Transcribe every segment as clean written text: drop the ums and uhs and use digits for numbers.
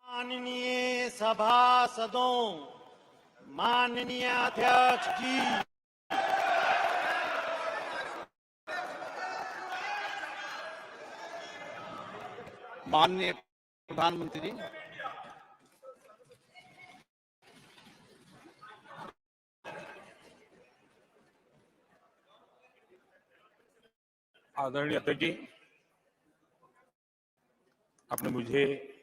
माननीय सभासदों, माननीय अध्यक्ष जी, माननीय प्रधानमंत्री जी, आदरणीय अध्यक्ष जी, आपने मुझे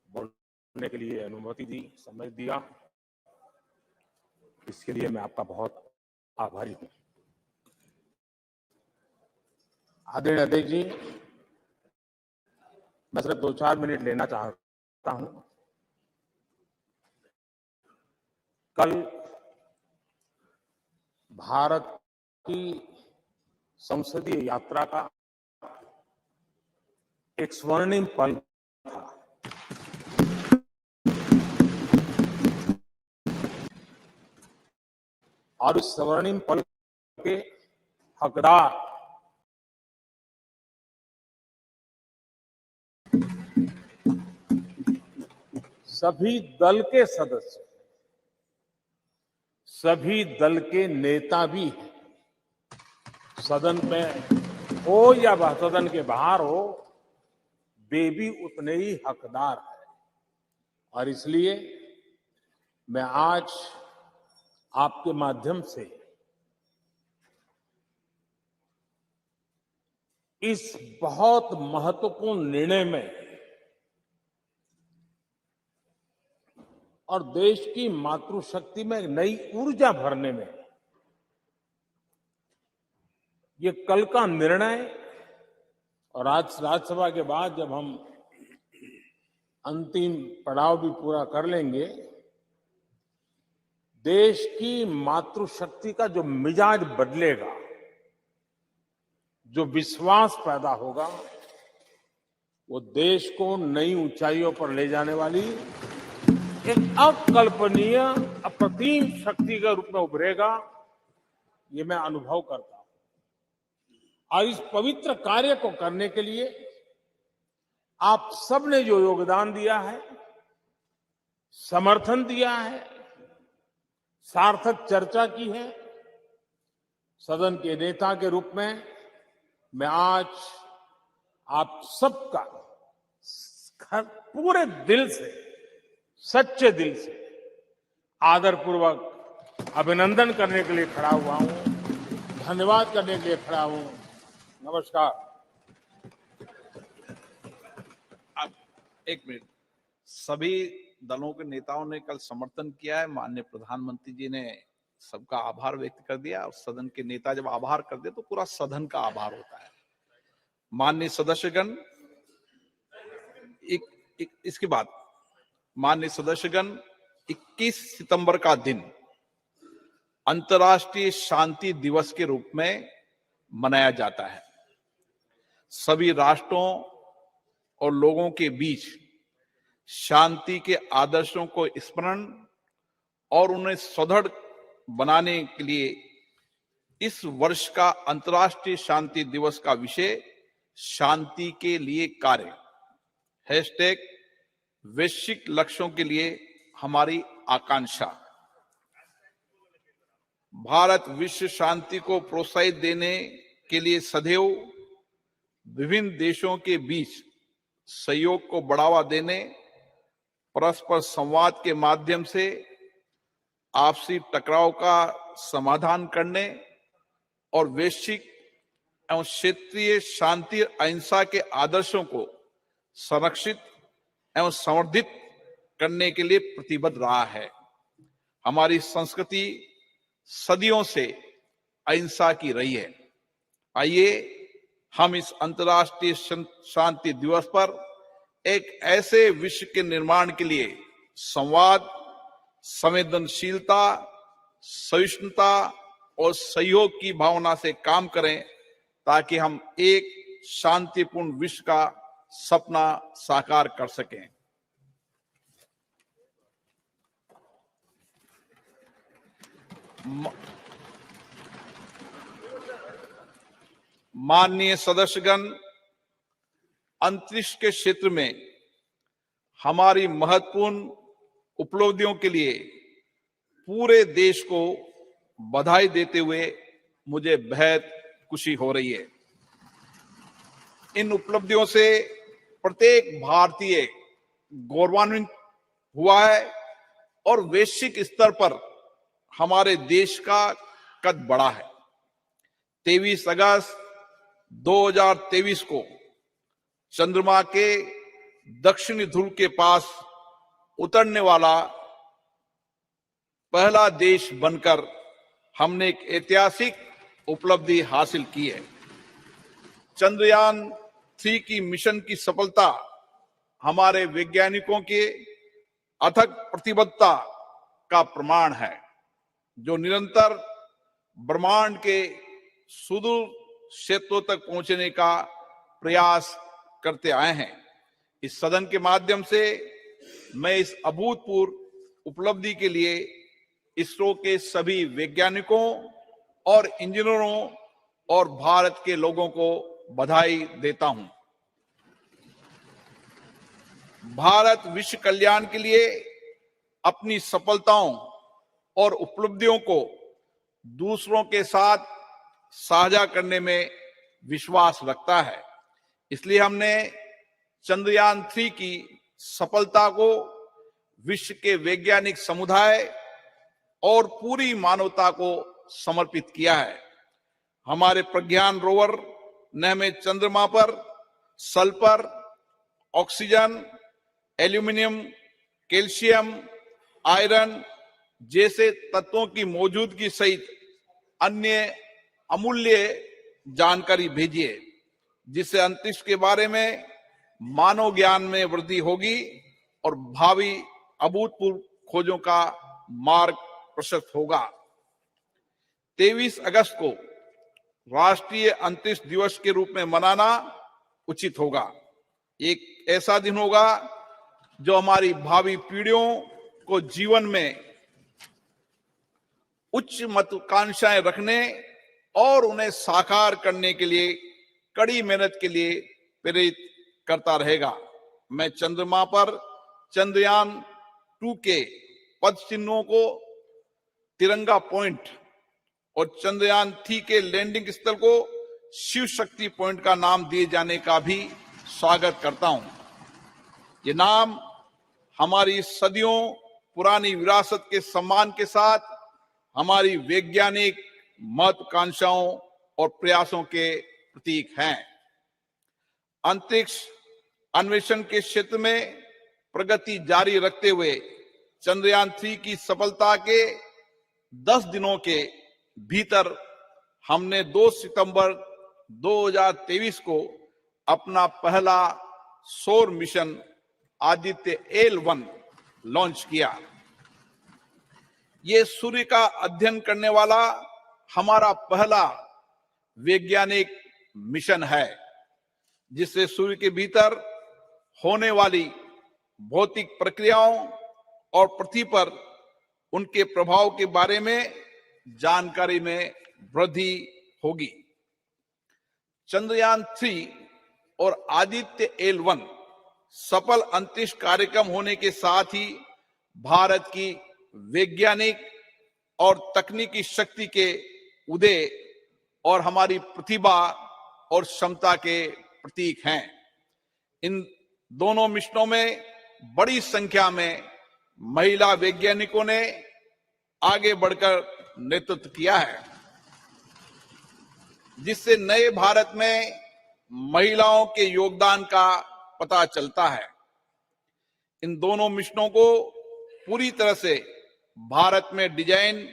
बोलने के लिए अनुमति दी, समय दिया, इसके लिए मैं आपका बहुत आभारी हूं। आदरणीय अध्यक्ष जी, मैं सिर्फ 2-4 मिनट लेना चाहता हूं। कल भारत की संसदीय यात्रा का एक स्वर्णिम पल था। और इस स्वर्णिम पल के हकदार सभी दल के सदस्य, सभी दल के नेता भी हैं। सदन में हो या सदन के बाहर हो, वे भी उतने ही हकदार हैं। और इसलिए मैं आज आपके माध्यम से इस बहुत महत्वपूर्ण निर्णय में और देश की मातृशक्ति में नई ऊर्जा भरने में ये कल का निर्णय और आज राज्यसभा के बाद जब हम अंतिम पड़ाव भी पूरा कर लेंगे, देश की मातृशक्ति का जो मिजाज बदलेगा, जो विश्वास पैदा होगा, वो देश को नई ऊंचाइयों पर ले जाने वाली एक अकल्पनीय अप्रतिम शक्ति के रूप में उभरेगा, ये मैं अनुभव करता हूं। और इस पवित्र कार्य को करने के लिए आप सबने जो योगदान दिया है, समर्थन दिया है, सार्थक चर्चा की है, सदन के नेता के रूप में मैं आज आप सबका पूरे दिल से, सच्चे दिल से आदरपूर्वक अभिनंदन करने के लिए खड़ा हुआ हूं, धन्यवाद करने के लिए खड़ा हूं। नमस्कार। अब एक मिनट, सभी दलों के नेताओं ने कल समर्थन किया है। माननीय प्रधानमंत्री जी ने सबका आभार व्यक्त कर दिया, और सदन के नेता जब आभार कर दे तो पूरा सदन का आभार होता है। माननीय सदस्यगण, इसके बाद माननीय सदस्यगण, 21 सितंबर का दिन अंतर्राष्ट्रीय शांति दिवस के रूप में मनाया जाता है। सभी राष्ट्रों और लोगों के बीच शांति के आदर्शों को स्मरण और उन्हें सुदृढ़ बनाने के लिए इस वर्ष का अंतर्राष्ट्रीय शांति दिवस का विषय शांति के लिए कार्य # वैश्विक लक्ष्यों के लिए हमारी आकांक्षा। भारत विश्व शांति को प्रोत्साहित देने के लिए सदैव विभिन्न देशों के बीच सहयोग को बढ़ावा देने, परस्पर संवाद के माध्यम से आपसी टकराव का समाधान करने और वैश्विक एवं क्षेत्रीय शांति अहिंसा के आदर्शों को संरक्षित एवं संवर्धित करने के लिए प्रतिबद्ध रहा है। हमारी संस्कृति सदियों से अहिंसा की रही है। आइए हम इस अंतर्राष्ट्रीय शांति दिवस पर एक ऐसे विश्व के निर्माण के लिए संवाद, संवेदनशीलता, सहिष्णुता और सहयोग की भावना से काम करें, ताकि हम एक शांतिपूर्ण विश्व का सपना साकार कर सकें। माननीय सदस्यगण, अंतरिक्ष के क्षेत्र में हमारी महत्वपूर्ण उपलब्धियों के लिए पूरे देश को बधाई देते हुए मुझे बेहद खुशी हो रही है। इन उपलब्धियों से प्रत्येक भारतीय गौरवान्वित हुआ है और वैश्विक स्तर पर हमारे देश का कद बढ़ा है। 23 अगस्त 2023 को चंद्रमा के दक्षिणी ध्रुव के पास उतरने वाला पहला देश बनकर हमने एक ऐतिहासिक उपलब्धि हासिल की है। चंद्रयान 3 की मिशन की सफलता हमारे वैज्ञानिकों के अथक प्रतिबद्धता का प्रमाण है, जो निरंतर ब्रह्मांड के सुदूर क्षेत्रों तक पहुंचने का प्रयास करते आए हैं। इस सदन के माध्यम से मैं इस अभूतपूर्व उपलब्धि के लिए इसरो के सभी वैज्ञानिकों और इंजीनियरों और भारत के लोगों को बधाई देता हूं। भारत विश्व कल्याण के लिए अपनी सफलताओं और उपलब्धियों को दूसरों के साथ साझा करने में विश्वास रखता है। इसलिए हमने चंद्रयान 3 की सफलता को विश्व के वैज्ञानिक समुदाय और पूरी मानवता को समर्पित किया है। हमारे प्रज्ञान रोवर ने हमें चंद्रमा पर sulphur, oxygen, aluminium, calcium, iron जैसे तत्वों की मौजूदगी सहित अन्य अमूल्य जानकारी भेजी है, जिससे अंतरिक्ष के बारे में मानव ज्ञान में वृद्धि होगी और भावी अभूतपूर्व खोजों का मार्ग प्रशस्त होगा। 23 अगस्त को राष्ट्रीय अंतरिक्ष दिवस के रूप में मनाना उचित होगा। एक ऐसा दिन होगा जो हमारी भावी पीढ़ियों को जीवन में उच्च महत्वाकांक्षाएं रखने और उन्हें साकार करने के लिए कड़ी मेहनत के लिए प्रेरित करता रहेगा। मैं चंद्रमा पर चंद्रयान 2 के पद चिन्हों को तिरंगा पॉइंट और चंद्रयान 3 के लैंडिंग स्थल को शिव शक्ति पॉइंट का नाम दिए जाने का भी स्वागत करता हूं। ये नाम हमारी सदियों पुरानी विरासत के सम्मान के साथ हमारी वैज्ञानिक महत्वाकांक्षाओं और प्रयासों के प्रतीक हैं। अंतरिक्ष अन्वेषण के क्षेत्र में प्रगति जारी रखते हुए चंद्रयान 3 की सफलता के 10 दिनों के भीतर हमने 2 सितंबर 2023 को अपना पहला सौर मिशन आदित्य L1 लॉन्च किया। ये सूर्य का अध्ययन करने वाला हमारा पहला वैज्ञानिक मिशन है, जिससे सूर्य के भीतर होने वाली भौतिक प्रक्रियाओं और पृथ्वी पर उनके प्रभाव के बारे में जानकारी में वृद्धि होगी। चंद्रयान 3 और आदित्य L1 सफल अंतरिक्ष कार्यक्रम होने के साथ ही भारत की वैज्ञानिक और तकनीकी शक्ति के उदय और हमारी प्रतिभा और क्षमता के प्रतीक हैं। इन दोनों मिशनों में बड़ी संख्या में महिला वैज्ञानिकों ने आगे बढ़कर नेतृत्व किया है, जिससे नए भारत में महिलाओं के योगदान का पता चलता है। इन दोनों मिशनों को पूरी तरह से भारत में डिजाइन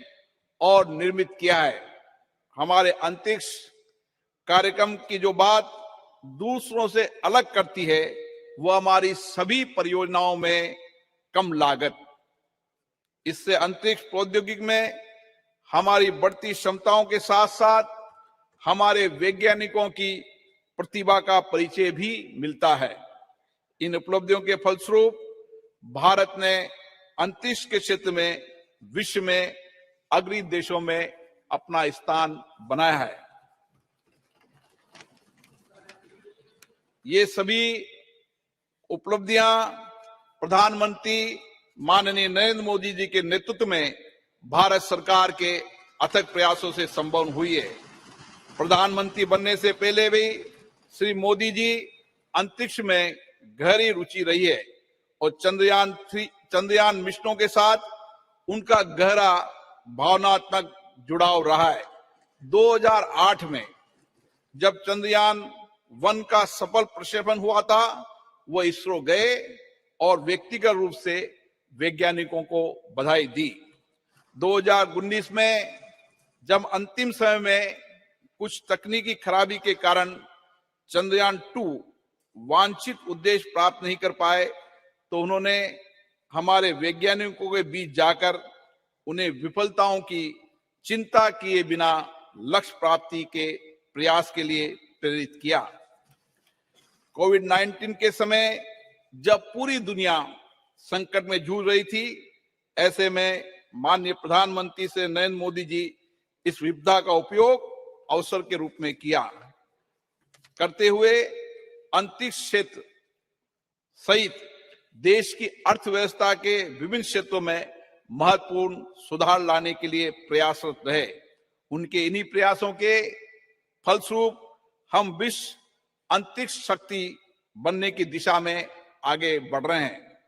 और निर्मित किया है। हमारे अंतरिक्ष कार्यक्रम की जो बात दूसरों से अलग करती है, वह हमारी सभी परियोजनाओं में कम लागत। इससे अंतरिक्ष प्रौद्योगिकी में हमारी बढ़ती क्षमताओं के साथ साथ हमारे वैज्ञानिकों की प्रतिभा का परिचय भी मिलता है। इन उपलब्धियों के फलस्वरूप भारत ने अंतरिक्ष के क्षेत्र में विश्व में अग्रणी देशों में अपना स्थान बनाया है। ये सभी उपलब्धियां प्रधानमंत्री माननीय नरेंद्र मोदी जी के नेतृत्व में भारत सरकार के अथक प्रयासों से संभव हुई है। प्रधानमंत्री बनने से पहले भी श्री मोदी जी अंतरिक्ष में गहरी रुचि रही है और चंद्रयान मिशनों के साथ उनका गहरा भावनात्मक जुड़ाव रहा है। 2008 में जब चंद्रयान 1 का सफल प्रक्षेपण हुआ था, वो इसरो गए और व्यक्तिगत रूप से वैज्ञानिकों को बधाई दी। 2019 में जब अंतिम समय में कुछ तकनीकी खराबी के कारण चंद्रयान 2 वांछित उद्देश्य प्राप्त नहीं कर पाए, तो उन्होंने हमारे वैज्ञानिकों के बीच जाकर उन्हें विफलताओं की चिंता किए बिना लक्ष्य प्राप्ति के प्रयास के लिए प्रेरित किया। कोविड-19 के समय जब पूरी दुनिया संकट में जूझ रही थी, ऐसे में माननीय प्रधानमंत्री से नरेंद्र मोदी जी इस विपदा का उपयोग अवसर के रूप में किया करते हुए अंतरिक्ष क्षेत्र सहित देश की अर्थव्यवस्था के विभिन्न क्षेत्रों में महत्वपूर्ण सुधार लाने के लिए प्रयासरत रहे। उनके इन्हीं प्रयासों के फलस्वरूप हम विश्व अंतरिक्ष शक्ति बनने की दिशा में आगे बढ़ रहे हैं।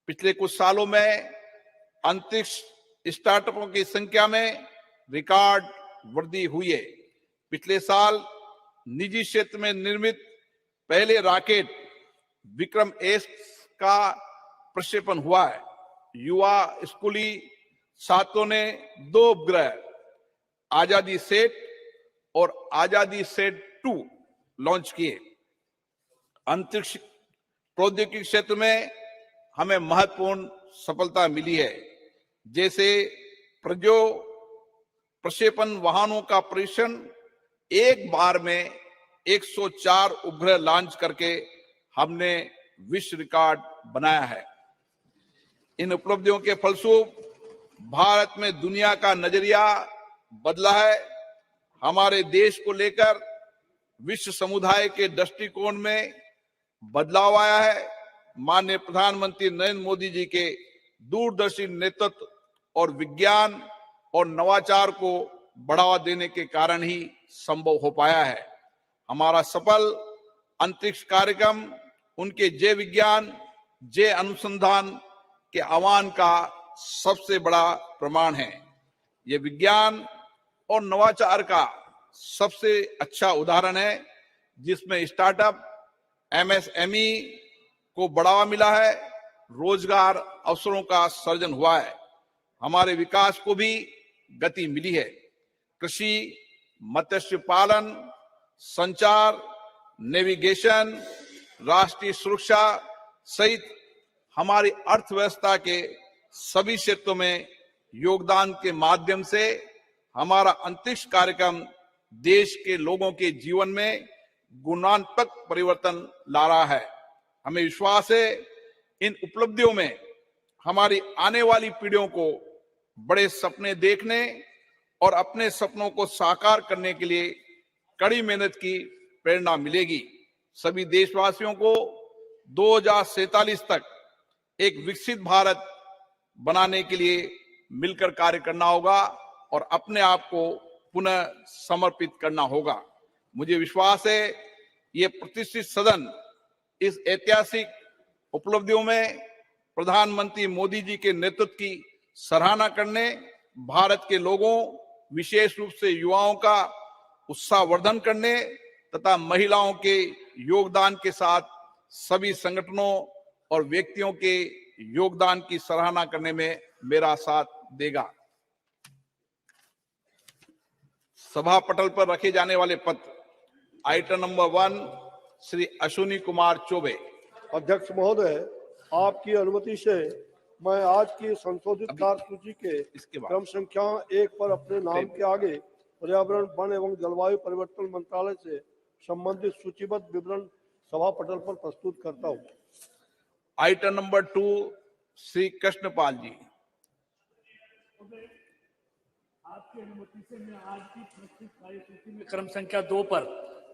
पिछले कुछ सालों में अंतरिक्ष स्टार्टअपों की संख्या में रिकॉर्ड वृद्धि हुई है। पिछले साल निजी क्षेत्र में निर्मित पहले रॉकेट विक्रम एस का प्रक्षेपण हुआ है। युवा स्कूली छात्रों ने 2 उपग्रह आजादी सेट और आजादी सेट 2 लॉन्च किए। अंतरिक्ष प्रौद्योगिकी क्षेत्र में हमें महत्वपूर्ण सफलता मिली है, जैसे प्रक्षेपण वाहनों का परीक्षण एक बार में 104 उपग्रह लॉन्च करके हमने विश्व रिकॉर्ड बनाया है। इन उपलब्धियों के फलस्वरूप भारत में दुनिया का नजरिया बदला है। हमारे देश को लेकर विश्व समुदाय के दृष्टिकोण में बदलाव आया है। माननीय प्रधानमंत्री नरेंद्र मोदी जी के दूरदर्शी नेतृत्व और विज्ञान और नवाचार को बढ़ावा देने के कारण ही संभव हो पाया है। हमारा सफल अंतरिक्ष कार्यक्रम उनके जय विज्ञान, जय अनुसंधान के आह्वान का सबसे बड़ा प्रमाण है। ये विज्ञान और नवाचार का सबसे अच्छा उदाहरण है, जिसमें स्टार्टअप, एमएसएमई को बढ़ावा मिला है, रोजगार अवसरों का सृजन हुआ है, हमारे विकास को भी गति मिली है। कृषि, मत्स्य पालन, संचार, नेविगेशन, राष्ट्रीय सुरक्षा सहित हमारी अर्थव्यवस्था के सभी क्षेत्रों में योगदान के माध्यम से हमारा अंतरिक्ष कार्यक्रम देश के लोगों के जीवन में गुणात्मक परिवर्तन ला रहा है। हमें विश्वास है इन उपलब्धियों में हमारी आने वाली पीढ़ियों को बड़े सपने देखने और अपने सपनों को साकार करने के लिए कड़ी मेहनत की प्रेरणा मिलेगी। सभी देशवासियों को 2047 तक एक विकसित भारत बनाने के लिए मिलकर कार्य करना होगा और अपने आप को पुनः समर्पित करना होगा। मुझे विश्वास है ये प्रतिष्ठित सदन इस ऐतिहासिक उपलब्धियों में प्रधानमंत्री मोदी जी के नेतृत्व की सराहना करने, भारत के लोगों विशेष रूप से युवाओं का उत्साहवर्धन करने तथा महिलाओं के योगदान के साथ सभी संगठनों और व्यक्तियों के योगदान की सराहना करने में मेरा साथ देगा। सभा पटल पर रखे जाने वाले पत्र। Item number 1 Shri Ashwini Kumar Choubey. अध्यक्ष महोदय, आपकी अनुमति से मैं आज की संशोधित कार्यसूची के क्रम संख्या 1 पर अपने नाम के आगे पर्यावरण, वन एवं जलवायु परिवर्तन मंत्रालय से संबंधित सूचीबद्ध विवरण सभा पटल पर प्रस्तुत करता हूं। आइटम नंबर 2 श्री कृष्णपाल जी। आपकी अनुमति से मैं आज की प्रस्तुत कार्यसूची में क्रम संख्या 2 पर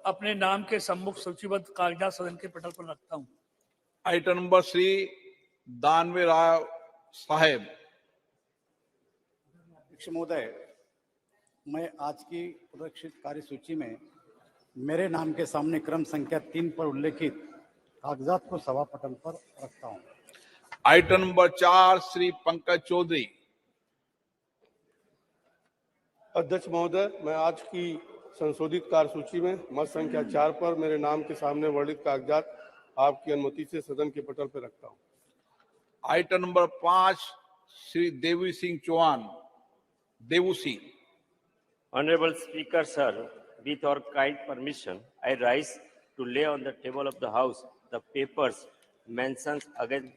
अपने नाम के सम्मुख सूचीबद्ध कागजात सदन के पटल पर रखता हूं। आइटम नंबर श्री दानवे राव साहेब। अध्यक्ष महोदय, मैं आज की प्रदर्शित कार्यसूची में मेरे नाम के सामने क्रम संख्या 3 पर उल्लेखित कागजात को सभा पटल पर रखता हूं। Item number 4 Shri Pankaj Chaudhary. अध्यक्ष महोदय, मैं आज की संशोधित कार्यसूची में मत संख्या 4 पर मेरे नाम के सामने वर्णित कागजात आपकी अनुमति से सदन के पटल पर रखता हूं। Item number 5 Shri Devi Singh Chauhan, Daewoo Singh. Honorable Speaker, sir, with your kind permission, I rise to lay on the table of the House the papers mentions against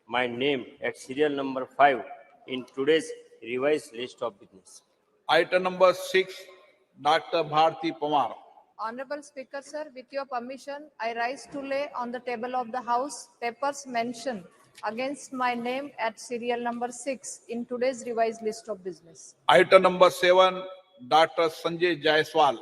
my name at serial number 5 in today's revised list of business. Item number 6 doctor Bharati Pawar. Honorable Speaker, sir, with your permission, I rise to lay on the table of the House papers mentioned against my name at serial number 6 in today's revised list of business. Item number 7 doctor Sanjay Jaiswal.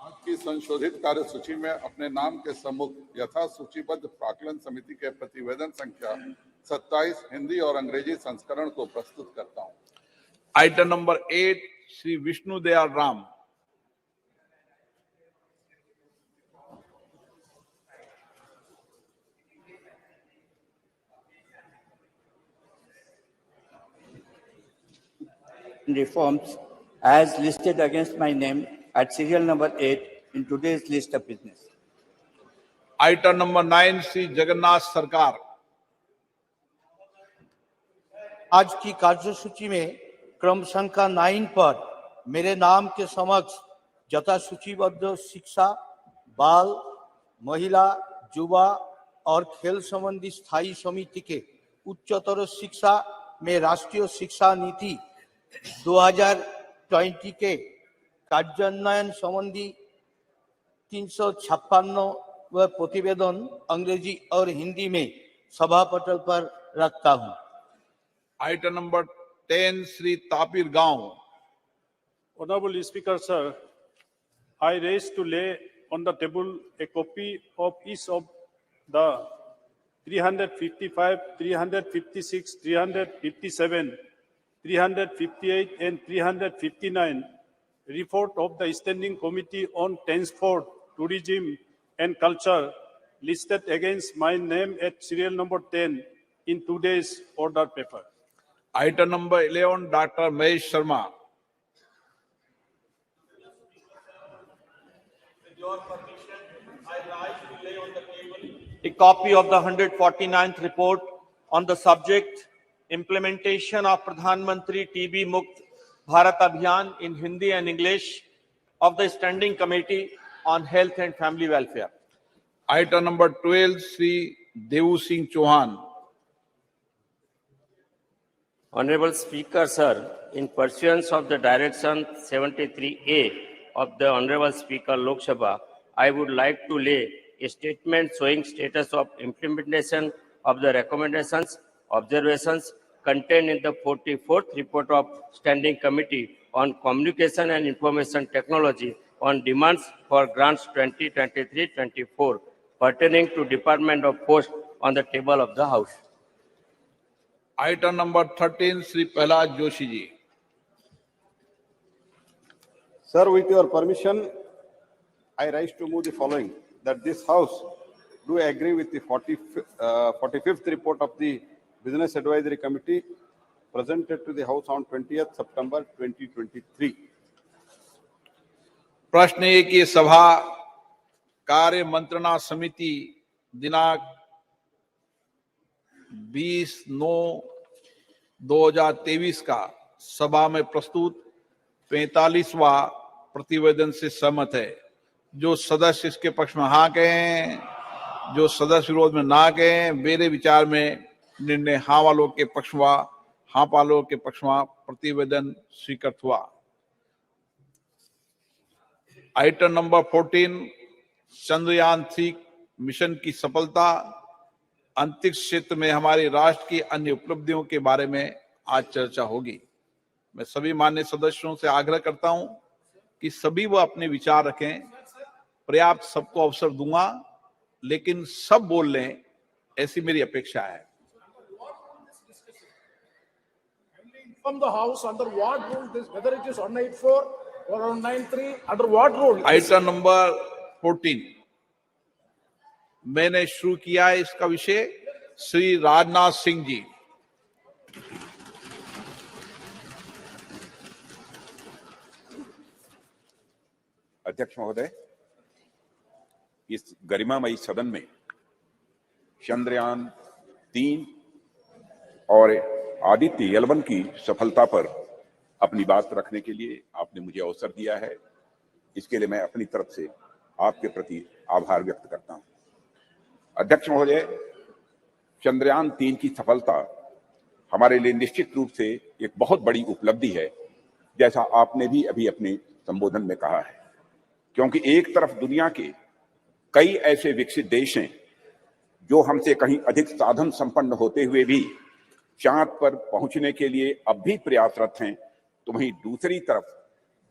आज की संशोधित कार्यसूची में अपने नाम के सम्मुख यथा सूचीबद्ध प्राक्कलन समिति के प्रतिवेदन संख्या 27 हिंदी और अंग्रेजी संस्करण को प्रस्तुत करता हूं। Item number 8 Shri Vishnu Dayal Ram. Reforms as listed against my name at serial number 8 in today's list of business. Item number 9 Shri Jagannath सरकार। आज की कार्यसूची में क्रम संख्या 9 पर मेरे नाम के समक्ष यथा सूचीबद्ध शिक्षा, बाल, महिला, युवा और खेल संबंधी स्थायी समिति के उच्चतर शिक्षा में राष्ट्रीय शिक्षा नीति 2020 के कार्यान्वयन संबंधी 356 व प्रतिवेदन अंग्रेजी और हिंदी में सभा पटल पर रखता हूं। आइटम नंबर 10 श्री तापिर गांव। Honorable Speaker, sir, I raise to lay on the table a copy of each of the 355, 356, 357, 358 and 359 report of the Standing Committee on Transport, Tourism and Culture listed against my name at serial number 10 in today's order paper. Item number 11 doctor Mahesh Sharma. With your permission, I rise to lay on the table a copy of the 149th report on the subject implementation of Pradhan Mantri TB Mukt Bharat Abhiyan in Hindi and English of the Standing Committee on Health and Family Welfare. Item number 12 Shri Devu Singh Chauhan. Honorable Speaker, sir, in pursuance of the Direction 73A of the Honorable Speaker Lok Sabha, I would like to lay a statement showing status of implementation of the recommendations, observations contained in the 44th report of Standing Committee on Communication and Information Technology on demands for grants 2023-24 pertaining to Department of Post on the table of the House. Item number 13 Shri Prahlad Joshi ji. Sir, with your permission, I rise to move the following, that this House do agree with the 45th report of the Business Advisory Committee presented to the House on 20th September 2023. प्रश्न है कि सभा कार्य मंत्रणा समिति दिनांक 20/9/2023 का सभा में प्रस्तुत 45वां प्रतिवेदन से सहमत है। जो सदस्य इसके पक्ष में हाँ कहें, जो सदस्य विरोध में ना कहें, मेरे विचार में निर्णय हाँ वालों के पक्ष में, हाँ वालों के पक्ष में प्रतिवेदन स्वीकृत हुआ। आइटम नंबर 14 चंद्रयान 3 मिशन की सफलता, अंतरिक्ष क्षेत्र में हमारे राष्ट्र की अन्य उपलब्धियों के बारे में आज चर्चा होगी। मैं सभी माननीय सदस्यों से आग्रह करता हूं कि सभी वो अपने विचार रखें। पर्याप्त सबको अवसर दूंगा, लेकिन सब बोल लें ऐसी मेरी अपेक्षा है। From the House, under what rule this, whether it is 184 or 193, under what rule? Item number 14 मैंने शुरू किया है। इसका विषय श्री राजनाथ सिंह जी। अध्यक्ष महोदय, इस गरिमामयी सदन में चंद्रयान 3 और आदित्य L1 की सफलता पर अपनी बात रखने के लिए आपने मुझे अवसर दिया है। इसके लिए मैं अपनी तरफ से आपके प्रति आभार व्यक्त करता हूं। अध्यक्ष महोदय, चंद्रयान 3 की सफलता हमारे लिए निश्चित रूप से एक बहुत बड़ी उपलब्धि है, जैसा आपने भी अभी अपने संबोधन में कहा है, क्योंकि एक तरफ दुनिया के कई ऐसे विकसित देश हैं जो हमसे कहीं अधिक साधन संपन्न होते हुए भी चांद पर पहुंचने के लिए अब भी प्रयासरत हैं, तो वहीं दूसरी तरफ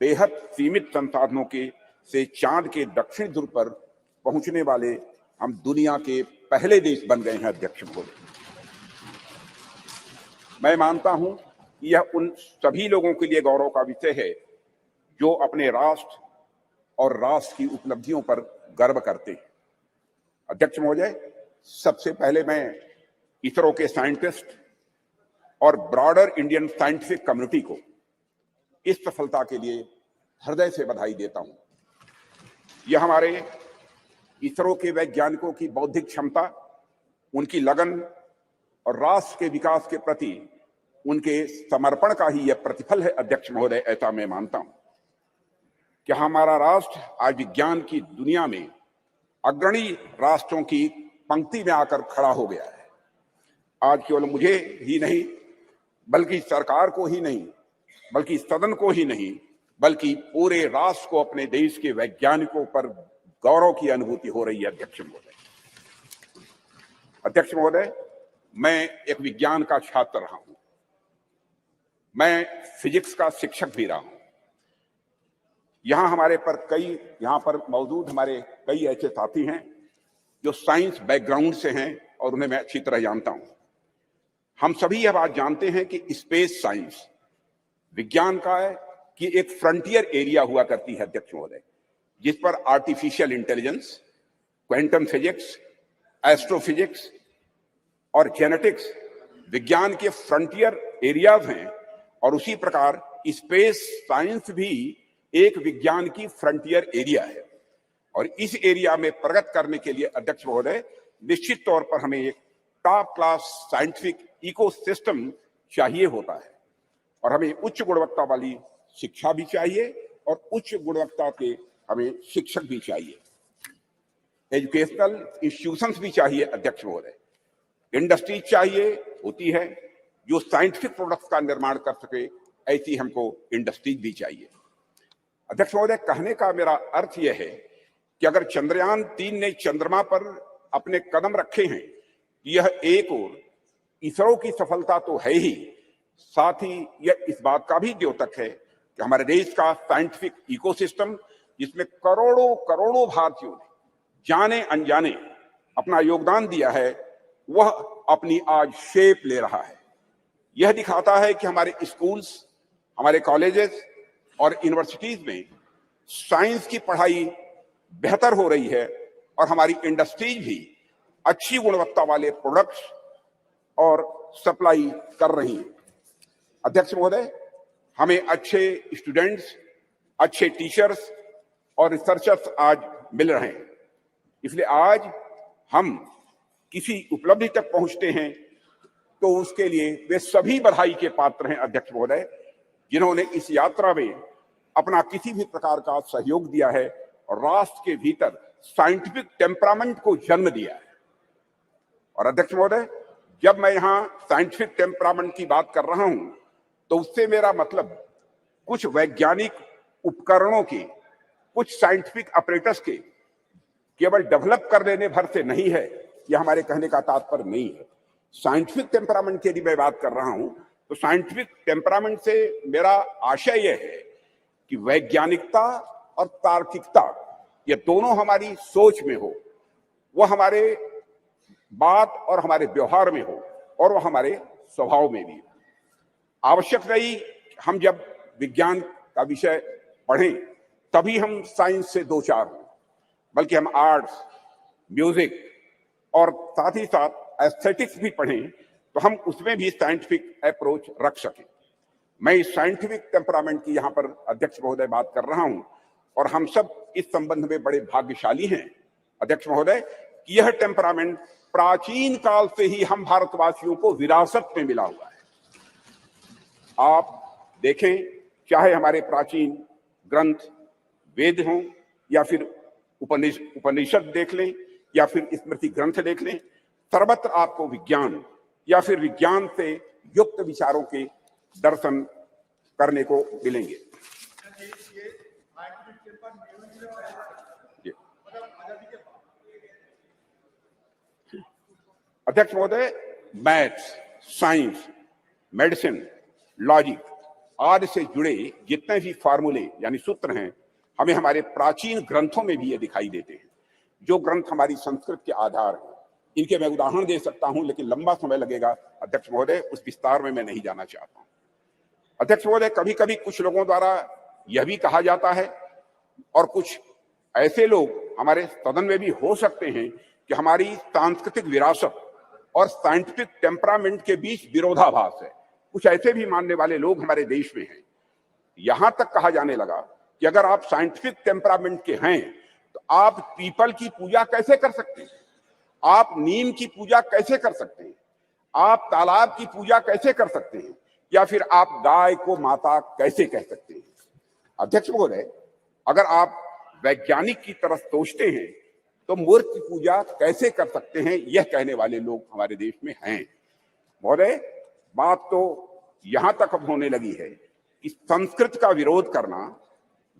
बेहद सीमित संसाधनों के से चांद के दक्षिण ध्रुव पर पहुंचने वाले हम दुनिया के पहले देश बन गए हैं। अध्यक्ष महोदय, मैं मानता हूं कि यह उन सभी लोगों के लिए गौरव का विषय है जो अपने राष्ट्र और राष्ट्र की उपलब्धियों पर गर्व करते हैं। अध्यक्ष महोदय, सबसे पहले मैं इसरो के साइंटिस्ट और ब्रॉडर इंडियन साइंटिफिक कम्युनिटी को इस सफलता के लिए हृदय से बधाई देता हूं। यह हमारे इसरो के वैज्ञानिकों की बौद्धिक क्षमता, उनकी लगन और राष्ट्र के विकास के प्रति उनके समर्पण का ही यह प्रतिफल है। अध्यक्ष महोदय, ऐसा मैं मानता हूं कि हमारा राष्ट्र आज विज्ञान की दुनिया में अग्रणी राष्ट्रों की पंक्ति में आकर खड़ा हो गया है। आज केवल मुझे ही नहीं, बल्कि सरकार को ही नहीं, बल्कि सदन को ही नहीं, बल्कि पूरे राष्ट्र को अपने देश के वैज्ञानिकों पर गौरव की अनुभूति हो रही है। अध्यक्ष महोदय, मैं एक विज्ञान का छात्र रहा हूं, मैं फिजिक्स का शिक्षक भी रहा हूं। यहां पर मौजूद हमारे कई ऐसे साथी हैं जो साइंस बैकग्राउंड से हैं और उन्हें मैं अच्छी तरह जानता हूं। हम सभी यह बात जानते हैं कि स्पेस साइंस विज्ञान का है कि एक फ्रंटियर एरिया हुआ करती है। अध्यक्ष महोदय, जिस पर artificial intelligence, quantum physics, astrophysics और जेनेटिक्स विज्ञान के फ्रंटियर एरियाज हैं, और उसी प्रकार स्पेस साइंस भी एक विज्ञान की फ्रंटियर एरिया है। और इस एरिया में प्रगति करने के लिए अध्यक्ष महोदय निश्चित तौर पर हमें एक टॉप क्लास साइंटिफिक इकोसिस्टम चाहिए होता है, और हमें उच्च गुणवत्ता वाली शिक्षा भी चाहिए और उच्च गुणवत्ता के हमें शिक्षक भी चाहिए, एजुकेशनल इंस्टीट्यूशंस भी चाहिए। अध्यक्ष महोदय, इंडस्ट्री चाहिए होती है जो साइंटिफिक प्रोडक्ट्स का निर्माण कर सके, ऐसी हमको इंडस्ट्रीज भी चाहिए। अध्यक्ष महोदय, कहने का मेरा अर्थ यह है कि अगर चंद्रयान 3 ने चंद्रमा पर अपने कदम रखे हैं, यह एक और इसरो की सफलता तो है ही, साथ ही यह इस बात का भी द्योतक है कि हमारे देश का साइंटिफिक इकोसिस्टम, जिसमें करोड़ों करोड़ों भारतीयों ने जाने अनजाने अपना योगदान दिया है, वह अपनी आज शेप ले रहा है। यह दिखाता है कि हमारे स्कूल्स, हमारे कॉलेजेस और यूनिवर्सिटीज में साइंस की पढ़ाई बेहतर हो रही है और हमारी इंडस्ट्रीज भी अच्छी गुणवत्ता वाले प्रोडक्ट्स और सप्लाई कर रही हैं। अध्यक्ष महोदय, हमें अच्छे स्टूडेंट्स, अच्छे टीचर्स और रिसर्चर्स आज मिल रहे हैं, इसलिए आज हम किसी उपलब्धि तक पहुंचते हैं तो उसके लिए वे सभी बधाई के पात्र हैं। अध्यक्ष महोदय, जिन्होंने इस यात्रा में अपना किसी भी प्रकार का सहयोग दिया है और राष्ट्र के भीतर साइंटिफिक टेम्परामेंट को जन्म दिया है। और अध्यक्ष महोदय, जब मैं यहां साइंटिफिक टेम्परामेंट की बात कर रहा हूं तो उससे मेरा मतलब कुछ वैज्ञानिक उपकरणों के, कुछ साइंटिफिक ऑपरेटर्स के केवल डेवलप कर लेने भर से नहीं है, यह हमारे कहने का तात्पर्य नहीं है। साइंटिफिक टेम्परामेंट की यदि मैं बात कर रहा हूं तो साइंटिफिक टेम्परामेंट से मेरा आशय यह है कि वैज्ञानिकता और तार्किकता, ये दोनों हमारी सोच में हो, वह हमारे बात और हमारे व्यवहार में हो और वह हमारे स्वभाव में भी हो। आवश्यक नहीं हम जब विज्ञान का विषय पढ़ें तभी हम साइंस से दो चार हों, बल्कि हम आर्ट्स, म्यूजिक और साथ ही साथ एस्थेटिक्स भी पढ़ें तो हम उसमें भी साइंटिफिक अप्रोच रख सकें। मैं इस साइंटिफिक टेम्परामेंट की यहाँ पर अध्यक्ष महोदय बात कर रहा हूं और हम सब इस संबंध में बड़े भाग्यशाली हैं अध्यक्ष महोदय कि यह टेम्परामेंट प्राचीन काल से ही हम भारतवासियों को विरासत में मिला हुआ है। आप देखें, चाहे हमारे प्राचीन ग्रंथ वेद हों या फिर उपनिषद देख लें या फिर स्मृति ग्रंथ देख लें, सर्वत्र आपको विज्ञान या फिर विज्ञान से युक्त विचारों के दर्शन करने को मिलेंगे। अध्यक्ष महोदय, मैथ्स, साइंस, मेडिसिन, लॉजिक आदि से जुड़े जितने भी फार्मूले यानी सूत्र हैं, हमें हमारे प्राचीन ग्रंथों में भी ये दिखाई देते हैं, जो ग्रंथ हमारी संस्कृत के आधार हैं। इनके मैं उदाहरण दे सकता हूं, लेकिन लंबा समय लगेगा अध्यक्ष महोदय, उस विस्तार में मैं नहीं जाना चाहता हूं। अध्यक्ष महोदय, कभी कभी कुछ लोगों द्वारा यह भी कहा जाता है और कुछ ऐसे लोग हमारे सदन में भी हो सकते हैं कि हमारी सांस्कृतिक विरासत और साइंटिफिक टेम्परामेंट के बीच विरोधाभास है। कुछ ऐसे भी मानने वाले लोग हमारे देश में हैं। यहां तक कहा जाने लगा कि अगर आप साइंटिफिक टेम्परामेंट के हैं तो आप पीपल की पूजा कैसे कर सकते हैं, आप नीम की पूजा कैसे कर सकते हैं, आप तालाब की पूजा कैसे कर सकते हैं, या फिर आप गाय को माता कैसे कह सकते हैं। अध्यक्ष महोदय, अगर आप वैज्ञानिक की तरफ सोचते हैं तो मूर्ति की पूजा कैसे कर सकते हैं, यह कहने वाले लोग हमारे देश में हैं। महोदय, बात तो यहां तक अब होने लगी है कि संस्कृत का विरोध करना,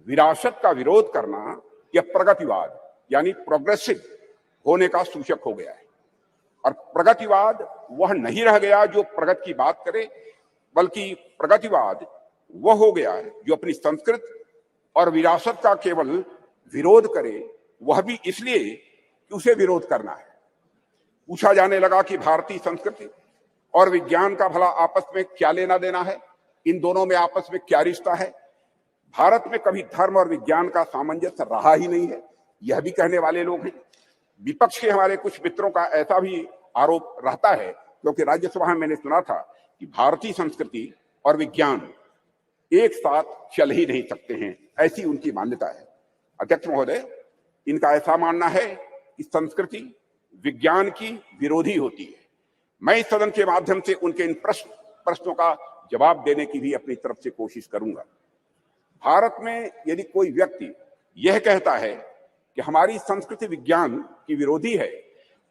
विरासत का विरोध करना, यह प्रगतिवाद यानी प्रोग्रेसिव होने का सूचक हो गया है। और प्रगतिवाद वह नहीं रह गया जो प्रगति की बात करे, बल्कि प्रगतिवाद वह हो गया जो अपनी संस्कृत और विरासत का केवल विरोध करे, वह भी इसलिए कि उसे विरोध करना है। पूछा जाने लगा कि भारतीय संस्कृति और विज्ञान का भला आपस में क्या लेना देना है, इन दोनों में आपस में क्या रिश्ता है। भारत में कभी धर्म और विज्ञान का सामंजस्य रहा ही नहीं है, यह भी कहने वाले लोग हैं। विपक्ष के हमारे कुछ मित्रों का ऐसा भी आरोप रहता है, क्योंकि राज्यसभा में मैंने सुना था कि भारतीय संस्कृति और विज्ञान एक साथ चल ही नहीं सकते हैं, ऐसी उनकी मान्यता है। अध्यक्ष महोदय, इनका ऐसा मानना है कि संस्कृति विज्ञान की विरोधी होती है। मैं इस सदन के माध्यम से उनके इन प्रश्नों का जवाब देने की भी अपनी तरफ से कोशिश करूंगा। भारत में यदि कोई व्यक्ति यह कहता है कि हमारी संस्कृति विज्ञान की विरोधी है,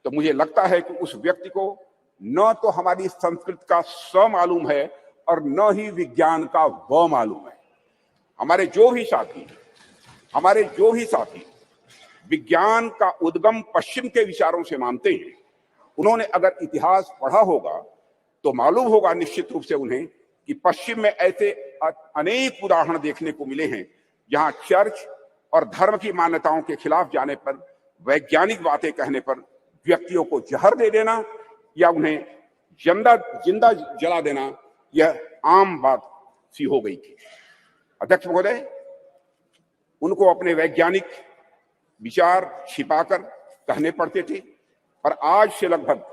तो मुझे लगता है कि उस व्यक्ति को न तो हमारी संस्कृति का स मालूम है और न ही विज्ञान का व मालूम है। हमारे जो भी साथी विज्ञान का उद्गम पश्चिम के विचारों से मानते हैं, उन्होंने अगर इतिहास पढ़ा होगा तो मालूम होगा निश्चित रूप से उन्हें कि पश्चिम में ऐसे अनेक उदाहरण देखने को मिले हैं जहां चर्च और धर्म की मान्यताओं के खिलाफ जाने पर, वैज्ञानिक बातें कहने पर व्यक्तियों को जहर दे देना या उन्हें जिंदा जला देना यह आम बात सी हो गई थी। अध्यक्ष महोदय, उनको अपने वैज्ञानिक विचार छिपाकर कहने पड़ते थे, और आज से लगभग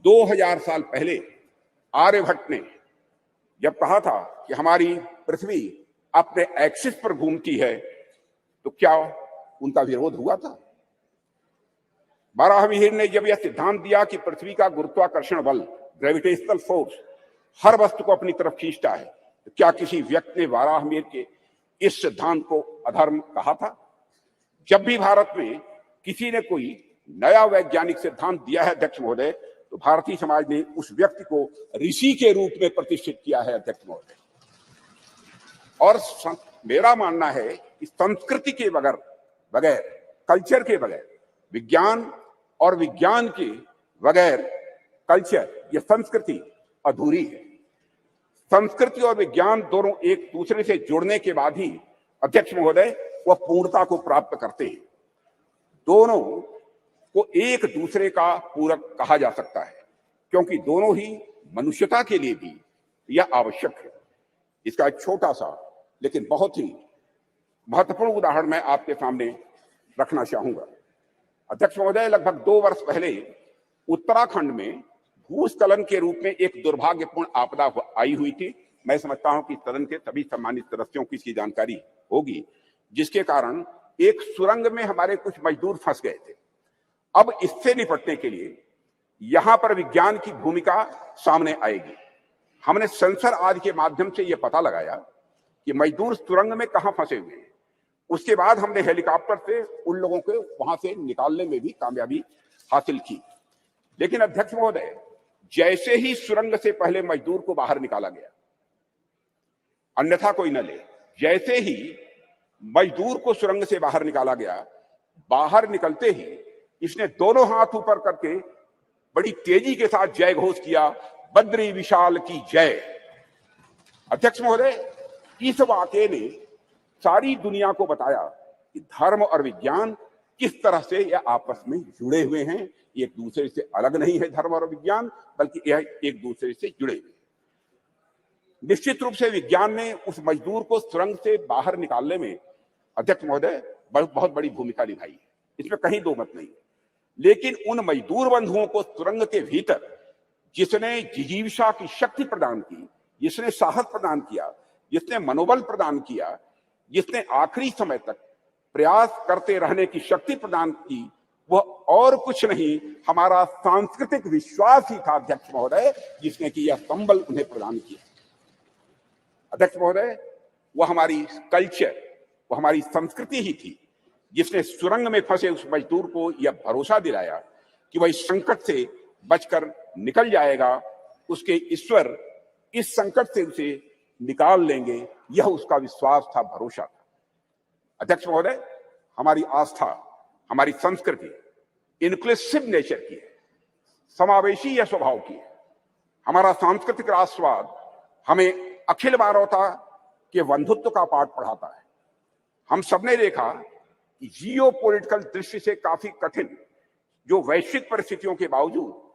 2000 साल पहले आर्यभट्ट ने जब कहा था कि हमारी पृथ्वी अपने एक्सिस पर घूमती है, तो क्या उनका विरोध हुआ था? बाराहमीर ने जब यह सिद्धांत दिया कि पृथ्वी का गुरुत्वाकर्षण बल, ग्रेविटेशनल फोर्स, हर वस्तु को अपनी तरफ खींचता है, तो क्या किसी व्यक्ति ने बाराहमीर के इस सिद्धांत को अधर्म कहा था? जब भी भारत में किसी ने कोई नया वैज्ञानिक सिद्धांत दिया है अध्यक्ष महोदय, तो भारतीय समाज ने उस व्यक्ति को ऋषि के रूप में प्रतिष्ठित किया है अध्यक्ष महोदय। और मेरा मानना है कि संस्कृति के बगैर, कल्चर के बगैर, विज्ञान और विज्ञान के बगैर कल्चर या संस्कृति अधूरी है। संस्कृति और विज्ञान दोनों एक दूसरे से जुड़ने के बाद ही अध्यक्ष महोदय वह पूर्णता को प्राप्त करते हैं। दोनों को एक दूसरे का पूरक कहा जा सकता है, क्योंकि दोनों ही मनुष्यता के लिए भी यह आवश्यक है। इसका एक छोटा सा लेकिन बहुत ही महत्वपूर्ण उदाहरण मैं आपके सामने रखना चाहूंगा। अध्यक्ष महोदय, लगभग 2 वर्ष पहले उत्तराखंड में भूस्खलन के रूप में एक दुर्भाग्यपूर्ण आपदा आई हुई थी। मैं समझता हूं कि सदन के सभी सम्मानित सदस्यों की इसकी जानकारी होगी, जिसके कारण एक सुरंग में हमारे कुछ मजदूर फंस गए थे। अब इससे निपटने के लिए यहां पर विज्ञान की भूमिका सामने आएगी। हमने सेंसर आदि के माध्यम से यह पता लगाया कि मजदूर सुरंग में कहां फंसे हुए हैं। उसके बाद हमने हेलीकॉप्टर से उन लोगों को वहां से निकालने में भी कामयाबी हासिल की। लेकिन अध्यक्ष महोदय, जैसे ही सुरंग से पहले मजदूर को बाहर निकाला गया, अन्यथा कोई न ले, जैसे ही मजदूर को सुरंग से बाहर निकाला गया, बाहर निकलते ही इसने दोनों हाथ ऊपर करके बड़ी तेजी के साथ जय घोष किया, बद्री विशाल की जय। अध्यक्ष महोदय, इस वाकये ने सारी दुनिया को बताया कि धर्म और विज्ञान किस तरह से यह आपस में जुड़े हुए हैं। एक दूसरे से अलग नहीं है धर्म और विज्ञान, बल्कि यह एक दूसरे से जुड़े हुए हैं। निश्चित रूप से विज्ञान ने उस मजदूर को सुरंग से बाहर निकालने में, अध्यक्ष महोदय, बहुत बड़ी भूमिका निभाई है, इसमें कहीं दो मत नहीं। लेकिन उन मजदूर बंधुओं को सुरंग के भीतर जिसने जिजीविषा की शक्ति प्रदान की, जिसने साहस प्रदान किया, जिसने मनोबल प्रदान किया, जिसने आखिरी समय तक प्रयास करते रहने की शक्ति प्रदान की, वह और कुछ नहीं, हमारा सांस्कृतिक विश्वास ही था अध्यक्ष महोदय, जिसने कि यह संबल उन्हें प्रदान किया। अध्यक्ष महोदय, वह हमारी कल्चर, वह हमारी संस्कृति ही थी जिसने सुरंग में फंसे उस मजदूर को यह भरोसा दिलाया कि वह इस संकट से बचकर निकल जाएगा, उसके ईश्वर इस संकट से उसे निकाल लेंगे, यह उसका विश्वास था, भरोसा था। अध्यक्ष महोदय, हमारी आस्था, हमारी संस्कृति इंक्लूसिव नेचर की है, समावेशी यह स्वभाव की है। हमारा सांस्कृतिक राष्ट्रवाद हमें अखिल मानवता के बंधुत्व का पाठ पढ़ाता है। हम सबने देखा कि जियोपॉलिटिकल दृष्टि से काफी कठिन जो वैश्विक परिस्थितियों के बावजूद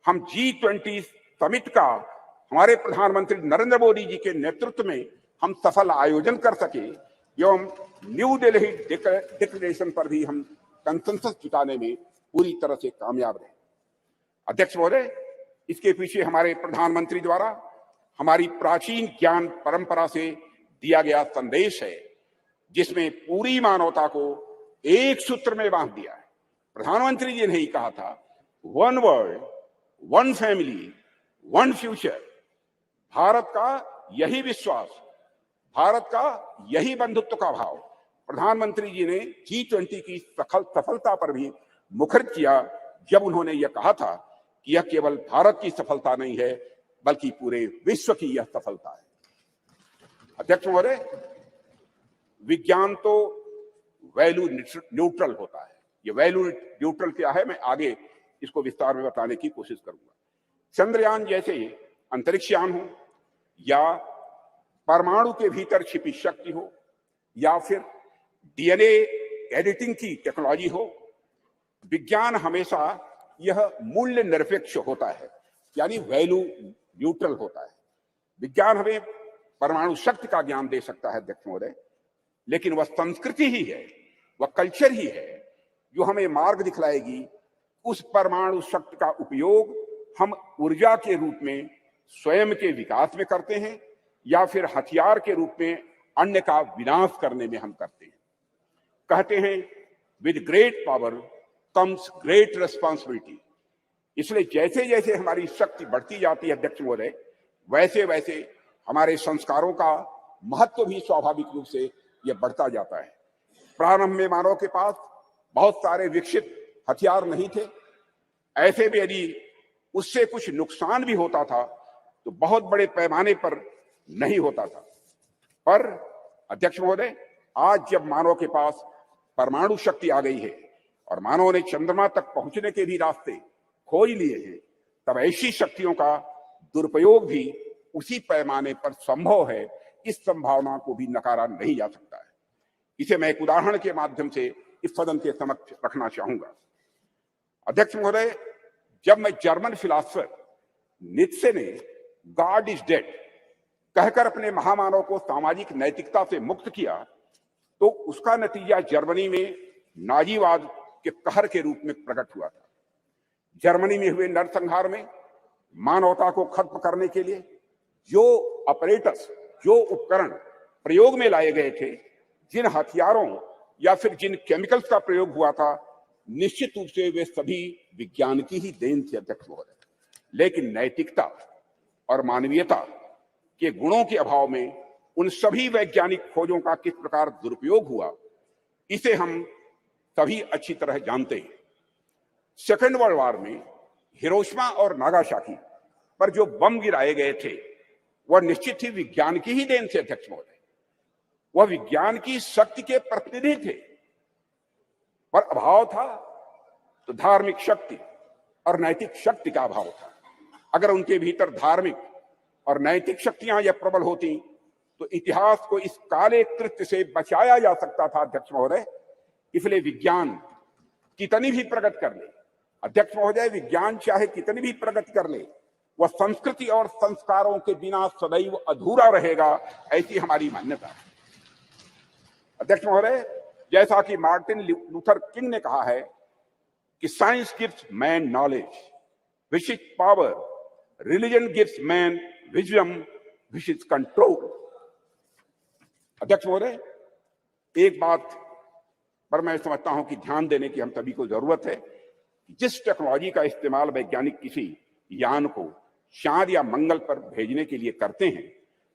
हम G20 समिट का हमारे प्रधानमंत्री नरेंद्र मोदी जी के नेतृत्व में हम सफल आयोजन कर सके, एवं न्यू दिल्ली डिक्लेरेशन पर भी हम कंसेंसस जुटाने में पूरी तरह से कामयाब रहे। अध्यक्ष महोदय, इसके पीछे हमारे प्रधानमंत्री द्वारा हमारी प्राचीन ज्ञान परंपरा से दिया गया संदेश है, जिसमें पूरी मानवता को एक सूत्र में बांध दिया है। प्रधानमंत्री जी ने ही कहा था, one world, one family, one future. Bharat का यही विश्वास, भारत का यही बंधुत्व का भाव प्रधानमंत्री जी ने G20 की सफलता पर भी मुखरित किया, जब उन्होंने यह कहा था कि यह केवल भारत की सफलता नहीं है, बल्कि पूरे विश्व की यह सफलता है। अध्यक्ष महोदय, विज्ञान तो वैल्यू न्यूट्रल होता है। ये वैल्यू न्यूट्रल क्या है, मैं आगे इसको विस्तार में बताने की कोशिश करूंगा। चंद्रयान जैसे अंतरिक्ष यान हो, या परमाणु के भीतर छिपी शक्ति हो, या फिर DNA एडिटिंग की टेक्नोलॉजी हो, विज्ञान हमेशा यह मूल्य निरपेक्ष होता है, यानी वैल्यू न्यूट्रल होता है। विज्ञान हमें परमाणु शक्ति का ज्ञान दे सकता है अध्यक्ष महोदय, लेकिन वह संस्कृति ही है, वह कल्चर ही है जो हमें मार्ग दिखलाएगी उस परमाणु शक्ति का उपयोग हम ऊर्जा के रूप में स्वयं के विकास में करते हैं, या फिर हथियार के रूप में अन्य का विनाश करने में हम करते हैं। कहते हैं, with great power comes great responsibility. इसलिए जैसे जैसे हमारी शक्ति बढ़ती जाती है अध्यक्ष महोदय, वैसे वैसे हमारे संस्कारों का महत्व भी स्वाभाविक रूप से यह बढ़ता जाता है। प्रारंभ में मानव के पास बहुत सारे विकसित हथियार नहीं थे, ऐसे में यदि उससे कुछ नुकसान भी होता था तो बहुत बड़े पैमाने पर नहीं होता था। पर अध्यक्ष महोदय, आज जब मानव के पास परमाणु शक्ति आ गई है और मानव ने चंद्रमा तक पहुंचने के भी रास्ते खोज लिए हैं, तब ऐसी शक्तियों का दुरुपयोग भी उसी पैमाने पर संभव है। इस संभावना को भी नकारा नहीं जा सकता है। इसे मैं एक उदाहरण के माध्यम से इस सदन के समक्ष रखना चाहूंगा। अध्यक्ष महोदय, जब मैं जर्मन फिलॉसफर नीत्शे ने गॉड इज डेड कहकर अपने महामानव को सामाजिक नैतिकता से मुक्त किया, तो उसका नतीजा जर्मनी में नाजीवाद के कहर के रूप में प्रकट हुआ था। जर्मनी में हुए नरसंहार में मानवता को खत्म करने के लिए जो अपरेटस, जो उपकरण प्रयोग में लाए गए थे, जिन हथियारों या फिर जिन केमिकल्स का प्रयोग हुआ था, निश्चित रूप से वे सभी विज्ञान की ही देन थी अध्यक्ष महोदय। लेकिन नैतिकता और मानवीयता के गुणों के अभाव में उन सभी वैज्ञानिक खोजों का किस प्रकार दुरुपयोग हुआ, इसे हम सभी अच्छी तरह जानते हैं। सेकेंड वर्ल्ड वॉर में हिरोशिमा और नागासाकी पर जो बम गिराए गए थे, वह निश्चित ही विज्ञान की ही देन थे अध्यक्ष महोदय। वह विज्ञान की शक्ति के प्रतिनिधि थे, पर अभाव था तो धार्मिक शक्ति और नैतिक शक्ति का अभाव था। अगर उनके भीतर धार्मिक और नैतिक शक्तियां यह प्रबल होती तो इतिहास को इस काले कृत्य से बचाया जा सकता था अध्यक्ष महोदय। इसलिए विज्ञान कितनी भी प्रगति कर ले अध्यक्ष महोदय, विज्ञान चाहे कितनी भी प्रगति कर ले, वह संस्कृति और संस्कारों के बिना सदैव अधूरा रहेगा, ऐसी हमारी मान्यता है अध्यक्ष महोदय। जैसा कि मार्टिन लूथर किंग ने कहा है कि science gives man knowledge which is power, religion gives man wisdom which is control. अध्यक्ष महोदय, एक बात पर मैं समझता हूं कि ध्यान देने की हम सभी को जरूरत है। जिस टेक्नोलॉजी का इस्तेमाल वैज्ञानिक किसी यान को चांद या मंगल पर भेजने के लिए करते हैं,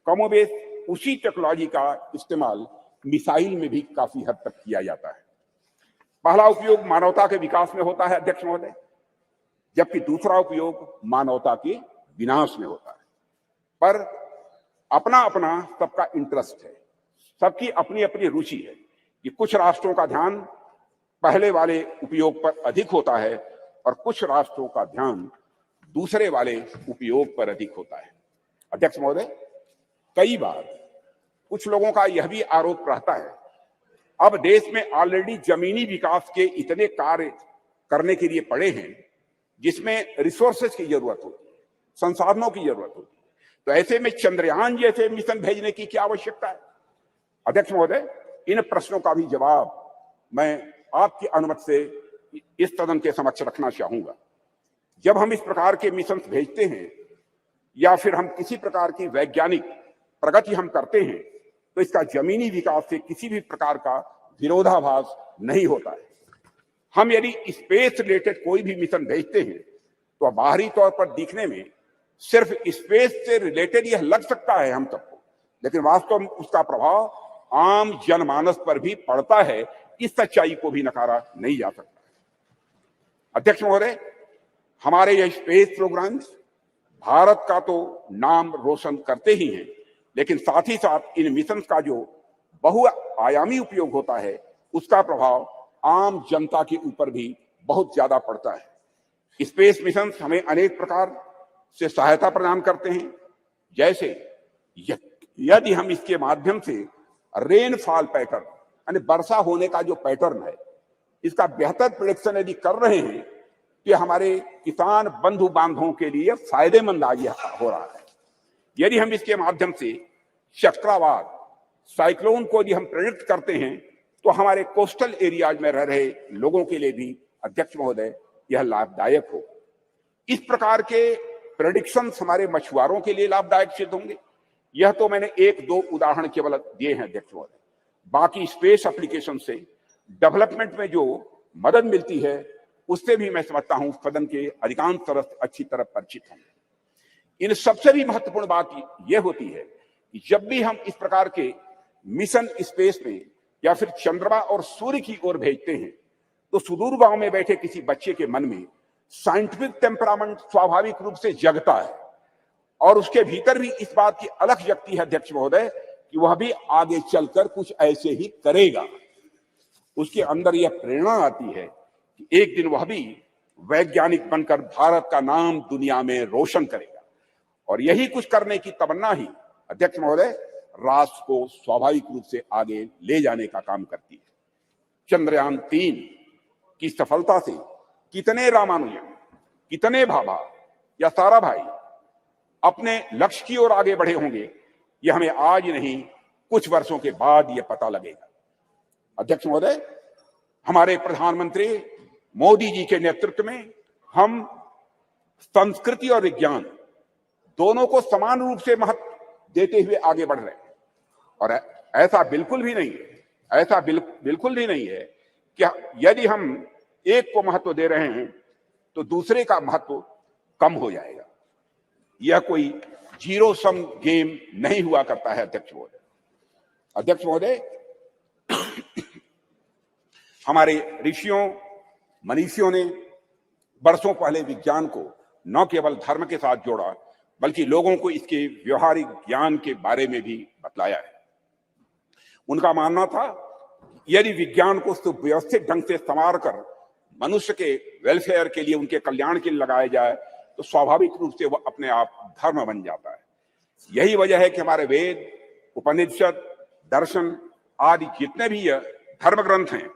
कमोबेश उसी टेक्नोलॉजी का इस्तेमाल मिसाइल में भी काफी हद तक किया जाता है। पहला उपयोग मानवता के विकास में होता है अध्यक्ष महोदय, जबकि दूसरा उपयोग मानवता के विनाश में होता है। पर अपना अपना सबका इंटरेस्ट है, सबकी अपनी अपनी रुचि है कि कुछ राष्ट्रों का ध्यान पहले वाले उपयोग पर अधिक होता है और कुछ राष्ट्रों का ध्यान दूसरे वाले उपयोग पर अधिक होता है। अध्यक्ष महोदय, कई बार कुछ लोगों का यह भी आरोप रहता है, अब देश में ऑलरेडी जमीनी विकास के इतने कार्य करने के लिए पड़े हैं जिसमें रिसोर्सेज की जरूरत होती है, संसाधनों की जरूरत होती है, तो ऐसे में चंद्रयान जैसे मिशन भेजने की क्या आवश्यकता है। अध्यक्ष महोदय, इन प्रश्नों का भी जवाब मैं आपकी अनुमति से इस सदन के समक्ष रखना चाहूंगा। जब हम इस प्रकार के मिशन भेजते हैं या फिर हम किसी प्रकार की वैज्ञानिक प्रगति हम करते हैं, तो इसका जमीनी विकास से किसी भी प्रकार का विरोधाभास नहीं होता है। हम यदि स्पेस रिलेटेड कोई भी मिशन भेजते हैं तो बाहरी तौर पर दिखने में सिर्फ स्पेस से रिलेटेड यह लग सकता है हम सबको, लेकिन वास्तव में उसका प्रभाव आम जनमानस पर भी पड़ता है। इस सच्चाई को भी नकारा नहीं जा सकता। अध्यक्ष महोदय, हमारे यह स्पेस प्रोग्राम्स भारत का तो नाम रोशन करते ही हैं, लेकिन साथ ही साथ इन मिशन का जो बहुआयामी उपयोग होता है उसका प्रभाव आम जनता के ऊपर भी बहुत ज्यादा पड़ता है। स्पेस मिशन हमें अनेक प्रकार से सहायता प्रदान करते हैं, जैसे यदि हम इसके माध्यम से रेनफॉल पैटर्न यानी वर्षा होने का जो पैटर्न है, इसका बेहतर प्रेडिक्शन यदि कर रहे हैं तो हमारे किसान बंधु बांधवों के लिए फायदेमंद आज हो रहा है। यदि हम इसके माध्यम से चक्रवात, साइक्लोन को यदि हम प्रेडिक्ट करते हैं तो हमारे कोस्टल एरियाज में रह रहे लोगों के लिए भी अध्यक्ष महोदय यह लाभदायक हो। इस प्रकार के प्रेडिक्शंस हमारे मछुआरों के लिए लाभदायक सिद्ध होंगे। यह तो मैंने एक दो उदाहरण केवल दिए हैं अध्यक्ष महोदय। बाकी स्पेस एप्लीकेशन से डेवलपमेंट में जो मदद मिलती है उससे भी मैं समझता हूं सदन के अधिकांश सदस्य अच्छी तरह परिचित होंगे। इन सबसे भी महत्वपूर्ण बात यह होती है कि जब भी हम इस प्रकार के मिशन स्पेस में या फिर चंद्रमा और सूर्य की ओर भेजते हैं तो सुदूर गांव में बैठे किसी बच्चे के मन में साइंटिफिक टेम्परामेंट स्वाभाविक रूप से जगता है और उसके भीतर भी इस बात की अलख जगती है अध्यक्ष महोदय कि वह भी आगे चलकर कुछ ऐसे ही करेगा। उसके अंदर यह प्रेरणा आती है कि एक दिन वह भी वैज्ञानिक बनकर भारत का नाम दुनिया में रोशन करेगा, और यही कुछ करने की तमन्ना ही अध्यक्ष महोदय राष्ट्र को स्वाभाविक रूप से आगे ले जाने का काम करती है। चंद्रयान 3 की सफलता से कितने रामानुजन, कितने भाभा या साराभाई अपने लक्ष्य की ओर आगे बढ़े होंगे, यह हमें आज नहीं कुछ वर्षों के बाद यह पता लगेगा। अध्यक्ष महोदय, हमारे प्रधानमंत्री मोदी जी के नेतृत्व में हम संस्कृति और विज्ञान दोनों को समान रूप से महत्व देते हुए आगे बढ़ रहे हैं। और ऐसा बिल्कुल भी नहीं है, ऐसा बिल्कुल भी नहीं है कि यदि हम एक को महत्व दे रहे हैं तो दूसरे का महत्व कम हो जाएगा। यह कोई जीरो सम गेम नहीं हुआ करता है। अध्यक्ष महोदय, अध्यक्ष महोदय, हमारे ऋषियों मनीषियों ने बरसों पहले विज्ञान को न केवल धर्म के साथ जोड़ा, बल्कि लोगों को इसके व्यवहारिक ज्ञान के बारे में भी बतलाया है। उनका मानना था यदि विज्ञान को सुव्यवस्थित ढंग से संवार कर मनुष्य के वेलफेयर के लिए, उनके कल्याण के लिए लगाया जाए तो स्वाभाविक रूप से वह अपने आप धर्म बन जाता है। यही वजह है कि हमारे वेद, उपनिषद, दर्शन आदि जितने भी धर्म ग्रंथ हैं,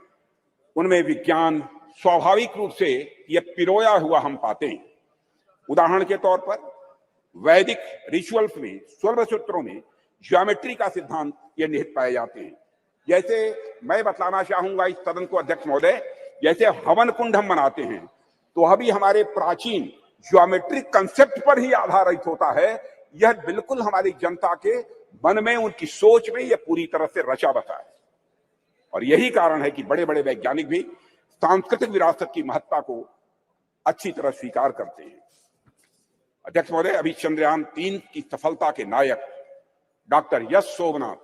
उनमें विज्ञान स्वाभाविक रूप से यह पिरोया हुआ हम पाते हैं। उदाहरण के तौर पर वैदिक रिचुअल्स में, स्वर्ण सूत्रों में ज्योमेट्री का सिद्धांत ये निहित पाए जाते हैं। जैसे मैं बतलाना चाहूंगा इस सदन को अध्यक्ष महोदय, जैसे हवन कुंड हम बनाते हैं तो वह भी हमारे प्राचीन ज्योमेट्रिक कंसेप्ट पर ही आधारित होता है। यह बिल्कुल हमारी जनता के मन में, उनकी सोच में यह पूरी तरह से रचा बसा है। और यही कारण है कि बड़े बड़े वैज्ञानिक भी सांस्कृतिक विरासत की महत्ता को अच्छी तरह स्वीकार करते हैं। अध्यक्ष महोदय, अभी चंद्रयान 3 की सफलता के नायक डॉक्टर यश सोमनाथ,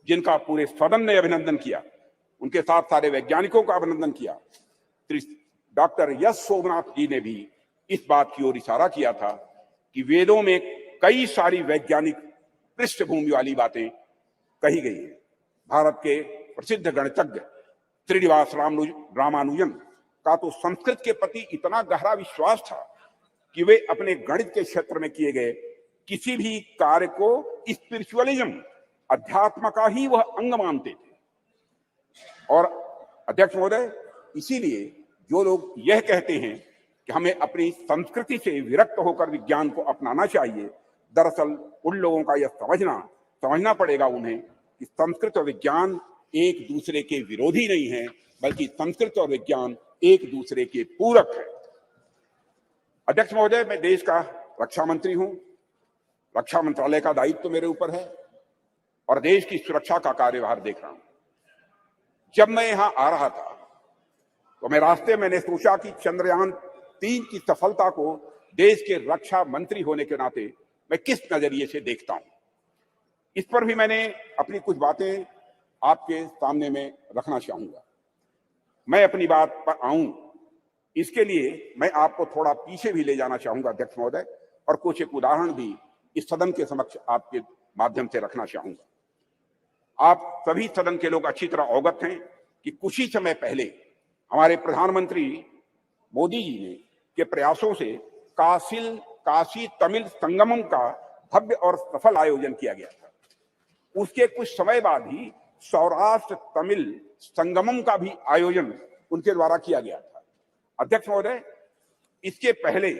जिनका पूरे सदन ने अभिनंदन किया, उनके साथ सारे वैज्ञानिकों का अभिनंदन किया, डॉक्टर यश सोमनाथ जी ने भी इस बात की ओर इशारा किया था कि वेदों में कई सारी वैज्ञानिक पृष्ठभूमि वाली बातें कही गई है। भारत के प्रसिद्ध गणितज्ञ श्रीनिवास रामानुजन का तो संस्कृत के प्रति इतना गहरा विश्वास था कि वे अपने गणित के क्षेत्र में किए गए किसी भी कार्य को स्पिरिचुअलिज्म, अध्यात्म का ही वह अंग मानते थे। और अध्यक्ष महोदय, इसीलिए जो लोग यह कहते हैं कि हमें अपनी संस्कृति से विरक्त होकर विज्ञान को अपनाना चाहिए, दरअसल उन लोगों का यह समझना पड़ेगा उन्हें कि संस्कृत और विज्ञान एक दूसरे के विरोधी नहीं है, बल्कि संस्कृत और विज्ञान एक दूसरे के पूरक है। अध्यक्ष महोदय, मैं देश का रक्षा मंत्री हूं, रक्षा मंत्रालय का दायित्व तो मेरे ऊपर है और देश की सुरक्षा का कार्यभार देख रहा हूं। जब मैं यहां आ रहा था तो मैं रास्ते मैंने सोचा कि चंद्रयान 3 की सफलता को देश के रक्षा मंत्री होने के नाते मैं किस नजरिए से देखता हूं। इस पर भी मैंने अपनी कुछ बातें आपके सामने में रखना चाहूंगा। मैं अपनी बात पर आऊं, इसके लिए मैं आपको थोड़ा पीछे भी ले जाना चाहूंगा अध्यक्ष महोदय, और कुछ एक उदाहरण भी इस सदन के समक्ष आपके माध्यम से रखना चाहूंगा। आप सभी सदन के लोग अच्छी तरह अवगत हैं कि कुछ ही समय पहले हमारे प्रधानमंत्री मोदी जी ने के प्रयासों से काशी तमिल संगमम का भव्य और सफल आयोजन किया गया था। उसके कुछ समय बाद ही सौराष्ट्र तमिल संगमम का भी आयोजन उनके द्वारा किया गया था। अध्यक्ष महोदय, इसके पहले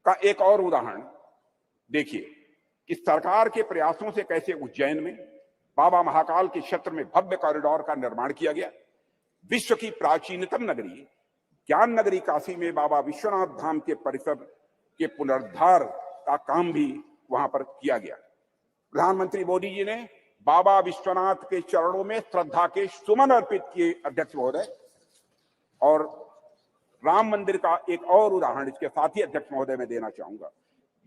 का एक और उदाहरण देखिए कि सरकार के प्रयासों से कैसे उज्जैन में बाबा महाकाल के क्षेत्र में भव्य कॉरिडोर का निर्माण किया गया। विश्व की प्राचीनतम नगरी ज्ञान नगरी काशी में बाबा विश्वनाथ धाम के परिसर के पुनरुद्धार का काम भी वहां पर किया गया। प्रधानमंत्री मोदी जी ने बाबा विश्वनाथ के चरणों में श्रद्धा के सुमन अर्पित किए अध्यक्ष महोदय। और राम मंदिर का एक और उदाहरण इसके साथ ही अध्यक्ष महोदय में देना चाहूंगा।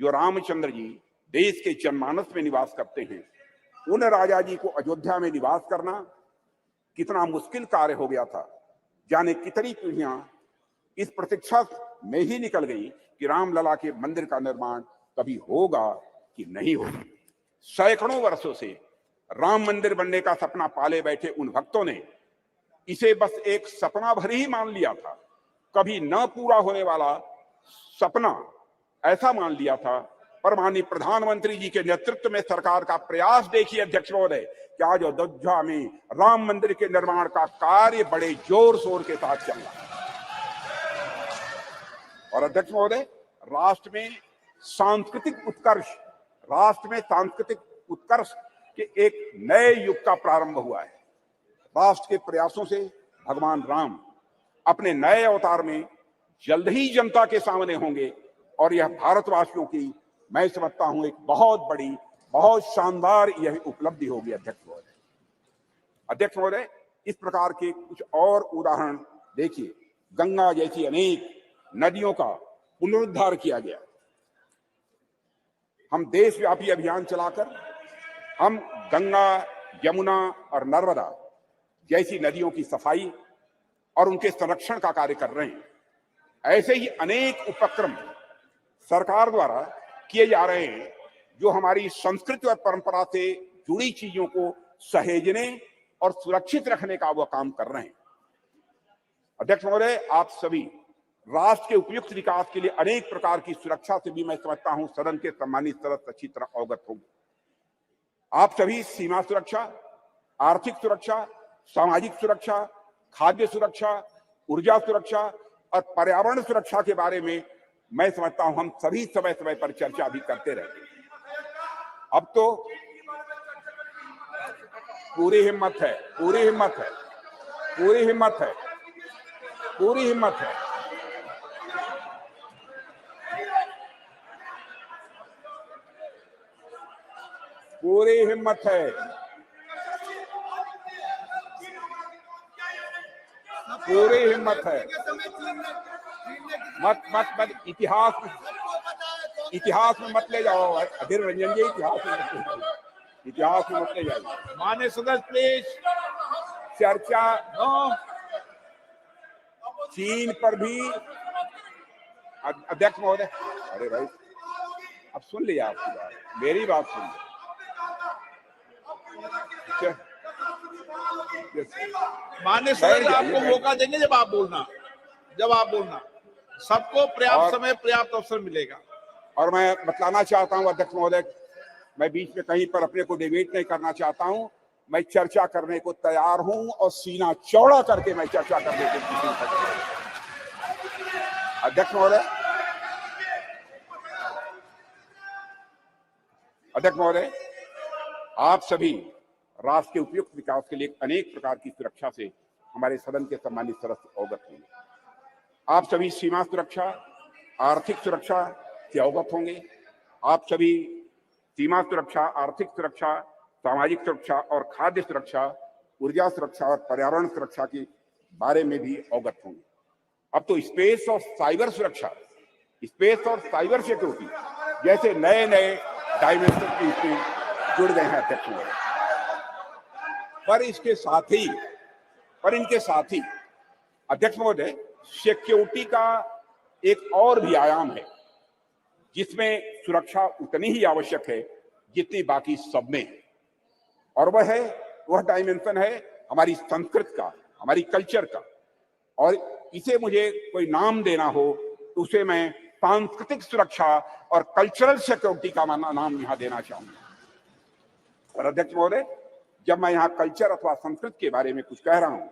जो रामचंद्र जी देश के जनमानस में निवास करते हैं, उन राजा जी को अयोध्या में निवास करना कितना मुश्किल कार्य हो गया था। जाने कितनी पीढ़ियां इस प्रतीक्षा में ही निकल गई कि रामलला के मंदिर का निर्माण कभी होगा कि नहीं होगा। सैकड़ों वर्षों से राम मंदिर बनने का सपना पाले बैठे उन भक्तों ने इसे बस एक सपना भर ही मान लिया था, कभी न पूरा होने वाला सपना ऐसा मान लिया था। पर माननीय प्रधानमंत्री जी के नेतृत्व में सरकार का प्रयास देखिए अध्यक्ष महोदय कि आज अयोध्या में राम मंदिर के निर्माण का कार्य बड़े जोर शोर के साथ चल रहा है। और अध्यक्ष महोदय, राष्ट्र में सांस्कृतिक उत्कर्ष के एक नए युग का प्रारंभ हुआ है। राष्ट्र के प्रयासों से भगवान राम अपने नए अवतार में जल्द ही जनता के सामने होंगे और यह भारतवासियों की, मैं समझता हूं, एक बहुत बड़ी, बहुत शानदार यह उपलब्धि होगी। अध्यक्ष महोदय, इस प्रकार के कुछ और उदाहरण देखिए। गंगा जैसी अनेक नदियों का पुनरुद्धार किया गया। हम देशव्यापी अभियान चलाकर हम गंगा, यमुना और नर्मदा जैसी नदियों की सफाई और उनके संरक्षण का कार्य कर रहे हैं। ऐसे ही अनेक उपक्रम सरकार द्वारा किए जा रहे हैं जो हमारी संस्कृति और परंपरा से जुड़ी चीजों को सहेजने और सुरक्षित रखने का वो काम कर रहे हैं। अध्यक्ष महोदय, आप सभी राष्ट्र के उपयुक्त विकास के लिए अनेक प्रकार की सुरक्षा से भी, मैं समझता हूं, सदन के सम्मानित सदस्य अच्छी तरह अवगत होंगे। आप सभी सीमा सुरक्षा, आर्थिक सुरक्षा, सामाजिक सुरक्षा, खाद्य सुरक्षा, ऊर्जा सुरक्षा और पर्यावरण सुरक्षा के बारे में, मैं समझता हूं, हम सभी समय समय पर चर्चा भी करते रहते हैं। अब तो पूरी हिम्मत है, पूरी हिम्मत है, पूरी हिम्मत है, पूरी हिम्मत है। पूरी हिम्मत है, पूरी हिम्मत है। मत मत मत इतिहास में मत ले जाओ अधीर रंजन जी, इतिहास में मत ले जाइए। माननीय सदस्य प्लीज। चर्चा चीन पर भी, अध्यक्ष महोदय, अरे भाई अब सुन लिया आपकी बात, मेरी बात सुन ली। माननीय सदस्य आपको मौका देंगे जब आप बोलना, सबको पर्याप्त समय, पर्याप्त अवसर मिलेगा। और मैं बतलाना चाहता हूं अध्यक्ष महोदय, मैं बीच में कहीं पर अपने को डिबेट नहीं करना चाहता हूं। मैं चर्चा करने को तैयार हूं और सीना चौड़ा करके मैं चर्चा करने को तैयार हूं। अध्यक्ष महोदय, आप सभी राष्ट्र के उपयुक्त विकास के लिए अनेक प्रकार की सुरक्षा से हमारे सदन के सम्मानित सदस्य अवगत होंगे। आप सभी सीमा सुरक्षा, आर्थिक सुरक्षा से अवगत होंगे। आप सभी सीमा सुरक्षा, आर्थिक सुरक्षा, सामाजिक सुरक्षा और खाद्य सुरक्षा, ऊर्जा सुरक्षा और पर्यावरण सुरक्षा के बारे में भी अवगत होंगे। अब तो स्पेस और साइबर सुरक्षा, स्पेस और साइबर सिक्योरिटी जैसे नए नए डायमेंशन इसमें जुड़ गए हैं अध्यक्ष महोदय। पर इनके साथ ही अध्यक्ष महोदय, सिक्योरिटी का एक और भी आयाम है जिसमें सुरक्षा उतनी ही आवश्यक है जितनी बाकी सब में है, और वह डायमेंशन है हमारी संस्कृति का, हमारी कल्चर का। और इसे मुझे कोई नाम देना हो तो उसे मैं सांस्कृतिक सुरक्षा और कल्चरल सिक्योरिटी का नाम यहां देना चाहूंगा। और अध्यक्ष महोदय, जब मैं यहाँ कल्चर अथवा संस्कृति के बारे में कुछ कह रहा हूं,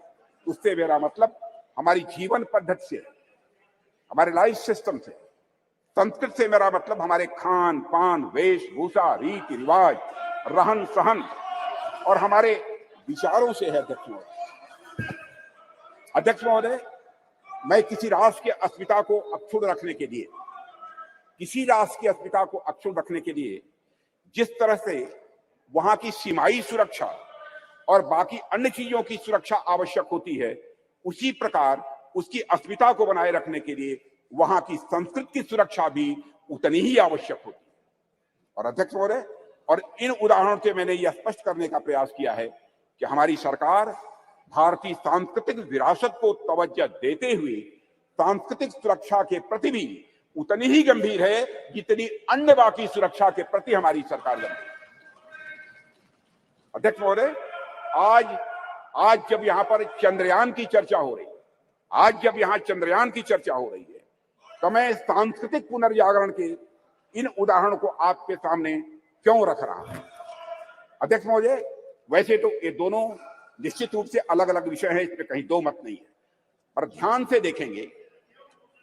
उससे मेरा मतलब हमारी जीवन पद्धति से, हमारे लाइफ सिस्टम से। संस्कृति से मेरा मतलब हमारे खान पान, वेशभूषा, रीति रिवाज, रहन सहन और हमारे विचारों से है। अध्यक्ष महोदय, मैं किसी राष्ट्र की अस्मिता को अक्षुण्ण रखने के लिए जिस तरह से वहां की सीमाई सुरक्षा और बाकी अन्य चीजों की सुरक्षा आवश्यक होती है, उसी प्रकार उसकी अस्मिता को बनाए रखने के लिए वहां की संस्कृति की सुरक्षा भी उतनी ही आवश्यक होती है। और अध्यक्ष महोदय, और इन उदाहरणों से मैंने यह स्पष्ट करने का प्रयास किया है कि हमारी सरकार भारतीय सांस्कृतिक विरासत को तवज्जो देते हुए सांस्कृतिक सुरक्षा के प्रति भी उतनी ही गंभीर है जितनी अन्य बाकी सुरक्षा के प्रति हमारी सरकार गंभीर है। अध्यक्ष महोदय, आज जब यहाँ पर चंद्रयान की चर्चा हो रही है, तो मैं सांस्कृतिक पुनर्जागरण के इन उदाहरणों को आपके सामने क्यों रख रहा हूं? अध्यक्ष महोदय, वैसे तो ये दोनों निश्चित रूप से अलग अलग विषय हैं, इसमें कहीं दो मत नहीं है, पर ध्यान से देखेंगे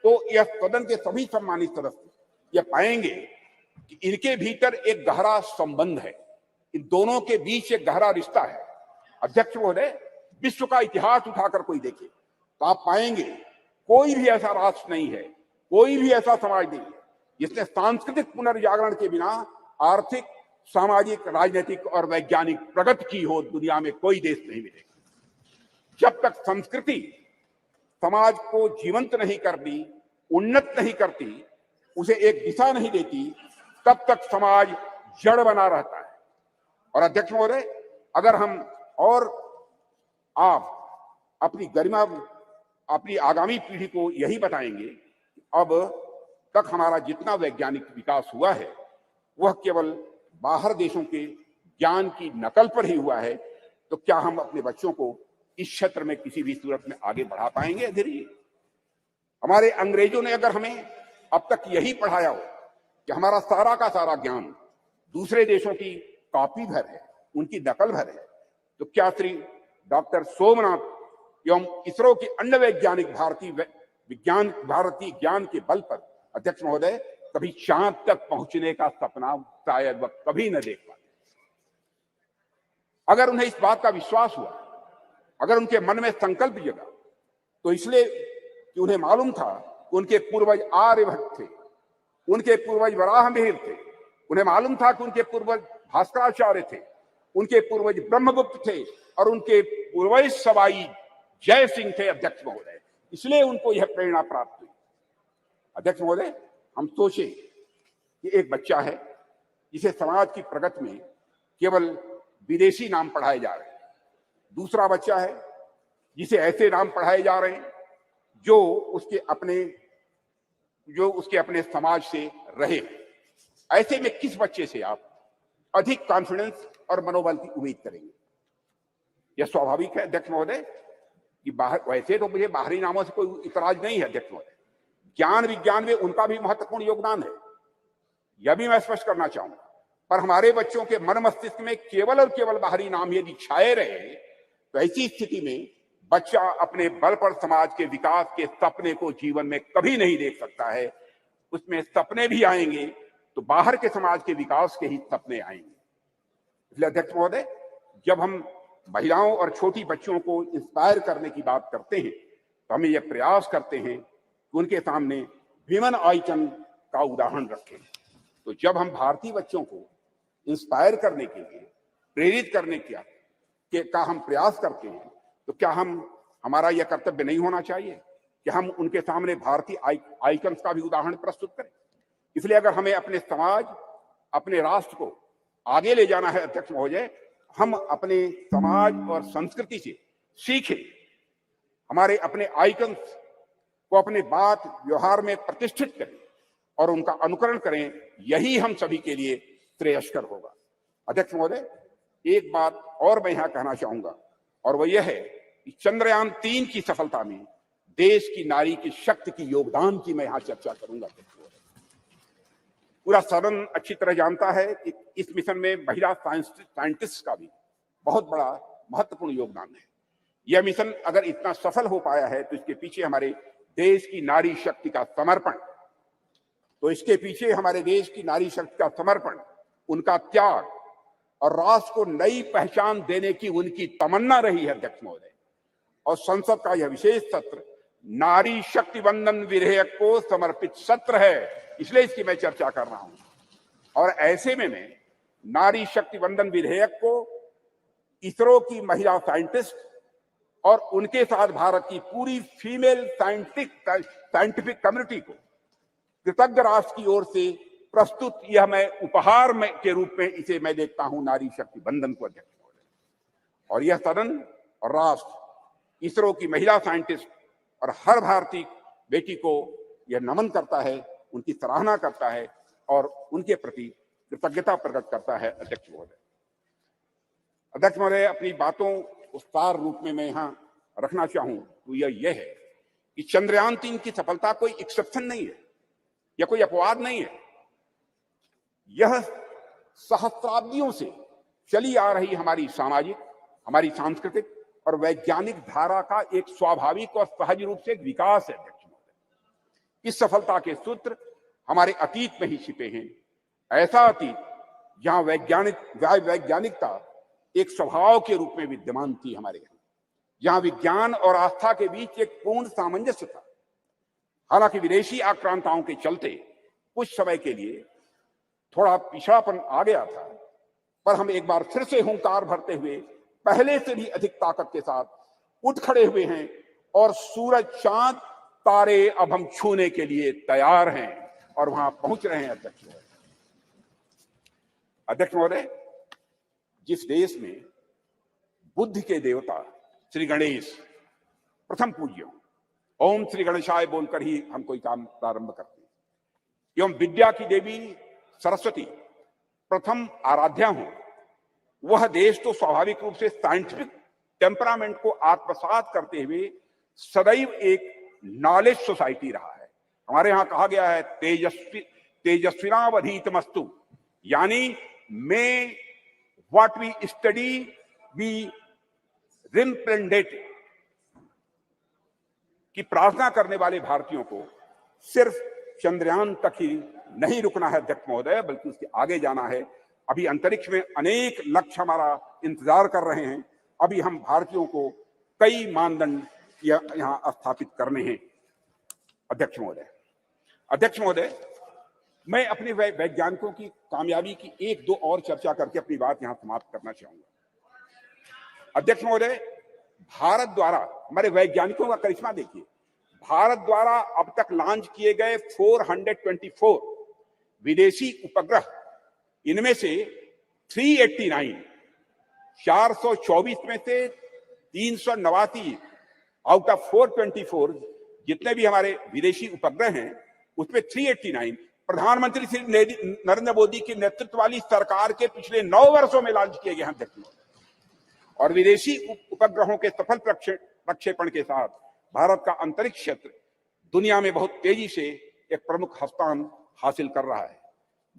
तो यह सदन के सभी सम्मानित सदस्य यह पाएंगे कि इनके भीतर एक गहरा संबंध है, इन दोनों के बीच एक गहरा रिश्ता है। अध्यक्ष महोदय, विश्व का इतिहास उठाकर कोई देखे तो आप पाएंगे कोई भी ऐसा राष्ट्र नहीं है, कोई भी ऐसा समाज नहीं है जिसने सांस्कृतिक पुनर्जागरण के बिना आर्थिक, सामाजिक, राजनीतिक और वैज्ञानिक प्रगति की हो। दुनिया में कोई देश नहीं मिलेगा। जब तक संस्कृति समाज को जीवंत नहीं करती, उन्नत नहीं करती, उसे एक दिशा नहीं देती, तब तक समाज जड़ बना रहता है। और अध्यक्ष महोदय, अगर हम और आप अपनी गरिमा, अपनी आगामी पीढ़ी को यही बताएंगे, अब तक हमारा जितना वैज्ञानिक विकास हुआ है वह केवल बाहर देशों के ज्ञान की नकल पर ही हुआ है, तो क्या हम अपने बच्चों को इस क्षेत्र में किसी भी सूरत में आगे बढ़ा पाएंगे? धीरे हमारे अंग्रेजों ने अगर हमें अब तक यही पढ़ाया हो कि हमारा सारा का सारा ज्ञान दूसरे देशों की कॉपी भर है, उनकी नकल भर है, तो क्या श्री डॉक्टर सोमनाथ एवं इसरो के अन्य वैज्ञानिक भारतीय ज्ञान के बल पर अध्यक्ष महोदय कभी चांद तक पहुंचने का सपना शायद वह कभी न देख पाते? अगर उन्हें इस बात का विश्वास हुआ, अगर उनके मन में संकल्प जगा, तो इसलिए कि उन्हें मालूम था कि उनके पूर्वज आर्यभट्ट थे, उनके पूर्वज वराहमिहिर थे, उन्हें मालूम था कि उनके पूर्वज भास्कराचार्य थे, उनके पूर्वज ब्रह्मगुप्त थे और उनके पूर्वज सवाई जय सिंह थे। अध्यक्ष महोदय, इसलिए उनको यह प्रेरणा प्राप्त हुई। अध्यक्ष महोदय, हम सोचे कि एक बच्चा है जिसे समाज की प्रगति में केवल विदेशी नाम पढ़ाए जा रहे हैं, दूसरा बच्चा है जिसे ऐसे नाम पढ़ाए जा रहे हैं जो उसके अपने समाज से रहे। ऐसे में किस बच्चे से आप अधिक कॉन्फिडेंस और मनोबल की उम्मीद करेंगे? यह स्वाभाविक है अध्यक्ष महोदय कि वैसे तो मुझे बाहरी नामों से कोई इतराज नहीं है अध्यक्ष महोदय, ज्ञान विज्ञान में उनका भी महत्वपूर्ण योगदान है, यह भी मैं स्पष्ट करना चाहूंगा। पर हमारे बच्चों के मन मस्तिष्क में केवल और केवल बाहरी नाम यदि छाए रहे तो ऐसी स्थिति में बच्चा अपने बल पर समाज के विकास के सपने को जीवन में कभी नहीं देख सकता है। उसमें सपने भी आएंगे तो बाहर के समाज के विकास के ही सपने आएंगे। इसलिए अध्यक्ष महोदय, जब हम महिलाओं और छोटी बच्चों को इंस्पायर करने की बात करते हैं तो हमें यह प्रयास करते हैं कि उनके सामने विमेन आइकन का उदाहरण रखें। तो जब हम भारतीय बच्चों को इंस्पायर करने के लिए, प्रेरित करने का हम प्रयास करते हैं, तो क्या हमारा यह कर्तव्य नहीं होना चाहिए कि हम उनके सामने भारतीय आइकन्स का भी उदाहरण प्रस्तुत करें? इसलिए अगर हमें अपने समाज, अपने राष्ट्र को आगे ले जाना है अध्यक्ष महोदय, हम अपने समाज और संस्कृति से सीखें, हमारे अपने आइकन्स को अपने बात व्यवहार में प्रतिष्ठित करें और उनका अनुकरण करें। यही हम सभी के लिए श्रेयस्कर होगा। अध्यक्ष महोदय, एक बात और मैं यहां कहना चाहूंगा और वह यह है कि चंद्रयान 3 की सफलता में देश की नारी की शक्ति की योगदान की मैं यहां चर्चा करूंगा। पूरा सदन अच्छी तरह जानता है कि इस मिशन में महिला साइंटिस्ट का भी बहुत बड़ा महत्वपूर्ण योगदान है। यह मिशन अगर इतना सफल हो पाया है तो इसके पीछे हमारे देश की नारी शक्ति का समर्पण, उनका त्याग और राष्ट्र को नई पहचान देने की उनकी तमन्ना रही है अध्यक्ष महोदय। और संसद का यह विशेष सत्र नारी शक्ति वंदन विधेयक को समर्पित सत्र है, इसलिए इसकी मैं चर्चा कर रहा हूं। और ऐसे में मैं नारी शक्ति वंदन विधेयक को इसरो की महिला साइंटिस्ट और उनके साथ भारत की पूरी फीमेल साइंटिफिक कम्युनिटी को कृतज्ञ राष्ट्र की ओर से प्रस्तुत यह मैं उपहार के रूप में इसे मैं देखता हूं, नारी शक्ति वंदन को अध्यक्ष महोदय। और यह सदन और राष्ट्र इसरो की महिला साइंटिस्ट और हर भारतीय बेटी को यह नमन करता है, उनकी सराहना करता है और उनके प्रति कृतज्ञता प्रकट करता है अध्यक्ष महोदय। अध्यक्ष महोदय, अपनी बातों को सार रूप में मैं यहां रखना चाहूं तो यह है कि चंद्रयान 3 की सफलता कोई एक्सेप्शन नहीं है या कोई अपवाद नहीं है। यह सहस्राब्दियों से चली आ रही हमारी सामाजिक, हमारी सांस्कृतिक और वैज्ञानिक धारा का एक स्वाभाविक और सहज रूप से विकास है अध्यक्ष महोदय। इस सफलता के सूत्र हमारे अतीत में ही छिपे हैं। ऐसा अतीत जहां वैज्ञानिकता एक स्वभाव के रूप में विद्यमान थी हमारे यहाँ, जहां विज्ञान और आस्था के बीच एक पूर्ण सामंजस्य था। हालांकि विदेशी आक्रांताओं के चलते कुछ समय के लिए थोड़ा पिछड़ापन आ गया था, पर हम एक बार फिर से हुंकार भरते हुए पहले से भी अधिक ताकत के साथ उठ खड़े हुए हैं और सूरज, चांद, तारे अब हम छूने के लिए तैयार हैं और वहां पहुंच रहे हैं। अध्यक्ष महोदय, जिस देश में बुद्धि के देवता श्री गणेश प्रथम पूज्य, ओम श्री गणेशाय बोलकर ही हम कोई काम प्रारंभ करते हैं, एवं विद्या की देवी सरस्वती प्रथम आराध्या हो, वह देश तो स्वाभाविक रूप से साइंटिफिक टेम्परामेंट को आत्मसात करते हुए सदैव एक नॉलेज सोसाइटी रहा है। हमारे यहां कहा गया है तेजस्विनावधीतमस्तु, यानी may what we study be representative, कि प्रार्थना करने वाले भारतीयों को सिर्फ चंद्रयान तक ही नहीं रुकना है अध्यक्ष महोदय, बल्कि उसके आगे जाना है। अभी अंतरिक्ष में अनेक लक्ष्य हमारा इंतजार कर रहे हैं। अभी हम भारतीयों को कई मानदंड यहां स्थापित करने हैं। अध्यक्ष महोदय, मैं अपने वैज्ञानिकों की कामयाबी की एक दो और चर्चा करके अपनी बात यहां समाप्त करना चाहूंगा। अध्यक्ष महोदय, भारत द्वारा, हमारे वैज्ञानिकों का करिश्मा देखिए, भारत द्वारा अब तक लॉन्च किए गए 424 विदेशी उपग्रह, इनमें से 389, 424 में से 389 आउट ऑफ 424 जितने भी हमारे विदेशी उपग्रह हैं, उसमें 389 प्रधानमंत्री श्री नरेंद्र मोदी के नेतृत्व वाली सरकार के पिछले 9 वर्षों में लॉन्च किए गए हैं। और विदेशी उपग्रहों के सफल प्रक्षेपण के साथ भारत का अंतरिक्ष क्षेत्र दुनिया में बहुत तेजी से एक प्रमुख स्थान हासिल कर रहा है।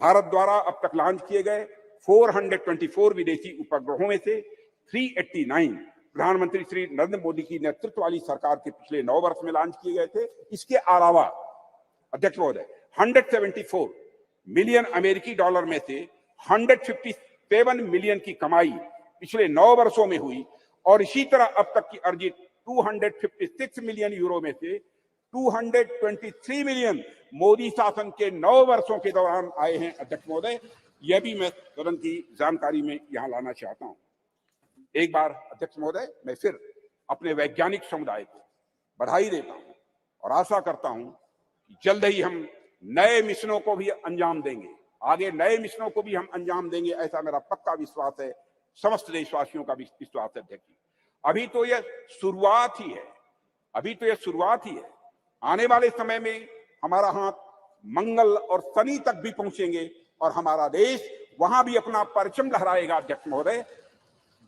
भारत द्वारा अब तक लॉन्च किए गए 424 विदेशी उपग्रहों में से 389 प्रधानमंत्री श्री नरेंद्र मोदी की नेतृत्व वाली सरकार के पिछले 9 वर्ष में लॉन्च किए गए थे। इसके अलावा अध्यक्ष महोदय, 174 मिलियन अमेरिकी डॉलर में से 157 मिलियन की कमाई पिछले 9 वर्षों में हुई, और इसी तरह अब तक की अर्जित 256 मिलियन यूरो में से 223 मिलियन मोदी शासन के 9 वर्षों के दौरान आए हैं। अध्यक्ष महोदय, यह भी मैं सदन की जानकारी में यहां लाना चाहता हूं। एक बार अध्यक्ष महोदय, मैं फिर अपने वैज्ञानिक समुदाय को बधाई देता हूं और आशा करता हूं कि जल्द ही हम नए मिशनों को भी अंजाम देंगे, आगे नए मिशनों को भी हम अंजाम देंगे, ऐसा मेरा पक्का विश्वास है, समस्त देशवासियों का भी विश्वास है। अध्यक्ष जी, अभी तो यह शुरुआत ही है, आने वाले समय में हमारा हाथ मंगल और शनि तक भी पहुंचेंगे और हमारा देश वहां भी अपना परचम लहराएगा। अध्यक्ष महोदय,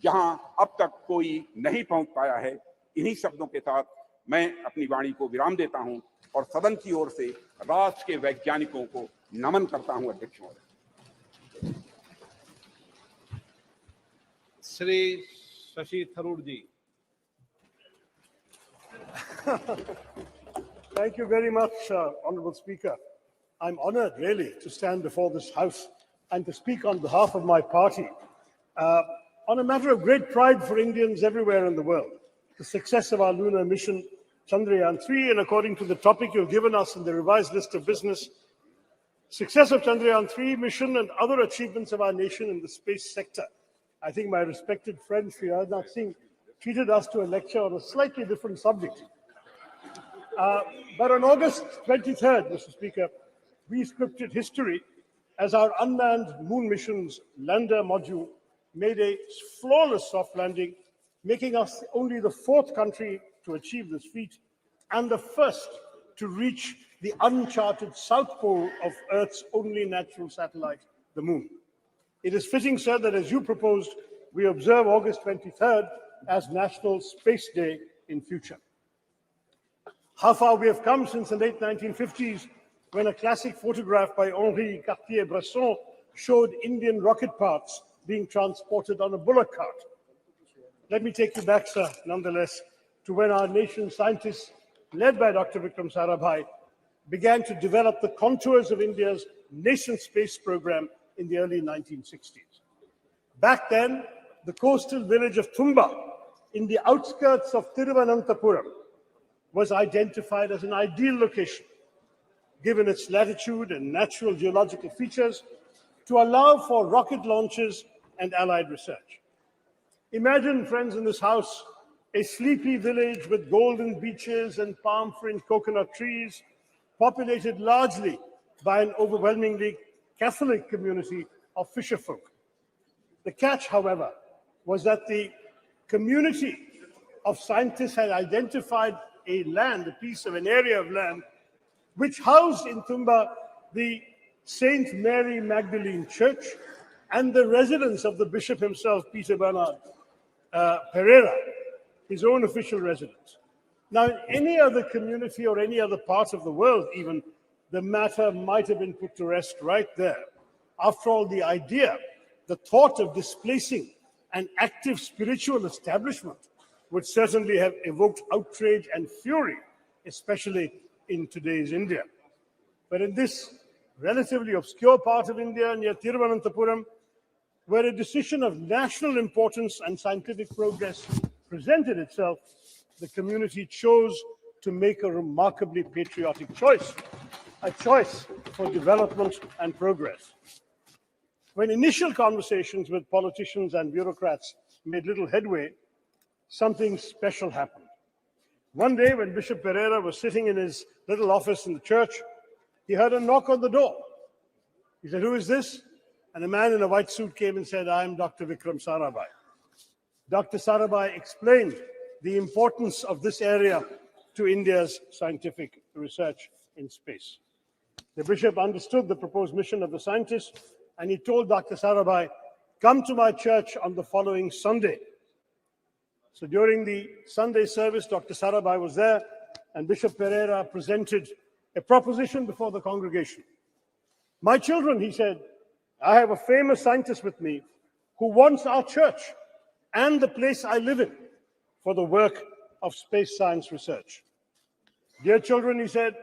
जहां अब तक कोई नहीं पहुंच पाया है। इन्हीं शब्दों के साथ मैं अपनी वाणी को विराम देता हूं और सदन की ओर से राष्ट्र के वैज्ञानिकों को नमन करता हूं। अध्यक्ष महोदय। श्री शशि थरूर जी। Thank you very much, Honorable Speaker. I'm honored, really, to stand before this House and to speak on behalf of my party on a matter of great pride for Indians everywhere in the world, the success of our lunar mission, Chandrayaan 3, and according to the topic you've given us in the revised list of business, success of Chandrayaan 3 mission and other achievements of our nation in the space sector. I think my respected friend, Sri Rajnath Singh, treated us to a lecture on a slightly different subject. But on August 23rd, Mr. Speaker, we scripted history as our unmanned moon mission's lander module made a flawless soft landing, making us only the 4th country to achieve this feat and the first to reach the uncharted south pole of Earth's only natural satellite, the moon. It is fitting, sir, that as you proposed, we observe August 23rd as National Space Day in future. How far we have come since the late 1950s, when a classic photograph by Henri Cartier-Bresson showed Indian rocket parts being transported on a bullock cart. Let me take you back, sir, nonetheless, to when our nation's scientists, led by Dr. Vikram Sarabhai, began to develop the contours of India's nascent space program in the early 1960s. Back then, the coastal village of Thumba, in the outskirts of Thiruvananthapuram, was identified as an ideal location, given its latitude and natural geological features, to allow for rocket launches and allied research. Imagine, friends in this house, a sleepy village with golden beaches and palm-fringed coconut trees, populated largely by an overwhelmingly Catholic community of fisherfolk. The catch, however, was that the community of scientists had identified a piece of an area of land, which housed in Thumba the Saint Mary Magdalene Church and the residence of the bishop himself, Peter Bernard Pereira, his own official residence. Now, in any other community or any other part of the world, even, the matter might have been put to rest right there. After all, the idea, the thought of displacing an active spiritual establishment would certainly have evoked outrage and fury, especially in today's India. But in this relatively obscure part of India near Thiruvananthapuram, where a decision of national importance and scientific progress presented itself, the community chose to make a remarkably patriotic choice, a choice for development and progress. When initial conversations with politicians and bureaucrats made little headway, something special happened. One day, when Bishop Pereira was sitting in his little office in the church, he heard a knock on the door. He said, "Who is this?" And a man in a white suit came and said, "I am Dr. Vikram Sarabhai." Dr. Sarabhai explained the importance of this area to India's scientific research in space. The bishop understood the proposed mission of the scientists, and he told Dr. Sarabhai, "Come to my church on the following Sunday." So during the Sunday service, Dr. Sarabhai was there, and Bishop Pereira presented a proposition before the congregation. "My children," he said, "I have a famous scientist with me who wants our church and the place I live in for the work of space science research. Dear children," he said,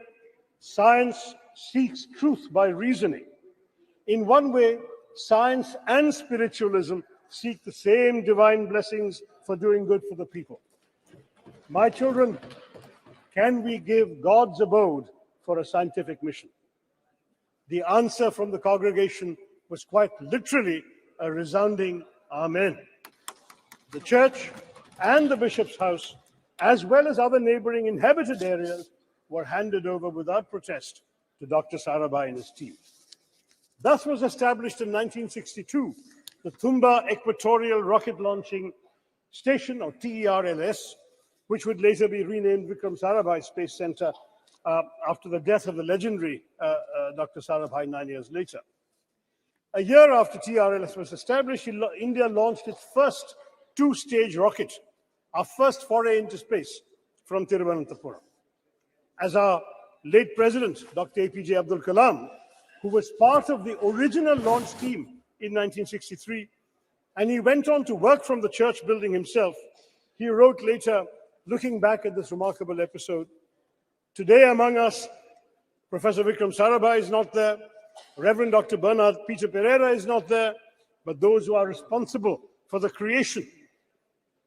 "science seeks truth by reasoning. In one way, science and spiritualism seek the same divine blessings for doing good for the people. My children, can we give God's abode for a scientific mission?" The answer from the congregation was quite literally a resounding Amen. The church and the bishop's house, as well as other neighboring inhabited areas, were handed over without protest to Dr. Sarabhai and his team. Thus was established in 1962 the Thumba Equatorial Rocket Launching Station, or TERLS, which would later be renamed Vikram Sarabhai Space Center after the death of the legendary Dr. Sarabhai 9 years later. A year after TRLS was established, India launched its first two-stage rocket, our first foray into space, from Thiruvananthapuram. As our late president, Dr. APJ Abdul Kalam, who was part of the original launch team in 1963, and he went on to work from the church building himself, he wrote later, looking back at this remarkable episode, "Today among us, Professor Vikram Sarabhai is not there, Reverend Dr. Bernard Peter Pereira is not there, but those who are responsible for the creation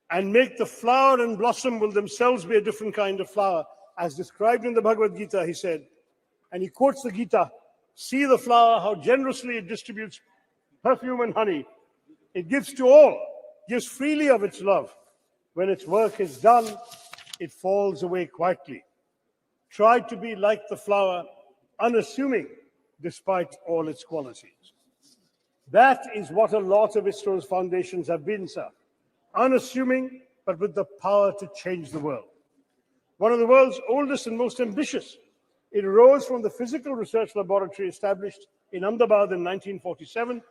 and make the flower and blossom will themselves be a different kind of flower, as described in the Bhagavad Gita," he said. And he quotes the Gita, "See the flower, how generously it distributes perfume and honey. It gives to all, gives freely of its love. When its work is done, it falls away quietly. Try to be like the flower, unassuming despite all its qualities." That is what a lot of ISRO's foundations have been, sir. Unassuming, but with the power to change the world. One of the world's oldest and most ambitious, it arose from the physical research laboratory established in Ahmedabad in 1947,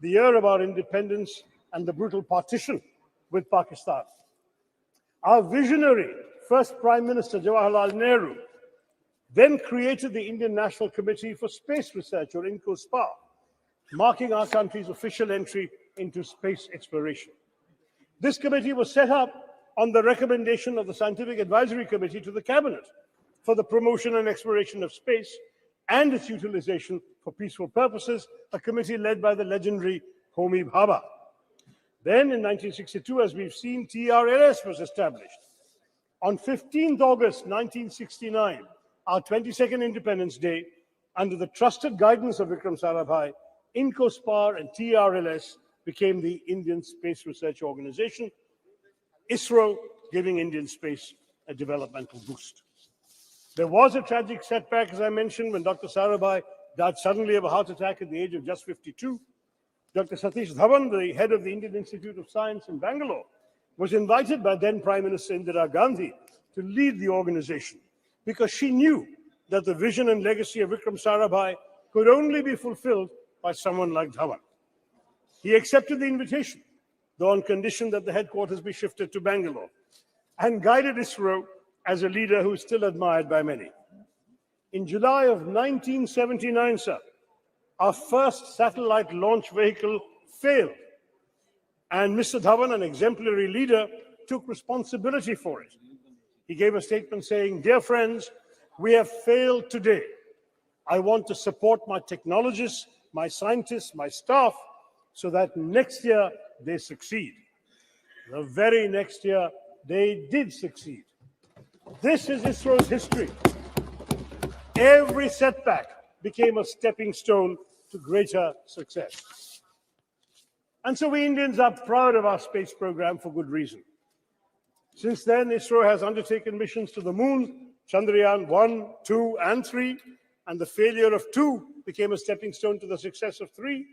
the year of our independence and the brutal partition with Pakistan. Our visionary first Prime Minister, Jawaharlal Nehru, then created the Indian National Committee for Space Research, or INCOSPA, marking our country's official entry into space exploration. This committee was set up on the recommendation of the Scientific Advisory Committee to the Cabinet for the promotion and exploration of space and its utilization for peaceful purposes, a committee led by the legendary Homi Bhabha. Then in 1962, as we've seen, TRLS was established. On 15th August 1969, our 22nd Independence Day, under the trusted guidance of Vikram Sarabhai, INCOSPAR and TRLS became the Indian Space Research Organization, ISRO giving Indian space a developmental boost. There was a tragic setback, as I mentioned, when Dr. Sarabhai died suddenly of a heart attack at the age of just 52. Dr. Satish Dhawan, the head of the Indian Institute of Science in Bangalore, was invited by then Prime Minister Indira Gandhi to lead the organization because she knew that the vision and legacy of Vikram Sarabhai could only be fulfilled by someone like Dhawan. He accepted the invitation, though on condition that the headquarters be shifted to Bangalore, and guided ISRO as a leader who is still admired by many. In July of 1979, sir, our first satellite launch vehicle failed, and Mr. Dhawan, an exemplary leader, took responsibility for it. He gave a statement saying, "Dear friends, we have failed today. I want to support my technologists, my scientists, my staff, so that next year they succeed." The very next year, they did succeed. This is ISRO's history. Every setback became a stepping stone to greater success. And so we Indians are proud of our space program for good reason. Since then, ISRO has undertaken missions to the moon, Chandrayaan 1, 2, and 3, and the failure of 2 became a stepping stone to the success of 3,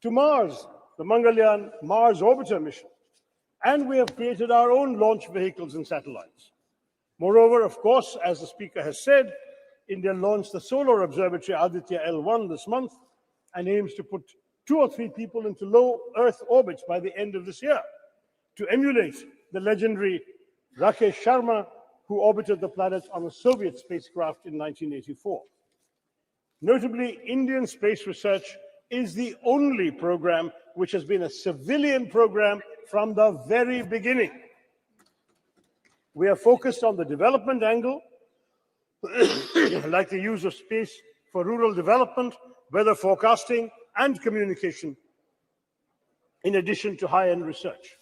to Mars, the Mangalyaan Mars Orbiter mission. And we have created our own launch vehicles and satellites. Moreover, of course, as the Speaker has said, India launched the Solar Observatory Aditya L1 this month and aims to put 2 or 3 people into low Earth orbits by the end of this year to emulate the legendary Rakesh Sharma, who orbited the planet on a Soviet spacecraft in 1984. Notably, Indian space research is the only program which has been a civilian program from the very beginning. We are focused on the development angle, like the use of space for rural development, weather forecasting, and communication, in addition to high-end research.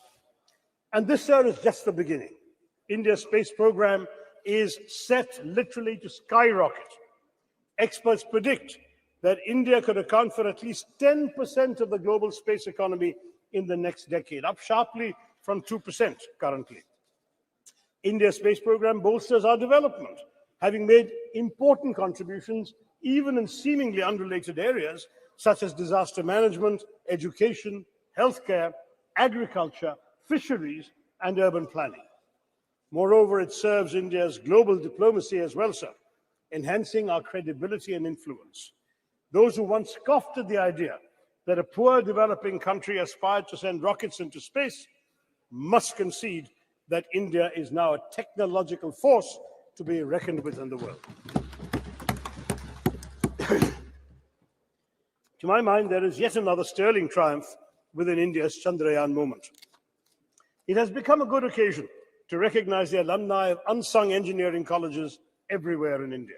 And this, sir, is just the beginning. India's space program is set literally to skyrocket. Experts predict that India could account for at least 10% of the global space economy in the next decade, up sharply from 2% currently. India's space program bolsters our development, having made important contributions even in seemingly unrelated areas such as disaster management, education, healthcare, agriculture, fisheries, and urban planning. Moreover, it serves India's global diplomacy as well, sir, enhancing our credibility and influence. Those who once scoffed at the idea that a poor developing country aspired to send rockets into space must concede that India is now a technological force to be reckoned with in the world. To my mind, there is yet another sterling triumph within India's Chandrayaan moment. It has become a good occasion to recognize the alumni of unsung engineering colleges everywhere in India.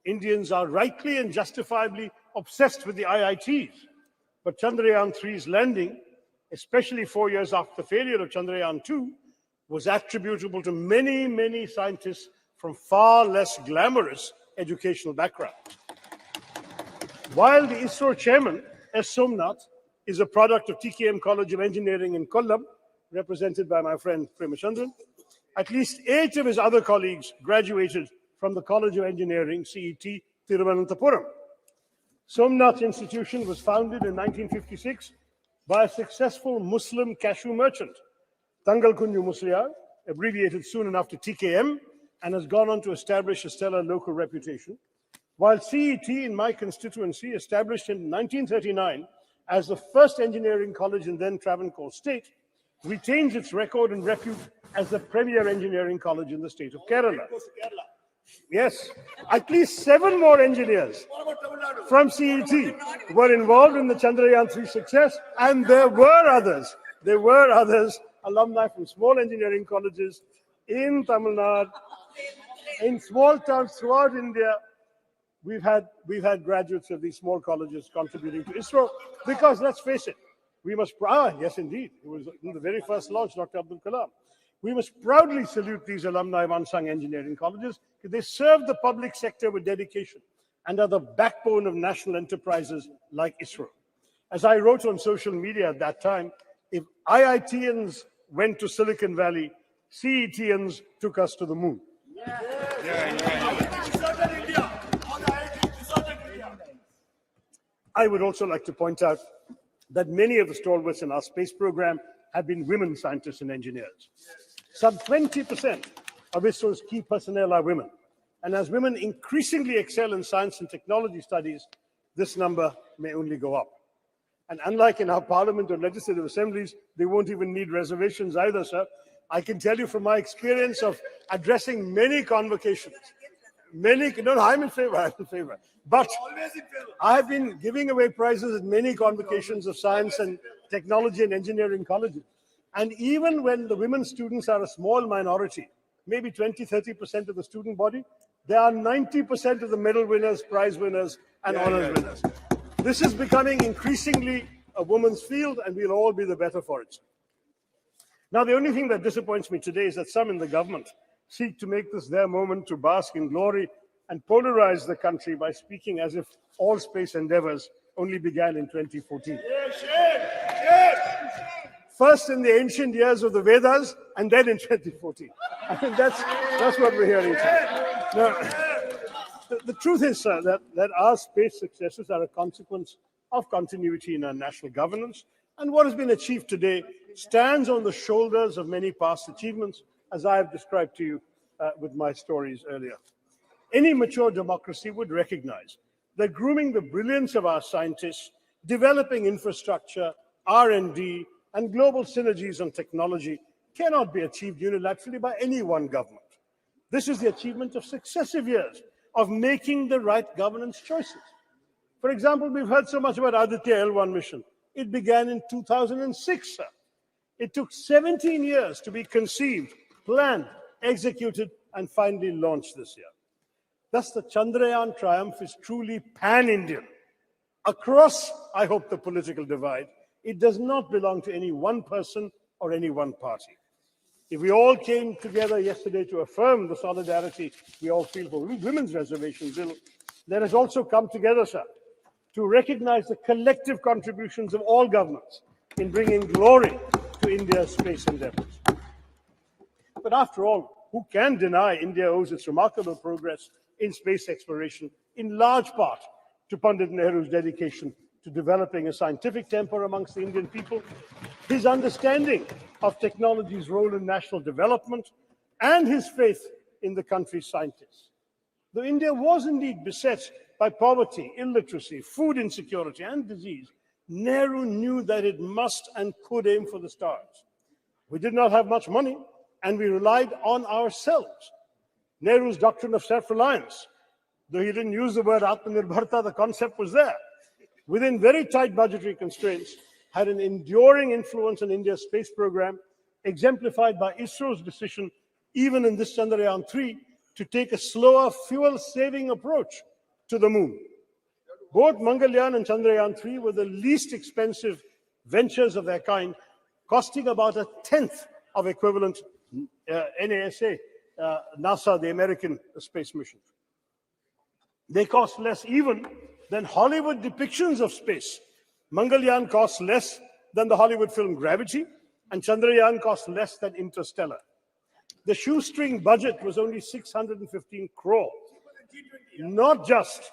Indians are rightly and justifiably obsessed with the IITs, but Chandrayaan 3's landing, especially 4 years after the failure of Chandrayaan 2, was attributable to many, many scientists from far less glamorous educational backgrounds. While the ISRO chairman, S. Somnath, is a product of TKM College of Engineering in Kollam, represented by my friend Premachandran, at least 8 of his other colleagues graduated from the College of Engineering, CET, Thiruvananthapuram. Somnath Institution was founded in 1956 by a successful Muslim cashew merchant, Tangal Kunju Musliar, abbreviated soon enough to TKM, and has gone on to establish a stellar local reputation, while CET in my constituency, established in 1939 as the first engineering college in then Travancore state, retains its record and repute as the premier engineering college in the state of Kerala. Yes, at least 7 more engineers from CET were involved in the Chandrayaan 3 success, and there were others, alumni from small engineering colleges in Tamil Nadu, In small towns throughout India, we've had graduates of these small colleges contributing to ISRO because, let's face it, we must, yes indeed, it was in the very first launch, Dr. Abdul Kalam. We must proudly salute these alumni of unsung engineering colleges because they serve the public sector with dedication and are the backbone of national enterprises like ISRO. As I wrote on social media at that time, if IITians went to Silicon Valley, CETians took us to the moon. I would also like to point out that many of the stalwarts in our space program have been women scientists and engineers. Some 20% of ISRO's key personnel are women. And as women increasingly excel in science and technology studies, this number may only go up. And unlike in our parliament or legislative assemblies, they won't even need reservations either, sir. I can tell you from my experience of addressing many convocations, I'm in favor. But I've been giving away prizes at many convocations of science and technology and engineering colleges. And even when the women students are a small minority, maybe 20, 30% of the student body, there are 90% of the medal winners, prize winners, and honors winners. This is becoming increasingly a woman's field, and we'll all be the better for it. Now, the only thing that disappoints me today is that some in the government seek to make this their moment to bask in glory and polarize the country by speaking as if all space endeavors only began in 2014. First in the ancient years of the Vedas, and then in 2014. I mean, that's what we're hearing today. Now, the truth is, sir, that our space successes are a consequence of continuity in our national governance, and what has been achieved today stands on the shoulders of many past achievements, as I have described to you with my stories earlier. Any mature democracy would recognize that grooming the brilliance of our scientists, developing infrastructure, R&D, and global synergies on technology cannot be achieved unilaterally by any one government. This is the achievement of successive years of making the right governance choices. For example, we've heard so much about Aditya L1 mission. It began in 2006, sir. It took 17 years to be conceived, planned, executed, and finally launched this year. Thus, the Chandrayaan triumph is truly pan-Indian. Across, I hope, the political divide, it does not belong to any one person or any one party. If we all came together yesterday to affirm the solidarity we all feel for women's reservation bill, let us also come together, sir, to recognize the collective contributions of all governments in bringing glory to India's space endeavors. But after all, who can deny India owes its remarkable progress in space exploration in large part to Pandit Nehru's dedication to developing a scientific temper amongst the Indian people, his understanding of technology's role in national development, and his faith in the country's scientists. Though India was indeed beset by poverty, illiteracy, food insecurity, and disease, Nehru knew that it must and could aim for the stars. We did not have much money, and we relied on ourselves. Nehru's doctrine of self-reliance, though he didn't use the word Atmanirbharta, the concept was there, within very tight budgetary constraints, had an enduring influence on India's space program, exemplified by ISRO's decision, even in this Chandrayaan 3, to take a slower, fuel-saving approach to the moon. Both Mangalyaan and Chandrayaan 3 were the least expensive ventures of their kind, costing about a tenth of equivalent NASA, the American space mission. They cost less even than Hollywood depictions of space. Mangalyaan costs less than the Hollywood film Gravity, and Chandrayaan costs less than Interstellar. The shoestring budget was only 615 crore. Not just,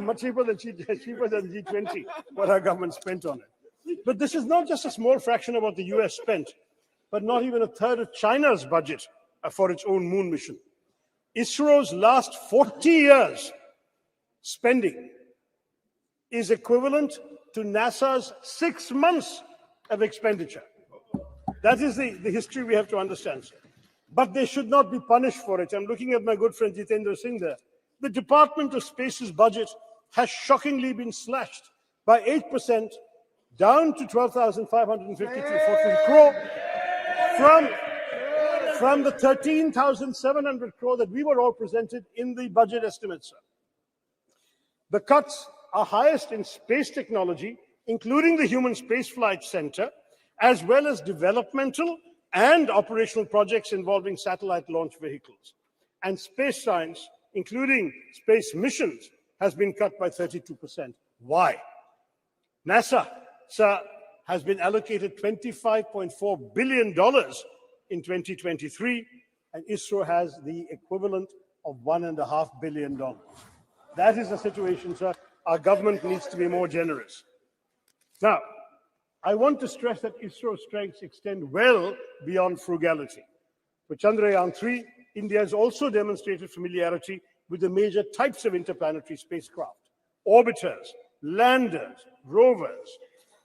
much cheaper than G20, what our government spent on it. But this is not just a small fraction of what the US spent, but not even a third of China's budget for its own moon mission. ISRO's last 40 years spending is equivalent to NASA's 6 months of expenditure. That is the history we have to understand, sir. But they should not be punished for it. I'm looking at my good friend Jitendra Singh there. The Department of Space's budget has shockingly been slashed by 8%, down to 12,553 crore from the 13,700 crore that we were all presented in the budget estimates, sir. The cuts are highest in space technology, including the Human Spaceflight Center, as well as developmental and operational projects involving satellite launch vehicles. And space science, including space missions, has been cut by 32%. Why? NASA, sir, has been allocated $25.4 billion in 2023, and ISRO has the equivalent of $1.5 billion. That is the situation, sir. Our government needs to be more generous. Now, I want to stress that ISRO's strengths extend well beyond frugality. For Chandrayaan 3, India has also demonstrated familiarity with the major types of interplanetary spacecraft: orbiters, landers, rovers.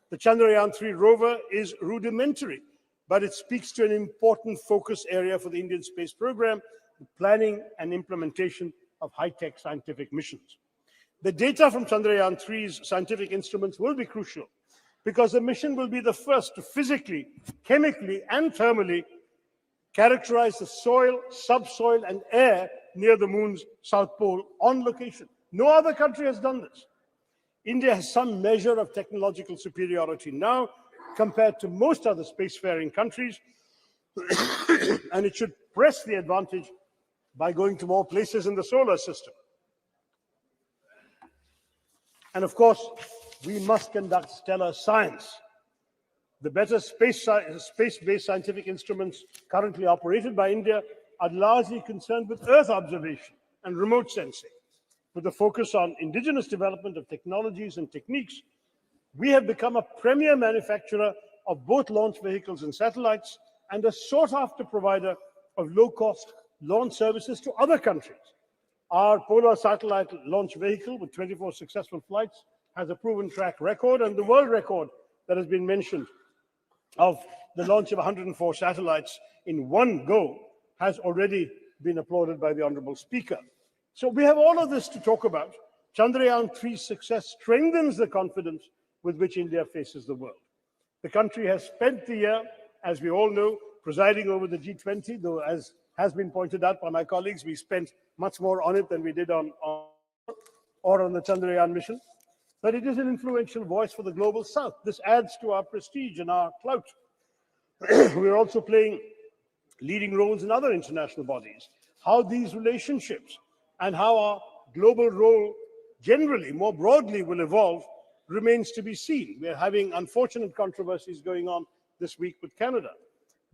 The Chandrayaan 3 rover is rudimentary, but it speaks to an important focus area for the Indian space program, the planning and implementation of high-tech scientific missions. The data from Chandrayaan 3's scientific instruments will be crucial because the mission will be the first to physically, chemically, and thermally characterize the soil, subsoil, and air near the moon's south pole on location. No other country has done this. India has some measure of technological superiority now compared to most other spacefaring countries, and it should press the advantage by going to more places in the solar system. And of course, we must conduct stellar science. The better space-based scientific instruments currently operated by India are largely concerned with Earth observation and remote sensing. With a focus on indigenous development of technologies and techniques, we have become a premier manufacturer of both launch vehicles and satellites and a sought-after provider of low-cost launch services to other countries. Our Polar satellite launch vehicle, with 24 successful flights, has a proven track record, and the world record that has been mentioned of the launch of 104 satellites in one go has already been applauded by the Honorable Speaker. So we have all of this to talk about. Chandrayaan 3's success strengthens the confidence with which India faces the world. The country has spent the year, as we all know, presiding over the G20, though as has been pointed out by my colleagues, we spent much more on it than we did on the Chandrayaan mission. But it is an influential voice for the global south. This adds to our prestige and our clout. We're also playing leading roles in other international bodies. How these relationships and how our global role generally, more broadly, will evolve remains to be seen. We're having unfortunate controversies going on this week with Canada.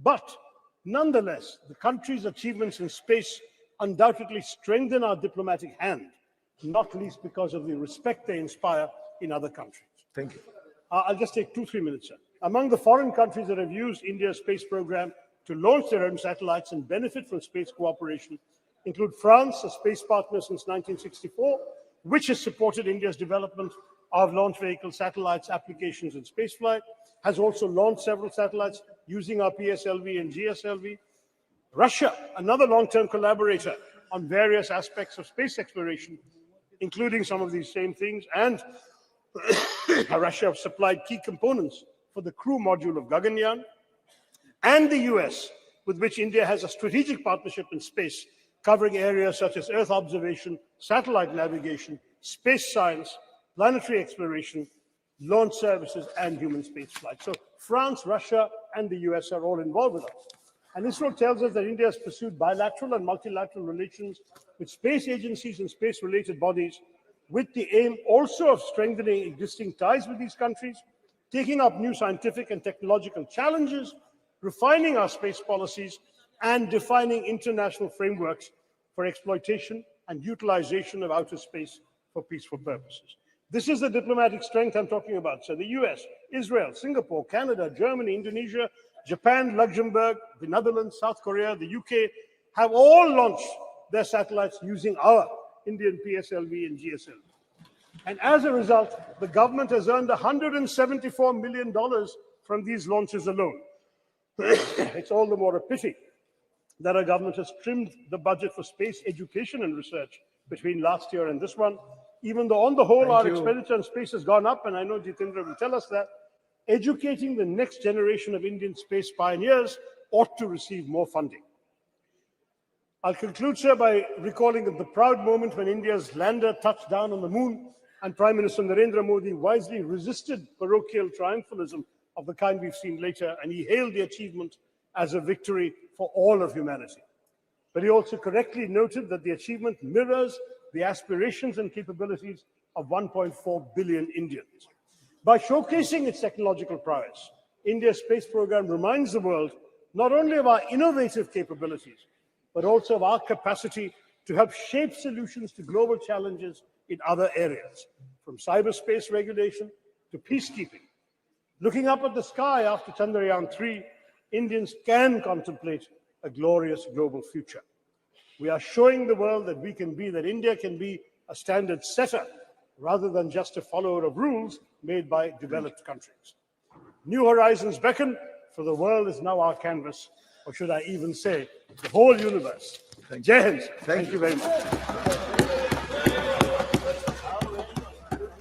But nonetheless, the country's achievements in space undoubtedly strengthen our diplomatic hand, not least because of the respect they inspire in other countries. Thank you. I'll just take 2-3 minutes, sir. Among the foreign countries that have used India's space program to launch their own satellites and benefit from space cooperation include France, a space partner since 1964, which has supported India's development of launch vehicle satellites, applications, and spaceflight, has also launched several satellites using our PSLV and GSLV. Russia, another long-term collaborator on various aspects of space exploration, including some of these same things, and Russia have supplied key components for the crew module of Gaganyaan, and the US, with which India has a strategic partnership in space, covering areas such as Earth observation, satellite navigation, space science, planetary exploration, launch services, and human spaceflight. So France, Russia, and the US are all involved with us. And ISRO tells us that India has pursued bilateral and multilateral relations with space agencies and space-related bodies, with the aim also of strengthening existing ties with these countries, taking up new scientific and technological challenges, refining our space policies, and defining international frameworks for exploitation and utilization of outer space for peaceful purposes. This is the diplomatic strength I'm talking about. So the US, Israel, Singapore, Canada, Germany, Indonesia, Japan, Luxembourg, the Netherlands, South Korea, the UK have all launched their satellites using our Indian PSLV and GSLV. And as a result, the government has earned $174 million from these launches alone. It's all the more a pity that our government has trimmed the budget for space education and research between last year and this one, even though on the whole our expenditure on space has gone up, and I know Jitendra will tell us that. Educating the next generation of Indian space pioneers ought to receive more funding. I'll conclude, sir, by recalling the proud moment when India's lander touched down on the moon and Prime Minister Narendra Modi wisely resisted parochial triumphalism of the kind we've seen later, and he hailed the achievement as a victory for all of humanity. But he also correctly noted that the achievement mirrors the aspirations and capabilities of 1.4 billion Indians. By showcasing its technological prowess, India's space program reminds the world not only of our innovative capabilities, but also of our capacity to help shape solutions to global challenges in other areas, from cyberspace regulation to peacekeeping. Looking up at the sky after Chandrayaan 3, Indians can contemplate a glorious global future. We are showing the world that India can be a standard setter rather than just a follower of rules made by developed countries. New horizons beckon, for the world is now our canvas, or should I even say, the whole universe. Jai Hind. Thank you very much.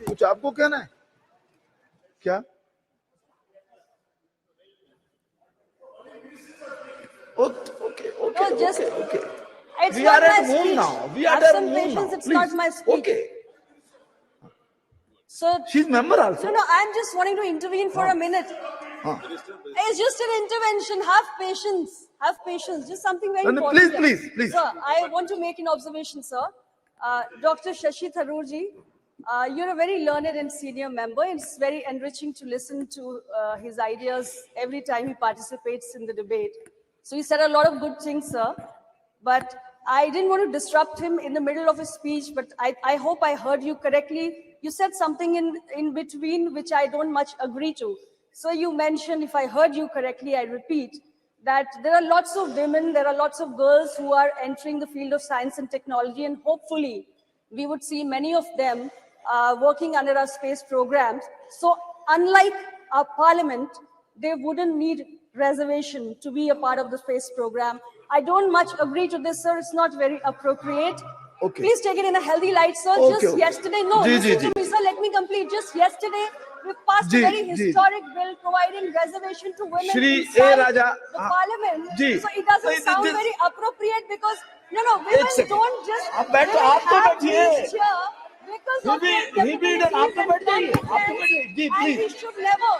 कुछ आपको कहना है क्या? Okay. We are at home now. We are at home now. It's Please. not my speech. Okay. So she's member also. No, I'm just wanting to intervene for a minute. It's just an intervention. Have patience. Have patience. Just something very important. Please. Sir, I want to make an observation, sir. Dr. Shashi Tharoor ji, you're a very learned and senior member. It's very enriching to listen to his ideas every time he participates in the debate. So you said a lot of good things, sir. But I didn't want to disrupt him in the middle of his speech, but I hope I heard you correctly. You said something in between which I don't much agree to. So you mentioned, if I heard you correctly, I repeat, that there are lots of women, there are lots of girls who are entering the field of science and technology, and hopefully we would see many of them working under our space programs. So unlike our parliament, they wouldn't need reservation to be a part of the space program. I don't much agree to this, sir. It's not very appropriate. Okay. Please take it in a healthy light, sir. Yesterday, listen to me, sir. Let me complete. Just yesterday, we passed a very historic bill providing reservation to women inside the parliament. So it doesn't sound very appropriate because, women don't just have these here because of their capabilities and competence, and we should never.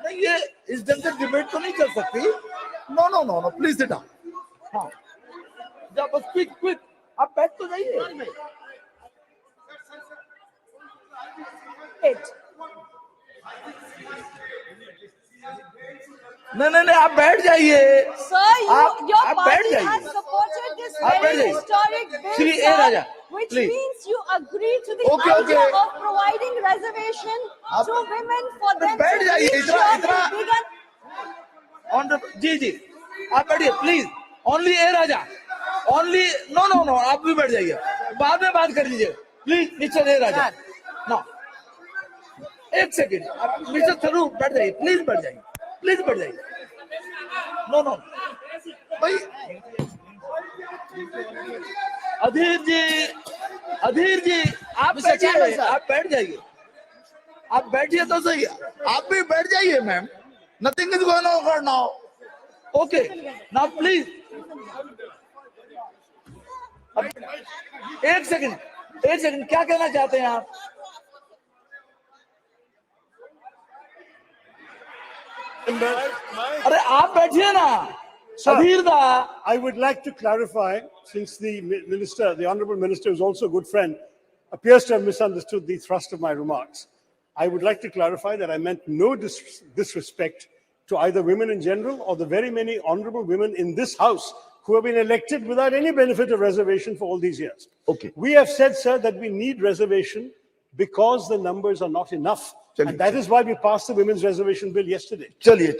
नहीं ये इस ढंग से debate तो नहीं चल सकती. No. Please sit down. हाँ. जा बस quick. आप बैठ तो जाइए. नहीं आप बैठ जाइए. Sir, your party has supported this very historic bill, sir, which means you agree to the idea of providing reservation to women for them to reach ji आप बैठिए please. Only A Raja. Only no आप भी बैठ जाइए. बाद में बात कर लीजिए please. Mister A Raja. No एक सेकेंड. मिस्टर थरूर बैठ जाइए. प्लीज बैठ जाइए. नो भाई. अधीर जी आप बैठ जाइए. आप बैठिए तो सही. आप भी बैठ जाइए ma'am. Nothing is going on now. Okay. Now please. एक सेकंड क्या कहना चाहते हैं आप? अरे आप बैठिए ना. I would like to clarify, since the Honourable Minister, who is also a good friend, appears to have misunderstood the thrust of my remarks. I would like to clarify that I meant no disrespect to either women in general or the very many honourable women in this House who have been elected without any benefit of reservation for all these years. Okay. We have said, sir, that we need reservation because the numbers are not enough. And that is why we passed the women's reservation bill yesterday.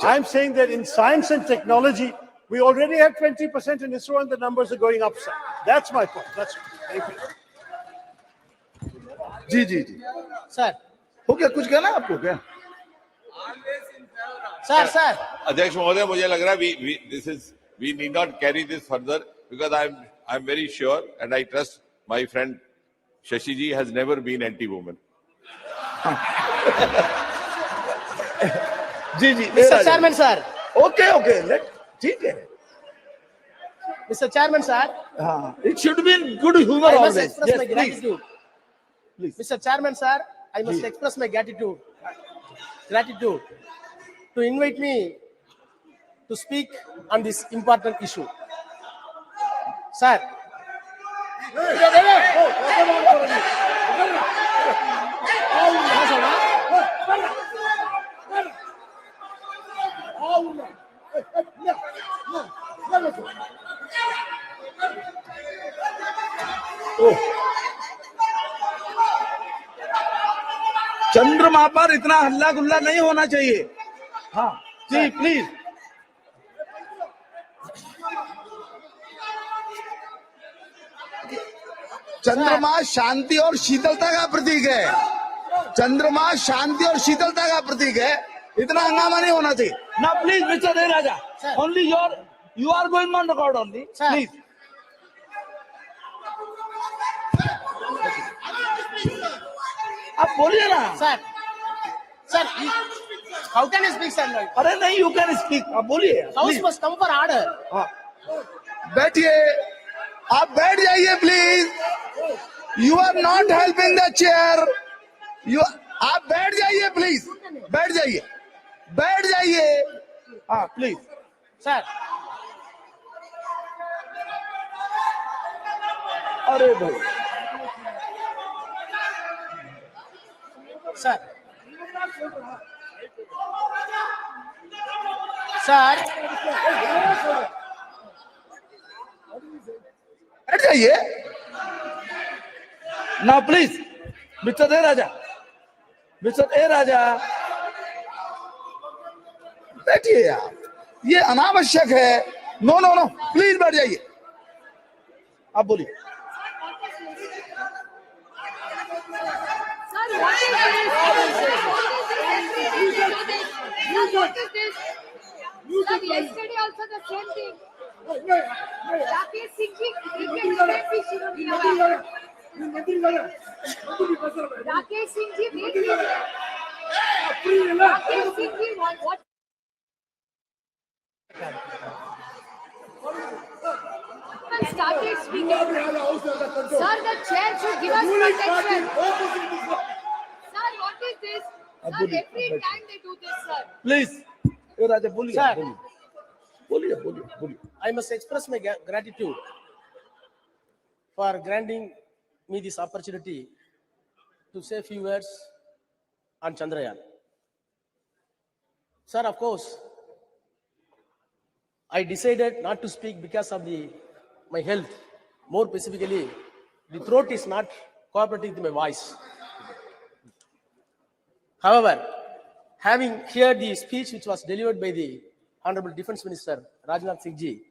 I'm saying that in science and technology, we already have 20% in ISRO and the numbers are going up, sir. That's my point. That's it. Thank you. जी. Sir हो गया कुछ कहना आपको क्या? Sir अध्यक्ष महोदय मुझे लग रहा है we need not carry this further because I'm very sure and I trust my friend Shashi ji has never been anti-woman. Ji Mr. Chairman sir. Okay. ठीक है. Mr. Chairman, sir. It should be in good humor I must always. express Yes, my please. gratitude. Please. Mr. Chairman, sir, I must express my gratitude to invite me to speak on this important issue. Sir. चंद्रमा पर इतना हल्ला गुल्ला नहीं होना चाहिए. हाँ जी please. चंद्रमा शांति और शीतलता का प्रतीक है. चंद्रमा शांति और शीतलता का प्रतीक है. इतना हंगामा नहीं होना चाहिए. ना please mister A Raja. Only you are going on record only. Please. आप बोलिए ना. Sir, how can I speak, sir? अरे नहीं, यू कैन स्पीक. आप बोलिए. House must come for order. बैठिए. आप बैठ जाइए please. You are not helping the chair. आप बैठ जाइए प्लीज. बैठ जाइए. बैठ जाइए. हाँ प्लीज. Sir. अरे भाई. Sir. Sir. बैठ जाइए ना please. Mister A Raja. Mister A Raja बैठिए आप. ये अनावश्यक है. नो नो नो प्लीज बैठ जाइए. आप बोलिए. Yesterday also the same thing. Rakesh Singh ji, Rakesh Singh ji, Rakesh Singh ji, what? Started speaking. Sir, the chair should give us protection. Sir, what is this? Sir, every time they do this, sir. Please. A Raja बोलिए. Sir. बोलिए बोलिए बोलिए. I must express my gratitude for granting me this opportunity to say a few words on Chandrayaan. Sir, of course, I decided not to speak because of my health. More specifically, the throat is not cooperating with my voice. However, having heard the speech which was delivered by the Honorable Defense Minister Rajnath Singh ji,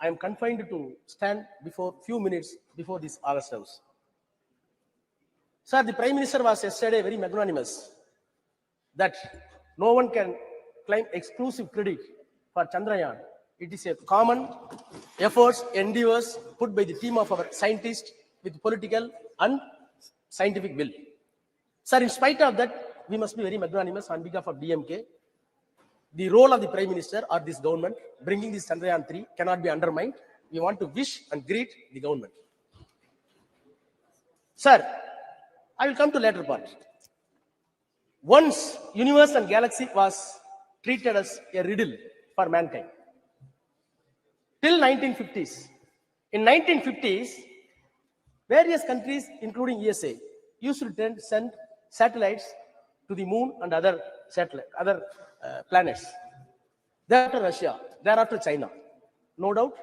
I am confined to stand before few minutes before this August House. Sir, the Prime Minister was yesterday very magnanimous that no one can claim exclusive credit for Chandrayaan. It is a common efforts, endeavors put by the team of our scientists with political and scientific will. Sir, in spite of that, we must be very magnanimous on behalf of DMK. The role of the Prime Minister or this government bringing this Chandrayaan 3 cannot be undermined. We want to wish and greet the government. Sir, I will come to later part. Once universe and galaxy was treated as a riddle for mankind. Till 1950s. In 1950s, various countries, including USA, used to send satellites to the moon and other planets. Thereafter Russia, thereafter China. No doubt,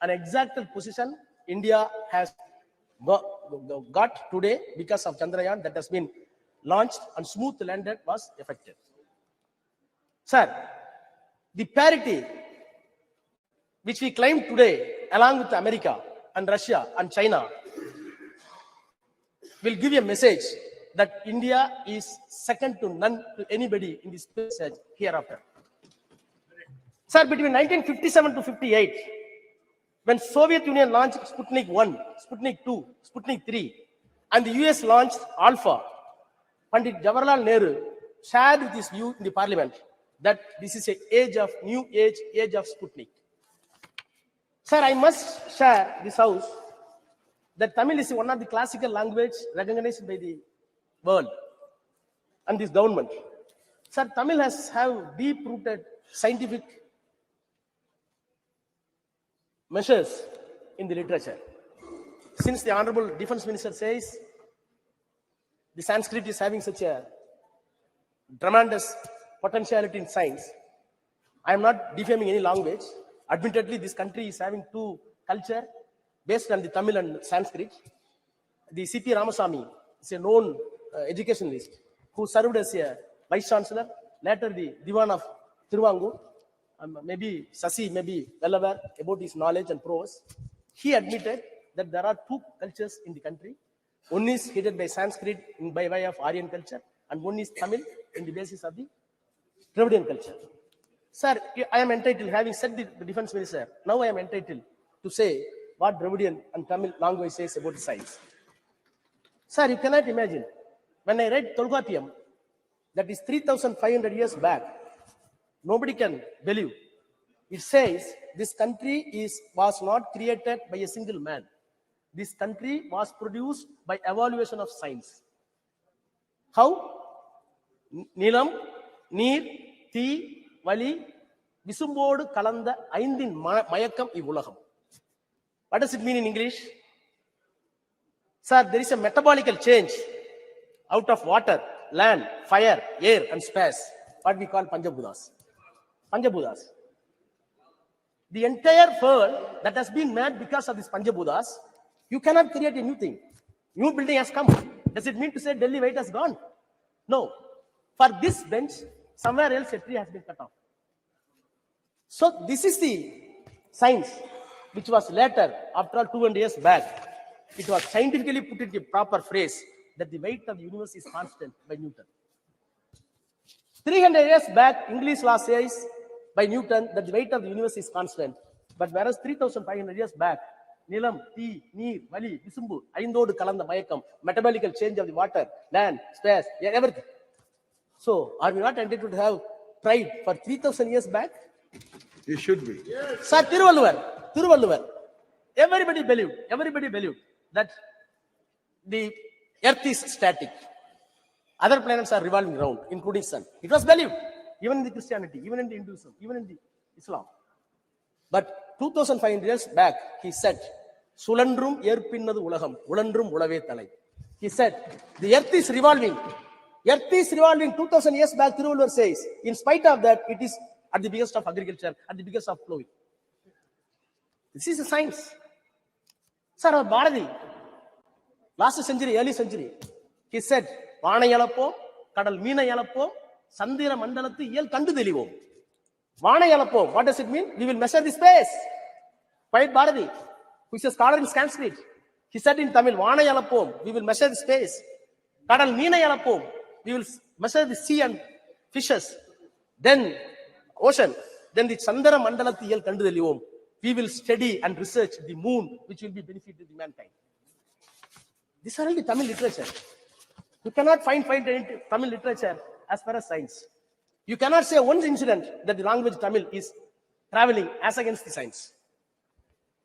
an exact position India has got today because of Chandrayaan that has been launched and smooth landed was effective. Sir, the parity which we claim today along with America and Russia and China will give a message that India is second to none to anybody in this space hereafter. Sir, between 1957 to 58, when Soviet Union launched Sputnik 1, Sputnik 2, Sputnik 3, and the US launched Alpha, Pandit Jawaharlal Nehru shared with his view in the parliament that this is a new age of Sputnik. Sir, I must share this house that Tamil is one of the classical language recognized by the world and this government. Sir, Tamil has have deep-rooted scientific measures in the literature. Since the Honorable Defense Minister says the Sanskrit is having such a tremendous potentiality in science, I am not defaming any language. Admittedly, this country is having two culture based on the Tamil and Sanskrit. The C.P. Ramasamy is a known educationalist who served as a vice chancellor, later the Diwan of Tiruvangur. Maybe Sasi may be well aware about his knowledge and prowess. He admitted that there are two cultures in the country. One is headed by Sanskrit by way of Aryan culture, and one is Tamil in the basis of the Dravidian culture. Sir, I am entitled, having said the defense minister, now I am entitled to say what Dravidian and Tamil language says about science. Sir, you cannot imagine, when I read Tolkappiyam, that is 3,500 years back, nobody can believe. It says this country was not created by a single man. This country was produced by evaluation of science. How? Nilam, Neer, Thi, Vali, Visumbodu, Kalanda, Aindin, Mayakam, Ivulaham. What does it mean in English? Sir, there is a metabolical change out of water, land, fire, air, and space, what we call Panchabhutas. Panchabhutas. The entire world that has been made because of these Panchabhutas, you cannot create a new thing. New building has come. Does it mean to say Delhi weight has gone? No. For this bench, somewhere else a tree has been cut off. So this is the science which was later, after all 200 years back, it was scientifically put in the proper phrase that the weight of the universe is constant by Newton. 300 years back, English law says by Newton that the weight of the universe is constant. But whereas 3,500 years back, Nilam, Thi, Neer, Vali, Visumbu, Aindodu Kalanda Mayakam, metabolical change of the water, land, space, everything. So, are we not entitled to have pride for 3,000 years back? You should be. Yes. Sir, Tiruvalluvar. Everybody believed that the earth is static. Other planets are revolving around, including sun. It was believed, even in the Christianity, even in the Hinduism, even in the Islam. But 2,500 years back, he said, Sulandrum Yerpinnadu Ulagam, Ulandrum Ulave Talai. He said, the earth is revolving. Earth is revolving 2,000 years back, Tiruvalluvar says. In spite of that, it is at the biggest of agriculture, at the biggest of flowing. This is a science. Sir, our Bharati, last century, early century, he said, Vana Yalapo, Kadal Meena Yalapo, Sandira Mandalatu Yel Kandu Delivo. Vana Yalapo, what does it mean? We will measure the space. Quite Bharati, who is a scholar in Sanskrit, he said in Tamil, Vana Yalapo, we will measure the space. Kadal Meena Yalapo, we will measure the sea and fishes. Then ocean. Then the Chandra Mandalatu Yel Kandu Delivo. We will study and research the moon, which will be benefit to the mankind. These are all the Tamil literature. You cannot find Tamil literature as far as science. You cannot say one incident that the language Tamil is traveling as against the science.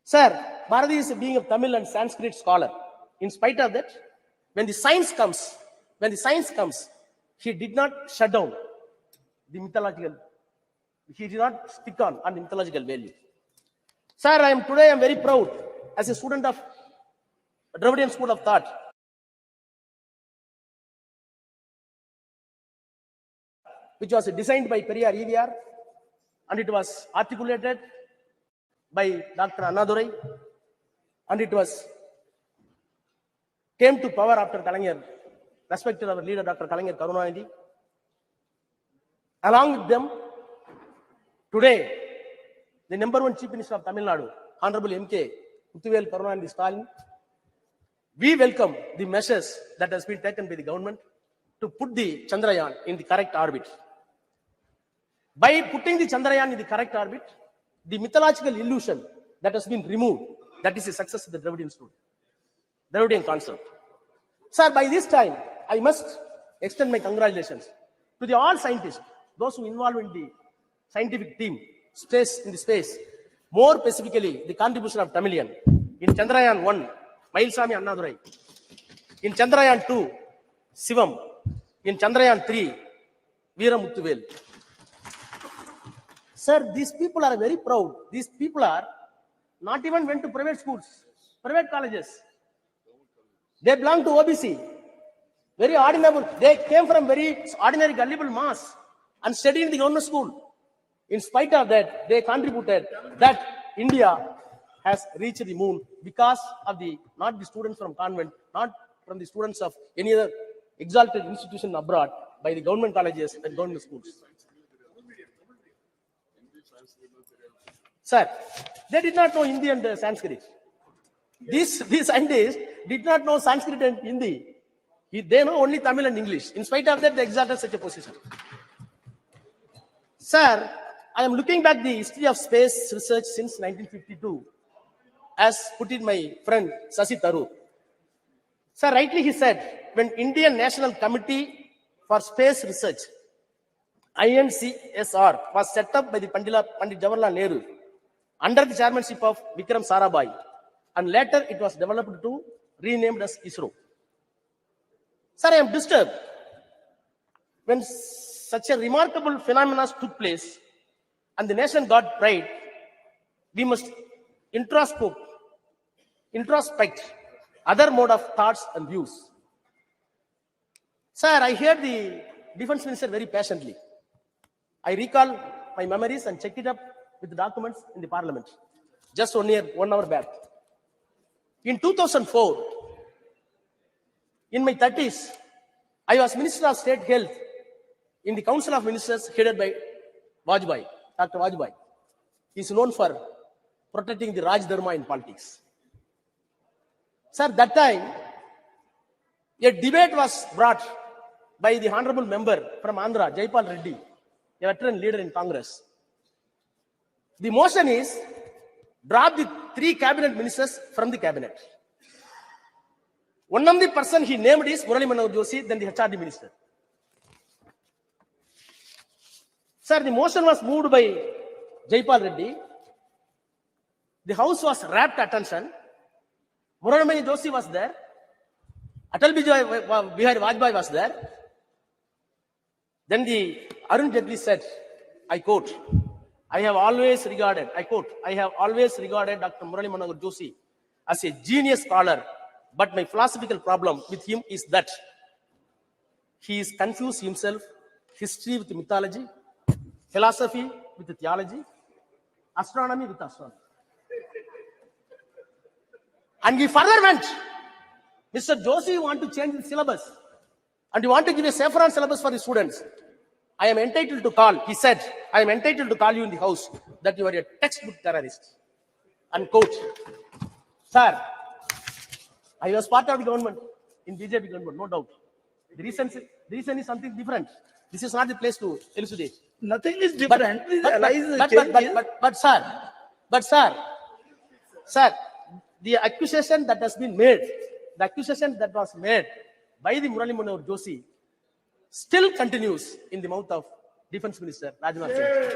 Sir, Bharati is being a Tamil and Sanskrit scholar. In spite of that, when the science comes, he did not shut down the mythological. He did not stick on the mythological value. Sir, today I am very proud as a student of Dravidian School of Thought. Which was designed by Periyar EVR, and it was articulated by Dr. Annadurai, and it came to power after Kalaignar, respected our leader Dr. Kalaignar Karunanidhi. Along with them, today, the number one Chief Minister of Tamil Nadu, Honorable M.K. Muthuvel Karunanidhi Stalin, we welcome the measures that has been taken by the government to put the Chandrayaan in the correct orbit. By putting the Chandrayaan in the correct orbit, the mythological illusion that has been removed, that is a success of the Dravidian concept. Sir, by this time, I must extend my congratulations to all scientists, those who involved in the scientific team, in the space, More specifically, the contribution of Tamilian. In Chandrayaan 1, Mailsami Annadurai. In Chandrayaan 2, Sivam. In Chandrayaan 3, Veeramuthuvel. Sir, these people are very proud. These people are not even went to private schools, private colleges. They belong to OBC. Very ordinary. They came from very ordinary, gullible mass and studied in the government school. In spite of that, they contributed that India has reached the moon because of not the students from convent, not from the students of any other exalted institution abroad, by the government colleges and government schools. Sir, they did not know Hindi and Sanskrit. These scientists did not know Sanskrit and Hindi. They know only Tamil and English. In spite of that, they exalted such a position. Sir, I am looking back the history of space research since 1952, as put in my friend Shashi Tharoor. Sir, rightly he said, when Indian National Committee for Space Research, INCSR, was set up by the Pandit Jawaharlal Nehru under the chairmanship of Vikram Sarabhai, and later it was developed to renamed as ISRO. Sir, I am disturbed when such a remarkable phenomenon took place and the nation got pride. We must introspect other mode of thoughts and views. Sir, I heard the defense minister very patiently. I recall my memories and checked it up with the documents in the parliament just 1 hour back. In 2004, in my 30s, I was Minister of State Health in the Council of Ministers headed by Vajpayee, Dr. Vajpayee. He is known for protecting the Raj Dharma in politics. Sir, that time, a debate was brought by the honorable member from Andhra, Jaipal Reddy, a veteran leader in Congress. The motion is drop the 3 cabinet ministers from the cabinet. One of the person he named is Murali Manohar Joshi, then the HRD minister. Sir, the motion was moved by Jaipal Reddy. The house was rapt attention. Murali Manohar Joshi was there. Atal Bihari Vajpayee was there. Then the Arun Jaitley said, I quote, I have always regarded Dr. Murali Manohar Joshi as a genius scholar, but my philosophical problem with him is that he is confused himself, history with mythology, philosophy with theology, astronomy with astronomy. And he further went, Mr. Joshi, you want to change the syllabus and you want to give a saffron syllabus for the students. I am entitled to call, he said, I am entitled to call you in the house that you are a textbook terrorist. Unquote. Sir, I was part of the government, in BJP government, no doubt. The reason is something different. This is not the place to elucidate. Nothing is different. But sir, the accusation that has been made, the accusation that was made by the Murali Manohar Joshi still continues in the mouth of Defense Minister Rajnath Singh.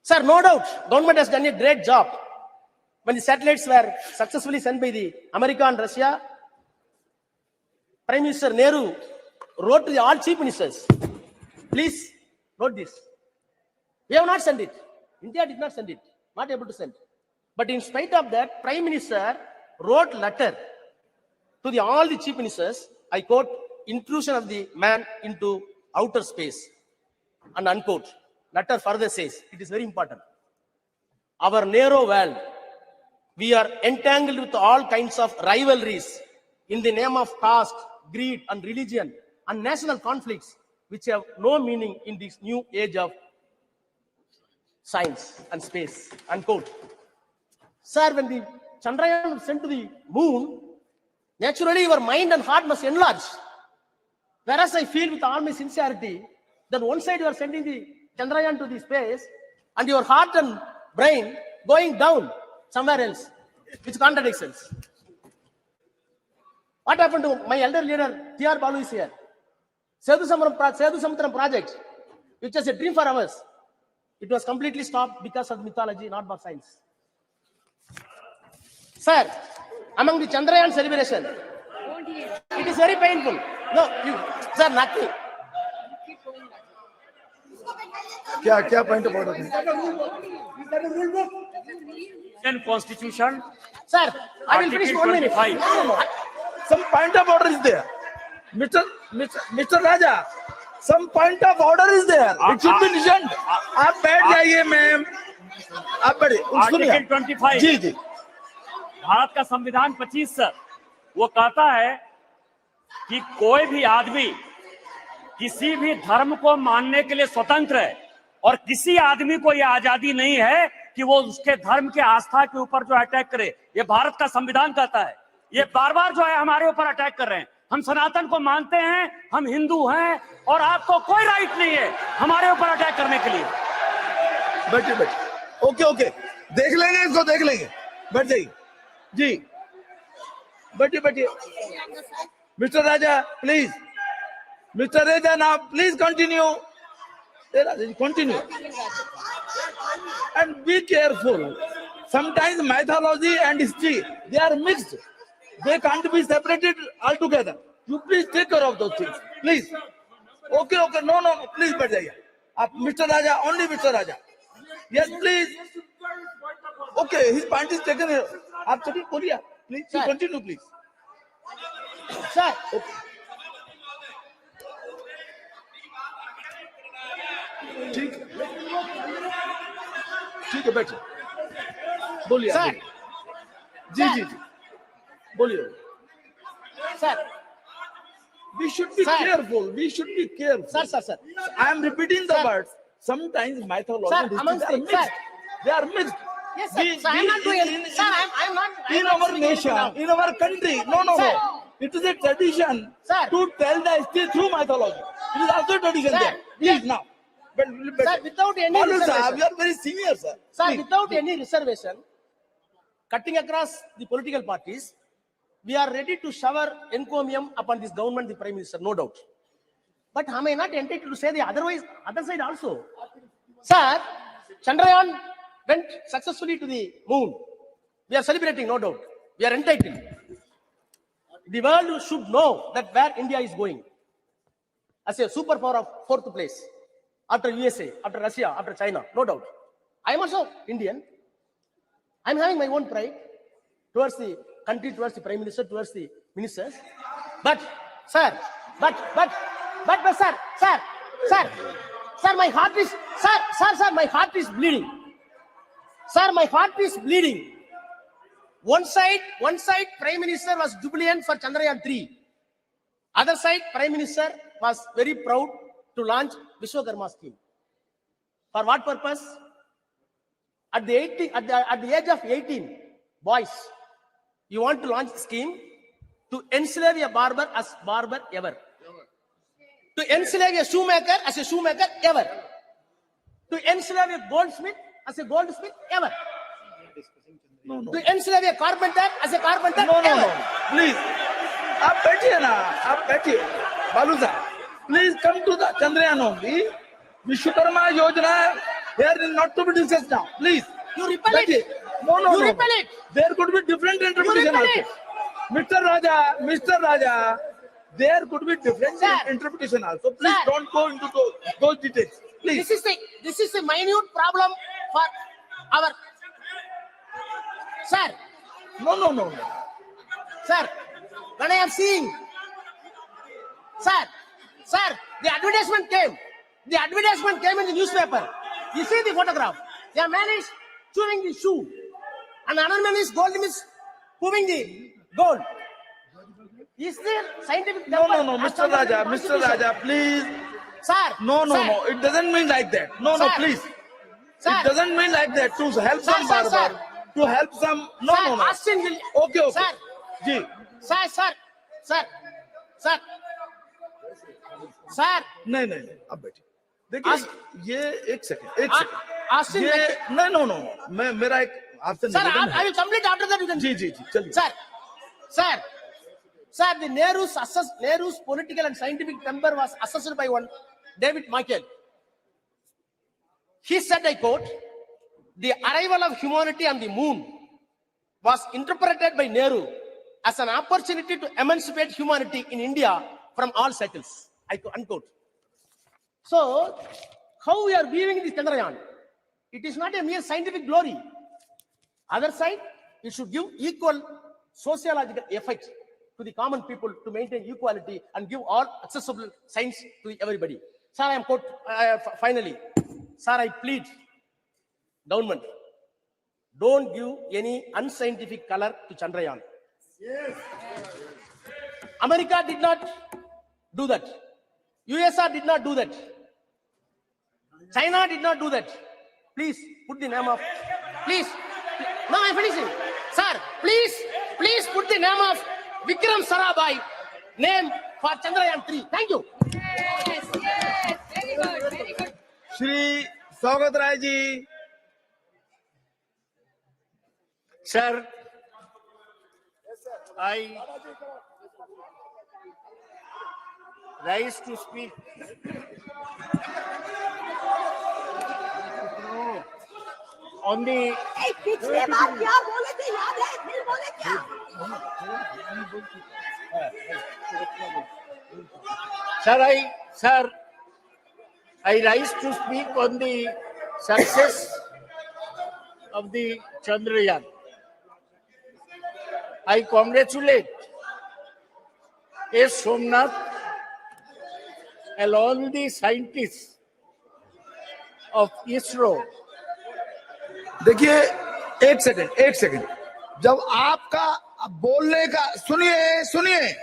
Sir, no doubt, government has done a great job. When the satellites were successfully sent by the America and Russia, Prime Minister Nehru wrote to all chief ministers, please note this. We have not sent it. India did not send it. Not able to send. But in spite of that, Prime Minister wrote letter to all the chief ministers, I quote, intrusion of the man into outer space, and unquote. Letter further says, it is very important. Our narrow world, we are entangled with all kinds of rivalries in the name of caste, greed, and religion, and national conflicts, which have no meaning in this new age of science and space, unquote. Sir, when the Chandrayaan was sent to the moon, naturally your mind and heart must enlarge. Whereas I feel with all my sincerity that one side you are sending the Chandrayaan to the space and your heart and brain going down somewhere else, which contradictions. What happened to my elder leader, T.R. Balu is here. Sethu Samudram project, which is a dream for us. It was completely stopped because of mythology, not by science. Sir, among the Chandrayaan celebration, it is very painful. No, sir, nothing. क्या point of order Indian Constitution. Sir, I will finish 1 minute. No. Some point of order is there. Mr. Raja, some point of order is there. It should be listened. आप बैठ जाइए ma'am. आप बैठिए. Article 25. जी जी. भारत का संविधान 25 sir, वो कहता है कि कोई भी आदमी किसी भी धर्म को मानने के लिए स्वतंत्र है और किसी आदमी को यह आजादी नहीं है कि वो उसके धर्म के आस्था के ऊपर जो अटैक करे. ये भारत का संविधान कहता है. ये बार बार जो है हमारे ऊपर अटैक कर रहे हैं. हम सनातन को मानते हैं, हम हिंदू हैं और आपको कोई राइट नहीं है हमारे ऊपर अटैक करने के लिए. बैठिए. ओके. देख लेंगे इसको, देख लेंगे. बैठ जाइए. जी. बैठिए. Mister Raja, please. Mr. Raja, now please continue. Continue. And be careful. Sometimes mythology and history, they are mixed. They can't be separated altogether. You please take care of those things. Please. Okay. No. Please, बैठ जाइए. आप Mr. Raja, only Mr. Raja. Yes, please. Okay, his point is taken. आप चलिए बोलिए. Please, continue, please. Sir. Okay. ठीक है बैठिए. बोलिए. Sir. जी. बोलिए. Sir. We should be careful. Sir. I am repeating the words. Sometimes mythology and history are mixed. They are mixed. Yes, sir. I am not doing. Sir, I am not. In our nation, in our country, no. It is a tradition to tell the history through mythology. It is also a tradition there. Please now. Sir, without any reservation. You are very senior, sir. Sir, Please. without any reservation, cutting across the political parties, we are ready to shower encomium upon this government, the Prime Minister, no doubt. But am I not entitled to say the other side also? Sir, Chandrayaan went successfully to the moon. We are celebrating, no doubt. We are entitled. The world should know that where India is going as a superpower of 4th place. After USA, after Russia, after China, no doubt. I am also Indian. I am having my own pride towards the country, towards the Prime Minister, towards the ministers. But, sir, my heart is, my heart is bleeding. Sir, my heart is bleeding. One side, Prime Minister was jubilant for Chandrayaan 3. Other side, Prime Minister was very proud to launch Vishwakarma scheme. For what purpose? At the age of 18, boys, you want to launch a scheme to enslave a barber as barber ever. To enslave a shoemaker as a shoemaker ever. To enslave a goldsmith as a goldsmith ever. No. To enslave a carpenter as a carpenter ever. No. Please. आप बैठिए ना. आप बैठिए. बालू साहब. Please come to the Chandrayaan only. Vishwakarma Yojana here is not to be discussed now. Please. You repel it. No. You repel it. There could be different interpretation also. Mr. Raja, there could be different interpretation also. Please don't go into those details. Please. This is a minute problem for our. Sir. No. Sir, when I am seeing. Sir, the advertisement came. The advertisement came in the newspaper. You see the photograph. The man is chewing the shoe. And another man is moving the gold. Is there scientific... No, Mr. Raja, please. Sir. No. It doesn't mean like that. No, please. Sir. It doesn't mean like that. To help some barber. To help some... No. Austin will... Okay. Sir. Ji. Sir. नहीं अब बैठिए. देखिए ये एक second. No. मैं मेरा एक आपसे निवेदन है. I will complete after that. You can... जी चलिए. Sir, the Nehru's political and scientific temper was assessed by one David Michael. He said, I quote, "The arrival of humanity on the moon was interpreted by Nehru as an opportunity to emancipate humanity in India from all shackles." Unquote. So, how we are viewing this Chandrayaan? It is not a mere scientific glory. Other side, it should give equal sociological effect to the common people to maintain equality and give all accessible science to everybody. Sir, I am quote, finally, sir, I plead government, don't give any unscientific color to Chandrayaan. Yes. America did not do that. USSR did not do that. China did not do that. Please put the name of, please, no, I'm finishing. Sir, please put the name of Vikram Sarabhai, name for Chandrayaan 3. Thank you. Yes, very good, very good. Shri Saugat Rai ji. Sir, I rise to speak on the Sir, I rise to speak on the success of the Chandrayaan. I congratulate S. Somnath and all the scientists of ISRO. देखिए एक second जब आपका बोलने का सुनिए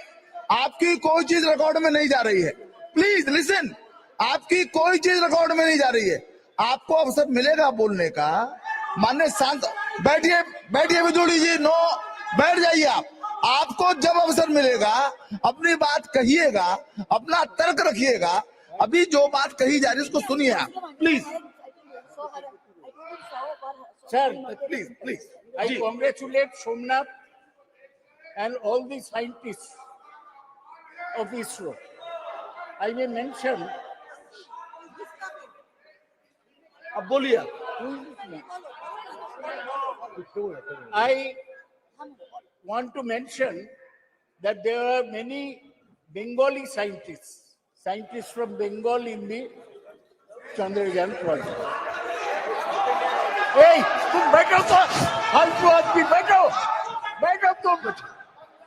आपकी कोई चीज रिकॉर्ड में नहीं जा रही है। प्लीज लिसन, आपकी कोई चीज रिकॉर्ड में नहीं जा रही है। आपको अवसर मिलेगा बोलने का। माननीय शांत बैठिए बिजोड़ी जी, नो, बैठ जाइए आप। आपको जब अवसर मिलेगा अपनी बात कहिएगा, अपना तर्क रखिएगा। अभी जो बात कही जा रही है उसको सुनिए आप, please. Sir, please. I congratulate Somnath and all the scientists of ISRO. I may mention. अब बोलिए। I want to mention that there are many Bengali scientists from Bengal in the Chandrayaan project. Hey, तुम बैठो तो, फालतू आदमी बैठो तुम,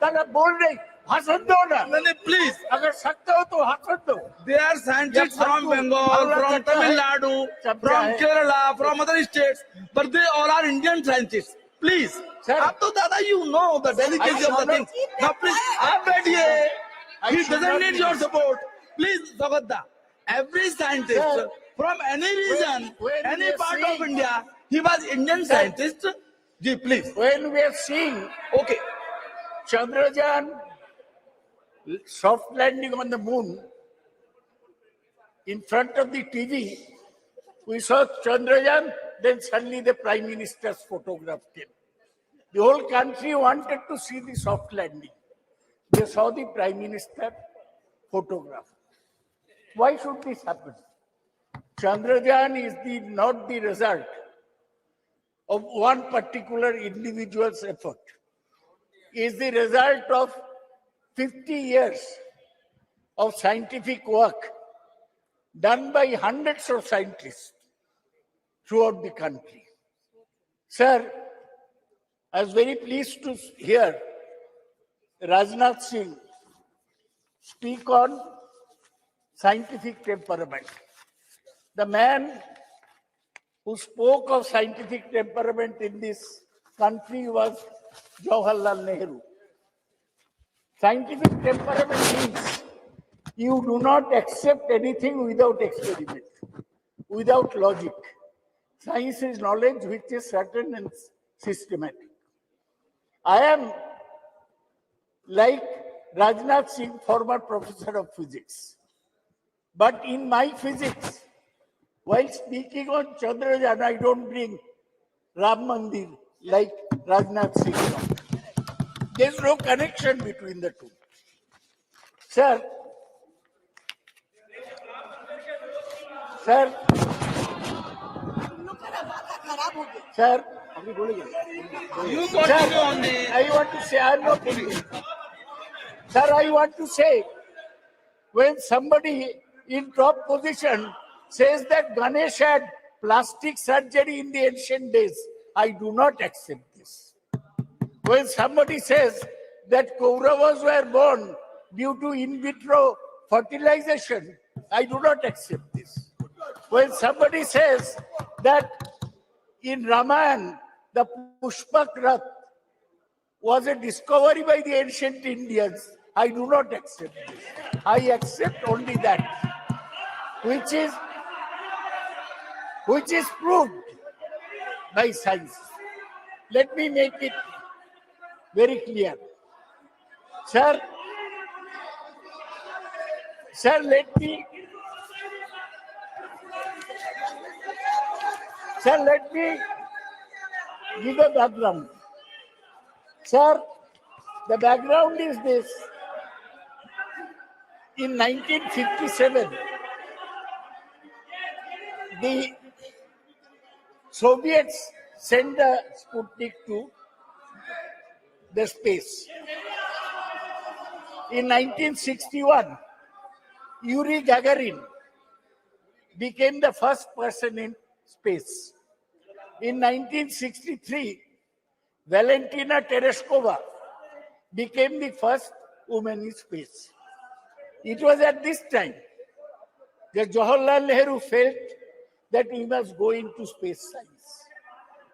तारा बोल रही, भाषण दो ना। नहीं, प्लीज, अगर सकते हो तो भाषण दो। They are scientists from Bengal, from Tamil Nadu, from Kerala, from other states, but they all are Indian scientists. Please, आप तो दादा, you know the delicacy of the thing. Now please, आप बैठिए. He doesn't need your support. Please, Sagadda, every scientist from any region, any part of India, he was Indian scientist. Ji, please. When we are seeing, okay, Chandrayaan soft landing on the moon, in front of the TV, we saw Chandrayaan, then suddenly the Prime Minister's photograph came. The whole country wanted to see the soft landing. They saw the Prime Minister photograph. Why should this happen? Chandrayaan is not the result of one particular individual's effort. It is the result of 50 years of scientific work done by hundreds of scientists throughout the country. Sir, I was very pleased to hear Rajnath Singh speak on scientific temperament. The man who spoke of scientific temperament in this country was Jawaharlal Nehru. Scientific temperament means you do not accept anything without experiment, without logic. Science is knowledge which is certain and systematic. I am like Rajnath Singh, former professor of physics. But in my physics, while speaking on Chandrayaan, I don't bring Ram Mandir like Rajnath Singh. There's no connection between the two. Sir, Sir, You sir, continue on the. I want to say, I'm not Sir, I want to say, when somebody in top position says that Ganesh had plastic surgery in the ancient days, I do not accept this. When somebody says that Kauravas were born due to in vitro fertilization, I do not accept this. When somebody says that in Ramayana, the Pushpak Rath was a discovery by the ancient Indians, I do not accept this. I accept only that which is proved by science. Let me make it very clear. Sir, let me give a background. Sir, the background is this. In 1957, the Soviets sent the Sputnik to the space. In 1961, Yuri Gagarin became the first person in space. In 1963, Valentina Tereshkova became the first woman in space. It was at this time that Jawaharlal Nehru felt that we must go into space science.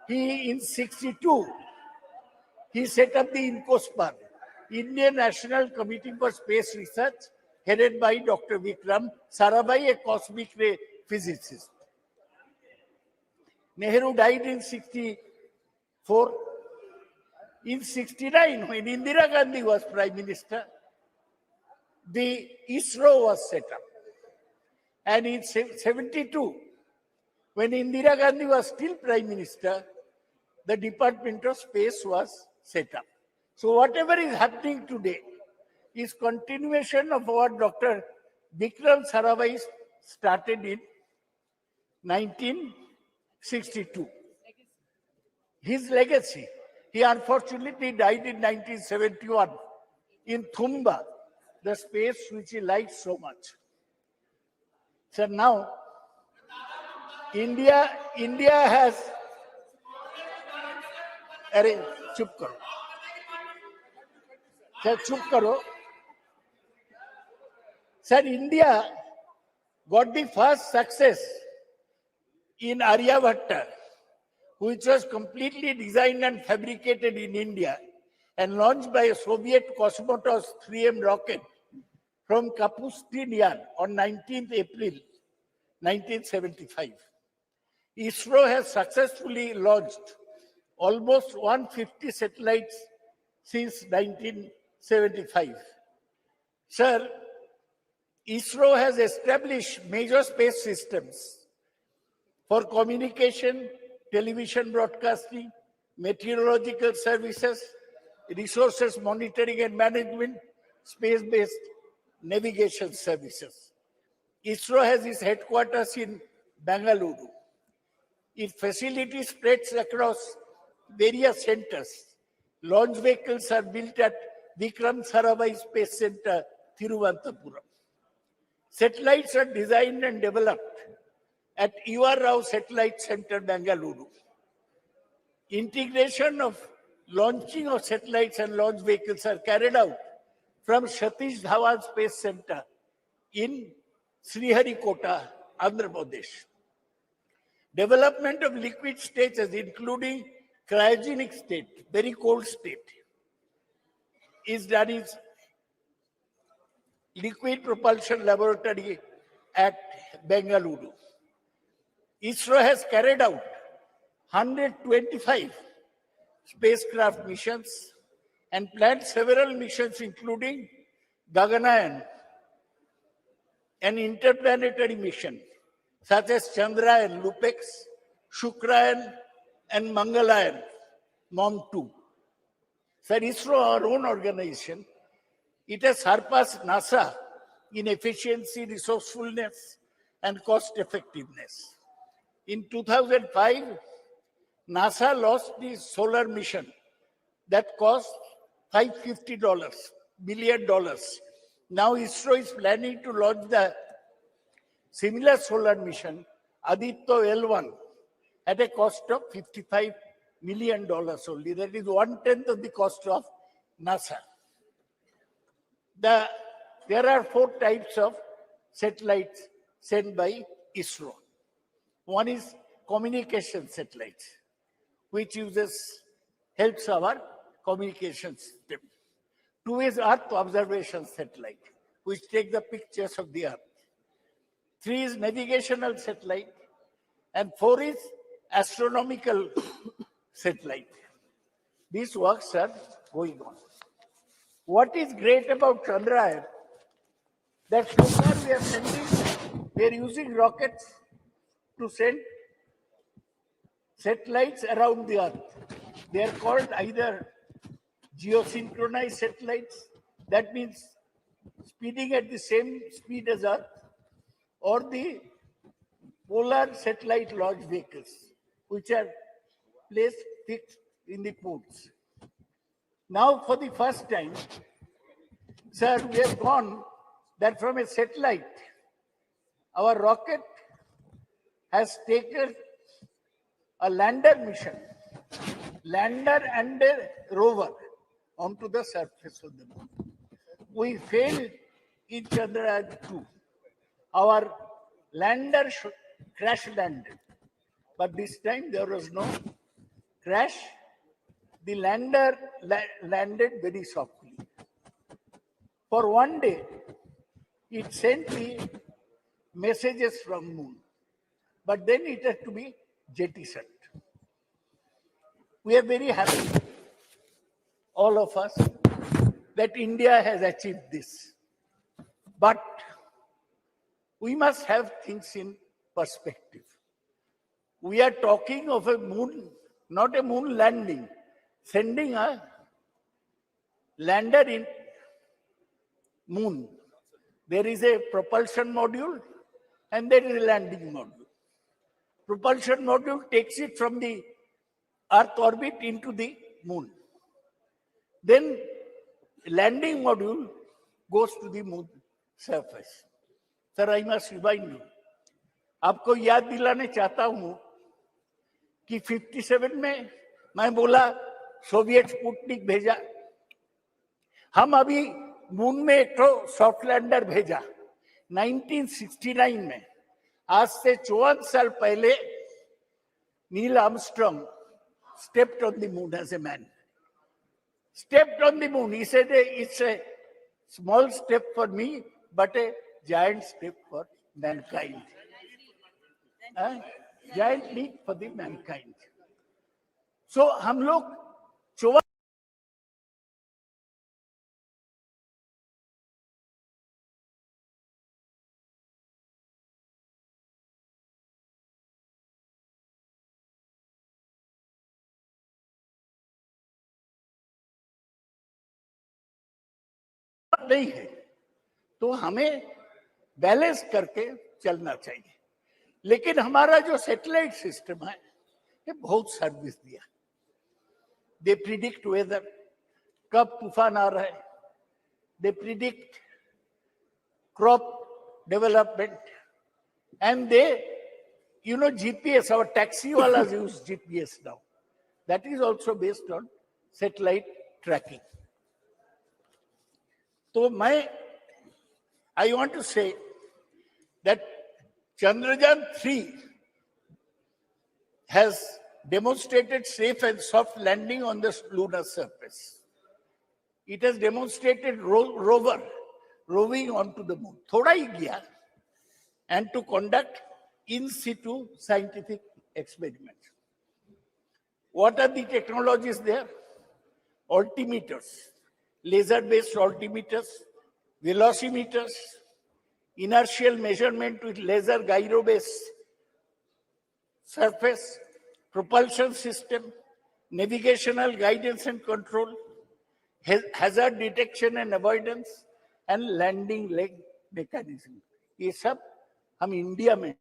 In 62, he set up the INCOSPAR, Indian National Committee for Space Research, headed by Dr. Vikram Sarabhai, a cosmic ray physicist. Nehru died in 64. In 69, when Indira Gandhi was Prime Minister, the ISRO was set up. And in 72, when Indira Gandhi was still Prime Minister, the Department of Space was set up. So whatever is happening today is continuation of what Dr. Vikram Sarabhai started in 1962. His legacy. He unfortunately died in 1971 in Thumba, the space which he liked so much. So now, India has... Arey, chup karo. Sir, chup karo. Sir, India got the first success in Aryabhatta, which was completely designed and fabricated in India and launched by a Soviet Cosmotos 3M rocket from Kapustin on 19th April 1975. ISRO has successfully launched almost 150 satellites since 1975. Sir, ISRO has established major space systems for communication, television broadcasting, meteorological services, resources monitoring and management, space-based navigation services. ISRO has its headquarters in Bengaluru. Its facility spreads across various centers. Launch vehicles are built at Vikram Sarabhai Space Center, Thiruvananthapuram. Satellites are designed and developed at U.R. Rao Satellite Center, Bengaluru. Integration of launching of satellites and launch vehicles are carried out from Satish Dhawan Space Center in Sriharikota, Andhra Pradesh. Development of liquid stages, including cryogenic state, very cold state, is done in Liquid Propulsion Laboratory at Bengaluru. ISRO has carried out 125 spacecraft missions and planned several missions, including Gaganyaan, an interplanetary mission, such as Chandrayaan, Lupex, Shukrayaan, and Mangalayaan, MOM-2. Sir, ISRO, our own organization, it has surpassed NASA in efficiency, resourcefulness, and cost effectiveness. In 2005, NASA lost the solar mission that cost $550 billion. Now ISRO is planning to launch the similar solar mission, Aditya L1, at a cost of $55 million only. That is 1/10 of the cost of NASA. There are 4 types of satellites sent by ISRO. One is communication satellites, which helps our communication system. 2 is Earth observation satellite, which take the pictures of the Earth. 3 is navigational satellite, and 4 is astronomical satellite. These works are going on. What is great about Chandrayaan, that so far we are using rockets to send satellites around the Earth. They are called either geosynchronized satellites, that means speeding at the same speed as Earth, or the polar satellite launch vehicles, which are fixed in the poles. Now, for the first time, sir, we have gone that from a satellite, our rocket has taken a lander mission, lander and a rover onto the surface of the moon. We failed in Chandrayaan 2. Our lander crash landed, but this time there was no crash. The lander landed very softly. For one day, it sent the messages from moon, but then it had to be jettisoned. We are very happy, all of us, that India has achieved this. But we must have things in perspective. We are talking of a moon, not a moon landing, sending a lander in moon. There is a propulsion module and there is a landing module. Propulsion module takes it from the Earth orbit into the moon. Then landing module goes to the moon surface. Sir, I must remind you, आपको याद दिलाने चाहता हूं कि 57 में मैं बोला Soviet Sputnik भेजा, हम अभी मून में एक सॉफ्ट लैंडर भेजा 1969 में. आज से 54 साल पहले Neil Armstrong stepped on the moon as a man. Stepped on the moon. He said, it's a small step for me, but a giant step for mankind. Giant leap for the mankind. So, हम लोग 54 नहीं है, तो हमें balance करके चलना चाहिए. लेकिन हमारा जो सैटेलाइट सिस्टम है, ये बहुत सर्विस दिया. दे प्रिडिक्ट वेदर, कब तूफान आ रहा है, they predict crop development, and they GPS, our taxi walas use GPS now. That is also based on satellite tracking. So I want to say that Chandrayaan 3 has demonstrated safe and soft landing on the lunar surface. It has demonstrated rover roving onto the moon. Thoda hi gaya, and to conduct in situ scientific experiments. What are the technologies there? Altimeters, laser-based altimeters, velocimeters, inertial measurement with laser gyro-based surface, propulsion system, navigational guidance and control, hazard detection and avoidance, and landing leg mechanism. ये सब हम India में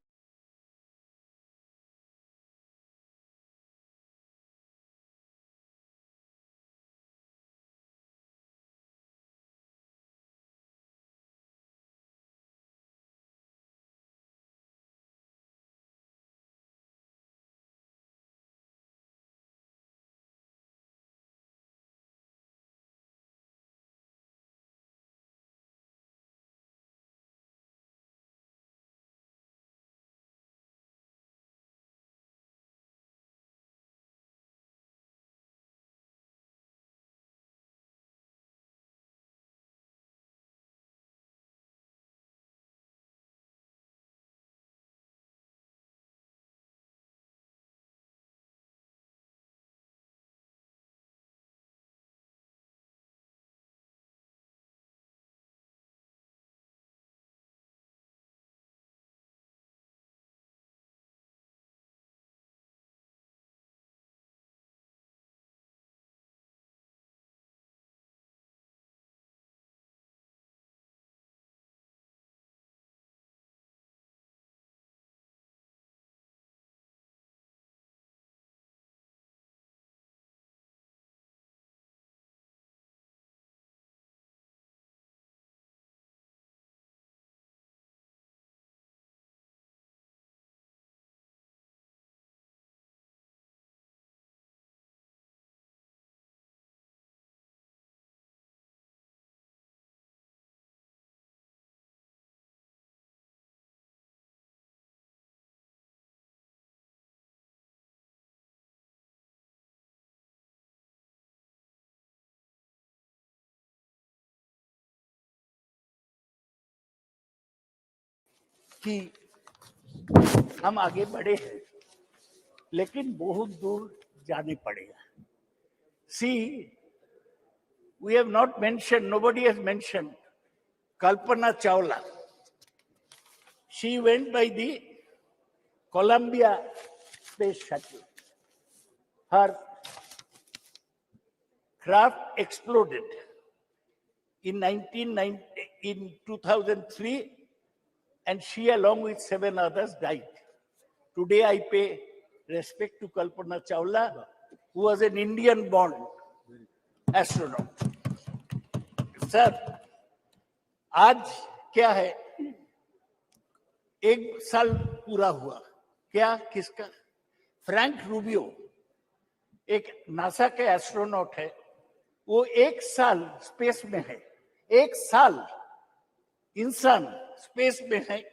कि हम आगे बढ़े हैं, लेकिन बहुत दूर जाने पड़ेगा. See, we have not mentioned, nobody has mentioned Kalpana Chawla. She went by the Columbia Space Shuttle. Her craft exploded in 2003, and she, along with 7 others, died. Today, I pay respect to Kalpana Chawla, who was an Indian-born astronaut. Sir, आज क्या है? 1 साल पूरा हुआ. क्या? किसका? Frank Rubio एक NASA के एस्ट्रोनॉट है. वो 1 साल स्पेस में है. 1 साल इंसान स्पेस में है.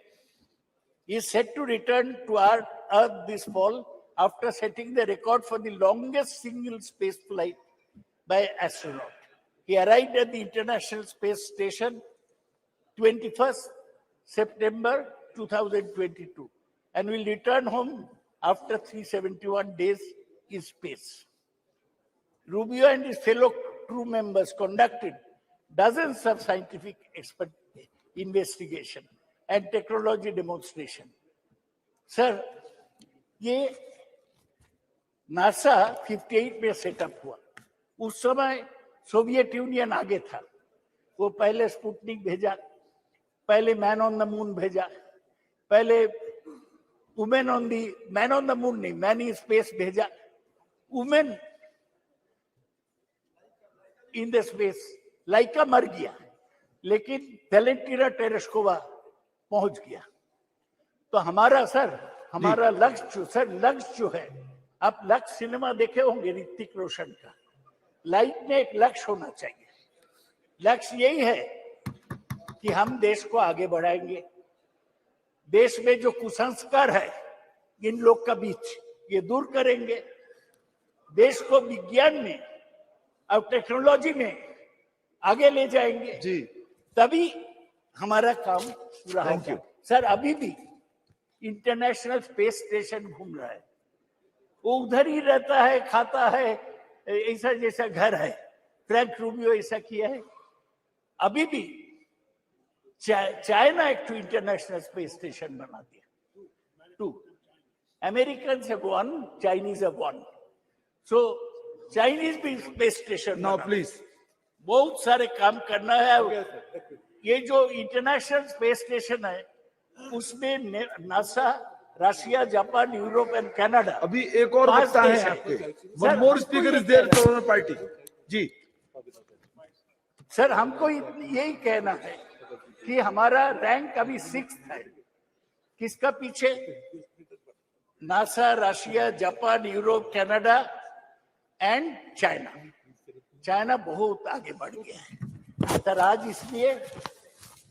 He is set to return to Earth this fall after setting the record for the longest single space flight by astronaut. He arrived at the International Space Station 21st September 2022 and will return home after 371 days in space. Rubio and his fellow crew members conducted dozens of scientific investigation and technology demonstration. Sir, ये NASA 58 में setup हुआ. उस समय Soviet union आगे था. वो पहले Sputnik भेजा, पहले मैन ऑन द मून भेजा, पहले मैन ऑन द मून नहीं, मैन इन स्पेस भेजा, वुमेन इन द स्पेस. लाइका मर गया, लेकिन वेलेंटिना टेरेस्कोवा पहुंच गया. तो हमारा लक्ष्य जो है, आप लक्ष्य सिनेमा देखे होंगे ऋतिक रोशन का. लाइफ में एक लक्ष्य होना चाहिए. लक्ष्य यही है कि हम देश को आगे बढ़ाएंगे. देश में जो कुसंस्कार है इन लोग का बीच, ये दूर करेंगे. देश को विज्ञान में और टेक्नोलॉजी में आगे ले जाएंगे जी. तभी हमारा काम पूरा होगा. सर, अभी भी इंटरनेशनल स्पेस स्टेशन घूम रहा है. वो उधर ही रहता है, खाता है, ऐसा जैसा घर है. फ्रैंक रूबियो ऐसा किया है. अभी भी चाइना एक इंटरनेशनल स्पेस स्टेशन बना दिया. 2 Americans have 1, Chinese have 1. So Chinese भी स्पेस स्टेशन. नाउ प्लीज, बहुत सारे काम करना है. ये जो इंटरनेशनल स्पेस स्टेशन है, उसमें NASA, Russia, Japan, Europe and Canada. अभी एक और वक्ता है आपके. One more speaker is there from the party जी. सर, हमको यही कहना है कि हमारा रैंक अभी 6th है. किसका पीछे? NASA, Russia, Japan, Europe, Canada and China. China बहुत आगे बढ़ गया है. सर, आज इसलिए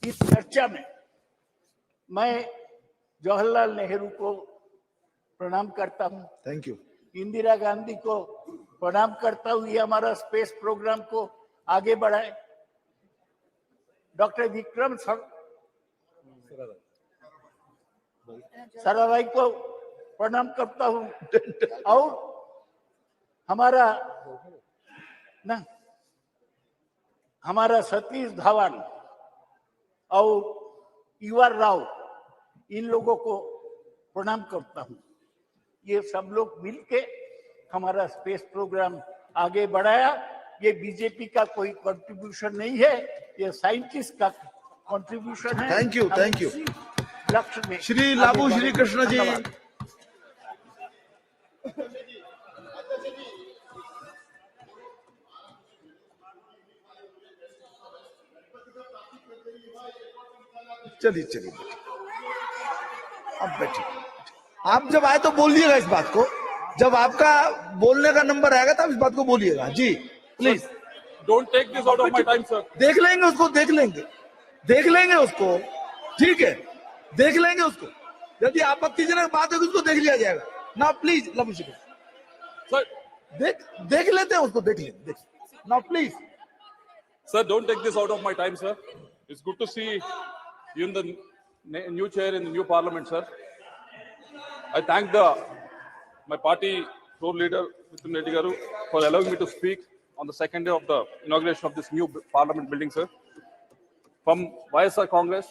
इस चर्चा में मैं जवाहरलाल नेहरू को प्रणाम करता हूं. Thank you. इंदिरा गांधी को प्रणाम करता हूं. ये हमारा स्पेस प्रोग्राम को आगे बढ़ाए. डॉक्टर विक्रम साराभाई को प्रणाम करता हूं. और हमारा सतीश धवन और युवा राव, इन लोगों को प्रणाम करता हूं. ये सब लोग मिलके हमारा स्पेस प्रोग्राम आगे बढ़ाया. ये बीजेपी का कोई कंट्रीब्यूशन नहीं है, ये साइंटिस्ट का कंट्रीब्यूशन है. Thank you. Thank you. लक्ष्य में श्री लाबू श्री कृष्ण जी. चलिए अब बैठिए. आप जब आए तो बोलिएगा इस बात को. जब आपका बोलने का नंबर आएगा तब इस बात को बोलिएगा जी. Please don't take this out of my time sir. देख लेंगे उसको. ठीक है, देख लेंगे उसको. यदि आपत्तिजनक बात होगी उसको देख लिया जाएगा ना. प्लीज लव सर, देख लेते हैं उसको. देख लेंगे ना. Please sir, don't take this out of my time sir. It's good to see you in the new chair in the new parliament, sir. I thank my party floor leader, Mr. Reddy Garu, for allowing me to speak on the second day of the inauguration of this new parliament building, sir. From YSR Congress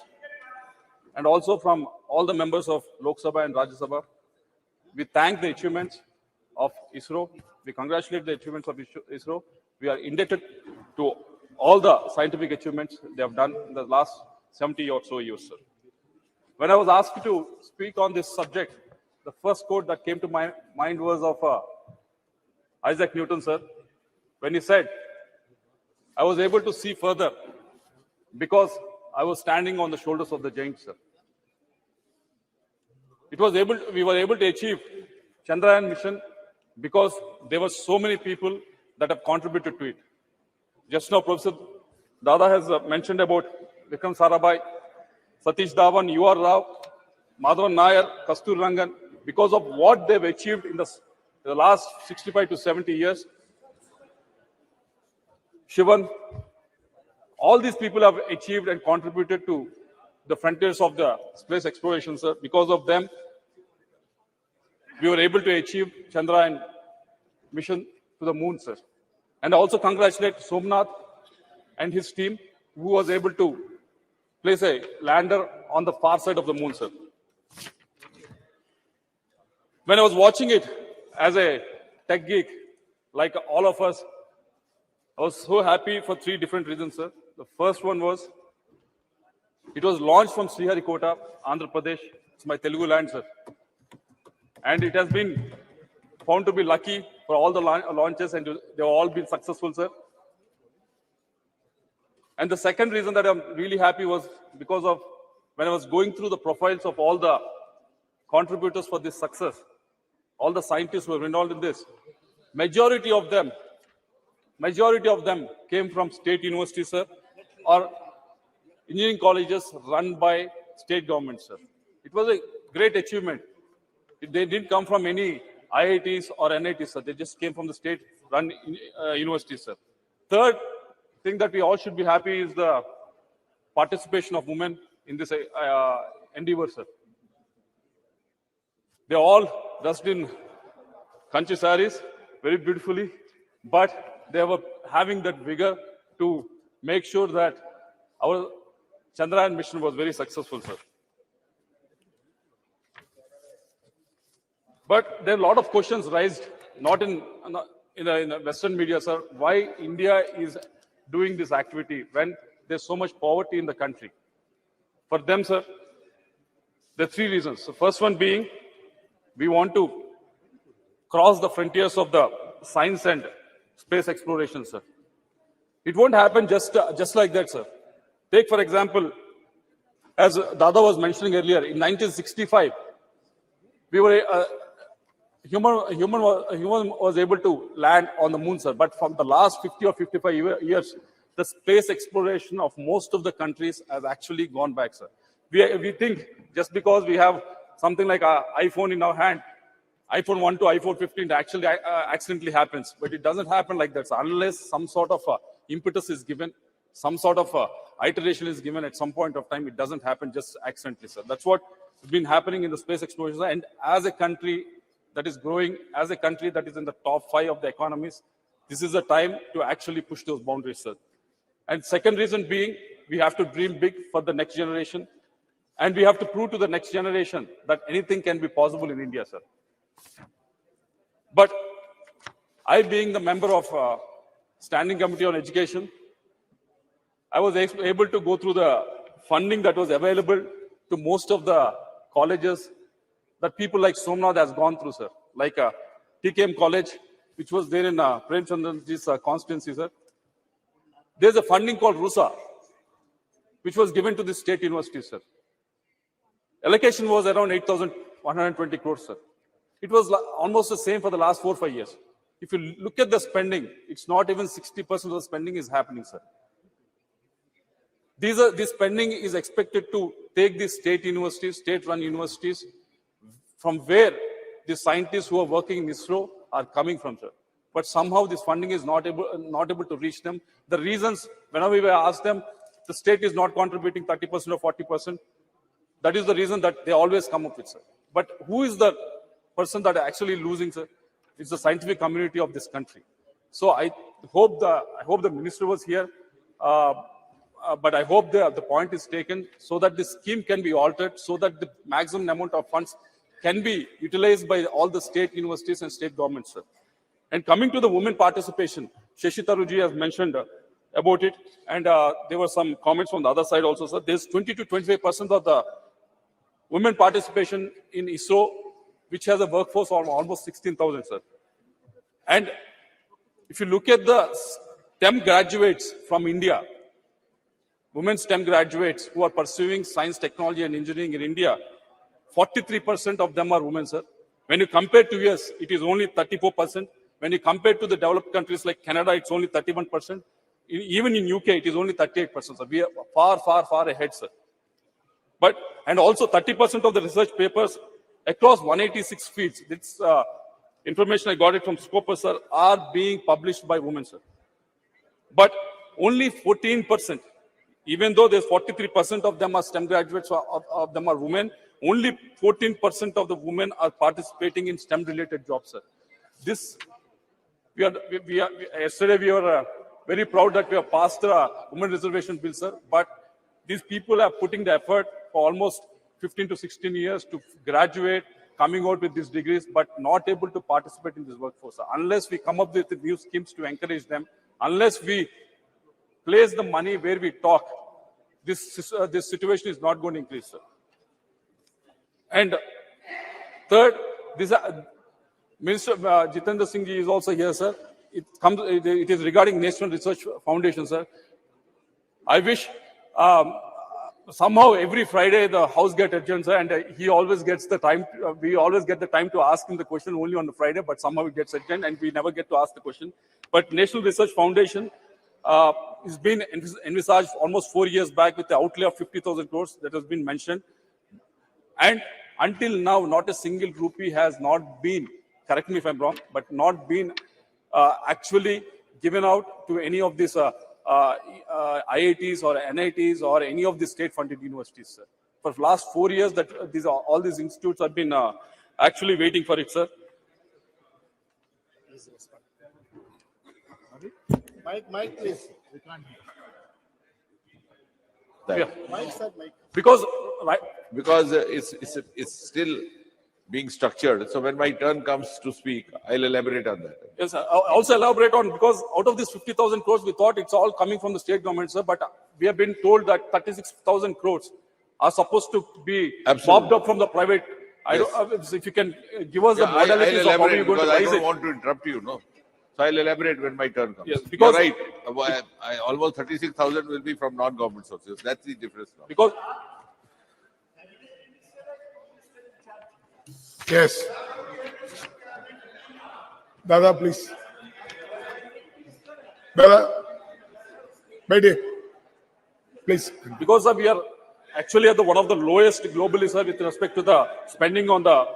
and also from all the members of Lok Sabha and Rajya Sabha, we thank the achievements of ISRO. We congratulate the achievements of ISRO. We are indebted to all the scientific achievements they have done in the last 70 or so years, sir. When I was asked to speak on this subject, the first quote that came to my mind was of Isaac Newton, sir, when he said, "I was able to see further because I was standing on the shoulders of the giants, sir." We were able to achieve Chandrayaan mission because there were so many people that have contributed to it. Just now, Professor Dada has mentioned about Vikram Sarabhai, Satish Dhawan, U.R. Rao, Madhavan Nair, Kastur Rangan. Because of what they've achieved in the last 65 to 70 years, Shivan, all these people have achieved and contributed to the frontiers of the space exploration, sir. Because of them, we were able to achieve Chandrayaan mission to the moon, sir. And I also congratulate Somnath and his team, who was able to place a lander on the far side of the moon, sir. When I was watching it as a tech geek, like all of us, I was so happy for three different reasons, sir. The first one was, it was launched from Sriharikota, Andhra Pradesh. It's my Telugu land, sir. And it has been found to be lucky for all the launches, and they've all been successful, sir. And the second reason that I'm really happy was because of when I was going through the profiles of all the contributors for this success, all the scientists who were involved in this, majority of them came from state universities, sir, or engineering colleges run by state governments, sir. It was a great achievement. They didn't come from any IITs or NITs, sir. They just came from the state-run universities, sir. Third thing that we all should be happy is the participation of women in this endeavor, sir. They all dressed in kanchi saris very beautifully, but they were having that vigor to make sure that our Chandrayaan mission was very successful, sir. But there are a lot of questions raised, not in the Western media, sir, why India is doing this activity when there's so much poverty in the country. For them, sir, there are three reasons. The first one being, we want to cross the frontiers of the science and space exploration, sir. It won't happen just like that, sir. Take, for example, as Dada was mentioning earlier, in 1965, we were human was able to land on the moon, sir. But from the last 50 or 55 years, the space exploration of most of the countries has actually gone back, sir. We think just because we have something like an iPhone in our hand, iPhone 1 to iPhone 15 actually accidentally happens. But it doesn't happen like that, sir. Unless some sort of impetus is given, some sort of iteration is given at some point of time, it doesn't happen just accidentally, sir. That's what has been happening in the space exploration. And as a country that is growing, as a country that is in the top 5 of the economies, this is the time to actually push those boundaries, sir. And second reason being, we have to dream big for the next generation. And we have to prove to the next generation that anything can be possible in India, sir. But I, being the member of Standing Committee on Education, I was able to go through the funding that was available to most of the colleges that people like Somnath has gone through, sir. Like TKM College, which was there in Prem Chandra's constituency, sir. There's a funding called RUSA, which was given to the state university, sir. Allocation was around 8,120 crores, sir. It was almost the same for the last 4 or 5 years. If you look at the spending, it's not even 60% of the spending is happening, sir. This spending is expected to take these state universities, state-run universities, from where the scientists who are working in ISRO are coming from, sir. But somehow this funding is not able to reach them. The reasons, whenever we ask them, the state is not contributing 30% or 40%. That is the reason that they always come up with, sir. But who is the person that are actually losing, sir? It's the scientific community of this country. So I hope the minister was here, but I hope the point is taken so that this scheme can be altered, so that the maximum amount of funds can be utilized by all the state universities and state governments, sir. And coming to the women participation, Shashi Tharuji has mentioned about it, and there were some comments from the other side also, sir. There's 20 to 25% of the women participation in ISRO, which has a workforce of almost 16,000, sir. And if you look at the STEM graduates from India, women STEM graduates who are pursuing science, technology, and engineering in India, 43% of them are women, sir. When you compare to US, it is only 34%. When you compare to the developed countries like Canada, it's only 31%. Even in UK, it is only 38%. So we are far, far, far ahead, sir. And also 30% of the research papers across 186 fields, this information I got it from Scopus, sir, are being published by women, sir. But only 14%, even though there's 43% of them are STEM graduates, of them are women, only 14% of the women are participating in STEM-related jobs, sir. Yesterday we were very proud that we have passed the women reservation bill, sir, but these people are putting the effort for almost 15 to 16 years to graduate, coming out with these degrees, but not able to participate in this workforce. Unless we come up with new schemes to encourage them, unless we place the money where we talk, this situation is not going to increase, sir. And third, Minister Jitendra Singh ji is also here, sir. It is regarding National Research Foundation, sir. I wish somehow every Friday the House gets adjourned, sir, and he always gets the time. We always get the time to ask him the question only on the Friday, but somehow it gets adjourned, and we never get to ask the question. But National Research Foundation has been envisaged almost 4 years back with the outlay of 50,000 crores that has been mentioned, and until now, not a single rupee has not been, correct me if I'm wrong, but not been actually given out to any of these IITs or NITs or any of the state-funded universities, sir. For the last 4 years, that all these institutes have been actually waiting for it, sir. Mike, please. Yeah. Mike, sir, Mike. Because it's still being structured. So when my turn comes to speak, I'll elaborate on that. Yes, sir. I'll also elaborate on, because out of this 50,000 crores, we thought it's all coming from the state government, sir, but we have been told that 36,000 crores are supposed to be mopped up from the private. If you can give us the modalities of how you're going to raise it. I don't want to interrupt you, no. So I'll elaborate when my turn comes. Yes, because you're right. Almost 36,000 will be from non-government sources. That's the difference now. Because yes. Dada, please. Dada, please. Because we are actually at one of the lowest globally, sir, with respect to the spending on the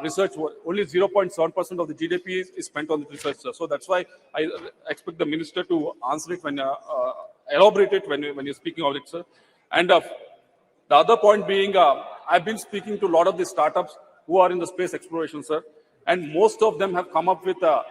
research. Only 0.7% of the GDP is spent on the research, sir. So that's why I expect the minister to answer it when elaborate it when you're speaking of it, sir. And the other point being, I've been speaking to a lot of the startups who are in the space exploration, sir, and most of them have come up with a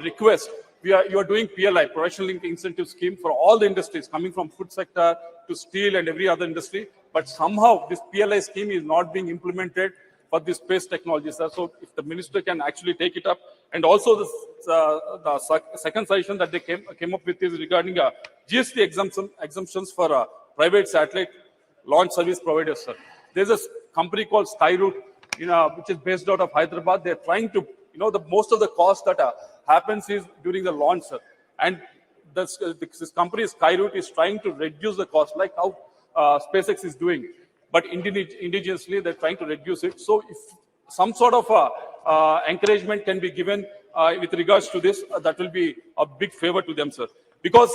request. You are doing PLI, Professional Linked Incentive Scheme, for all the industries, coming from food sector to steel and every other industry. But somehow this PLI scheme is not being implemented for the space technology, sir. So if the minister can actually take it up. And also the second suggestion that they came up with is regarding GST exemptions for private satellite launch service providers, sir. There's a company called Skyroot, which is based out of Hyderabad. They're trying to, most of the cost that happens is during the launch, sir. And this company, Skyroot, is trying to reduce the cost, like how SpaceX is doing. But indigenously, they're trying to reduce it. So if some sort of encouragement can be given with regards to this, that will be a big favor to them, sir. Because,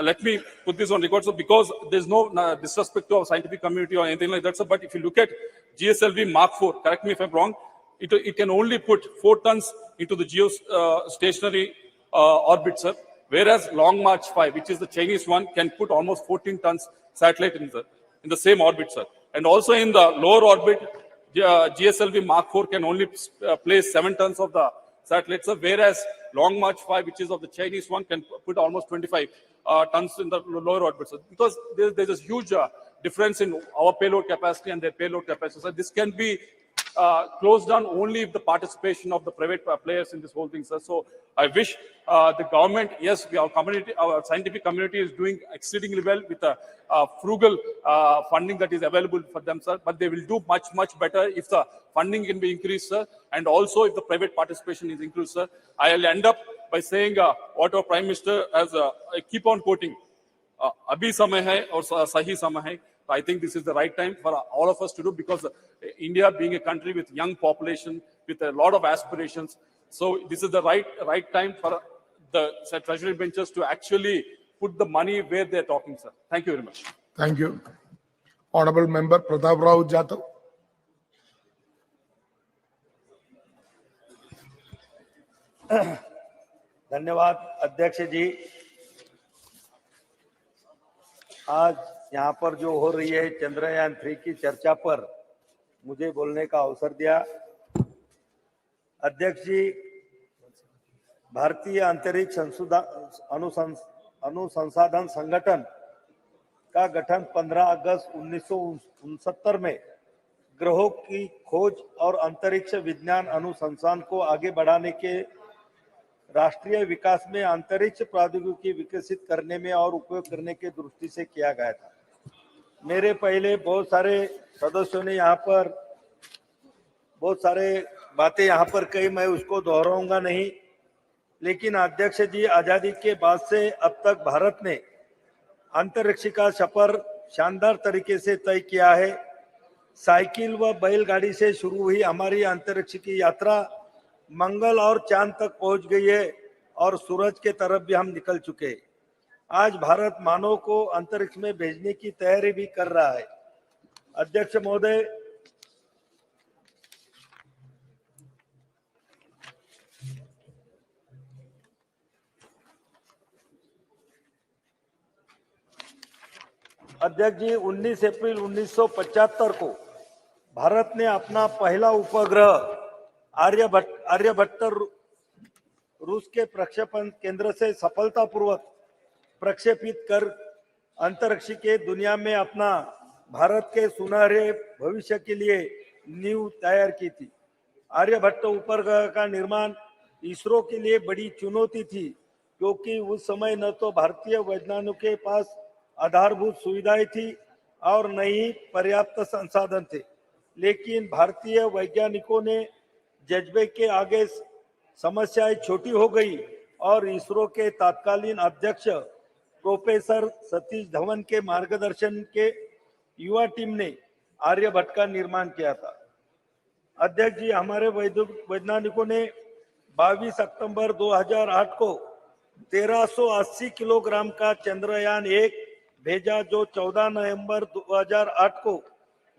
let me put this on record, so because there's no disrespect to our scientific community or anything like that, sir, but if you look at GSLV Mark IV, correct me if I'm wrong, it can only put 4 tons into the geostationary orbit, sir. Whereas Long March 5, which is the Chinese one, can put almost 14 tons satellite in the same orbit, sir. And also in the lower orbit, GSLV Mark 4 can only place 7 tons of the satellites, whereas Long March 5, which is of the Chinese one, can put almost 25 tons in the lower orbit. So because there's a huge difference in our payload capacity and their payload capacity. So this can be closed down only if the participation of the private players in this whole thing, sir. So I wish the government, yes, our scientific community is doing exceedingly well with the frugal funding that is available for them, sir. But they will do much, much better if the funding can be increased, sir, and also if the private participation is increased, sir. I'll end up by saying what our Prime Minister has, I keep on quoting, abhi samay hai aur sahi samay hai. I think this is the right time for all of us to do, because India being a country with young population, with a lot of aspirations, so this is the right time for the treasury benches to actually put the money where they're talking, sir. Thank you very much. Thank you. Honorable Member Pratap Rao Jadhav. धन्यवाद अध्यक्ष जी। आज यहाँ पर जो हो रही है चंद्रयान 3 की चर्चा पर मुझे बोलने का अवसर दिया। अध्यक्ष जी, भारतीय अंतरिक्ष अनुसंधान संगठन का गठन 15 अगस्त 1969 में ग्रहों की खोज और अंतरिक्ष विज्ञान अनुसंधान को आगे बढ़ाने के राष्ट्रीय विकास में अंतरिक्ष प्रौद्योगिकी विकसित करने में और उपयोग करने की दृष्टि से किया गया था। मेरे पहले बहुत सारे सदस्यों ने यहाँ पर बहुत सारे बातें यहाँ पर कही, मैं उसको दोहराऊंगा नहीं। लेकिन अध्यक्ष जी, आजादी के बाद से अब तक भारत ने अंतरिक्ष का सफर शानदार तरीके से तय किया है। साइकिल व बैलगाड़ी से शुरू हुई हमारी अंतरिक्ष की यात्रा मंगल और चांद तक पहुंच गई है और सूरज के तरफ भी हम निकल चुके हैं। आज भारत मानव को अंतरिक्ष में भेजने की तैयारी भी कर रहा है। अध्यक्ष महोदय, अध्यक्ष जी, 19 अप्रैल 1975 को भारत ने अपना पहला उपग्रह आर्यभट्ट रूस के प्रक्षेपण केंद्र से सफलतापूर्वक प्रक्षेपित कर अंतरिक्ष के दुनिया में अपना भारत के सुनहरे भविष्य के लिए नींव तैयार की थी। आर्यभट्ट उपग्रह का निर्माण इसरो के लिए बड़ी चुनौती थी, क्योंकि उस समय न तो भारतीय वैज्ञानिकों के पास आधारभूत सुविधाएं थी और न ही पर्याप्त संसाधन थे। लेकिन भारतीय वैज्ञानिकों ने जज्बे के आगे समस्याएं छोटी हो गई और इसरो के तत्कालीन अध्यक्ष प्रोफेसर सतीश धवन के मार्गदर्शन के युवा टीम ने आर्यभट्ट का निर्माण किया था। अध्यक्ष जी, हमारे वैज्ञानिकों ने 22 अक्टूबर 2008 को 1380 किलोग्राम का चंद्रयान 1 भेजा, जो 14 नवंबर 2008 को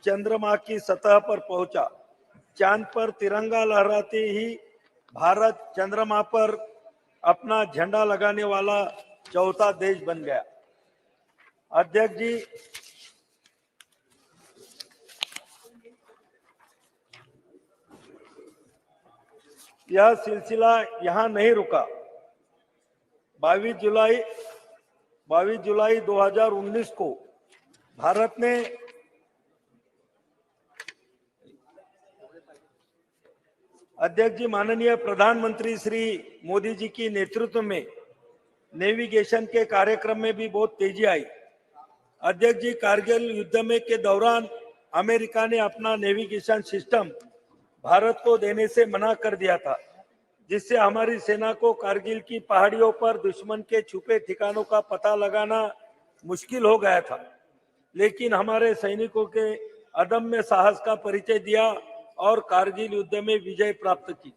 चंद्रमा की सतह पर पहुंचा। चांद पर तिरंगा लहराते ही भारत चंद्रमा पर अपना झंडा लगाने वाला चौथा देश बन गया। अध्यक्ष जी, यह सिलसिला यहाँ नहीं रुका। 22 जुलाई 2019 को भारत ने अध्यक्ष जी, माननीय प्रधानमंत्री श्री मोदी जी की नेतृत्व में नेविगेशन के कार्यक्रम में भी बहुत तेजी आई। अध्यक्ष जी, कारगिल युद्ध में के दौरान अमेरिका ने अपना नेविगेशन सिस्टम भारत को देने से मना कर दिया था, जिससे हमारी सेना को कारगिल की पहाड़ियों पर दुश्मन के छुपे ठिकानों का पता लगाना मुश्किल हो गया था। लेकिन हमारे सैनिकों के अदम्य साहस का परिचय दिया और कारगिल युद्ध में विजय प्राप्त की।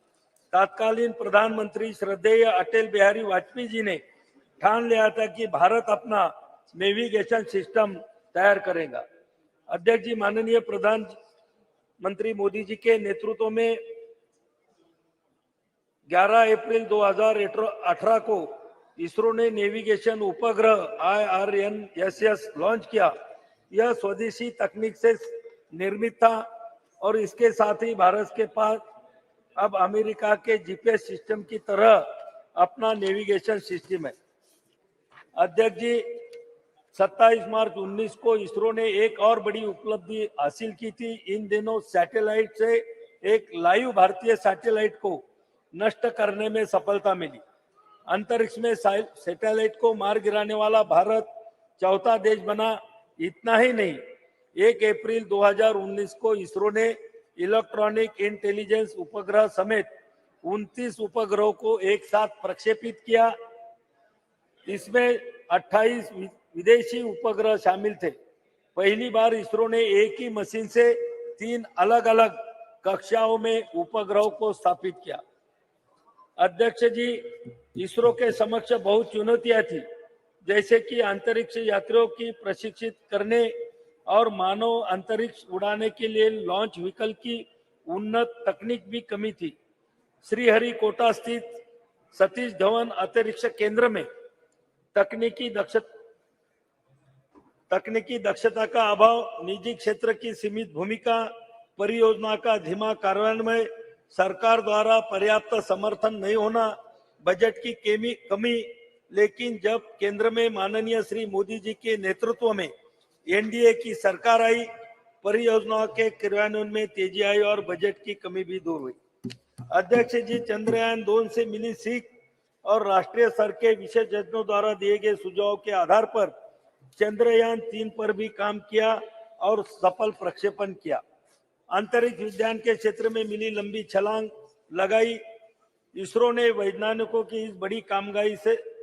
तत्कालीन प्रधानमंत्री श्रद्धेय अटल बिहारी वाजपेयी जी ने ठान लिया था कि भारत अपना नेविगेशन सिस्टम तैयार करेगा। अध्यक्ष जी, माननीय प्रधानमंत्री मोदी जी के नेतृत्व में 11 अप्रैल 2018 को इसरो ने नेविगेशन उपग्रह IRNSS लॉन्च किया। यह स्वदेशी तकनीक से निर्मित था और इसके साथ ही भारत के पास अब अमेरिका के जीपीएस सिस्टम की तरह अपना नेविगेशन सिस्टम है। अध्यक्ष जी, 27 मार्च 19 को इसरो ने एक और बड़ी उपलब्धि हासिल की थी। इन दिनों सैटेलाइट से एक लाइव भारतीय सैटेलाइट को नष्ट करने में सफलता मिली। अंतरिक्ष में सैटेलाइट को मार गिराने वाला भारत चौथा देश बना। इतना ही नहीं, 1 अप्रैल 2019 को इसरो ने इलेक्ट्रॉनिक इंटेलिजेंस उपग्रह समेत 29 उपग्रहों को एक साथ प्रक्षेपित किया। इसमें 28 विदेशी उपग्रह शामिल थे। पहली बार इसरो ने एक ही मशीन से 3 अलग अलग कक्षाओं में उपग्रहों को स्थापित किया। अध्यक्ष जी, इसरो के समक्ष बहुत चुनौतियां थी, जैसे कि अंतरिक्ष यात्रियों की प्रशिक्षित करने और मानव अंतरिक्ष उड़ाने के लिए लॉन्च व्हीकल की उन्नत तकनीक भी कमी थी। श्रीहरिकोटा स्थित सतीश धवन अंतरिक्ष केंद्र में तकनीकी दक्षता का अभाव, निजी क्षेत्र की सीमित भूमिका, परियोजना का धीमा कार्यान्वयन, सरकार द्वारा पर्याप्त समर्थन नहीं होना, बजट की कमी। लेकिन जब केंद्र में माननीय श्री मोदी जी के नेतृत्व में एनडीए की सरकार आई, परियोजना के क्रियान्वयन में तेजी आई और बजट की कमी भी दूर हुई। अध्यक्ष जी, चंद्रयान 2 से मिली सीख और राष्ट्रीय स्तर के विशेषज्ञों द्वारा दिए गए सुझाव के आधार पर चंद्रयान 3 पर भी काम किया और सफल प्रक्षेपण किया। अंतरिक्ष विज्ञान के क्षेत्र में मिली लंबी छलांग लगाई। इसरो ने वैज्ञानिकों की इस बड़ी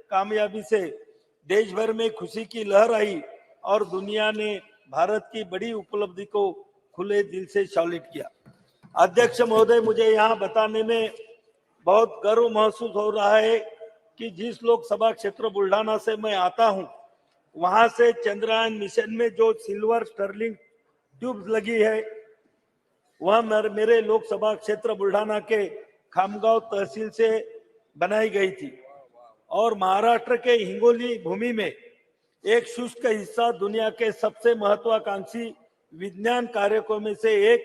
कामयाबी से देश भर में खुशी की लहर आई और दुनिया ने भारत की बड़ी उपलब्धि को खुले दिल से सैल्यूट किया। अध्यक्ष महोदय, मुझे यहाँ बताने में बहुत गर्व महसूस हो रहा है कि जिस लोकसभा क्षेत्र बुल्ढाना से मैं आता हूँ, वहां से चंद्रयान मिशन में जो सिल्वर स्टर्लिंग ट्यूब लगी है, वह मेरे लोकसभा क्षेत्र बुल्ढाना के खामगांव तहसील से बनाई गई थी और महाराष्ट्र के हिंगोली भूमि में एक शुष्क हिस्सा दुनिया के सबसे महत्वाकांक्षी विज्ञान कार्यक्रमों में से एक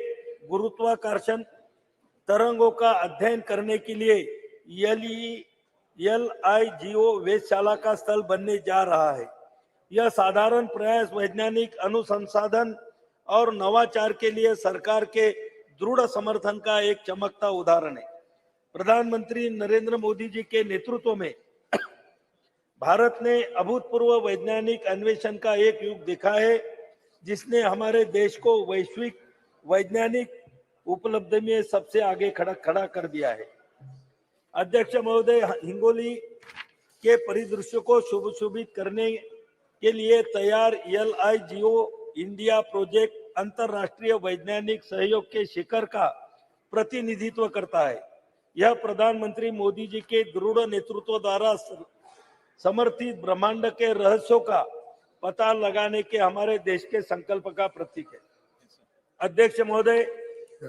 गुरुत्वाकर्षण तरंगों का अध्ययन करने के लिए LIGO वेधशाला का स्थल बनने जा रहा है। यह साधारण प्रयास वैज्ञानिक अनुसंधान और नवाचार के लिए सरकार के दृढ़ समर्थन का एक चमकता उदाहरण है। प्रधानमंत्री नरेंद्र मोदी जी के नेतृत्व में भारत ने अभूतपूर्व वैज्ञानिक अन्वेषण का एक युग देखा है, जिसने हमारे देश को वैश्विक वैज्ञानिक उपलब्धि में सबसे आगे खड़ा कर दिया है। अध्यक्ष महोदय, हिंगोली के परिदृश्य को शोभित करने के लिए तैयार LIGO इंडिया प्रोजेक्ट अंतरराष्ट्रीय वैज्ञानिक सहयोग के शिखर का प्रतिनिधित्व करता है। यह प्रधानमंत्री मोदी जी के दृढ़ नेतृत्व द्वारा समर्थित ब्रह्मांड के रहस्यों का पता लगाने के हमारे देश के संकल्प का प्रतीक है। अध्यक्ष महोदय,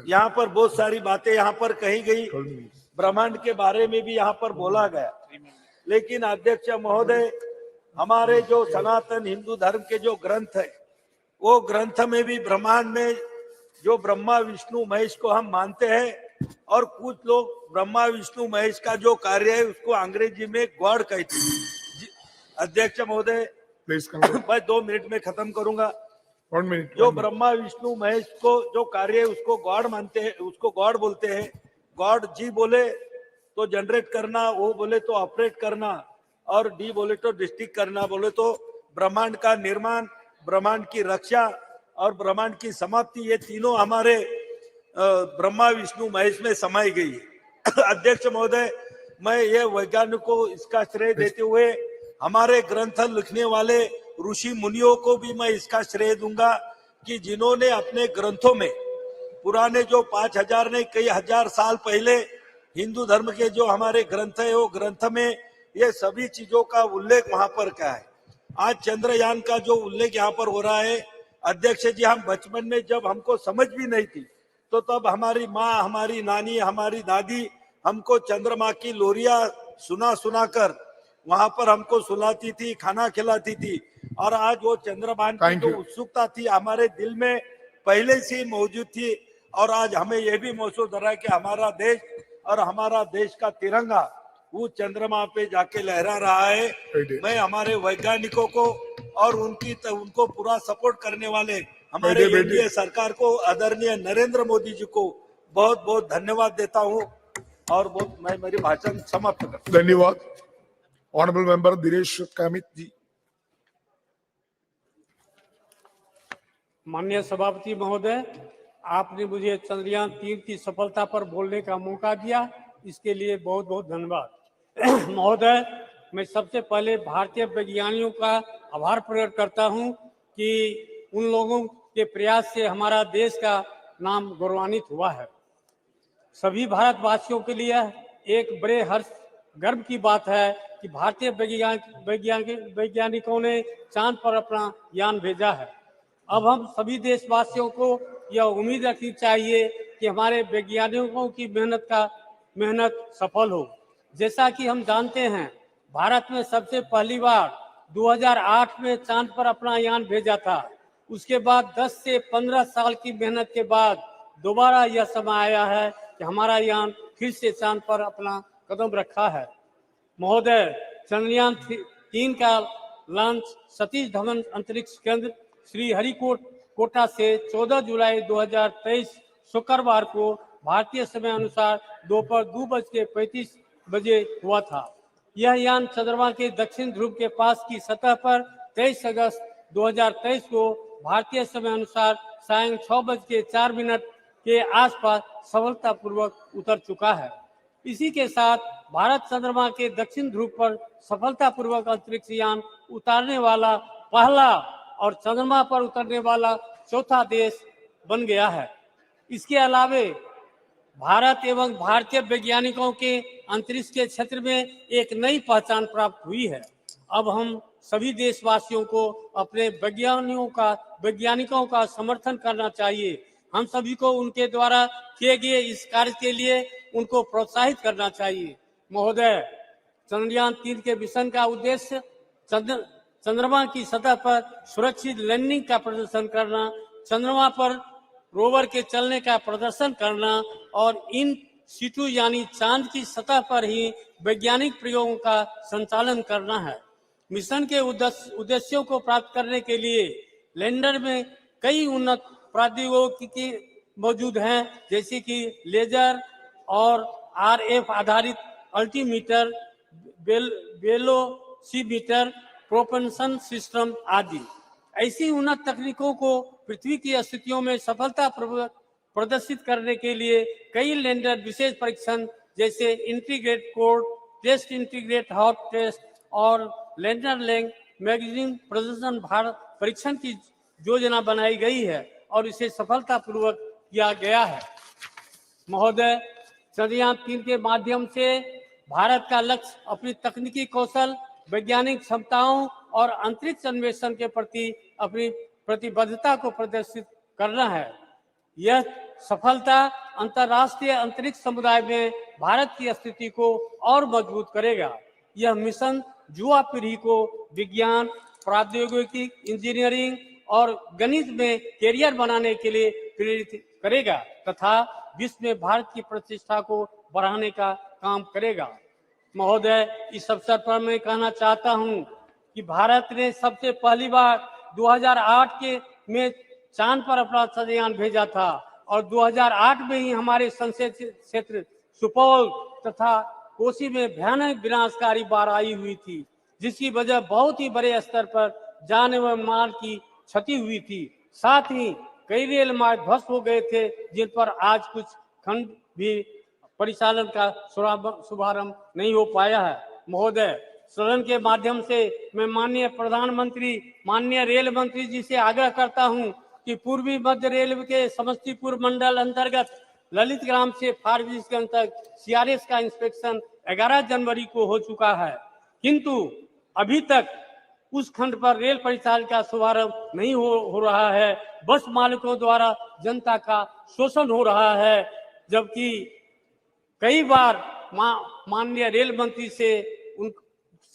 यहाँ पर बहुत सारी बातें यहाँ पर कही गई, ब्रह्मांड के बारे में भी यहाँ पर बोला गया, लेकिन अध्यक्ष महोदय, हमारे जो सनातन हिंदू धर्म के जो ग्रंथ है, वो ग्रंथ में भी ब्रह्मांड में जो ब्रह्मा विष्णु महेश को हम मानते हैं और कुछ लोग ब्रह्मा विष्णु महेश का जो कार्य है उसको अंग्रेजी में गॉड कहते हैं। अध्यक्ष महोदय, मैं 2 मिनट में खत्म करूंगा। जो ब्रह्मा विष्णु महेश को जो कार्य है उसको गॉड मानते हैं, उसको गॉड बोलते हैं। गॉड जी बोले तो जनरेट करना, वो बोले तो ऑपरेट करना, और डी बोले तो डिस्ट्रिक्ट करना, बोले तो ब्रह्मांड का निर्माण, ब्रह्मांड की रक्षा और ब्रह्मांड की समाप्ति, ये तीनों हमारे ब्रह्मा विष्णु महेश में समाई गई है। अध्यक्ष महोदय, मैं ये वैज्ञानिक को इसका श्रेय देते हुए हमारे ग्रंथ लिखने वाले ऋषि मुनियों को भी मैं इसका श्रेय दूंगा कि जिन्होंने अपने ग्रंथों में पुराने जो 5000 नहीं कई हजार साल पहले हिंदू धर्म के जो हमारे ग्रंथ है, वो ग्रंथ में ये सभी चीजों का उल्लेख वहां पर क्या है। आज चंद्रयान का जो उल्लेख यहाँ पर हो रहा है, अध्यक्ष जी, हम बचपन में जब हमको समझ भी नहीं थी तो तब हमारी माँ, हमारी नानी, हमारी दादी हमको चंद्रमा की लोरियां सुना कर वहां पर हमको सुलाती थी, खाना खिलाती थी, और आज वो चंद्रमान की जो उत्सुकता थी हमारे दिल में, पहले से ही मौजूद थी और आज हमें यह भी महसूस हो रहा है कि हमारा देश और हमारा देश का तिरंगा वो चंद्रमा पे जाके लहरा रहा है। मैं हमारे वैज्ञानिकों को और उनको पूरा सपोर्ट करने वाले हमारे एनडीए सरकार को, आदरणीय नरेंद्र मोदी जी को बहुत बहुत धन्यवाद देता हूं और मैं मेरी भाषण समाप्त करता हूं। धन्यवाद। ऑनरेबल मेंबर दिनेश कामित जी। माननीय सभापति महोदय, आपने मुझे चंद्रयान 3 की सफलता पर बोलने का मौका दिया, इसके लिए बहुत बहुत धन्यवाद। महोदय, मैं सबसे पहले भारतीय वैज्ञानिकों का आभार प्रकट करता हूं कि उन लोगों के प्रयास से हमारा देश का नाम गौरवान्वित हुआ है। सभी भारतवासियों के लिए एक बड़े हर्ष गर्व की बात है कि भारतीय वैज्ञानिकों ने चांद पर अपना यान भेजा है। अब हम सभी देशवासियों को यह उम्मीद रखनी चाहिए कि हमारे वैज्ञानिकों की मेहनत सफल हो। जैसा कि हम जानते हैं, भारत में सबसे पहली बार 2008 में चांद पर अपना यान भेजा था। उसके बाद 10 से 15 साल की मेहनत के बाद दोबारा यह समय आया है कि हमारा यान फिर से चांद पर अपना कदम रखा है। महोदय, चंद्रयान 3 का लॉन्च सतीश धवन अंतरिक्ष केंद्र श्रीहरिकोटा से 14 जुलाई 2023 शुक्रवार को भारतीय समय अनुसार दोपहर 2:35 बजे हुआ था। यह यान चंद्रमा के दक्षिण ध्रुव के पास की सतह पर 23 अगस्त 2023 को भारतीय समय अनुसार सायं 6:04 के आसपास सफलतापूर्वक उतर चुका है। इसी के साथ भारत चंद्रमा के दक्षिण ध्रुव पर सफलतापूर्वक अंतरिक्ष यान उतारने वाला पहला और चंद्रमा पर उतरने वाला चौथा देश बन गया है। इसके अलावे भारत एवं भारतीय वैज्ञानिकों के अंतरिक्ष के क्षेत्र में एक नई पहचान प्राप्त हुई है। अब हम सभी देशवासियों को अपने वैज्ञानिकों का समर्थन करना चाहिए। हम सभी को उनके द्वारा किए गए इस कार्य के लिए उनको प्रोत्साहित करना चाहिए। महोदय, चंद्रयान 3 के मिशन का उद्देश्य चंद्रमा की सतह पर सुरक्षित लैंडिंग का प्रदर्शन करना, चंद्रमा पर रोवर के चलने का प्रदर्शन करना और इन सीटू यानी चांद की सतह पर ही वैज्ञानिक प्रयोगों का संचालन करना है। मिशन के उद्देश्यों को प्राप्त करने के लिए लैंडर में कई उन्नत प्रौद्योगिकी मौजूद हैं, जैसे कि लेजर और आरएफ आधारित अल्टीमीटर, वेलोसीमीटर, प्रोपल्शन सिस्टम आदि। ऐसी उन्नत तकनीकों को पृथ्वी की स्थितियों में सफलतापूर्वक प्रदर्शित करने के लिए कई लैंडर विशेष परीक्षण जैसे integrate core test, integrate hot test और लैंडर लैंग मैगजीन प्रदर्शन भारत परीक्षण की योजना बनाई गई है और इसे सफलतापूर्वक किया गया है। महोदय, चंद्रयान 3 के माध्यम से भारत का लक्ष्य अपनी तकनीकी कौशल, वैज्ञानिक क्षमताओं और अंतरिक्ष अन्वेषण के प्रति अपनी प्रतिबद्धता को प्रदर्शित करना है। यह सफलता अंतर्राष्ट्रीय अंतरिक्ष समुदाय में भारत की स्थिति को और मजबूत करेगा। यह मिशन युवा पीढ़ी को विज्ञान, प्रौद्योगिकी, इंजीनियरिंग और गणित में कैरियर बनाने के लिए प्रेरित करेगा तथा विश्व में भारत की प्रतिष्ठा को बढ़ाने का काम करेगा। महोदय, इस अवसर पर मैं कहना चाहता हूं कि भारत ने सबसे पहली बार 2008 में चांद पर अपना चंद्रयान भेजा था और 2008 में ही हमारे संसदीय क्षेत्र सुपौल तथा कोसी में भयानक विनाशकारी बाढ़ आई हुई थी, जिसकी वजह बहुत ही बड़े स्तर पर जान एवं माल की क्षति हुई थी। साथ ही कई रेल मार्ग ध्वस्त हो गए थे, जिन पर आज कुछ खंड भी परिचालन का शुभारंभ नहीं हो पाया है। महोदय, सदन के माध्यम से मैं माननीय प्रधानमंत्री, माननीय रेल मंत्री जी से आग्रह करता हूं कि पूर्वी मध्य रेलवे के समस्तीपुर मंडल अंतर्गत ललित ग्राम से फारबिसगंज तक सीआरएस का इंस्पेक्शन 11 जनवरी को हो चुका है, किंतु अभी तक उस खंड पर रेल परिचालन का शुभारंभ नहीं हो रहा है। बस मालिकों द्वारा जनता का शोषण हो रहा है, जबकि कई बार माननीय रेल मंत्री से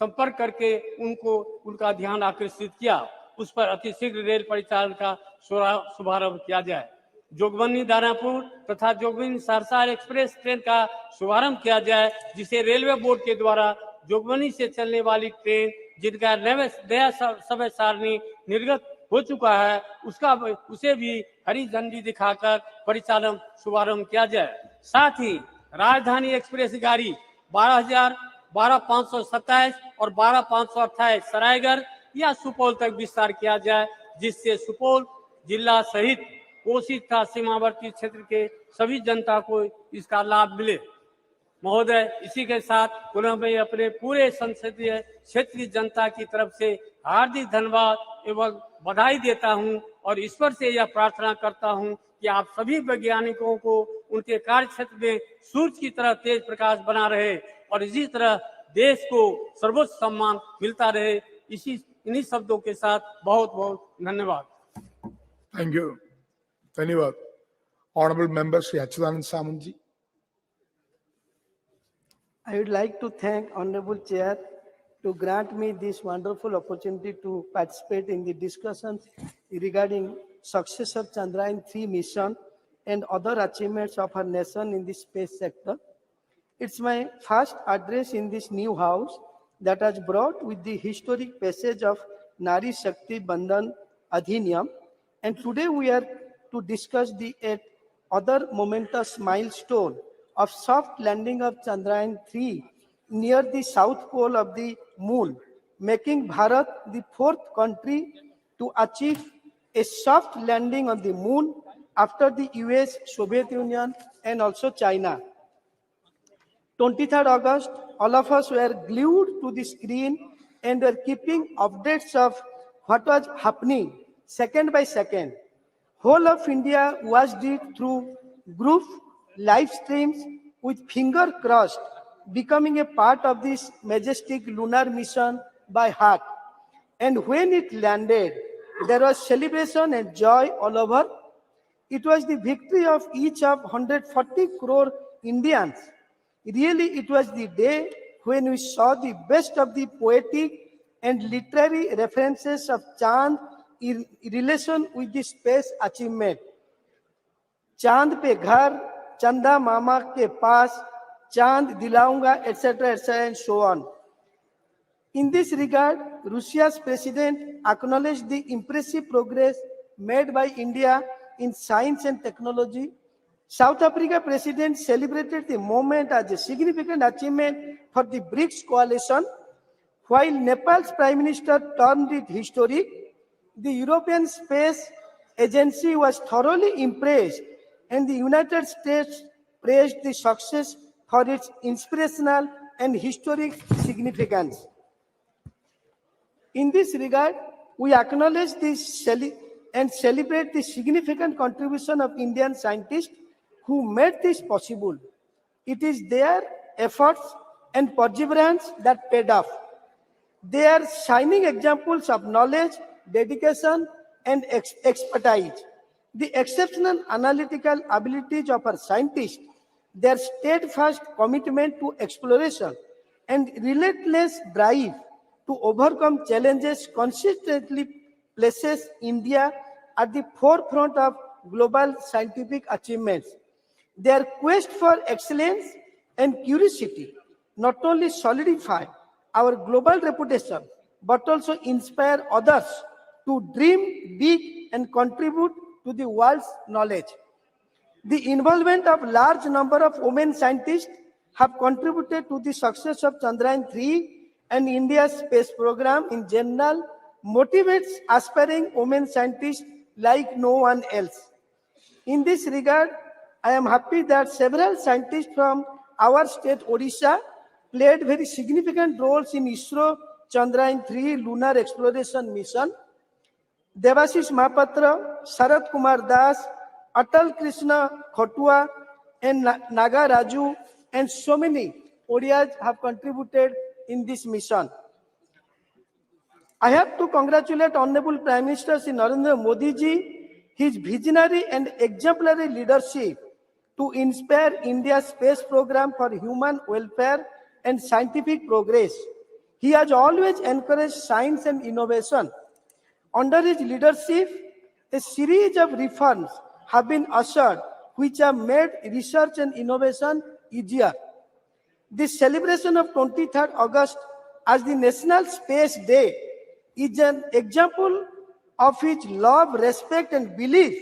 संपर्क करके उनका ध्यान आकर्षित किया। उस पर अतिशीघ्र रेल परिचालन का शुभारंभ किया जाए। जोगबनी दानापुर तथा जोगबनी सहरसा एक्सप्रेस ट्रेन का शुभारंभ किया जाए, जिसे रेलवे बोर्ड के द्वारा जोगबनी से चलने वाली ट्रेन जिनका नया समय सारणी निर्गत हो चुका है उसे भी हरी झंडी दिखाकर परिचालन शुभारंभ किया जाए। साथ ही राजधानी एक्सप्रेस गाड़ी 12,527 और 12,528 सरायगढ़ या सुपौल तक विस्तार किया जाए, जिससे सुपौल जिला सहित कोसी तथा सीमावर्ती क्षेत्र के सभी जनता को इसका लाभ मिले। महोदय, इसी के साथ पुनः मैं अपने पूरे संसदीय क्षेत्र की जनता की तरफ से हार्दिक धन्यवाद एवं बधाई देता हूं और ईश्वर से यह प्रार्थना करता हूं कि आप सभी वैज्ञानिकों को उनके कार्य क्षेत्र में सूर्य की तरह तेज प्रकाश बना रहे और इसी तरह देश को सर्वोच्च सम्मान मिलता रहे। इन्हीं शब्दों के साथ बहुत बहुत धन्यवाद। थैंक यू, धन्यवाद। Honourable member Shri Achyutananda Samanta ji. I would like to thank Honorable Chair to grant me this wonderful opportunity to participate in the discussions regarding success of Chandrayaan-3 mission and other achievements of our nation in the space sector. It's my first address in this new house that has brought with the historic passage of Nari Shakti Bandhan Adhiniyam, and today we are to discuss the other momentous milestone of soft landing of Chandrayaan-3 near the south pole of the moon, making Bharat the fourth country to achieve a soft landing on the moon after the US, Soviet Union, and also China. 23rd August, all of us were glued to the screen and were keeping updates of what was happening second by second. Whole of India watched it through group live streams with finger crossed, becoming a part of this majestic lunar mission by heart. And when it landed, there was celebration and joy all over. It was the victory of each of 140 crore Indians. Really, it was the day when we saw the best of the poetic and literary references of Chand in relation with the space achievement. चांद पे घर, चंदा मामा के पास, चांद दिलाऊंगा, etc., etc., and so on. In this regard, Russia's president acknowledged the impressive progress made by India in science and technology. South Africa president celebrated the moment as a significant achievement for the BRICS coalition, while Nepal's prime minister termed it historic. The European Space Agency was thoroughly impressed, and the United States praised the success for its inspirational and historic significance. In this regard, we acknowledge this and celebrate the significant contribution of Indian scientists who made this possible. It is their efforts and perseverance that paid off. They are shining examples of knowledge, dedication, and expertise. The exceptional analytical abilities of our scientists, their steadfast commitment to exploration, and relentless drive to overcome challenges consistently places India at the forefront of global scientific achievements. Their quest for excellence and curiosity not only solidify our global reputation, but also inspire others to dream big and contribute to the world's knowledge. The involvement of large number of women scientists have contributed to the success of Chandrayaan-3 and India's space program in general, motivates aspiring women scientists like no one else. In this regard, I am happy that several scientists from our state, Odisha, played very significant roles in ISRO Chandrayaan-3 lunar exploration mission. Devashish Mahapatra, Sarath Kumar Das, Atal Krishna Khotua, and Naga Raju, and so many Odias have contributed in this mission. I have to congratulate Honorable Prime Minister Shri Narendra Modi ji, his visionary and exemplary leadership to inspire India's space program for human welfare and scientific progress. He has always encouraged science and innovation. Under his leadership, a series of reforms have been ushered which have made research and innovation easier. The celebration of 23rd August as the National Space Day is an example of his love, respect and belief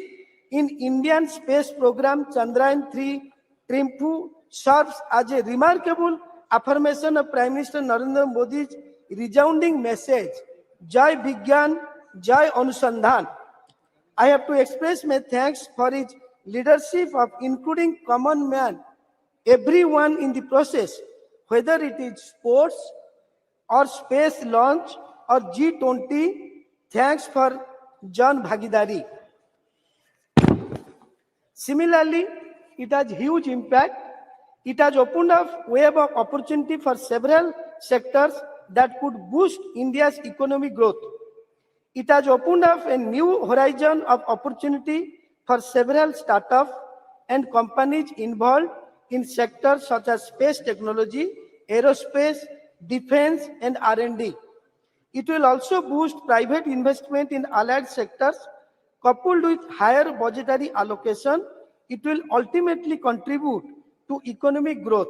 in Indian space program Chandrayaan 3 triumph serves as a remarkable affirmation of Prime Minister Narendra Modi's resounding message, Jai Vigyan, Jai Anusandhan. I have to express my thanks for his leadership of including common man, everyone in the process, whether it is sports or space launch or G20. Thanks for Jan Bhagidari. Similarly, it has huge impact. It has opened up web of opportunity for several sectors that could boost India's economic growth. It has opened up a new horizon of opportunity for several startups and companies involved in sectors such as space technology, aerospace, defense, and R&D. It will also boost private investment in allied sectors. Coupled with higher budgetary allocation, it will ultimately contribute to economic growth.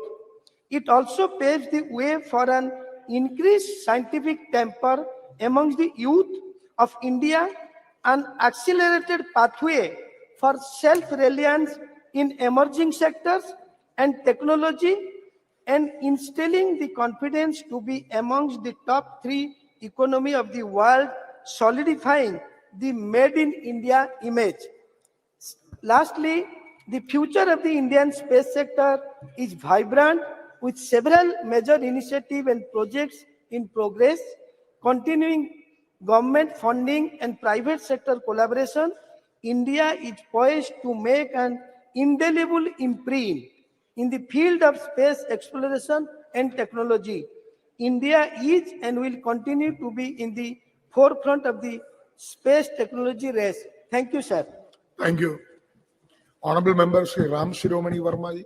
It also paves the way for an increased scientific temper amongst the youth of India, an accelerated pathway for self-reliance in emerging sectors and technology, and instilling the confidence to be amongst the top 3 economy of the world, solidifying the Made in India image. Lastly, the future of the Indian space sector is vibrant with several major initiatives and projects in progress, continuing government funding and private sector collaboration. India is poised to make an indelible imprint in the field of space exploration and technology. India is and will continue to be in the forefront of the space technology race. Thank you, sir. Thank you. Honorable Member Shri Ram Shiromani Verma ji.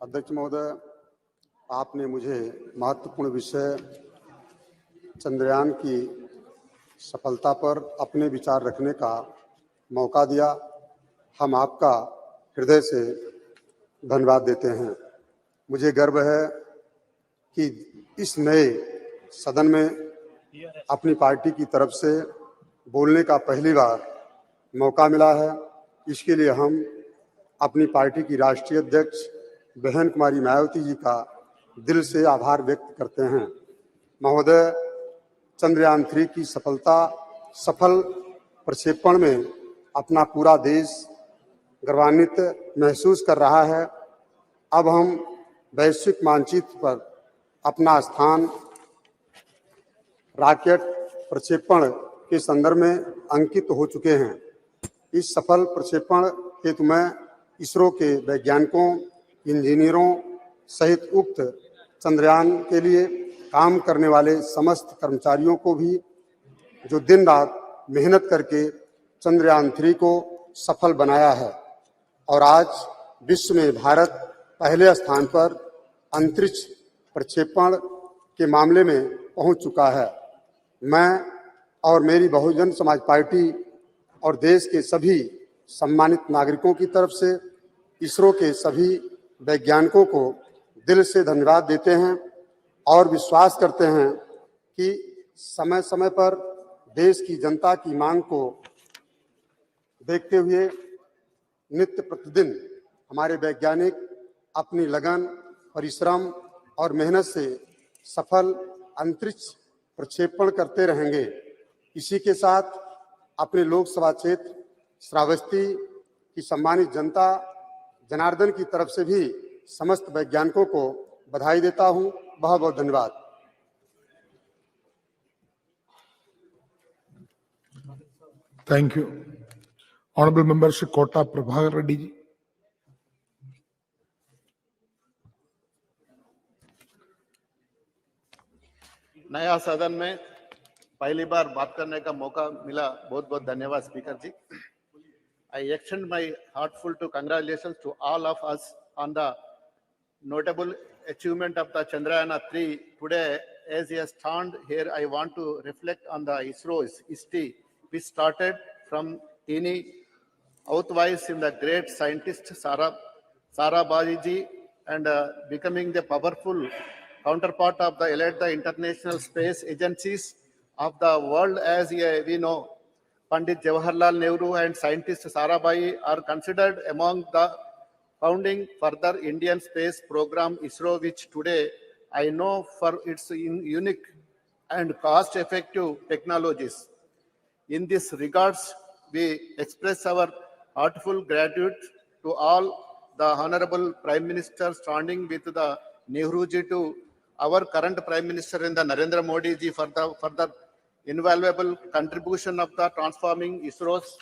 अध्यक्ष महोदय, आपने मुझे महत्वपूर्ण विषय चंद्रयान की सफलता पर अपने विचार रखने का मौका दिया। हम आपका हृदय से धन्यवाद देते हैं। मुझे गर्व है कि इस नए सदन में अपनी पार्टी की तरफ से बोलने का पहली बार मौका मिला है। इसके लिए हम अपनी पार्टी की राष्ट्रीय अध्यक्ष बहन कुमारी मायावती जी का दिल से आभार व्यक्त करते हैं। महोदय, चंद्रयान 3 की सफल प्रक्षेपण में अपना पूरा देश गर्वान्वित महसूस कर रहा है। अब हम वैश्विक मानचित्र पर अपना स्थान रॉकेट प्रक्षेपण के संदर्भ में अंकित हो चुके हैं। इस सफल प्रक्षेपण हेतु मैं इसरो के वैज्ञानिकों, इंजीनियरों सहित उक्त चंद्रयान के लिए काम करने वाले समस्त कर्मचारियों को भी, जो दिन रात मेहनत करके चंद्रयान 3 को सफल बनाया है और आज विश्व में भारत पहले स्थान पर अंतरिक्ष प्रक्षेपण के मामले में पहुंच चुका है। मैं और मेरी बहुजन समाज पार्टी और देश के सभी सम्मानित नागरिकों की तरफ से इसरो के सभी वैज्ञानिकों को दिल से धन्यवाद देते हैं और विश्वास करते हैं कि समय समय पर देश की जनता की मांग को देखते हुए नित्य प्रतिदिन हमारे वैज्ञानिक अपनी लगन, परिश्रम और मेहनत से सफल अंतरिक्ष प्रक्षेपण करते रहेंगे। इसी के साथ अपने लोकसभा क्षेत्र श्रावस्ती की सम्मानित जनता जनार्दन की तरफ से भी समस्त वैज्ञानिकों को बधाई देता हूं। बहुत बहुत धन्यवाद। Thank you. Honorable Member Shri Kota Prabhakar Reddy ji. नया सदन में पहली बार बात करने का मौका मिला, बहुत बहुत धन्यवाद speaker ji. I extend my heartfelt congratulations to all of us on the notable achievement of the Chandrayaan 3 today. As a stand here, I want to reflect on the ISRO's history, which started from teeny outwise in the great scientist Sarabhaji and becoming the powerful counterpart of the elite the international space agencies of the world. As we know, Pandit Jawaharlal Nehru and scientist Sarabhai are considered among the founding further Indian space program ISRO, which today I know for its unique and cost-effective technologies. In this regards, we express our heartfelt gratitude to all the Honorable Prime Minister standing with the Nehruji to our current Prime Minister in the Narendra Modi ji for the invaluable contribution of the transforming ISRO's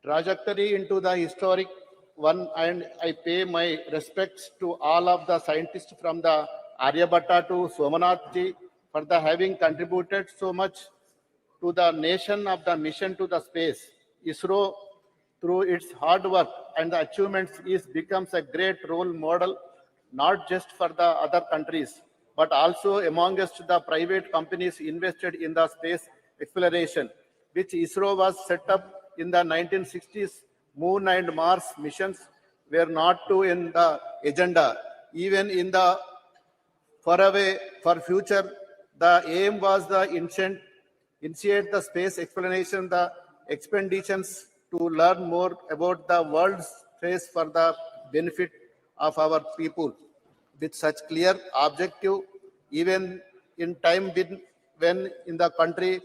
trajectory into the historic one, and I pay my respects to all of the scientists from the Aryabhatta to Somanath ji for the having contributed so much to the nation of the mission to the space. ISRO, through its hard work and the achievements, becomes a great role model, not just for the other countries, but also amongst the private companies invested in the space exploration, which ISRO was set up in the 1960s. Moon and Mars missions were not too in the agenda. Even in the for future, the aim was the initiate the space exploration, the expeditions to learn more about the world's space for the benefit of our people. With such clear objective, even in time when in the country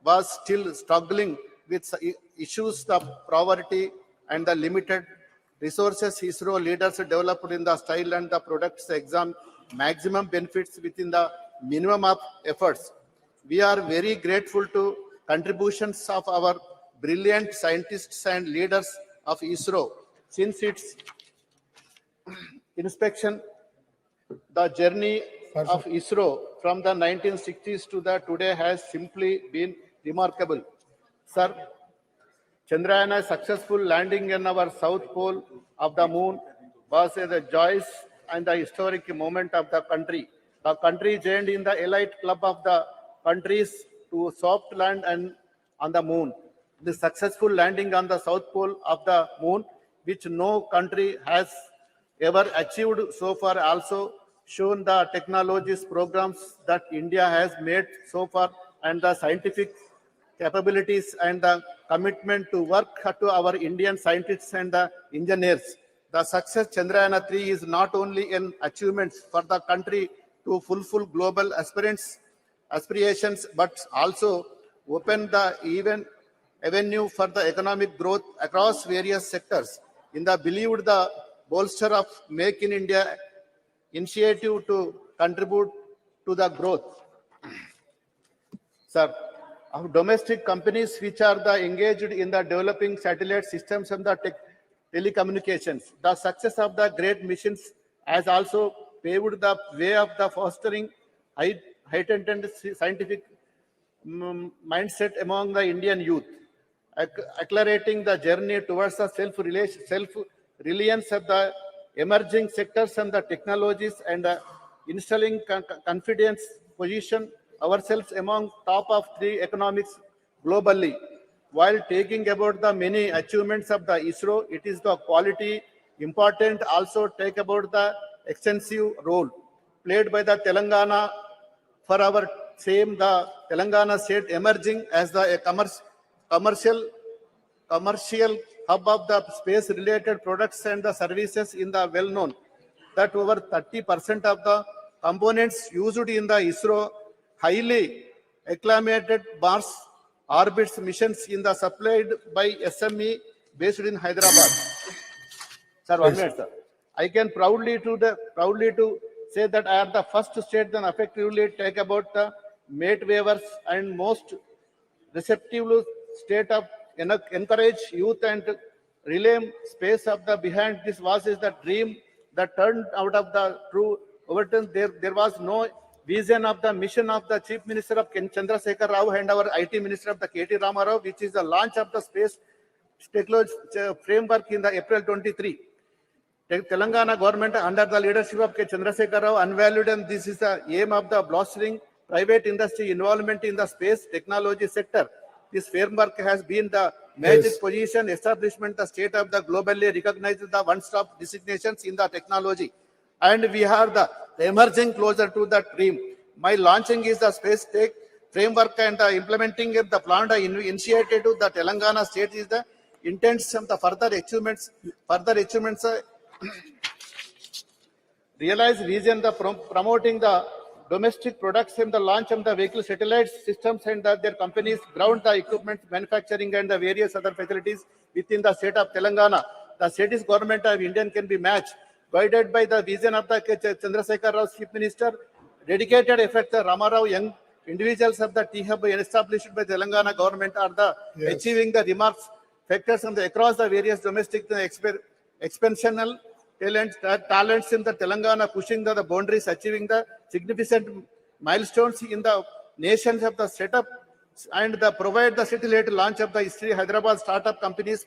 was still struggling with issues of poverty and the limited resources, ISRO leaders developed in the style and the products exam maximum benefits within the minimum of efforts. We are very grateful to contributions of our brilliant scientists and leaders of ISRO. Since its inspection, the journey of ISRO from the 1960s to the today has simply been remarkable. Sir, Chandrayaan's successful landing in our south pole of the moon was a joyous and the historic moment of the country. The country joined in the elite club of the countries to soft land and on the moon. The successful landing on the south pole of the moon, which no country has ever achieved so far, also shown the technologies programs that India has made so far and the scientific capabilities and the commitment to work to our Indian scientists and the engineers. The success Chandrayaan 3 is not only an achievement for the country to fulfill global aspirations, but also open the avenue for the economic growth across various sectors. In the believed the bolster of Make in India initiative to contribute to the growth. Sir, of domestic companies which are engaged in the developing satellite systems and the telecommunications. The success of the great missions has also paved the way of the fostering heightened scientific mindset among the Indian youth, accelerating the journey towards the self-reliance of the emerging sectors and the technologies and installing confidence position ourselves among top of 3 economics globally. While taking about the many achievements of the ISRO, it is the quality important also take about the extensive role played by the Telangana for our same the Telangana state emerging as the commercial hub of the space related products and the services in the well known that over 30% of the components used in the ISRO highly acclamated Mars orbits missions in the supplied by SME based in Hyderabad. Sir, 1 minute, sir. I can proudly to say that I am the first state that effectively take about the mate waivers and most receptive state of encourage youth and relay space of the behind this was is the dream that turned out of the true overturn. There was no vision of the mission of the Chief Minister of Chandrasekhar Rao and our IT Minister of the KT Ramarao, which is the launch of the space technology framework in the April 23. Telangana government under the leadership of K. Chandrasekhar Rao unvalued, and this is the aim of the blustering private industry involvement in the space technology sector. This framework has been the magic position establishment, the state of the globally recognized the one-stop designations in the technology. And we are the emerging closer to the dream. My launching is the space tech framework and the implementing of the plan initiated to the Telangana state is the intents of the further achievements realize vision, the promoting the domestic products and the launch of the vehicle satellite systems and their companies ground the equipment manufacturing and the various other facilities within the state of Telangana. The state's government of India can be matched, guided by the vision of the Chandrasekhar Rao Chief Minister, dedicated effect the Ramarao young individuals of the T-Hub established by Telangana government are the achieving the remarks factors from the across the various domestic expansional talents in the Telangana, pushing the boundaries, achieving the significant milestones in the nations of the setup and the provide the satellite launch of the history. Hyderabad startup companies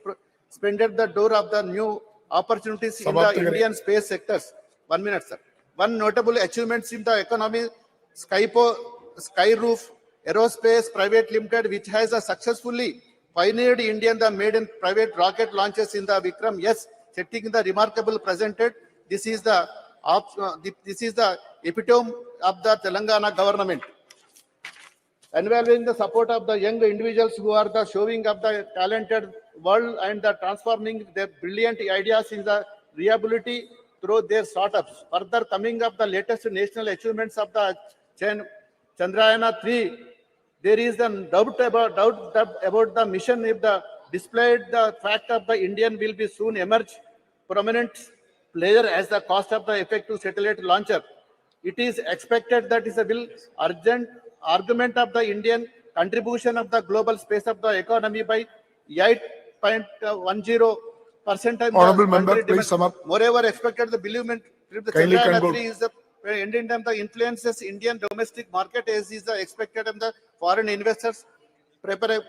spended the door of the new opportunities in the Indian space sectors. 1 minute, sir. One notable achievements in the economy, Skyroof Aerospace Private Limited, which has successfully pioneered Indian the maiden private rocket launches in the Vikram. Yes, setting the remarkable presented. This is the epitome of the Telangana government. Involving the support of the young individuals who are the showing of the talented world and the transforming their brilliant ideas in the reliability through their startups. Further coming up the latest national achievements of the Chandrayaan 3, there is a doubt about the mission. If the displayed the fact of the Indian will be soon emerge prominent player as the cost of the effective satellite launcher. It is expected that is a will urgent argument of the Indian contribution of the global space of the economy by 8.10%. Honorable member, please sum up. Moreover, expected the believement the Chandrayaan 3 is the ending time the influences Indian domestic market as is the expected of the foreign investors prepare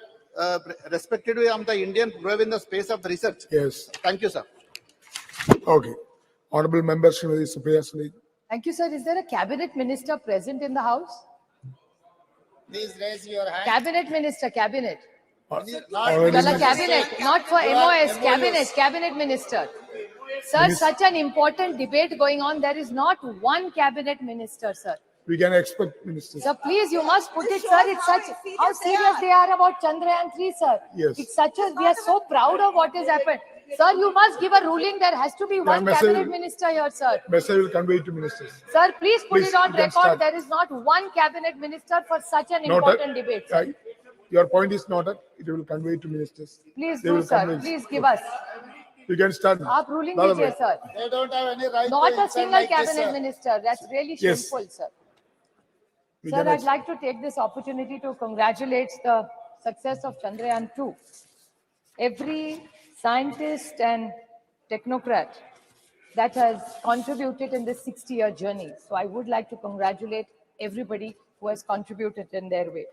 respectively of the Indian grow in the space of the research. Yes. Thank you, sir. Okay. Honorable member, Srimati Supriya Sule. Thank you, sir. Is there a cabinet minister present in the house? Please raise your hand. Cabinet minister, cabinet. Already Chala cabinet, not for MOS, cabinet minister. Sir, such an important debate going on. There is not one cabinet minister, sir. we can expect ministers. Sir, please, you must put it, sir. It's such how serious they are about Chandrayaan 3, sir. Yes. It's such a we are so proud of what has happened. Sir, you must give a ruling. There has to be one cabinet minister here, sir. Message will convey to ministers. Sir, please put Please, it on you can record. start. There is not one cabinet minister for such an Noted. important debate. Sir. Your point is noted. It will convey to ministers. Please They do, will sir. convince. Please give us. You can start. Aap ruling Another dijiye, way. sir. They don't have any right Not to a insult single like this, cabinet sir. minister. That's really Yes. shameful, sir. We Sir, can I'd like to take this opportunity to congratulate the success of Chandrayaan 2. Every scientist and technocrat that has contributed in this 60-year journey. So I would like to congratulate everybody who has contributed in their way.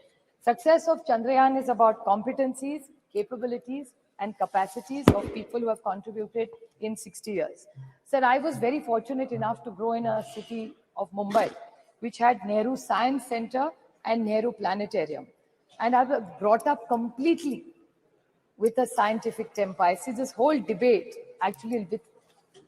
Success of Chandrayaan is about competencies, capabilities, and capacities of people who have contributed in 60 years. Sir, I was very fortunate enough to grow in a city of Mumbai, which had Nehru Science Center and Nehru Planetarium. And I was brought up completely with a scientific temper. I see this whole debate actually with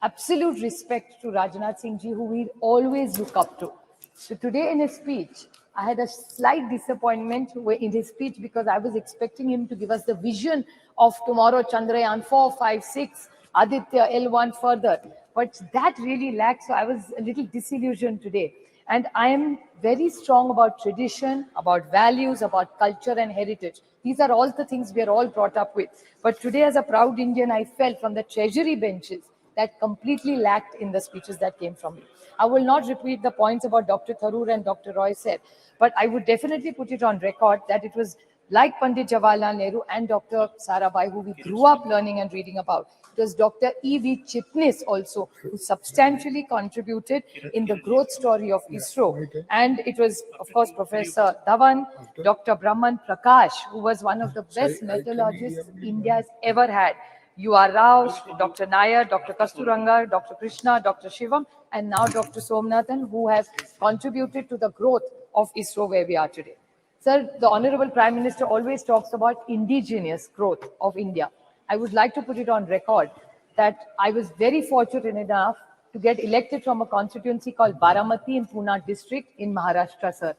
absolute respect to Rajnath Singh ji, who we always look up to. So today in his speech, I had a slight disappointment in his speech because I was expecting him to give us the vision of tomorrow, Chandrayaan 4, 5, 6, Aditya, L1 further. But that really lacked, so I was a little disillusioned today. And I am very strong about tradition, about values, about culture and heritage. These are all the things we are all brought up with. But today as a proud Indian, I felt from the treasury benches that completely lacked in the speeches that came from me. I will not repeat the points about Dr. Tharoor and Dr. Roy said, but I would definitely put it on record that it was like Pandit Jawaharlal Nehru and Dr. Sarabhai, who we grew up learning and reading about. It was Dr. E.V. Chitnis also, who substantially contributed in the growth story of ISRO. And it was, of course, Professor Dhawan, Dr. Brahman Prakash, who was one of the best metallurgists India has ever had. U.R. Rao, Dr. Nair, Dr. Kasturanga, Dr. Krishna, Dr. Shivam, and now Dr. Somnathan, who have contributed to the growth of ISRO where we are today. Sir, the Honorable Prime Minister always talks about indigenous growth of India. I would like to put it on record that I was very fortunate enough to get elected from a constituency called Baramati in Pune district in Maharashtra, sir.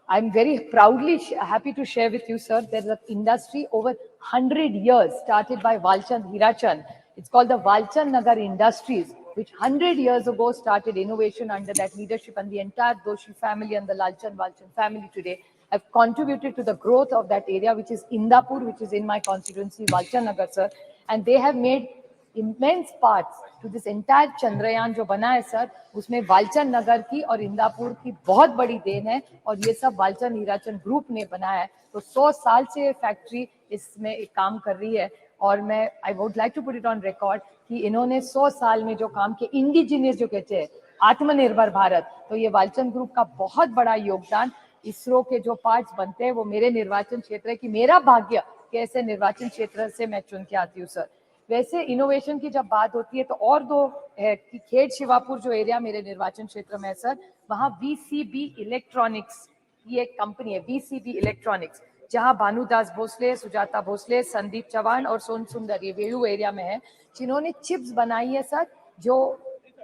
I'm very proudly happy to share with you, sir, there's an industry over 100 years started by Walchand Hirachand. It's called the Walchand Nagar Industries, which 100 years ago started innovation under that leadership, and the entire Doshi family and the Lalchand Walchand family today have contributed to the growth of that area, which is Indapur, which is in my constituency, Walchand Nagar, sir. And they have made immense parts to this entire Chandrayaan जो बना है sir, उसमें वालचंद नगर की और इंदापुर की बहुत बड़ी then है, और ये सब वालचंद हीराचंद ग्रुप ने बनाया है. तो 100 साल से ये फैक्ट्री इसमें एक काम कर रही है, और मैं I would like to put it on record कि इन्होंने 100 साल में जो काम किया, इंडिजिनियस जो कहते हैं, आत्मनिर्भर भारत, तो ये वालचंद ग्रुप का बहुत बड़ा योगदान. इसरो के जो पार्ट्स बनते हैं वो मेरे निर्वाचन क्षेत्र है, कि मेरा भाग्य कि ऐसे निर्वाचन क्षेत्र से मैं चुन के आती हूँ सर. वैसे इनोवेशन की जब बात होती है तो और दो है कि खेड़ शिवापुर जो एरिया मेरे निर्वाचन क्षेत्र में है सर, वहाँ VCB इलेक्ट्रॉनिक्स की एक कंपनी है, VCB इलेक्ट्रॉनिक्स, जहाँ भानुदास भोसले, सुजाता भोसले, संदीप चौहान और सोन सुंदर, ये वेलू एरिया में है, जिन्होंने चिप्स बनाई है सर, जो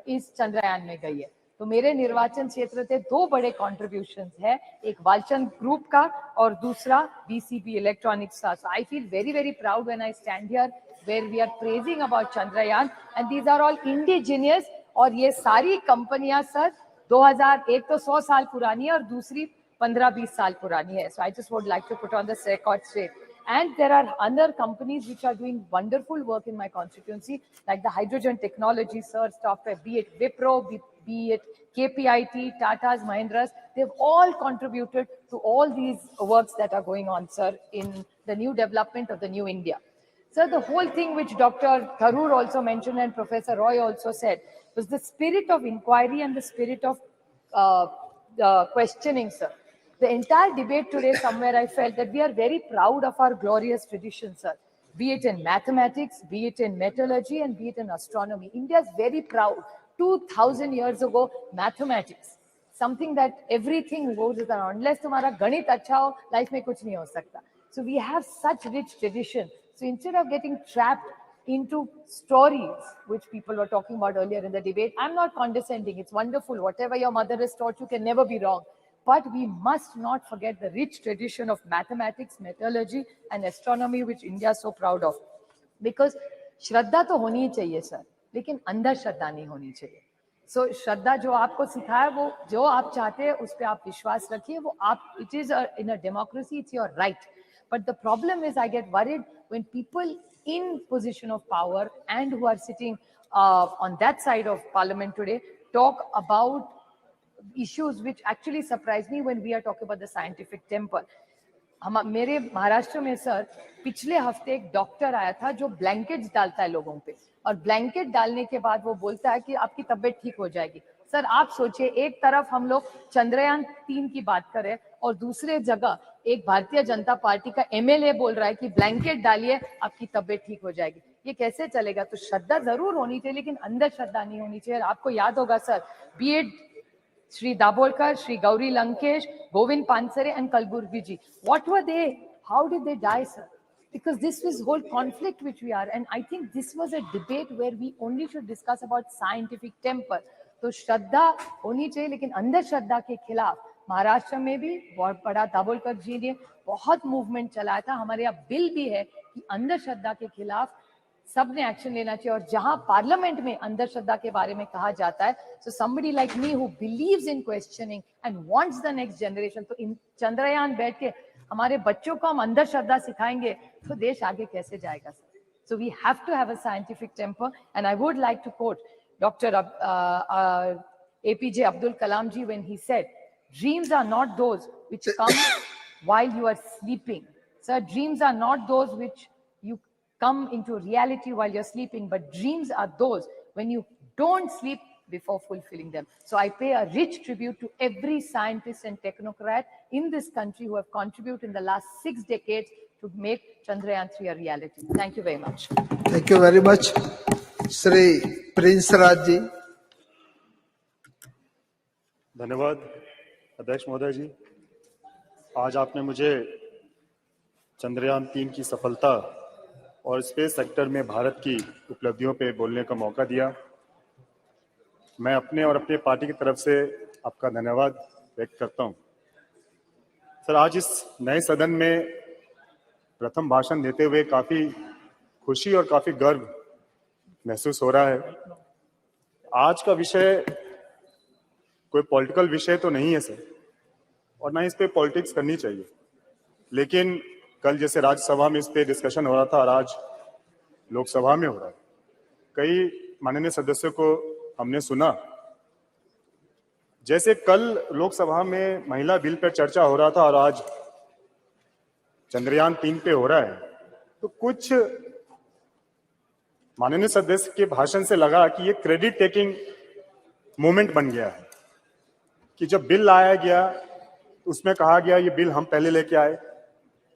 इस चंद्रयान में गई है. तो मेरे निर्वाचन क्षेत्र से दो बड़े कॉन्ट्रीब्यूशंस है, एक वालचंद ग्रुप का और दूसरा VCB इलेक्ट्रॉनिक्स का. So I feel very, very proud when I stand here where we are praising about Chandrayaan, and these are all indigenous, और ये सारी कंपनियां सर 2001 तो 100 साल पुरानी है और दूसरी 15-20 साल पुरानी है. So I just would like to put on this record straight. And there are other companies which are doing wonderful work in my constituency, like the hydrogen technology, sir, software, be it Wipro, be it KPIT, Tata's, Mahindra's, they've all contributed to all these works that are going on, sir, in the new development of the new India. Sir, the whole thing which Dr. Tharoor also mentioned and Professor Roy also said was the spirit of inquiry and the spirit of questioning, sir. The entire debate today, somewhere I felt that we are very proud of our glorious tradition, sir. Be it in mathematics, be it in metallurgy, and be it in astronomy. India is very proud. 2000 years ago, mathematics, something that everything goes with, unless तुम्हारा गणित अच्छा हो, life में कुछ नहीं हो सकता. So we have such rich tradition. So instead of getting trapped into stories, which people were talking about earlier in the debate, I'm not condescending. It's wonderful. Whatever your mother has taught you can never be wrong. But we must not forget the rich tradition of mathematics, metallurgy, and astronomy, which India is so proud of. Because श्रद्धा तो होनी ही चाहिए sir, लेकिन अंदर श्रद्धा नहीं होनी चाहिए. So श्रद्धा जो आपको सिखाया, वो जो आप चाहते हैं उस पर आप विश्वास रखिए, वो आप, it is in a democracy, it's your right. But the problem is I get worried when people in position of power and who are sitting on that side of parliament today talk about issues which actually surprise me when we are talking about the scientific temper. मेरे महाराष्ट्र में sir पिछले हफ्ते एक doctor आया था जो blankets डालता है लोगों पे, और ब्लैंकेट डालने के बाद वो बोलता है कि आपकी तबीयत ठीक हो जाएगी. सर आप सोचिए, एक तरफ हम लोग चंद्रयान 3 की बात करें और दूसरे जगह एक भारतीय जनता पार्टी का MLA बोल रहा है कि ब्लैंकेट डालिए आपकी तबीयत ठीक हो जाएगी. ये कैसे चलेगा? तो श्रद्धा जरूर होनी चाहिए, लेकिन अंदर श्रद्धा नहीं होनी चाहिए. आपको याद होगा सर, बी एड Sri Dabolkar, Sri Gauri Lankesh, Govind Pansare, and Kalburgi ji. What were they? How did they die, sir? Because this was whole conflict which we are, and I think this was a debate where we only should discuss about scientific temper. तो श्रद्धा होनी चाहिए, लेकिन अंदर श्रद्धा के खिलाफ महाराष्ट्र में भी बहुत बड़ा दाभोलकर जी ने बहुत मूवमेंट चलाया था. हमारे यहाँ बिल भी है कि अंदर श्रद्धा के खिलाफ सबने एक्शन लेना चाहिए, और जहां पार्लियामेंट में अंधश्रद्धा के बारे में कहा जाता है, so somebody like me who believes in questioning and wants the next generation, तो इन चंद्रयान बैठ के हमारे बच्चों को हम अंधश्रद्धा सिखाएंगे तो देश आगे कैसे जाएगा sir? So we have to have a scientific temper, and I would like to quote Dr. APJ Abdul Kalam ji when he said, dreams are not those which come while you are sleeping. Sir, dreams are not those which you come into reality while you're sleeping, but dreams are those when you don't sleep before fulfilling them. So I pay a rich tribute to every scientist and technocrat in this country who have contributed in the last 6 decades to make Chandrayaan 3 a reality. Thank you very much. Thank you very much. Shri Prince Raj ji. धन्यवाद अध्यक्ष महोदय जी। आज आपने मुझे चंद्रयान 3 की सफलता और space sector में भारत की उपलब्धियों पे बोलने का मौका दिया। मैं अपने और अपने पार्टी की तरफ से आपका धन्यवाद व्यक्त करता हूं। सर, आज इस नए सदन में प्रथम भाषण देते हुए काफी खुशी और काफी गर्व महसूस हो रहा है। आज का विषय कोई पॉलिटिकल विषय तो नहीं है सर, और ना इस पे पॉलिटिक्स करनी चाहिए, लेकिन कल जैसे राज्यसभा में इस पे डिस्कशन हो रहा था और आज लोकसभा में हो रहा है। कई माननीय सदस्यों को हमने सुना, जैसे कल लोकसभा में महिला बिल पर चर्चा हो रहा था और आज चंद्रयान 3 पे हो रहा है, तो कुछ माननीय सदस्य के भाषण से लगा कि ये क्रेडिट टेकिंग मूवमेंट बन गया है, कि जब बिल लाया गया तो उसमें कहा गया ये बिल हम पहले लेके आए।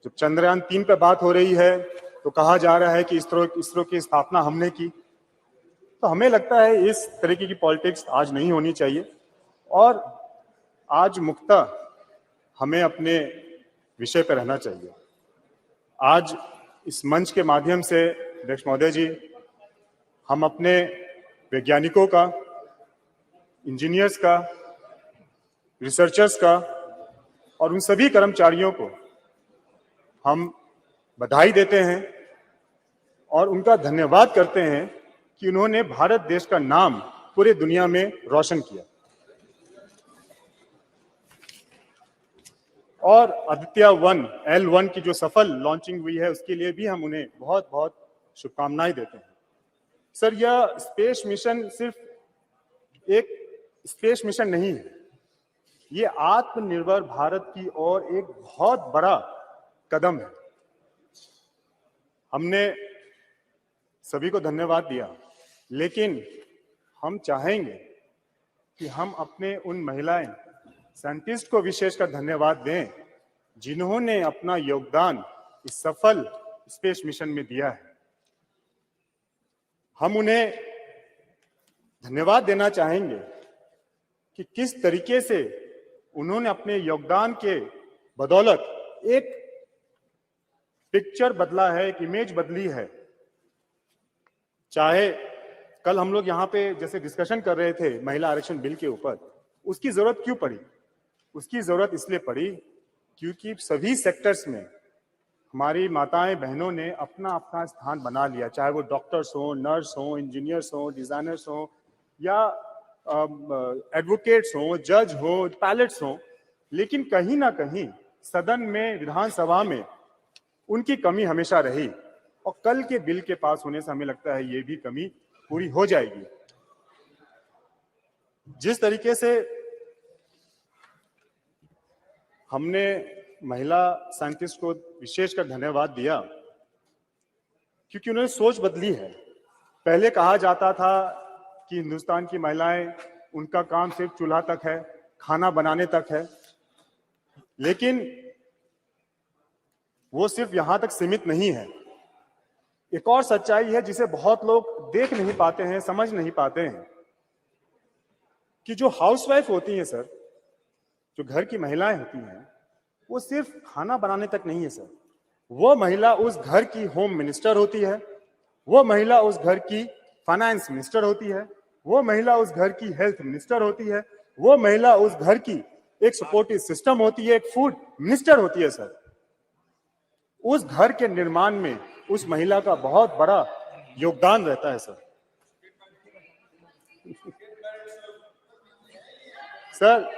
जब चंद्रयान 3 पे बात हो रही है तो कहा जा रहा है कि इसरो की स्थापना हमने की। तो हमें लगता है इस तरीके की पॉलिटिक्स आज नहीं होनी चाहिए और आज मुक्तः हमें अपने विषय पर रहना चाहिए। आज इस मंच के माध्यम से अध्यक्ष महोदय जी, हम अपने वैज्ञानिकों का, इंजीनियर्स का, रिसर्चर्स का और उन सभी कर्मचारियों को हम बधाई देते हैं और उनका धन्यवाद करते हैं कि उन्होंने भारत देश का नाम पूरे दुनिया में रोशन किया। और आदित्य 1 L1 की जो सफल लॉन्चिंग हुई है उसके लिए भी हम उन्हें बहुत बहुत शुभकामनाएं देते हैं। सर, यह स्पेस मिशन सिर्फ एक स्पेस मिशन नहीं है, ये आत्मनिर्भर भारत की ओर एक बहुत बड़ा कदम है। हमने सभी को धन्यवाद दिया, लेकिन हम चाहेंगे कि हम अपने उन महिलाएं साइंटिस्ट को विशेषकर धन्यवाद दें जिन्होंने अपना योगदान इस सफल स्पेस मिशन में दिया है। हम उन्हें धन्यवाद देना चाहेंगे कि किस तरीके से उन्होंने अपने योगदान के बदौलत एक पिक्चर बदला है, एक इमेज बदली है। चाहे कल हम लोग यहाँ पे जैसे डिस्कशन कर रहे थे महिला आरक्षण बिल के ऊपर, उसकी जरूरत क्यों पड़ी? उसकी जरूरत इसलिए पड़ी क्योंकि सभी सेक्टर्स में हमारी माताएं बहनों ने अपना अपना स्थान बना लिया, चाहे वो डॉक्टर्स हो, नर्स हो, इंजीनियर्स हो, डिजाइनर्स हो, या एडवोकेट्स हो, जज हो, पायलट्स हो, लेकिन कहीं ना कहीं सदन में, विधानसभा में उनकी कमी हमेशा रही और कल के बिल के पास होने से हमें लगता है ये भी कमी पूरी हो जाएगी। जिस तरीके से हमने महिला साइंटिस्ट को विशेषकर धन्यवाद दिया क्योंकि उन्होंने सोच बदली है। पहले कहा जाता था कि हिंदुस्तान की महिलाएं, उनका काम सिर्फ चूल्हा तक है, खाना बनाने तक है, लेकिन वो सिर्फ यहां तक सीमित नहीं है। एक और सच्चाई है जिसे बहुत लोग देख नहीं पाते हैं, समझ नहीं पाते हैं, कि जो हाउसवाइफ होती है सर, जो घर की महिलाएं होती हैं, वो सिर्फ खाना बनाने तक नहीं है सर। वो महिला उस घर की होम मिनिस्टर होती है, वो महिला उस घर की फाइनेंस मिनिस्टर होती है, वो महिला उस घर की हेल्थ मिनिस्टर होती है, वो महिला उस घर की एक सपोर्टिव सिस्टम होती है, एक फूड मिनिस्टर होती है सर। उस घर के निर्माण में उस महिला का बहुत बड़ा योगदान रहता है सर। सर,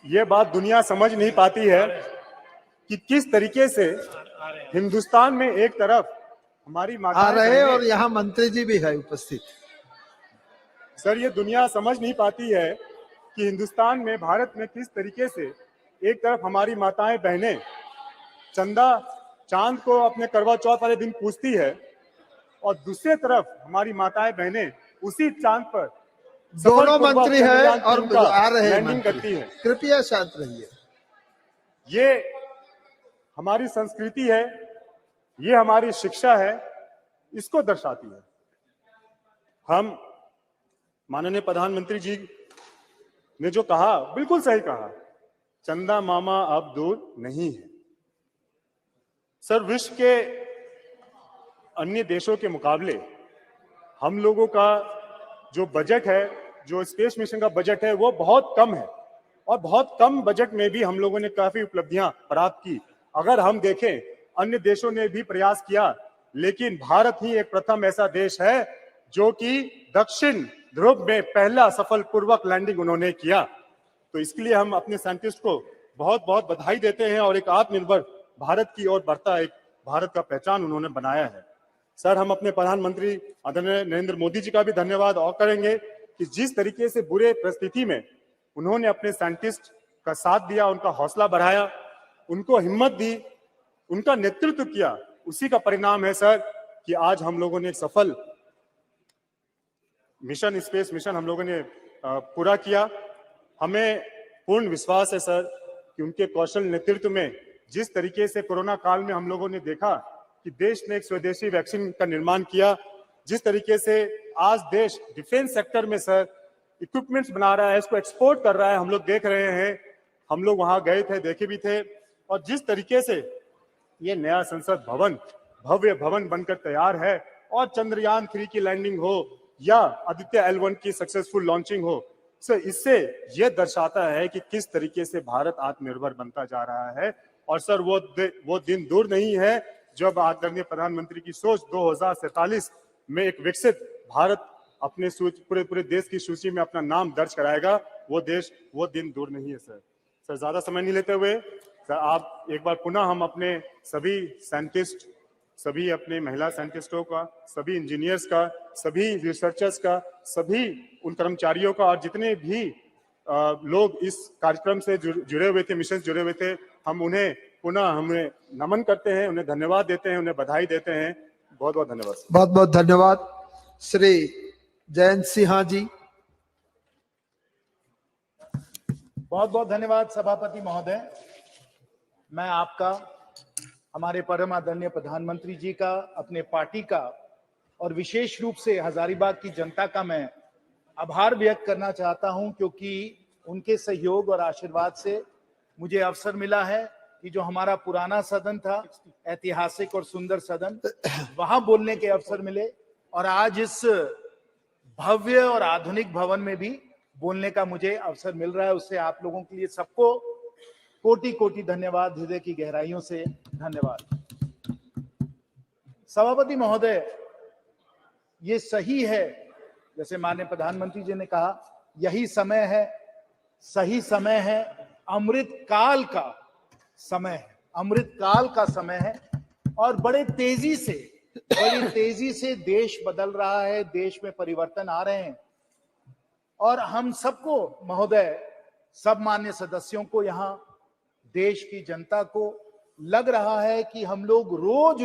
ये बात दुनिया समझ नहीं पाती है कि किस तरीके से हिंदुस्तान में एक तरफ हमारी माताएं आ रहे और यहाँ मंत्री जी भी है उपस्थित। सर, ये दुनिया समझ नहीं पाती है कि हिंदुस्तान में, भारत में किस तरीके से एक तरफ हमारी माताएं बहनें चंदा, चांद को अपने करवा चौथ वाले दिन पूजती है और दूसरी तरफ हमारी माताएं बहनें उसी चांद पर दोनों मंत्री है और आ रहे लैंडिंग करती है। कृपया शांत रहिए। ये हमारी संस्कृति है ये हमारी शिक्षा है, इसको दर्शाती है। हम माननीय प्रधानमंत्री जी ने जो कहा, बिल्कुल सही कहा, चंदा मामा अब दूर नहीं है। सर, विश्व के अन्य देशों के मुकाबले हम लोगों का जो बजट है, जो स्पेस मिशन का बजट है, वो बहुत कम है और बहुत कम बजट में भी हम लोगों ने काफी उपलब्धियां प्राप्त की। अगर हम देखें, अन्य देशों ने भी प्रयास किया, लेकिन भारत ही एक प्रथम ऐसा देश है जो कि दक्षिण ध्रुव में पहला सफलपूर्वक लैंडिंग उन्होंने किया। तो इसके लिए हम अपने साइंटिस्ट को बहुत बहुत बधाई देते हैं और एक आत्मनिर्भर भारत की ओर बढ़ता एक भारत का पहचान उन्होंने बनाया है। सर, हम अपने प्रधानमंत्री आदरणीय नरेंद्र मोदी जी का भी धन्यवाद और करेंगे कि जिस तरीके से बुरे परिस्थिति में उन्होंने अपने साइंटिस्ट का साथ दिया, उनका हौसला बढ़ाया, उनको हिम्मत दी, उनका नेतृत्व किया, उसी का परिणाम है सर कि आज हम लोगों ने एक सफल मिशन, स्पेस मिशन हम लोगों ने पूरा किया। हमें पूर्ण विश्वास है सर कि उनके कौशल नेतृत्व में जिस तरीके से कोरोना काल में हम लोगों ने देखा कि देश ने एक स्वदेशी वैक्सीन का निर्माण किया, जिस तरीके से आज देश डिफेंस सेक्टर में सर इक्विपमेंट्स बना रहा है, इसको एक्सपोर्ट कर रहा है, हम लोग देख रहे हैं, हम लोग वहां गए थे, देखे भी थे। और जिस तरीके से ये नया संसद भवन भव्य भवन बनकर तैयार है और चंद्रयान 3 की लैंडिंग हो या आदित्य L1 की सक्सेसफुल लॉन्चिंग हो, सर इससे ये दर्शाता है कि किस तरीके से भारत आत्मनिर्भर बनता जा रहा है। और सर वो दिन दूर नहीं है जब आदरणीय प्रधानमंत्री की सोच 2047 में एक विकसित भारत अपने पूरे देश की सूची में अपना नाम दर्ज कराएगा। वो दिन दूर नहीं है सर। सर, ज्यादा समय नहीं लेते हुए सर, आप एक बार पुनः हम अपने सभी साइंटिस्ट, सभी अपने महिला साइंटिस्टों का, सभी इंजीनियर्स का, सभी रिसर्चर्स का, सभी उन कर्मचारियों का और जितने भी लोग इस कार्यक्रम से जुड़े हुए थे, मिशन जुड़े हुए थे, हम उन्हें पुनः हमें नमन करते हैं, उन्हें धन्यवाद देते हैं, उन्हें बधाई देते हैं। बहुत बहुत धन्यवाद। बहुत बहुत धन्यवाद श्री जयंत सिन्हा जी। बहुत बहुत धन्यवाद सभापति महोदय। मैं आपका, हमारे परम आदरणीय प्रधानमंत्री जी का, अपने पार्टी का और विशेष रूप से हजारीबाग की जनता का मैं आभार व्यक्त करना चाहता हूं, क्योंकि उनके सहयोग और आशीर्वाद से मुझे अवसर मिला है कि जो हमारा पुराना सदन था, ऐतिहासिक और सुंदर सदन, वहां बोलने के अवसर मिले और आज इस भव्य और आधुनिक भवन में भी बोलने का मुझे अवसर मिल रहा है। उससे आप लोगों के लिए सबको कोटि कोटि धन्यवाद, हृदय की गहराइयों से धन्यवाद। सभापति महोदय, ये सही है, जैसे माननीय प्रधानमंत्री जी ने कहा, यही समय है, सही समय है, अमृत काल का समय है, अमृत काल का समय है और बड़ी तेजी से देश बदल रहा है, देश में परिवर्तन आ रहे हैं और हम सबको महोदय, सब मान्य सदस्यों को, यहाँ देश की जनता को लग रहा है कि हम लोग रोज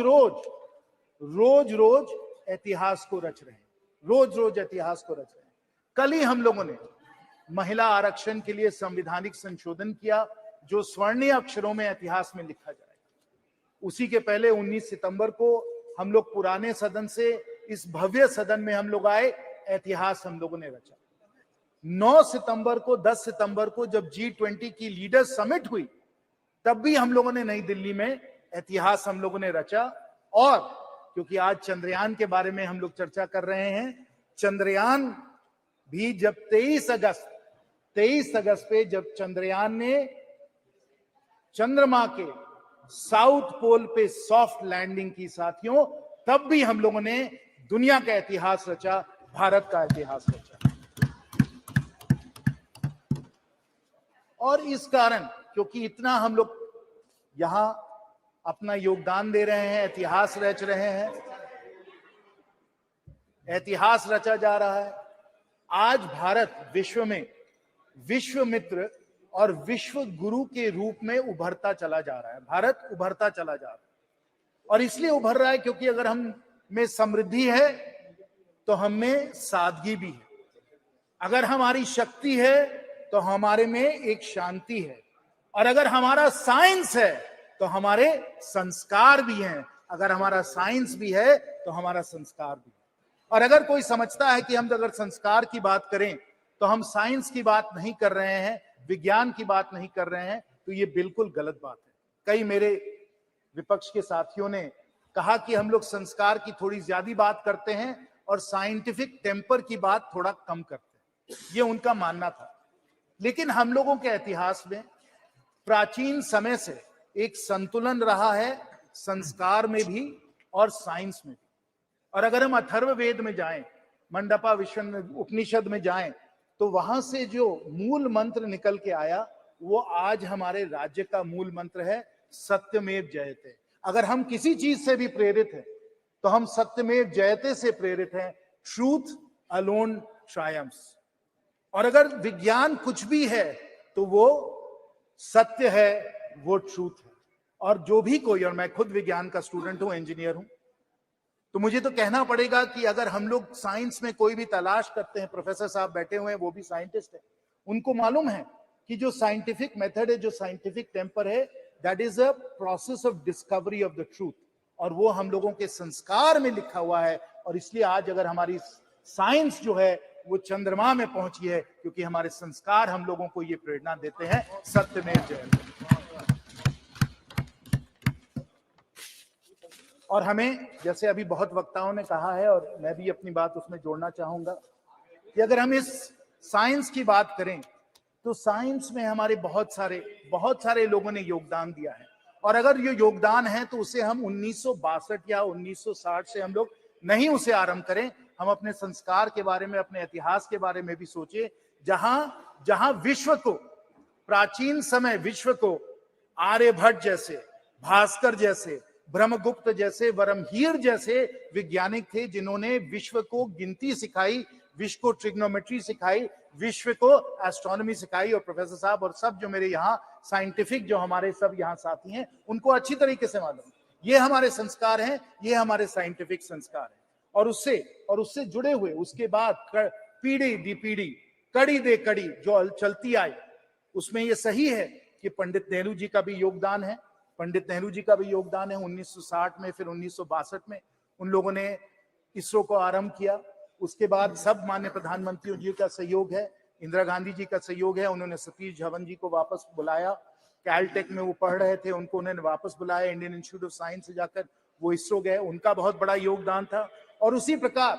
रोज इतिहास को रच रहे हैं, रोज इतिहास को रच रहे हैं। कल ही हम लोगों ने महिला आरक्षण के लिए संवैधानिक संशोधन किया जो स्वर्णीय अक्षरों में इतिहास में लिखा जाएगा। उसी के पहले 19 सितंबर को हम लोग पुराने सदन से इस भव्य सदन में हम लोग आए, इतिहास हम लोगों ने रचा। 9 सितंबर को, 10 सितंबर को जब G20 की लीडर्स समिट हुई, तब भी हम लोगों ने नई दिल्ली में इतिहास हम लोगों ने रचा। और क्योंकि आज चंद्रयान के बारे में हम लोग चर्चा कर रहे हैं, चंद्रयान भी जब 23 अगस्त पे जब चंद्रयान ने चंद्रमा के साउथ पोल पे सॉफ्ट लैंडिंग की साथियों, तब भी हम लोगों ने दुनिया का इतिहास रचा, भारत का इतिहास रचा। और इस कारण, क्योंकि इतना हम लोग यहां अपना योगदान दे रहे हैं, इतिहास रच रहे हैं, इतिहास रचा जा रहा है, आज भारत विश्व में विश्व मित्र और विश्व गुरु के रूप में उभरता चला जा रहा है। भारत उभरता चला जा रहा है और इसलिए उभर रहा है क्योंकि अगर हम में समृद्धि है तो हम में सादगी भी है, अगर हमारी शक्ति है तो हमारे में एक शांति है, और अगर हमारा साइंस है तो हमारे संस्कार भी हैं, अगर हमारा साइंस भी है तो हमारा संस्कार भी है। और अगर कोई समझता है कि हम अगर संस्कार की बात करें तो हम साइंस की बात नहीं कर रहे हैं, विज्ञान की बात नहीं कर रहे हैं, तो ये बिल्कुल गलत बात है। कई मेरे विपक्ष के साथियों ने कहा कि हम लोग संस्कार की थोड़ी ज्यादा बात करते हैं और साइंटिफिक टेम्पर की बात थोड़ा कम करते हैं, ये उनका मानना था। लेकिन हम लोगों के इतिहास में प्राचीन समय से एक संतुलन रहा है, संस्कार में भी और साइंस में भी। और अगर हम अथर्ववेद में जाएं, मंडपा उपनिषद में जाएं, तो वहां से जो मूल मंत्र निकल के आया वो आज हमारे राज्य का मूल मंत्र है, सत्यमेव जयते। अगर हम किसी चीज से भी प्रेरित हैं तो हम सत्यमेव जयते से प्रेरित हैं, ट्रूथ अलोन ट्रायम्फ्स। और अगर विज्ञान कुछ भी है तो वो सत्य है, वो ट्रूथ है। और जो भी कोई, और मैं खुद विज्ञान का स्टूडेंट हूं, इंजीनियर हूं, तो मुझे तो कहना पड़ेगा कि अगर हम लोग साइंस में कोई भी तलाश करते हैं, प्रोफेसर साहब बैठे हुए हैं, वो भी साइंटिस्ट है, उनको मालूम है कि जो साइंटिफिक मेथड है, जो साइंटिफिक टेम्पर है, that is a process of discovery of the truth. और वो हम लोगों के संस्कार में लिखा हुआ है। और इसलिए आज अगर हमारी साइंस जो है वो चंद्रमा में पहुंची है, क्योंकि हमारे संस्कार हम लोगों को ये प्रेरणा देते हैं, सत्यमेव जयते। और हमें, जैसे अभी बहुत वक्ताओं ने कहा है और मैं भी अपनी बात उसमें जोड़ना चाहूंगा, कि अगर हम इस साइंस की बात करें तो साइंस में हमारे बहुत सारे लोगों ने योगदान दिया है। और अगर ये योगदान है तो उसे हम 1962 या 1960 से हम लोग नहीं उसे आरंभ करें। हम अपने संस्कार के बारे में, अपने इतिहास के बारे में भी सोचे, जहां विश्व को, प्राचीन समय विश्व को आर्यभट्ट जैसे, भास्कर जैसे, ब्रह्मगुप्त जैसे, वरमहीर जैसे वैज्ञानिक थे, जिन्होंने विश्व को गिनती सिखाई, विश्व को ट्रिग्नोमेट्री सिखाई, विश्व को एस्ट्रोनॉमी सिखाई। और प्रोफेसर साहब और सब जो मेरे यहाँ साइंटिफिक जो हमारे सब यहाँ साथी हैं, उनको अच्छी तरीके से मालूम, ये हमारे संस्कार हैं, ये हमारे साइंटिफिक संस्कार हैं। और उससे जुड़े हुए उसके बाद पीढ़ी दी पीढ़ी, कड़ी दे कड़ी जो चलती आई, उसमें ये सही है कि पंडित नेहरू जी का भी योगदान है। पंडित नेहरू जी का भी योगदान है। 1960 में, फिर 1962 में उन लोगों ने इसरो को आरंभ किया। उसके बाद सब माननीय प्रधानमंत्रियों जी का सहयोग है, इंदिरा गांधी जी का सहयोग है। उन्होंने सतीश धवन जी को वापस बुलाया, कैलटेक में वो पढ़ रहे थे, उनको उन्होंने वापस बुलाया, इंडियन इंस्टीट्यूट ऑफ साइंस से जाकर वो इसरो गए, उनका बहुत बड़ा योगदान था। और उसी प्रकार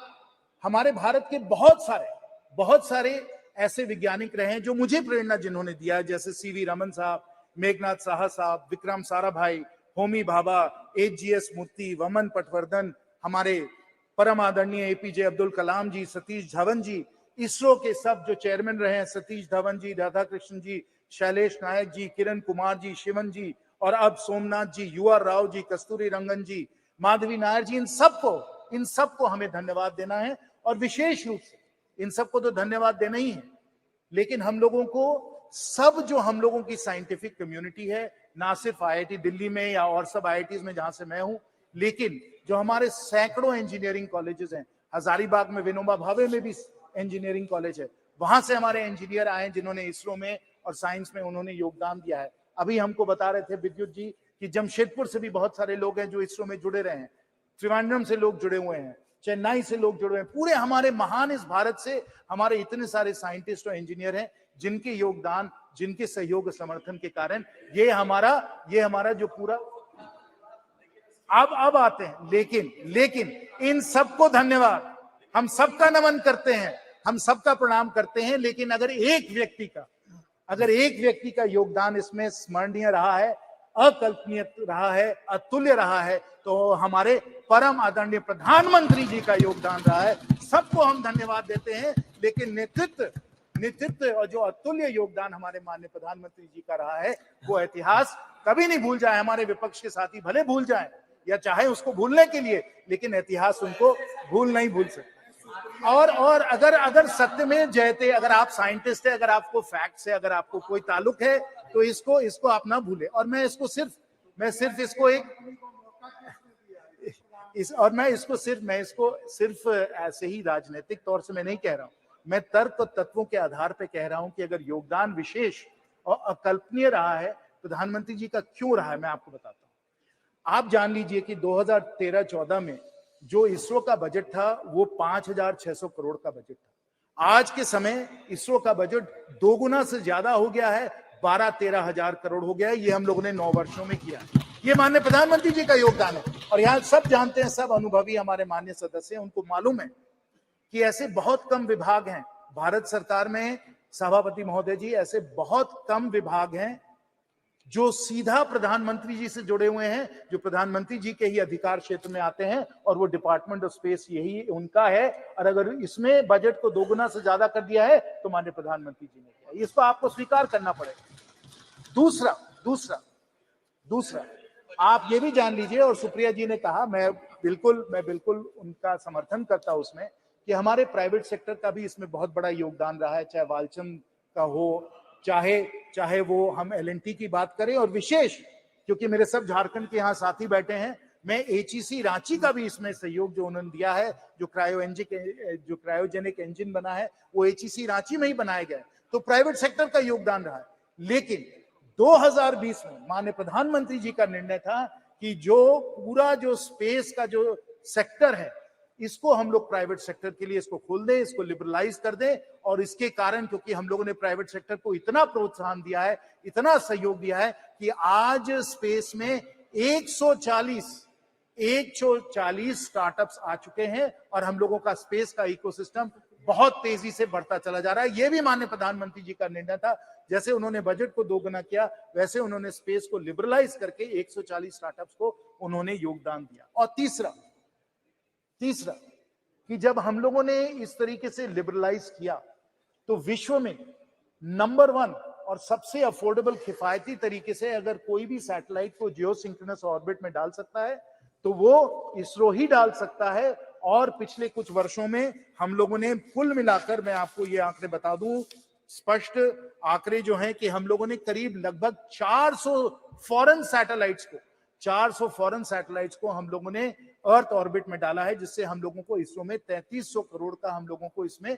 हमारे भारत के बहुत सारे ऐसे वैज्ञानिक रहे हैं जो मुझे प्रेरणा जिन्होंने दिया है, जैसे सीवी रमन साहब, मेघनाथ साहा साहब, विक्रम साराभाई, होमी भाभा, एचजीएस मूर्ति, वमन पटवर्धन, हमारे परम आदरणीय एपीजे अब्दुल कलाम जी, सतीश धवन जी, इसरो के सब जो चेयरमैन रहे हैं, सतीश धवन जी, राधा कृष्ण जी, शैलेश नायक जी, किरण कुमार जी, शिवन जी, और अब सोमनाथ जी, यूआर राव जी, कस्तूरी रंगन जी, माधवी नायर जी, इन सबको हमें धन्यवाद देना है। और विशेष रूप से इन सबको तो धन्यवाद देना ही है, लेकिन हम लोगों को सब जो हम लोगों की साइंटिफिक कम्युनिटी है, ना सिर्फ आईआईटी दिल्ली में या और सब आईआईटीज में जहां से मैं हूं, लेकिन जो हमारे सैकड़ों इंजीनियरिंग कॉलेजेस हैं, हजारीबाग में विनोबा भावे में भी इंजीनियरिंग कॉलेज है, वहां से हमारे इंजीनियर आए जिन्होंने इसरो में और साइंस में उन्होंने योगदान दिया है। अभी हमको बता रहे थे विद्युत जी कि जमशेदपुर से भी बहुत सारे लोग हैं जो इसरो में जुड़े रहे हैं, त्रिवेंद्रम से लोग जुड़े हुए हैं, चेन्नई से लोग जुड़े हुए हैं। पूरे हमारे महान इस भारत से हमारे इतने सारे साइंटिस्ट और इंजीनियर हैं जिनके योगदान, जिनके सहयोग समर्थन के कारण ये हमारा जो पूरा अब आते हैं। लेकिन इन सबको धन्यवाद, हम सबका नमन करते हैं, हम सबका प्रणाम करते हैं। लेकिन अगर एक व्यक्ति का योगदान इसमें स्मरणीय रहा है, अकल्पनीय रहा है, अतुल्य रहा है, तो हमारे परम आदरणीय प्रधानमंत्री जी का योगदान रहा है। सबको हम धन्यवाद देते हैं। लेकिन नेतृत्व और जो अतुल्य योगदान हमारे माननीय प्रधानमंत्री जी का रहा है, वो इतिहास कभी नहीं भूल जाए। हमारे विपक्ष के साथी भले भूल जाएं या चाहे उसको भूलने के लिए, लेकिन इतिहास उनको नहीं भूल सकते। और अगर सत्य में जयते, अगर आप साइंटिस्ट है, अगर आपको फैक्ट से अगर आपको कोई ताल्लुक है, तो इसको आप ना भूले। और मैं इसको सिर्फ ऐसे ही राजनीतिक तौर से मैं नहीं कह रहा हूं, मैं तर्क और तत्वों के आधार पे कह रहा हूं कि अगर योगदान विशेष और अकल्पनीय रहा है प्रधानमंत्री जी का, क्यों रहा है, मैं आपको बताता हूं। आप जान लीजिए कि 2013-14 में जो इसरो का बजट था वो 5,600 करोड़ का बजट था। आज के समय इसरो का बजट 2 गुना से ज्यादा हो गया है, 12-13 हजार करोड़ हो गया है। ये हम लोगों ने 9 वर्षों में किया है। ये माननीय प्रधानमंत्री जी का योगदान है। और यहाँ सब जानते हैं, सब अनुभवी हमारे माननीय सदस्य हैं, उनको मालूम है कि ऐसे बहुत कम विभाग हैं भारत सरकार में। सभापति महोदय जी, ऐसे बहुत कम विभाग हैं जो सीधा प्रधानमंत्री जी से जुड़े हुए हैं, जो प्रधानमंत्री जी के ही अधिकार क्षेत्र में आते हैं, और वो डिपार्टमेंट ऑफ स्पेस यही उनका है। और अगर इसमें बजट को 2 गुना से ज्यादा कर दिया है तो माननीय प्रधानमंत्री जी ने किया, इसको आपको स्वीकार करना पड़ेगा। दूसरा आप ये भी जान लीजिए, और सुप्रिया जी ने कहा, मैं बिल्कुल उनका समर्थन करता हूं उसमें, कि हमारे प्राइवेट सेक्टर का भी इसमें बहुत बड़ा योगदान रहा है, चाहे वालचंद का हो, चाहे वो हम LNT की बात करें, और विशेष क्योंकि मेरे सब झारखंड के यहाँ साथी बैठे हैं, मैं HEC रांची का भी इसमें सहयोग जो उन्होंने दिया है, जो क्रायोजेनिक इंजन बना है वो HEC रांची में ही बनाया गया है, तो प्राइवेट सेक्टर का योगदान रहा है। लेकिन 2020 में माननीय प्रधानमंत्री जी का निर्णय था कि जो पूरा जो स्पेस का जो सेक्टर है, इसको हम लोग प्राइवेट सेक्टर के लिए इसको खोल दें, इसको लिबरलाइज कर दें। और इसके कारण, क्योंकि हम लोगों ने प्राइवेट सेक्टर को इतना प्रोत्साहन दिया है, इतना सहयोग दिया है, कि आज स्पेस में 140 स्टार्टअप्स आ चुके हैं, और हम लोगों का स्पेस का इकोसिस्टम बहुत तेजी से बढ़ता चला जा रहा है। यह भी माननीय प्रधानमंत्री जी का निर्णय था। जैसे उन्होंने बजट को 2 गुना किया, वैसे उन्होंने स्पेस को लिबरलाइज करके 140 स्टार्टअप्स को उन्होंने योगदान दिया। और तीसरा कि जब हम लोगों ने इस तरीके से लिबरलाइज किया, तो विश्व में नंबर 1 और सबसे अफोर्डेबल किफायती तरीके से अगर कोई भी सैटेलाइट को जियोसिंक्रोनस ऑर्बिट में डाल सकता है तो वो इसरो ही डाल सकता है। और पिछले कुछ वर्षों में हम लोगों ने कुल मिलाकर, मैं आपको ये आंकड़े बता दूं, स्पष्ट आंकड़े जो हैं, कि हम लोगों ने करीब लगभग 400 फॉरेन सैटेलाइट्स को हम लोगों ने अर्थ ऑर्बिट में डाला है, जिससे हम लोगों को इसरो में 3300 करोड़ का हम लोगों को इसमें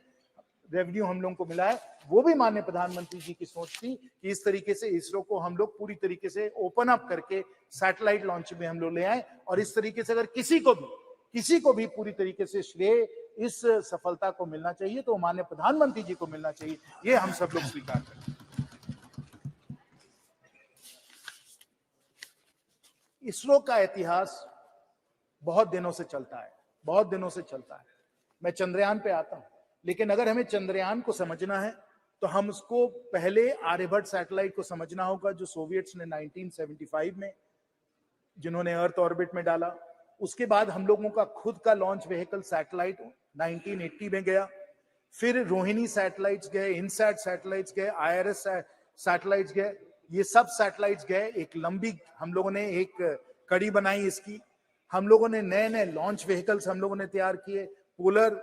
रेवेन्यू हम लोगों को मिला है। वो भी माननीय प्रधानमंत्री जी की सोच थी कि इस तरीके से इसरो को हम लोग पूरी तरीके से ओपन अप करके सैटेलाइट लॉन्च में हम लोग ले आए। और इस तरीके से अगर किसी को भी पूरी तरीके से श्रेय इस सफलता को मिलना चाहिए तो माननीय प्रधानमंत्री जी को मिलना चाहिए, ये हम सब लोग स्वीकार करते हैं। इसरो का इतिहास बहुत दिनों से चलता है। मैं चंद्रयान पे आता हूं, लेकिन अगर हमें चंद्रयान को समझना है तो हम उसको पहले आर्यभट्ट सैटेलाइट को समझना होगा, जो सोवियट्स ने 1975 में जिन्होंने अर्थ ऑर्बिट में डाला। उसके बाद हम लोगों का खुद का लॉन्च व्हीकल सैटेलाइट 1980 में गया। फिर रोहिणी सैटेलाइट्स गए, इनसैट सैटेलाइट्स गए, IRS सैटेलाइट्स गए। ये सब सैटेलाइट्स गए, एक लंबी हम लोगों ने एक कड़ी बनाई इसकी। हम लोगों ने नए लॉन्च व्हीकल्स हम लोगों ने तैयार किए, polar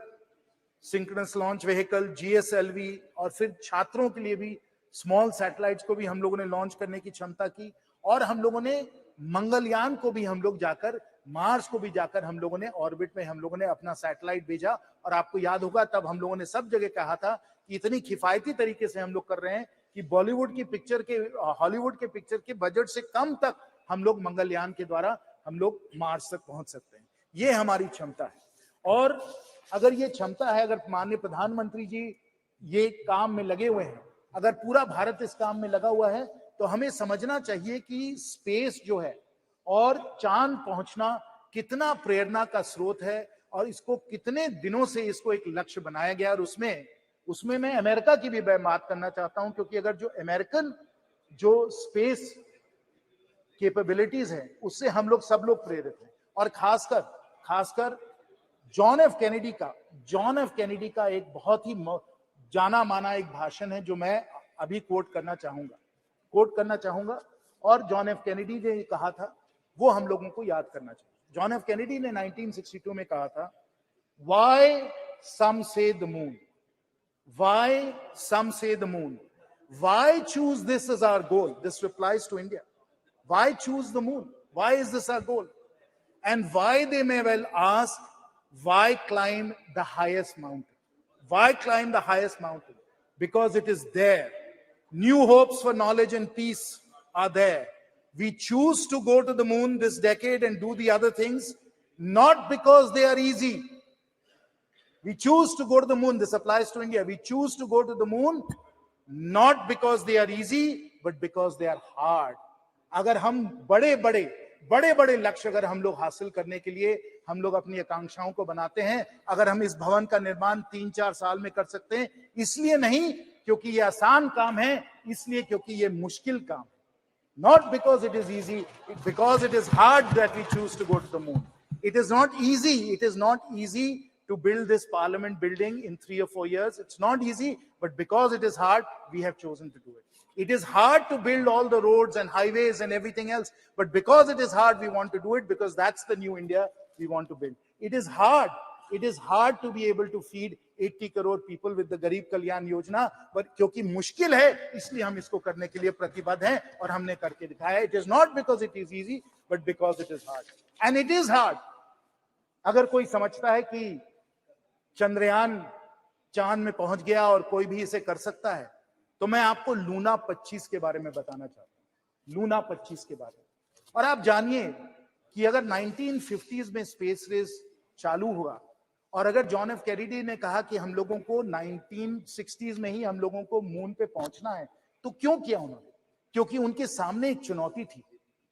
synchronous launch vehicle, GSLV, और फिर छात्रों के लिए भी स्मॉल सैटेलाइट्स को भी हम लोगों ने लॉन्च करने की क्षमता की। और हम लोगों ने मंगलयान को भी हम लोग जाकर, मार्स को भी जाकर हम लोगों ने ऑर्बिट में हम लोगों ने अपना सैटेलाइट भेजा। और आपको याद होगा तब हम लोगों ने सब जगह कहा था कि इतनी किफायती तरीके से हम लोग कर रहे हैं कि हॉलीवुड की पिक्चर के बजट से कम तक हम लोग मंगलयान के द्वारा हम लोग मार्स तक पहुंच सकते हैं। ये हमारी क्षमता है। और अगर ये क्षमता है, अगर माननीय प्रधानमंत्री जी ये काम में लगे हुए हैं, अगर पूरा भारत इस काम में लगा हुआ है, तो हमें समझना चाहिए कि स्पेस जो है और चांद पहुंचना कितना प्रेरणा का स्रोत है, और इसको कितने दिनों से इसको एक लक्ष्य बनाया गया। और उसमें मैं अमेरिका की भी बात करना चाहता हूं, क्योंकि अगर जो अमेरिकन जो स्पेस कैपेबिलिटीज है उससे हम लोग सब लोग प्रेरित हैं। और खासकर जॉन एफ कैनेडी का एक बहुत ही जाना माना एक भाषण है जो मैं अभी कोट करना चाहूंगा। और जॉन एफ कैनेडी ने कहा था, वो हम लोगों को याद करना चाहिए। जॉन एफ कैनेडी ने 1962 में कहा था, Why some say the moon? Why some say the moon? Why choose this as our goal? This replies to India. Why choose the moon? Why is this our goal? And why, they may well ask, why climb the highest mountain? Why climb the highest mountain? Because it is there. New hopes for knowledge and peace are there. We choose to go to the moon this decade and do the other things, not because they are easy. We choose to go to the moon. This applies to India. We choose to go to the moon not because they are easy, but because they are hard. अगर हम बड़े बड़े लक्ष्य अगर हम लोग हासिल करने के लिए हम लोग अपनी आकांक्षाओं को बनाते हैं, अगर हम इस भवन का निर्माण 3-4 साल में कर सकते हैं, इसलिए नहीं क्योंकि ये आसान काम है, इसलिए क्योंकि ये मुश्किल काम है. Not because it is easy, because it is hard that we choose to go to the moon. It is not easy. It is not easy to build this parliament building in 3 or 4 years. It's not easy, but because it is hard, we have chosen to do it. It is hard to build all the roads and highways and everything else, but because it is hard, we want to do it because that's the new India we want to build. It is hard. It is hard to be able to feed 80 crore people with the Garib Kalyan Yojana, but क्योंकि मुश्किल है, इसलिए हम इसको करने के लिए प्रतिबद्ध हैं और हमने करके दिखाया. It is not because it is easy, but because it is hard. And it is hard. अगर कोई समझता है कि चंद्रयान चांद में पहुंच गया और कोई भी इसे कर सकता है, तो मैं आपको लूना 25 के बारे में बताना चाहता हूं. लूना 25 के बारे में. और आप जानिए कि अगर 1950s में स्पेस रेस चालू हुआ और अगर जॉन एफ कैनेडी ने कहा कि हम लोगों को 1960s में ही हम लोगों को मून पे पहुंचना है, तो क्यों किया उन्होंने? क्योंकि उनके सामने एक चुनौती थी,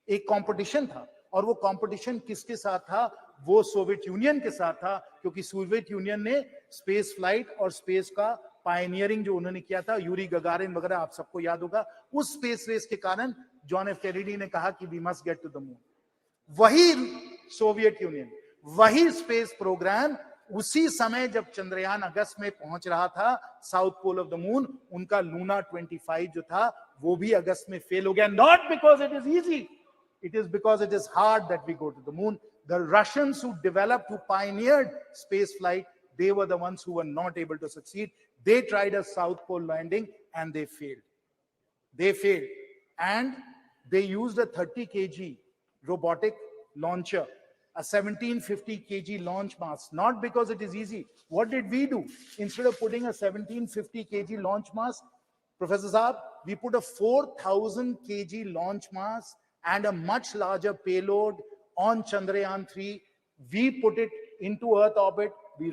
एक कंपटीशन था. और वो कंपटीशन किसके साथ था? वो सोवियत यूनियन के साथ था, क्योंकि सोवियत यूनियन ने स्पेस फ्लाइट और स्पेस का पायनियरिंग जो उन्होंने किया था, यूरी गगारिन वगैरह आप सबको याद होगा. उस स्पेस रेस के कारण जॉन एफ कैनेडी ने कहा कि we must get to the moon. वही सोवियत यूनियन, वही स्पेस प्रोग्राम उसी समय जब चंद्रयान अगस्त में पहुंच रहा था south pole of the moon, उनका लूना 25 जो था वो भी अगस्त में फेल हो गया. Not because it is easy, it is because it is hard that we go to the moon. The Russians who developed, who pioneered space flight, they were the ones who were not able to succeed. They tried a South Pole landing and they failed. They failed. And they used a 30 kg robotic launcher, a 1750 kg launch mass, not because it is easy. What did we do? Instead of putting a 1750 kg launch mass, Professor Saab, we put a 4000 kg launch mass and a much larger payload on Chandrayaan 3. We put it into Earth orbit. We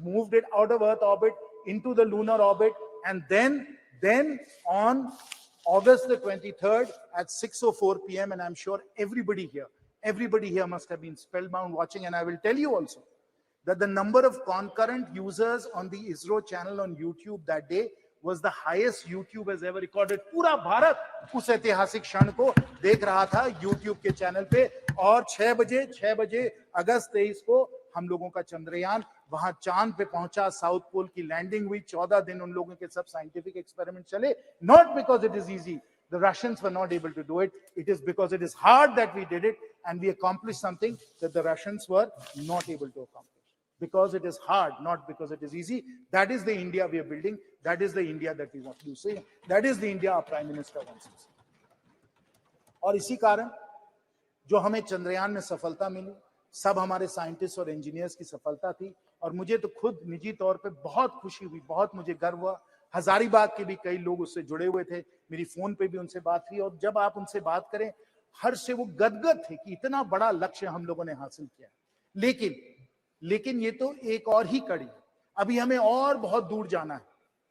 moved it out of Earth orbit into the lunar orbit. And then on August the 23rd at 6:04 p.m., and I'm sure everybody here must have been spellbound watching. And I will tell you also that the number of concurrent users on the ISRO channel on YouTube that day was the highest YouTube has ever recorded. पूरा भारत उस ऐतिहासिक क्षण को देख रहा था YouTube के channel पे. और 6 बजे अगस्त 23 को हम लोगों का चंद्रयान वहां चांद पे पहुंचा. साउथ पोल की लैंडिंग हुई. 14 दिन उन लोगों के सब साइंटिफिक एक्सपेरिमेंट चले. Not because it is easy. The Russians were not able to do it. It is because it is hard that we did it, and we accomplished something that the Russians were not able to accomplish. Because it is hard, not because it is easy. That is the India we are building. That is the India that we want to see. That is the India our Prime Minister wants to see. और इसी कारण जो हमें चंद्रयान में सफलता मिली, सब हमारे scientist और इंजीनियर्स की सफलता थी. और मुझे तो खुद निजी तौर पे बहुत खुशी हुई, बहुत मुझे गर्व हुआ. हजारीबाग के भी कई लोग उससे जुड़े हुए थे, मेरी फोन पे भी उनसे बात हुई. और जब आप उनसे बात करें, हर से वो गदगद थे कि इतना बड़ा लक्ष्य हम लोगों ने हासिल किया. लेकिन ये तो एक और ही कड़ी. अभी हमें और बहुत दूर जाना है,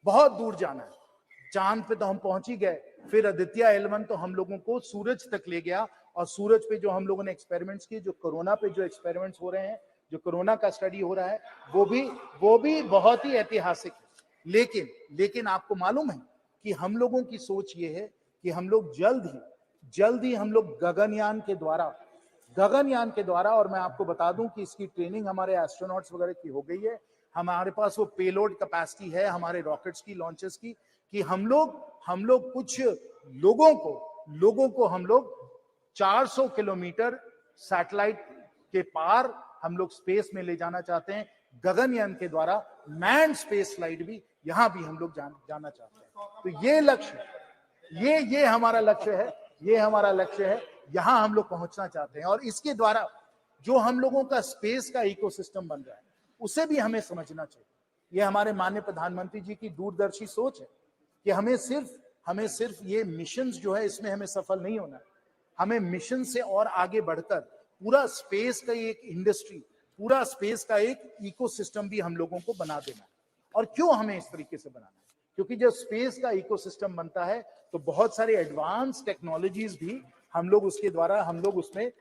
बहुत दूर जाना है. चांद पे तो हम पहुंच ही गए, फिर आदित्य L1 तो हम लोगों को सूरज तक ले गया. और सूरज पे जो हम लोगों ने एक्सपेरिमेंट्स किए, जो कोरोना पे जो एक्सपेरिमेंट्स हो रहे हैं, जो कोरोना का स्टडी हो रहा है, वो भी बहुत ही ऐतिहासिक है. लेकिन आपको मालूम है कि हम लोगों की सोच ये है कि हम लोग जल्द ही हम लोग गगनयान के द्वारा, और मैं आपको बता दूं कि इसकी ट्रेनिंग हमारे एस्ट्रोनॉट्स वगैरह की हो गई है. हमारे पास वो पेलोड कैपेसिटी है हमारे रॉकेट्स की, लॉन्चेस की, कि हम लोग कुछ लोगों को हम लोग 400 किलोमीटर सैटेलाइट के पार हम लोग स्पेस में ले जाना चाहते हैं. गगनयान के द्वारा मैन स्पेस फ्लाइट भी यहां भी हम लोग जाना चाहते हैं. तो ये लक्ष्य, ये हमारा लक्ष्य है, यहां हम लोग पहुंचना चाहते हैं. और इसके द्वारा जो हम लोगों का स्पेस का इकोसिस्टम बन रहा है, उसे भी हमें समझना चाहिए. ये हमारे माननीय प्रधानमंत्री जी की दूरदर्शी सोच है कि हमें सिर्फ ये मिशंस जो है इसमें हमें सफल नहीं होना है. हमें मिशन से और आगे बढ़कर पूरा स्पेस का एक इंडस्ट्री, पूरा स्पेस का एक इकोसिस्टम भी हम लोगों को बना देना है। और क्यों हमें इस तरीके से बनाना है? क्योंकि जब स्पेस का इकोसिस्टम बनता है तो बहुत सारे एडवांस टेक्नोलॉजीज भी हम लोग उसके द्वारा उसमें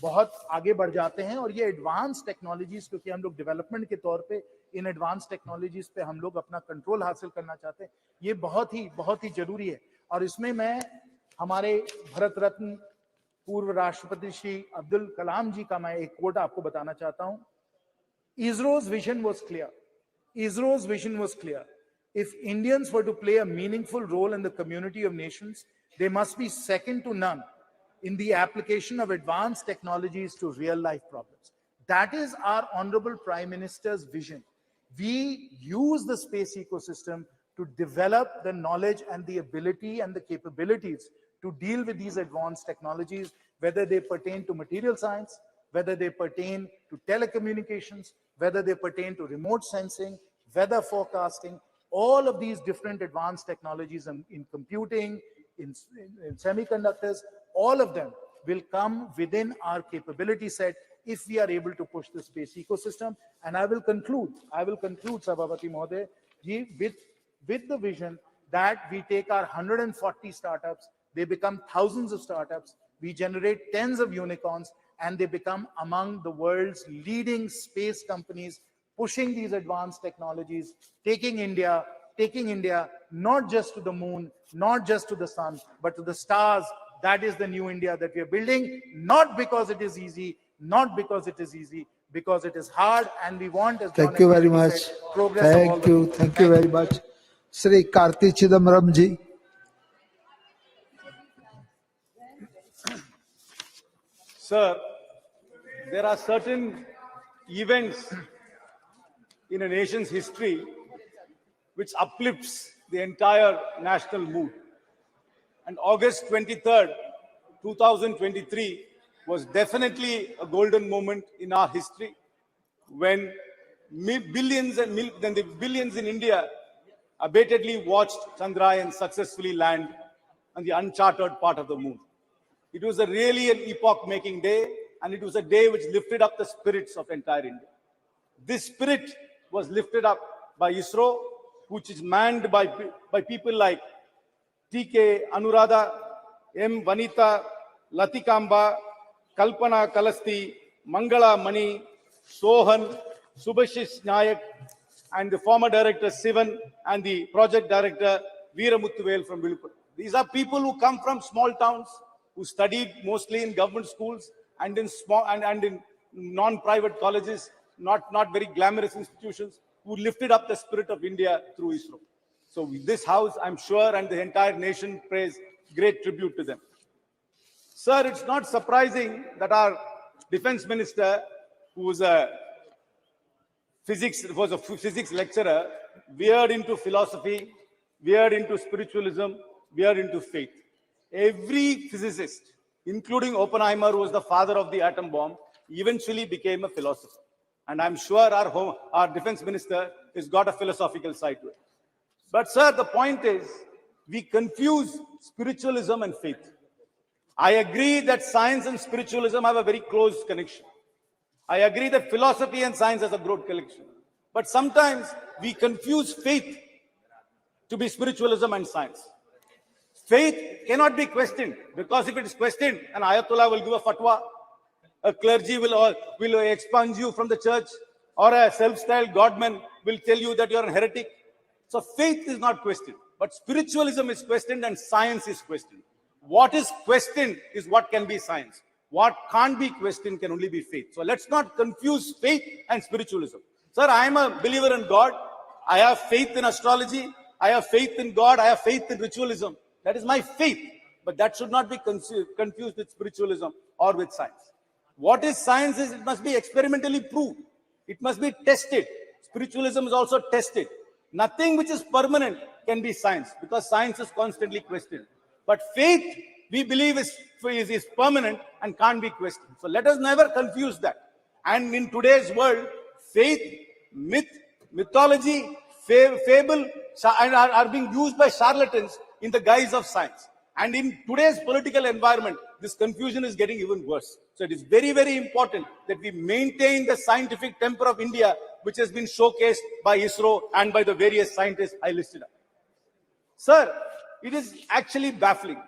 बहुत आगे बढ़ जाते हैं। और ये एडवांस टेक्नोलॉजीज, क्योंकि हम लोग डेवलपमेंट के तौर पे इन एडवांस टेक्नोलॉजीज पे हम लोग अपना कंट्रोल हासिल करना चाहते हैं, ये बहुत ही जरूरी है। और इसमें मैं हमारे भारत रत्न पूर्व राष्ट्रपति श्री अब्दुल कलाम जी का मैं एक कोट आपको बताना चाहता हूं। ISRO's vision was clear. ISRO's vision was clear. If Indians were to play a meaningful role in the community of nations, they must be second to none in the application of advanced technologies to real life problems. That is our Honorable Prime Minister's vision. We use the space ecosystem to develop the knowledge and the ability and the capabilities to deal with these advanced technologies, whether they pertain to material science, whether they pertain to telecommunications, whether they pertain to remote sensing, weather forecasting, all of these different advanced technologies in computing, in semiconductors, all of them will come within our capability set if we are able to push the space ecosystem. And I will conclude, Sabhavati Mohoday, with the vision that we take our 140 startups, they become thousands of startups, we generate tens of unicorns, and they become among the world's leading space companies, pushing these advanced technologies, taking India not just to the moon, not just to the sun, but to the stars. That is the new India that we are building, not because it is easy, because it is hard, and we want, as Thank you very much. progress of all the people. Thank you very much. Sri Karti Chidambaram ji. Sir, there are certain events in a nation's history which uplifts the entire national mood. And August 23rd, 2023 was definitely a golden moment in our history when billions in India abatedly watched Chandrayaan successfully land on the uncharted part of the moon. It was really an epoch-making day, and it was a day which lifted up the spirits of entire India. This spirit was lifted up by ISRO, which is manned by people like TK Anuradha, M. Vanita, Latikamba, Kalpana Kalasti, Mangala Mani, Sohan, Subhashish Nayak, and the former director Sivan, and the project director Veeramuthuvel from Vilupur. These are people who come from small towns, who studied mostly in government schools and in small and in non-private colleges, not very glamorous institutions, who lifted up the spirit of India through ISRO. So this house, I'm sure, and the entire nation pays great tribute to them. Sir, it's not surprising that our defense minister, who was a physics lecturer, veered into philosophy, veered into spiritualism, veered into faith. Every physicist, including Oppenheimer, who was the father of the atom bomb, eventually became a philosopher. And I'm sure our defense minister has got a philosophical side to it. But sir, the point is, we confuse spiritualism and faith. I agree that science and spiritualism have a very close connection. I agree that philosophy and science has a broad connection. But sometimes we confuse faith to be spiritualism and science. Faith cannot be questioned, because if it is questioned, an Ayatollah will give a fatwa, a clergy will expunge you from the church, or a self-styled godman will tell you that you are a heretic. So faith is not questioned, but spiritualism is questioned and science is questioned. What is questioned is what can be science. What can't be questioned can only be faith. So let's not confuse faith and spiritualism. Sir, I am a believer in God. I have faith in astrology. I have faith in God. I have faith in ritualism. That is my faith. But that should not be confused with spiritualism or with science. What is science is it must be experimentally proved. It must be tested. Spiritualism is also tested. Nothing which is permanent can be science, because science is constantly questioned. But faith, we believe, is permanent and can't be questioned. So let us never confuse that. And in today's world, faith, myth, mythology, fable are being used by charlatans in the guise of science. And in today's political environment, this confusion is getting even worse. So it is very, very important that we maintain the scientific temper of India, which has been showcased by ISRO and by the various scientists I listed up. Sir, it is actually baffling.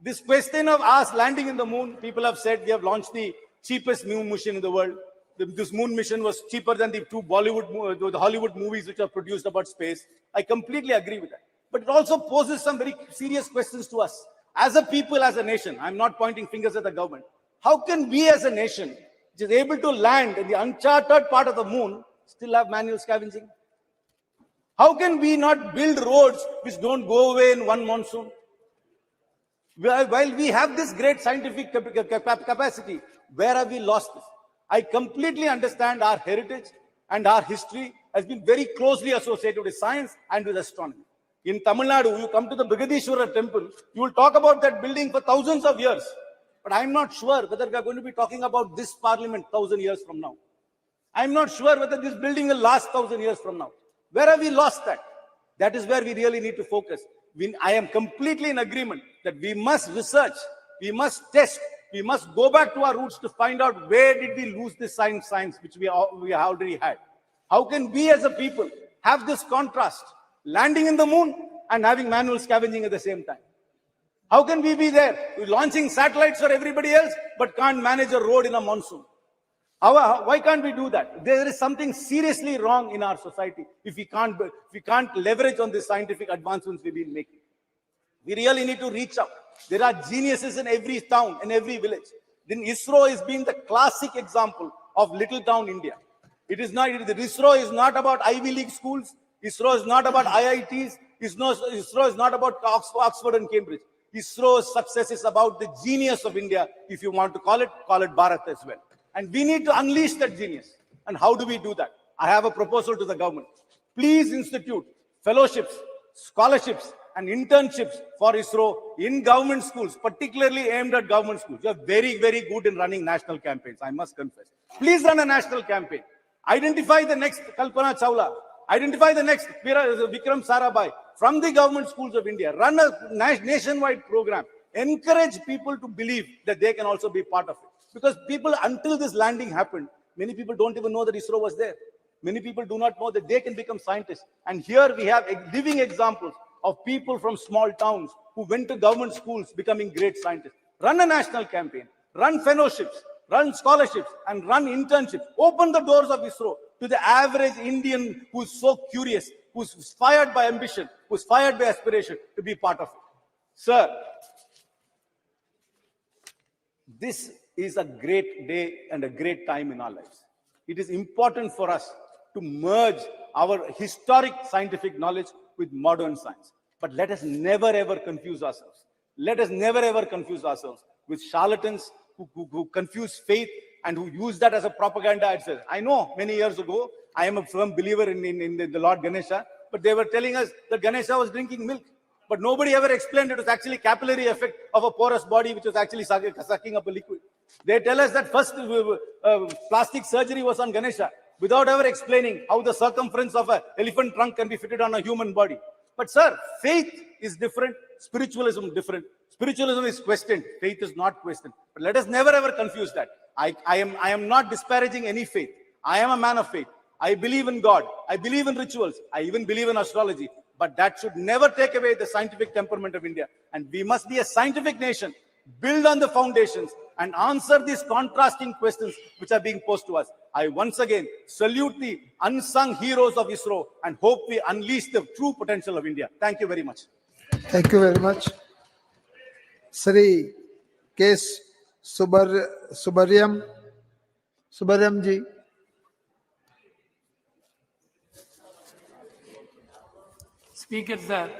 This question of us landing in the moon, people have said we have launched the cheapest moon mission in the world. This moon mission was cheaper than the two the Hollywood movies which are produced about space. I completely agree with that. But it also poses some very serious questions to us. As a people, as a nation, I'm not pointing fingers at the government. How can we as a nation, which is able to land in the uncharted part of the moon, still have manual scavenging? How can we not build roads which don't go away in one monsoon? While we have this great scientific capacity, where have we lost this? I completely understand our heritage and our history has been very closely associated with science and with astronomy. In Tamil Nadu, you come to the Brigadishwara temple, you will talk about that building for thousands of years. But I'm not sure whether we are going to be talking about this parliament 1,000 years from now. I'm not sure whether this building will last 1,000 years from now. Where have we lost that? That is where we really need to focus. I am completely in agreement that we must research, we must test, we must go back to our roots to find out where did we lose this science which we already had. How can we as a people have this contrast, landing in the moon and having manual scavenging at the same time? How can we be there? We're launching satellites for everybody else, but can't manage a road in a monsoon. Why can't we do that? There is something seriously wrong in our society if we can't leverage on the scientific advancements we've been making. We really need to reach out. There are geniuses in every town, in every village. Then ISRO is being the classic example of little town India. ISRO is not about Ivy League schools. ISRO is not about IITs. ISRO is not about Oxford and Cambridge. ISRO's success is about the genius of India. If you want to call it Bharat as well. And we need to unleash that genius. And how do we do that? I have a proposal to the government. Please institute fellowships, scholarships, and internships for ISRO in government schools, particularly aimed at government schools. You are very, very good in running national campaigns, I must confess. Please run a national campaign. Identify the next Kalpana Chawla. Identify the next Vikram Sarabhai from the government schools of India. Run a nationwide program. Encourage people to believe that they can also be part of it. Because people, until this landing happened, many people don't even know that ISRO was there. Many people do not know that they can become scientists. And here we have living examples of people from small towns who went to government schools becoming great scientists. Run a national campaign, run fellowships, run scholarships, and run internships. Open the doors of ISRO to the average Indian who's so curious, who's fired by ambition, who's fired by aspiration to be part of it. Sir, this is a great day and a great time in our lives. It is important for us to merge our historic scientific knowledge with modern science. But let us never ever confuse ourselves. Let us never ever confuse ourselves with charlatans who confuse faith and who use that as a propaganda itself. I know many years ago, I am a firm believer in the Lord Ganesha, but they were telling us that Ganesha was drinking milk. But nobody ever explained it was actually capillary effect of a porous body which was actually sucking up a liquid. They tell us that first plastic surgery was on Ganesha without ever explaining how the circumference of an elephant trunk can be fitted on a human body. But sir, faith is different, spiritualism is different. Spiritualism is questioned, faith is not questioned. But let us never ever confuse that. I am not disparaging any faith. I am a man of faith. I believe in God. I believe in rituals. I even believe in astrology. But that should never take away the scientific temperament of India. And we must be a scientific nation, build on the foundations and answer these contrasting questions which are being posed to us. I once again salute the unsung heroes of ISRO and hope we unleash the true potential of India. Thank you very much. Thank you very much. Sri K. Subaryam ji. Speaker sir,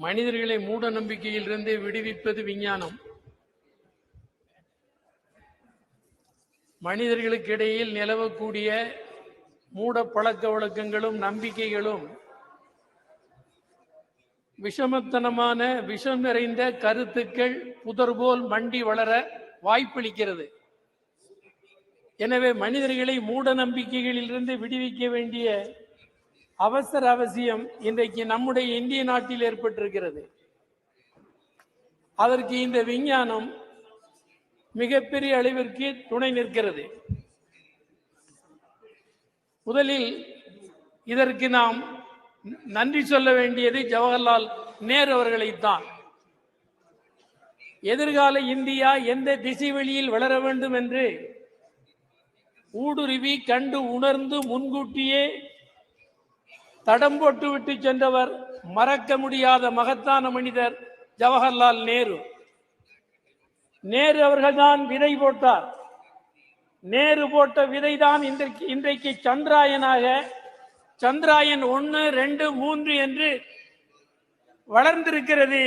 மனிதர்களை மூட நம்பிக்கையிலிருந்து விடுவிப்பது விஞ்ஞானம். மனிதர்களுக்கு இடையில் நிலவக்கூடிய மூட பழக்க வழக்கங்களும் நம்பிக்கைகளும் விஷமத்தனமான விஷம் நிறைந்த கருத்துக்கள் புதர்போல் மண்டி வளர வாய்ப்பளிக்கிறது. எனவே மனிதர்களை மூட நம்பிக்கைகளிலிருந்து விடுவிக்க வேண்டிய அவசியம் இன்றைக்கு நம்முடைய இந்திய நாட்டில் ஏற்பட்டிருக்கிறது. அதற்கு இந்த விஞ்ஞானம் மிகப்பெரிய அளவிற்கு துணை நிற்கிறது. முதலில் இதற்கு நாம் நன்றி சொல்ல வேண்டியது ஜவஹர்லால் நேரு அவர்களைத்தான். எதிர்கால இந்தியா எந்த திசை வழியில் வளர வேண்டும் என்று ஊடுருவி கண்டு உணர்ந்து முன்கூட்டியே தடம் போட்டு விட்டு சென்றவர், மறக்க முடியாத மகத்தான மனிதர் ஜவஹர்லால் நேரு. நேரு அவர்கள்தான் விதை போட்டார். நேரு போட்ட விதைதான் இன்றைக்கு சந்திராயனாக சந்திராயன் 1, 2, 3 என்று வளர்ந்திருக்கிறது.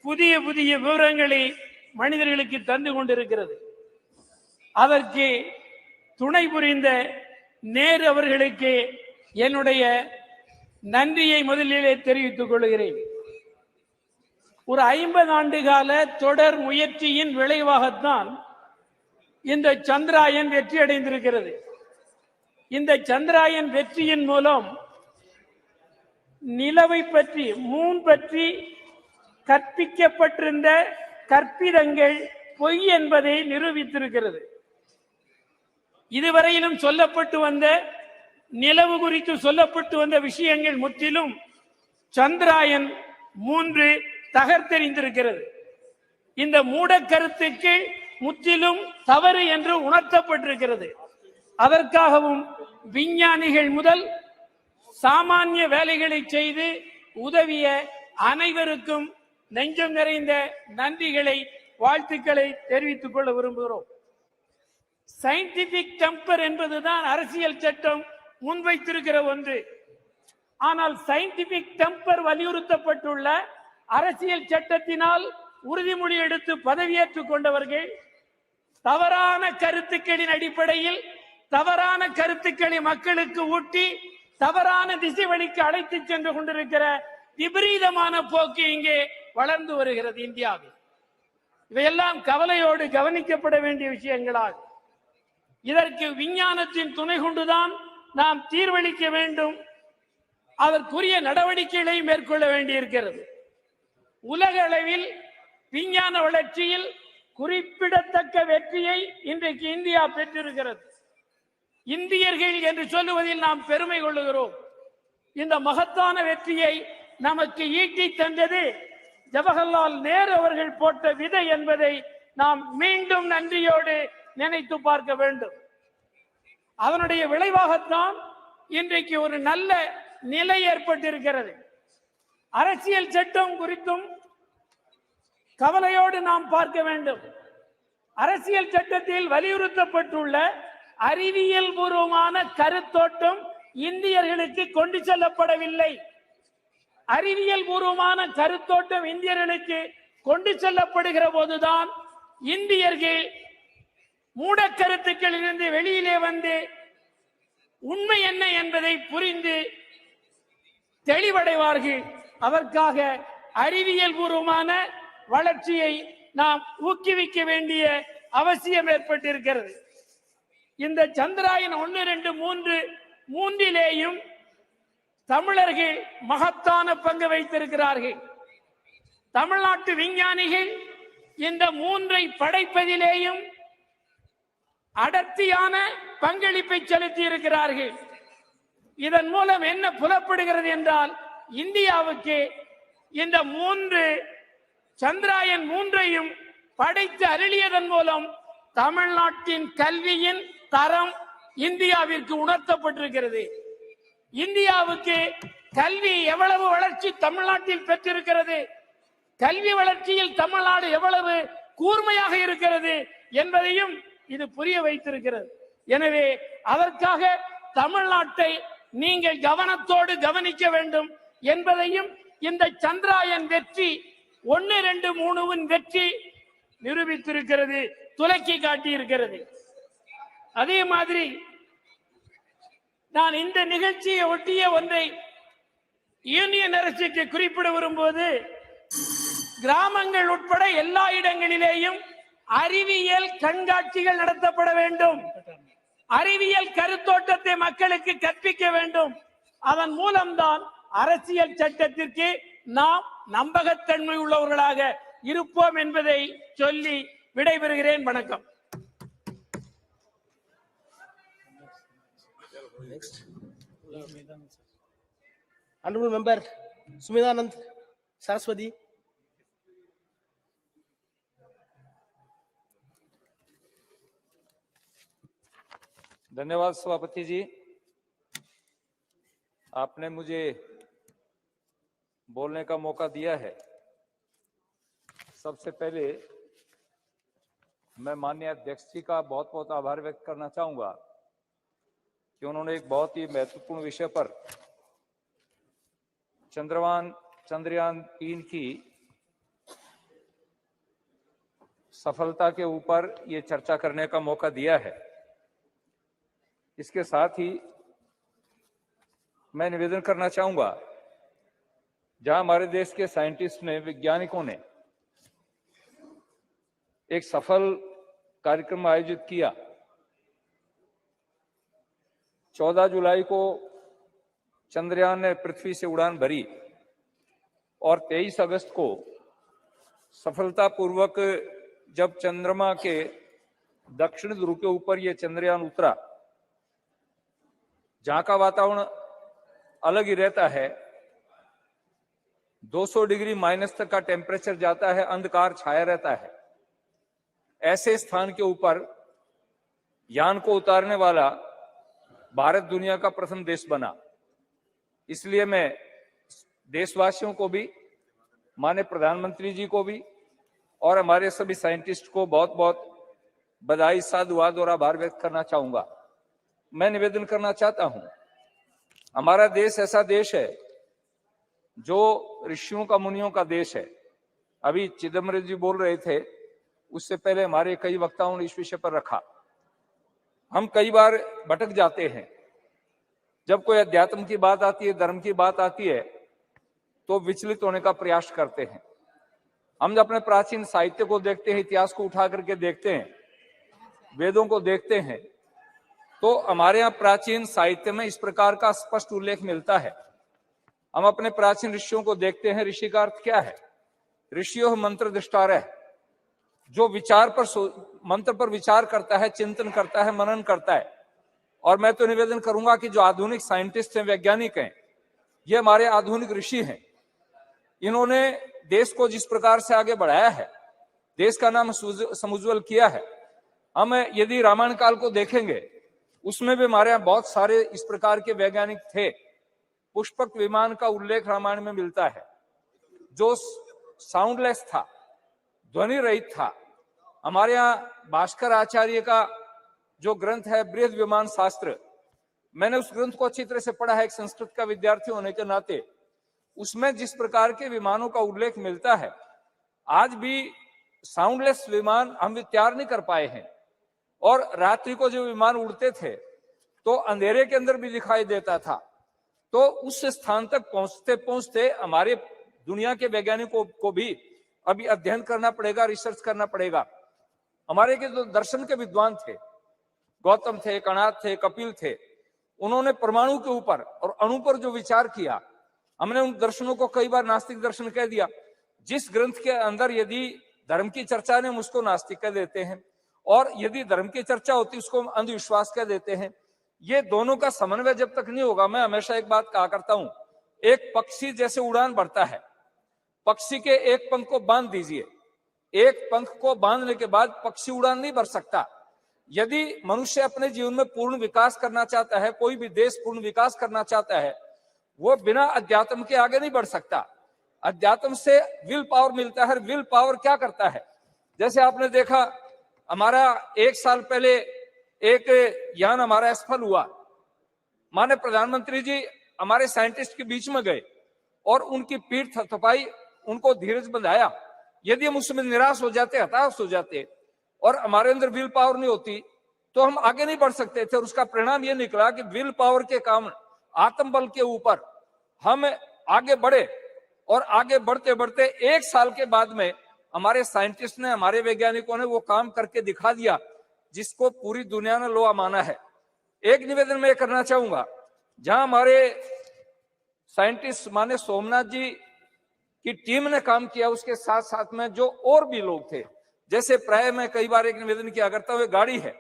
புதிய புதிய விவரங்களை மனிதர்களுக்கு தந்து கொண்டிருக்கிறது. அதற்கு துணை புரிந்த நேரு அவர்களுக்கு என்னுடைய நன்றியை முதலிலே தெரிவித்துக் கொள்கிறேன். ஒரு 50 ஆண்டு கால தொடர் முயற்சியின் விளைவாகத்தான் இந்த சந்திராயன் வெற்றி அடைந்திருக்கிறது. இந்த சந்திராயன் வெற்றியின் மூலம் நிலவை பற்றி, மூன் பற்றி கற்பிக்கப்பட்டிருந்த கற்பிதங்கள் பொய் என்பதை நிரூபித்திருக்கிறது. இதுவரையிலும் சொல்லப்பட்டு வந்த நிலவு குறித்து சொல்லப்பட்டு வந்த விஷயங்கள் முற்றிலும் சந்திராயன் 3 தகர்த்தெறிந்திருக்கிறது. இந்த மூட கருத்துக்கு முற்றிலும் தவறு என்று உணர்த்தப்பட்டிருக்கிறது. அதற்காகவும் விஞ்ஞானிகள் முதல் சாமானிய வேலைகளை செய்து உதவிய அனைவருக்கும் நெஞ்சம் நிறைந்த நன்றிகளை, வாழ்த்துக்களை தெரிவித்துக் கொள்ள விரும்புகிறோம். சயின்டிபிக் டெம்பர் என்பதுதான் அரசியல் சட்டம் முன்வைத்திருக்கிற ஒன்று. ஆனால் சயின்டிபிக் டெம்பர் வலியுறுத்தப்பட்டுள்ள அரசியல் சட்டத்தினால் உறுதிமொழி எடுத்து பதவியேற்றுக் கொண்டவர்கள் தவறான கருத்துக்களின் அடிப்படையில் தவறான கருத்துக்களை மக்களுக்கு ஊட்டி தவறான திசை வழிக்கு அழைத்து சென்று கொண்டிருக்கிற விபரீதமான போக்கு இங்கே வளர்ந்து வருகிறது இந்தியாவில். இவையெல்லாம் கவலையோடு கவனிக்கப்பட வேண்டிய விஷயங்களாகும். இதற்கு விஞ்ஞானத்தின் துணை கொண்டுதான் நாம் தீர்வளிக்க வேண்டும். அதற்குரிய நடவடிக்கைகளை மேற்கொள்ள வேண்டியிருக்கிறது. உலக அளவில் விஞ்ஞான வளர்ச்சியில் குறிப்பிடத்தக்க வெற்றியை இன்றைக்கு இந்தியா பெற்றிருக்கிறது. இந்தியர்கள் என்று சொல்லுவதில் நாம் பெருமை கொள்ளுகிறோம். இந்த மகத்தான வெற்றியை நமக்கு ஈட்டி தந்தது ஜவஹர்லால் நேரு அவர்கள் போட்ட விதை என்பதை நாம் மீண்டும் நன்றியோடு நினைத்து பார்க்க வேண்டும். அதனுடைய விளைவாகத்தான் இன்றைக்கு ஒரு நல்ல நிலை ஏற்பட்டிருக்கிறது. அரசியல் சட்டம் குறித்தும் கவலையோடு நாம் பார்க்க வேண்டும். அரசியல் சட்டத்தில் வலியுறுத்தப்பட்டுள்ள அறிவியல் பூர்வமான கருத்தோட்டம் இந்தியர்களுக்கு கொண்டு செல்லப்படவில்லை. அறிவியல் பூர்வமான கருத்தோட்டம் இந்தியர்களுக்கு கொண்டு செல்லப்படுகிற போதுதான் இந்தியர்கள் மூட கருத்துக்களிலிருந்து வெளியிலே வந்து உண்மை என்ன என்பதை புரிந்து தெளிவடைவார்கள். அதற்காக அறிவியல் பூர்வமான வளர்ச்சியை நாம் ஊக்குவிக்க வேண்டிய அவசியம் ஏற்பட்டிருக்கிறது. இந்த சந்திராயன் 1, 2, 3 மூன்றிலேயும் தமிழர்கள் மகத்தான பங்கு வைத்திருக்கிறார்கள். தமிழ்நாட்டு விஞ்ஞானிகள் இந்த 3ஐ படைப்பதிலேயும் அடர்த்தியான பங்களிப்பை செலுத்தி இருக்கிறார்கள். இதன் மூலம் என்ன புலப்படுகிறது என்றால், இந்தியாவுக்கு இந்த 3 சந்திராயன் 3ஐயும் படைத்து அருளியதன் மூலம் தமிழ்நாட்டின் கல்வியின் தரம் இந்தியாவிற்கு உணர்த்தப்பட்டிருக்கிறது. இந்தியாவுக்கு கல்வி எவ்வளவு வளர்ச்சி தமிழ்நாட்டில் பெற்றிருக்கிறது, கல்வி வளர்ச்சியில் தமிழ்நாடு எவ்வளவு கூர்மையாக இருக்கிறது என்பதையும் இது புரிய வைத்திருக்கிறது. எனவே அதற்காக தமிழ்நாட்டை நீங்கள் கவனத்தோடு கவனிக்க வேண்டும் என்பதையும் இந்த சந்திராயன் வெற்றி 1, 2, 3 வெற்றி நிரூபித்திருக்கிறது, துலக்கி காட்டியிருக்கிறது. அதே மாதிரி நான் இந்த நிகழ்ச்சியை ஒட்டிய ஒன்றை யூனியன் அரசுக்கு குறிப்பிட விரும்புவது, கிராமங்கள் உட்பட எல்லா இடங்களிலேயும் அறிவியல் கண்காட்சிகள் நடத்தப்பட வேண்டும். அறிவியல் கருத்தோட்டத்தை மக்களுக்கு கற்பிக்க வேண்டும். அதன் மூலம்தான் அரசியல் சட்டத்திற்கு நாம் நம்பகத்தன்மை உள்ளவர்களாக இருப்போம் என்பதை சொல்லி விடைபெறுகிறேன். வணக்கம். Honorable Member Sumidanand Saraswati. धन्यवाद सभापति जी, आपने मुझे बोलने का मौका दिया है। सबसे पहले मैं माननीय अध्यक्ष जी का बहुत बहुत आभार व्यक्त करना चाहूंगा कि उन्होंने एक बहुत ही महत्वपूर्ण विषय पर चंद्रयान 3 की सफलता के ऊपर ये चर्चा करने का मौका दिया है। इसके साथ ही मैं निवेदन करना चाहूंगा, जहां हमारे देश के साइंटिस्ट ने, वैज्ञानिकों ने एक सफल कार्यक्रम आयोजित किया। 14 जुलाई को चंद्रयान ने पृथ्वी से उड़ान भरी और 23 अगस्त को सफलतापूर्वक जब चंद्रमा के दक्षिण ध्रुव के ऊपर यह चंद्रयान उतरा, जहां का वातावरण अलग ही रहता है, 200 डिग्री माइनस तक का टेम्परेचर जाता है, अंधकार छाया रहता है। ऐसे स्थान के ऊपर यान को उतारने वाला भारत दुनिया का प्रथम देश बना। इसलिए मैं देशवासियों को भी, माननीय प्रधानमंत्री जी को भी और हमारे सभी साइंटिस्ट को बहुत बहुत बधाई, साधुवाद और आभार व्यक्त करना चाहूंगा। मैं निवेदन करना चाहता हूं, हमारा देश ऐसा देश है जो ऋषियों का, मुनियों का देश है। अभी चिदम्बरम जी बोल रहे थे, उससे पहले हमारे कई वक्ताओं ने इस विषय पर रखा। हम कई बार भटक जाते हैं। जब कोई अध्यात्म की बात आती है, धर्म की बात आती है, तो विचलित होने का प्रयास करते हैं। हम जब अपने प्राचीन साहित्य को देखते हैं, इतिहास को उठा करके देखते हैं, वेदों को देखते हैं, तो हमारे यहाँ प्राचीन साहित्य में इस प्रकार का स्पष्ट उल्लेख मिलता है। हम अपने प्राचीन ऋषियों को देखते हैं। ऋषि का अर्थ क्या है? ऋषियों मंत्र दृष्टारः, जो मंत्र पर विचार करता है, चिंतन करता है, मनन करता है। और मैं तो निवेदन करूंगा कि जो आधुनिक साइंटिस्ट हैं, वैज्ञानिक हैं, ये हमारे आधुनिक ऋषि हैं। इन्होंने देश को जिस प्रकार से आगे बढ़ाया है, देश का नाम समुज्वल किया है। हम यदि रामायण काल को देखेंगे, उसमें भी हमारे यहाँ बहुत सारे इस प्रकार के वैज्ञानिक थे। पुष्पक विमान का उल्लेख रामायण में मिलता है, जो साउंडलेस था, ध्वनि रहित था। हमारे यहाँ भास्कर आचार्य का जो ग्रंथ है बृहद विमान शास्त्र, मैंने उस ग्रंथ को अच्छी तरह से पढ़ा है एक संस्कृत का विद्यार्थी होने के नाते। उसमें जिस प्रकार के विमानों का उल्लेख मिलता है, आज भी साउंडलेस विमान हम तैयार नहीं कर पाए हैं। और रात्रि को जो विमान उड़ते थे तो अंधेरे के अंदर भी दिखाई देता था। तो उस स्थान तक पहुंचते पहुंचते हमारे दुनिया के वैज्ञानिकों को भी अभी अध्ययन करना पड़ेगा, रिसर्च करना पड़ेगा। हमारे के जो दर्शन के विद्वान थे, गौतम थे, कणाद थे, कपिल थे, उन्होंने परमाणु के ऊपर और अणु पर जो विचार किया, हमने उन दर्शनों को कई बार नास्तिक दर्शन कह दिया। जिस ग्रंथ के अंदर यदि धर्म की चर्चा ने उसको नास्तिक कह देते हैं, और यदि धर्म की चर्चा होती उसको अंधविश्वास कह देते हैं। ये दोनों का समन्वय जब तक नहीं होगा, मैं हमेशा एक बात कहा करता हूं, एक पक्षी जैसे उड़ान भरता है, पक्षी के एक पंख को बांध दीजिए, एक पंख को बांधने के बाद पक्षी उड़ान नहीं भर सकता। यदि मनुष्य अपने जीवन में पूर्ण विकास करना चाहता है, कोई भी देश पूर्ण विकास करना चाहता है, वो बिना अध्यात्म के आगे नहीं बढ़ सकता। अध्यात्म से विल पावर मिलता है। विल पावर क्या करता है? जैसे आपने देखा, हमारा 1 साल पहले एक यान हमारा असफल हुआ। माननीय प्रधानमंत्री जी हमारे साइंटिस्ट के बीच में गए और उनकी पीठ थपथपाई, उनको धीरज बंधाया। यदि हम उसमें निराश हो जाते, हताश हो जाते और हमारे अंदर विल पावर नहीं होती, तो हम आगे नहीं बढ़ सकते थे। और उसका परिणाम यह निकला कि विल पावर के कारण, आत्मबल के ऊपर हम आगे बढ़े। और आगे बढ़ते बढ़ते 1 साल के बाद में हमारे साइंटिस्ट ने, हमारे वैज्ञानिकों ने वो काम करके दिखा दिया जिसको पूरी दुनिया ने लोहा माना है। एक निवेदन मैं करना चाहूंगा, जहां हमारे साइंटिस्ट माने सोमनाथ जी की टीम ने काम किया, उसके साथ साथ में जो और भी लोग थे, जैसे प्राय मैं कई बार एक निवेदन किया करता हूं, गाड़ी है,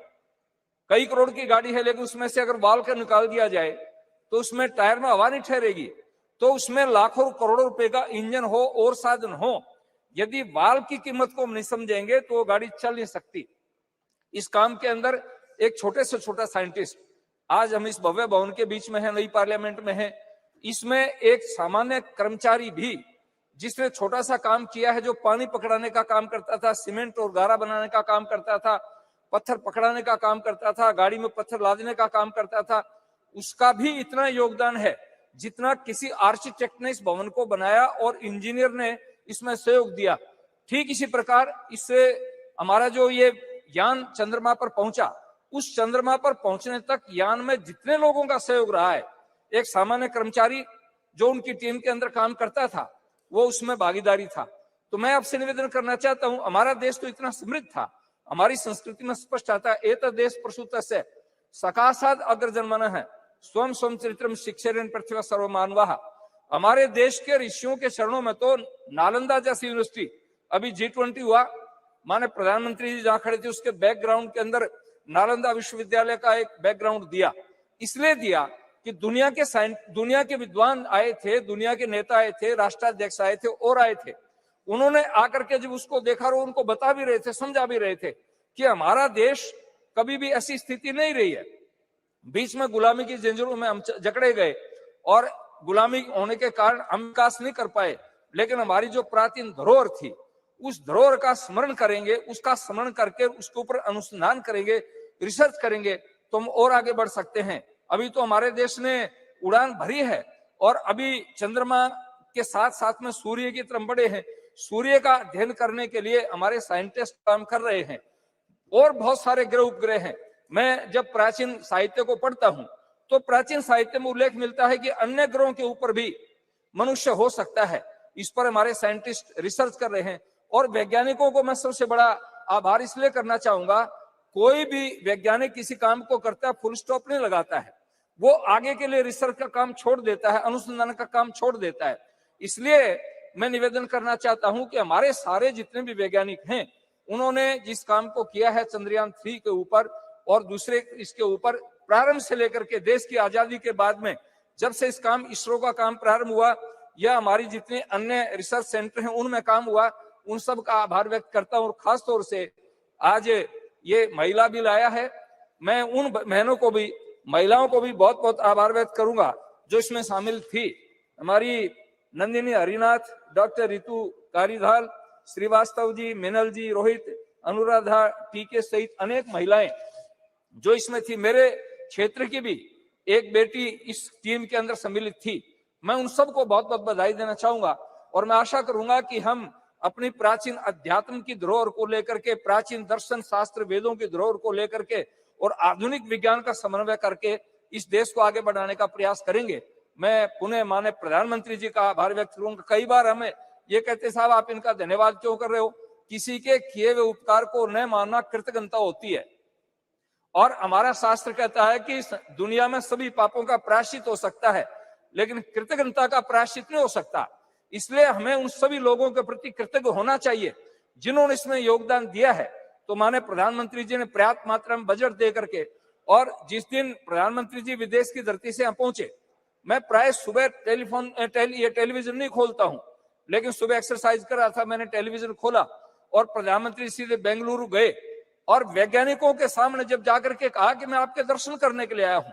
कई करोड़ की गाड़ी है, लेकिन उसमें से अगर बाल का निकाल दिया जाए तो उसमें टायर में हवा नहीं ठहरेगी, तो उसमें लाखों करोड़ों रुपए का इंजन हो और साधन हो, यदि बाल की कीमत को हम नहीं समझेंगे तो वो गाड़ी चल नहीं सकती। इस काम के अंदर एक छोटे से छोटा साइंटिस्ट, आज हम इस भव्य भवन के बीच में है, नई पार्लियामेंट में है, इसमें एक सामान्य कर्मचारी भी जिसने छोटा सा काम किया है, जो पानी पकड़ाने का काम करता था, सीमेंट और गारा बनाने का काम करता था, पत्थर पकड़ाने का काम करता था, गाड़ी में पत्थर लादने का काम करता था, उसका भी इतना योगदान है जितना किसी आर्किटेक्ट ने इस भवन को बनाया और इंजीनियर ने इसमें सहयोग दिया। ठीक इसी प्रकार इससे हमारा जो ये यान चंद्रमा पर पहुंचा, उस चंद्रमा पर पहुंचने तक यान में जितने लोगों का सहयोग रहा है, एक सामान्य कर्मचारी जो उनकी टीम के अंदर काम करता था वो उसमें भागीदारी था। तो मैं आपसे निवेदन करना चाहता हूं, हमारा देश तो इतना समृद्ध था, हमारी संस्कृति में स्पष्ट आता है, एत देश प्रसूतस्य सकाशाद अग्रजन्मन है स्वयं स्वयं चरित्रम शिक्षेरन पृथ्वी सर्वमानवाः। हमारे देश के ऋषियों के चरणों में तो नालंदा जैसी यूनिवर्सिटी, अभी G20 हुआ, माने प्रधानमंत्री जी जहां खड़े थे उसके बैकग्राउंड के अंदर नालंदा विश्वविद्यालय का एक बैकग्राउंड दिया, इसलिए दिया कि दुनिया के विद्वान आए थे, दुनिया के नेता आए थे, राष्ट्राध्यक्ष आए थे और आए थे, उन्होंने आकर के जब उसको देखा और उनको बता भी रहे थे, समझा भी रहे थे कि हमारा देश कभी भी ऐसी स्थिति नहीं रही है, बीच में गुलामी की जंजीरों में हम जकड़े गए और गुलामी होने के कारण हम विकास नहीं कर पाए, लेकिन हमारी जो प्राचीन धरोहर थी उस धरोहर का स्मरण करेंगे, उसका स्मरण करके उसके ऊपर अनुसंधान करेंगे, रिसर्च करेंगे तो हम और आगे बढ़ सकते हैं। अभी तो हमारे देश ने उड़ान भरी है और अभी चंद्रमा के साथ साथ में सूर्य की तरफ बढ़े हैं, सूर्य का अध्ययन करने के लिए हमारे साइंटिस्ट काम कर रहे हैं और बहुत सारे ग्रह उपग्रह हैं। मैं जब प्राचीन साहित्य को पढ़ता हूं तो प्राचीन साहित्य में उल्लेख मिलता है कि अन्य ग्रहों के ऊपर भी मनुष्य हो सकता है, इस पर हमारे साइंटिस्ट रिसर्च कर रहे हैं। और वैज्ञानिकों को मैं सबसे बड़ा आभार इसलिए करना चाहूंगा, कोई भी वैज्ञानिक किसी काम को करता है फुल स्टॉप नहीं लगाता है, वो आगे के लिए रिसर्च का काम छोड़ देता है, अनुसंधान का काम छोड़ देता है। इसलिए मैं निवेदन करना चाहता हूं कि हमारे सारे जितने भी वैज्ञानिक हैं उन्होंने जिस काम को किया है चंद्रयान 3 के ऊपर और दूसरे इसके ऊपर, प्रारंभ से लेकर के देश की आजादी के बाद में जब से इस काम इसरो का काम प्रारंभ हुआ या हमारी जितने अन्य रिसर्च सेंटर हैं उनमें काम हुआ, उन सब का आभार व्यक्त करता हूं। और खास तौर से आज ये महिला बिल आया है, मैं उन बहनों को भी, महिलाओं को भी बहुत बहुत आभार व्यक्त करूंगा जो इसमें शामिल थी। हमारी नंदिनी हरिनाथ, डॉक्टर रितु कारीधाल, श्रीवास्तव जी, मिनल जी, रोहित, अनुराधा टीके सहित अनेक महिलाएं जो इसमें थी। मेरे क्षेत्र की भी एक बेटी इस टीम के अंदर सम्मिलित थी। मैं उन सबको बहुत बहुत बधाई देना चाहूंगा और मैं आशा करूंगा कि हम अपनी प्राचीन अध्यात्म की धरोहर को लेकर के, प्राचीन दर्शन शास्त्र वेदों की धरोहर को लेकर के और आधुनिक विज्ञान का समन्वय करके इस देश को आगे बढ़ाने का प्रयास करेंगे। मैं पुनः माननीय प्रधानमंत्री जी का आभार व्यक्त करूंगा। कई बार हमें ये कहते साहब आप इनका धन्यवाद क्यों कर रहे हो, किसी के किए हुए उपकार को न मानना कृतज्ञता होती है और हमारा शास्त्र कहता है कि दुनिया में सभी पापों का प्रायश्चित हो सकता है लेकिन कृतज्ञता का प्रायश्चित नहीं हो सकता। इसलिए हमें उन सभी लोगों के प्रति कृतज्ञ होना चाहिए जिन्होंने इसमें योगदान दिया है। तो माननीय प्रधानमंत्री जी ने पर्याप्त मात्रा में बजट दे करके, और जिस दिन प्रधानमंत्री जी विदेश की धरती से पहुंचे, मैं प्राय सुबह टेलीविजन नहीं खोलता हूं, लेकिन सुबह एक्सरसाइज कर रहा था, मैंने टेलीविजन खोला और प्रधानमंत्री सीधे बेंगलुरु गए और वैज्ञानिकों के सामने जब जाकर के कहा कि मैं आपके दर्शन करने के लिए आया हूं,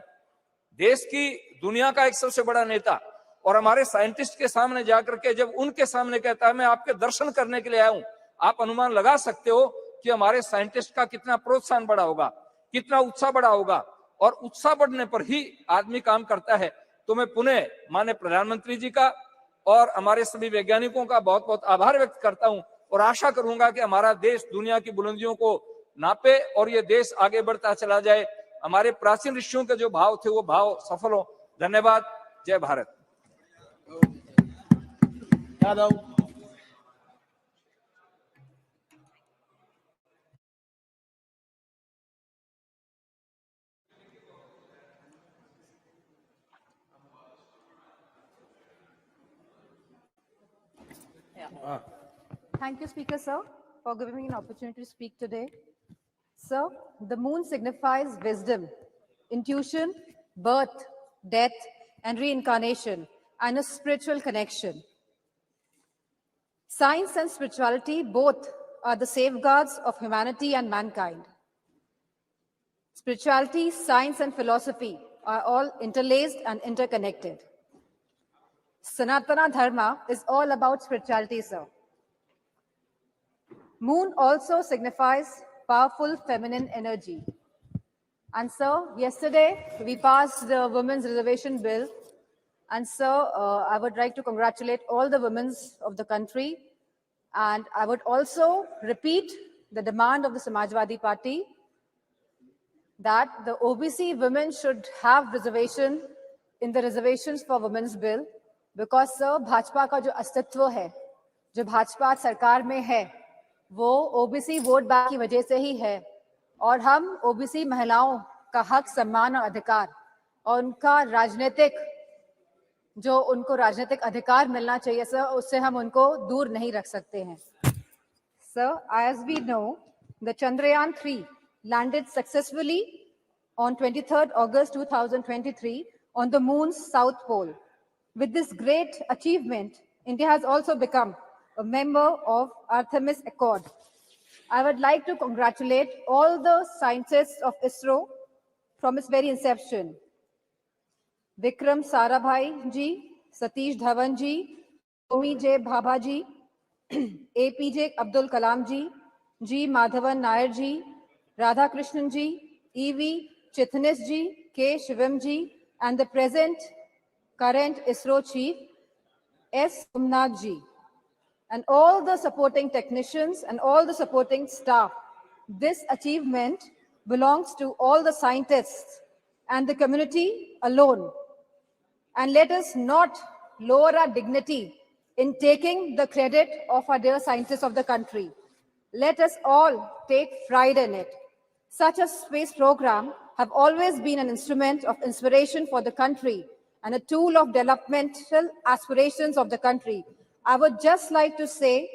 देश की दुनिया का एक सबसे बड़ा नेता और हमारे साइंटिस्ट के सामने जाकर के जब उनके सामने कहता है मैं आपके दर्शन करने के लिए आया हूं, आप अनुमान लगा सकते हो कि हमारे साइंटिस्ट का कितना प्रोत्साहन बढ़ा होगा, कितना उत्साह बढ़ा होगा। और उत्साह बढ़ने पर ही आदमी काम करता है। तो मैं पुनः माननीय प्रधानमंत्री जी का और हमारे सभी वैज्ञानिकों का बहुत बहुत आभार व्यक्त करता हूं और आशा करूंगा कि हमारा देश दुनिया की बुलंदियों को नापे और ये देश आगे बढ़ता चला जाए। हमारे प्राचीन ऋषियों के जो भाव थे वो भाव सफल हो। धन्यवाद। जय Bharat. Yadav Thank you, Speaker, sir, for giving me an opportunity to speak today. Sir, the moon signifies wisdom, intuition, birth, death, and reincarnation, and a spiritual connection. Science and spirituality both are the safeguards of humanity and mankind. Spirituality, science, and philosophy are all interlaced and interconnected. Sanatana Dharma is all about spirituality, sir. Moon also signifies powerful feminine energy. And sir, yesterday we passed the Women's Reservation Bill. And sir, I would like to congratulate all the women of the country. And I would also repeat the demand of the Samajwadi Party that the OBC women should have reservation in the reservations for Women's Bill. Because sir, Bhajpa का जो अस्तित्व है, जो भाजपा सरकार में है, वो OBC vote bank की वजह से ही है और हम ओबीसी महिलाओं का हक, सम्मान और अधिकार और उनका उनको राजनीतिक अधिकार मिलना चाहिए सर, उससे हम उनको दूर नहीं रख सकते हैं. Sir, as we know, the Chandrayaan 3 landed successfully on 23rd August 2023 on the moon's south pole. With this great achievement, India has also become a member of Artemis Accord. I would like to congratulate all the scientists of ISRO from its very inception. Vikram Sarabhai ji, Satish Dhawan ji, Homi J. Bhabha ji, APJ Abdul Kalam ji, G. Madhavan Nair ji, Radha Krishnan ji, E.V. Chitnis ji, K. Shivam ji, and the current ISRO chief, S. Somnath ji, and all the supporting technicians and all the supporting staff. This achievement belongs to all the scientists and the community alone. And let us not lower our dignity in taking the credit of our dear scientists of the country. Let us all take pride in it. Such a space program have always been an instrument of inspiration for the country and a tool of developmental aspirations of the country. I would just like to say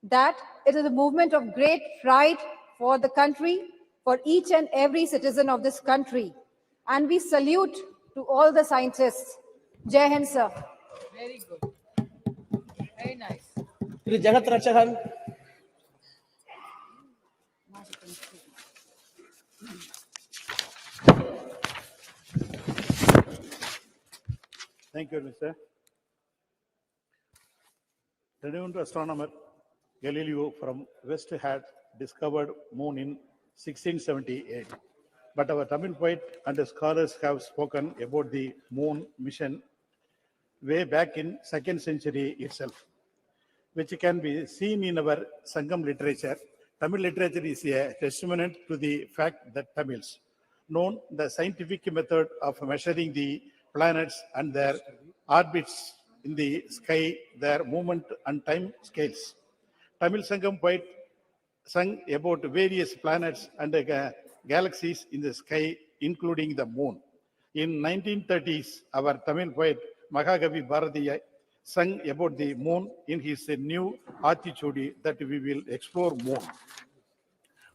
that it is a movement of great pride for the country, for each and every citizen of this country. And we salute to all the scientists. Jai Hind, sir. Very good. Very nice. Shri Jagat Rakshakan. Thank you, Mr. Renowned astronomer Galileo from West had discovered moon in 1678. But our Tamil poet and scholars have spoken about the moon mission way back in 2nd century itself, which can be seen in our Sangam literature. Tamil literature is a testament to the fact that Tamils know the scientific method of measuring the planets and their orbits in the sky, their movement and time scales. Tamil Sangam poet sung about various planets and galaxies in the sky, including the moon. In 1930s, our Tamil poet Mahagavi Bharatiya sung about the moon in his new Aathichudi that we will explore moon.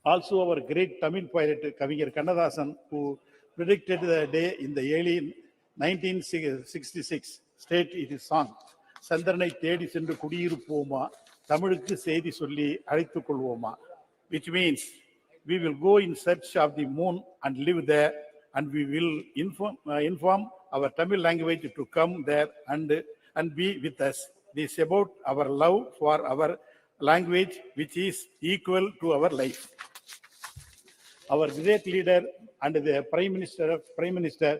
Also, our great Tamil poet Kaviyar Kannadasan, who predicted the day in the early 1966, state in his song, Sandranai Thedi Sendu Kudiyirupoma, Tamilukku Seidi Solli Alizhthuk Kolvoma, which means we will go in search of the moon and live there, and we will inform our Tamil language to come there and be with us. This is about our love for our language, which is equal to our life. Our great leader and the Prime Minister,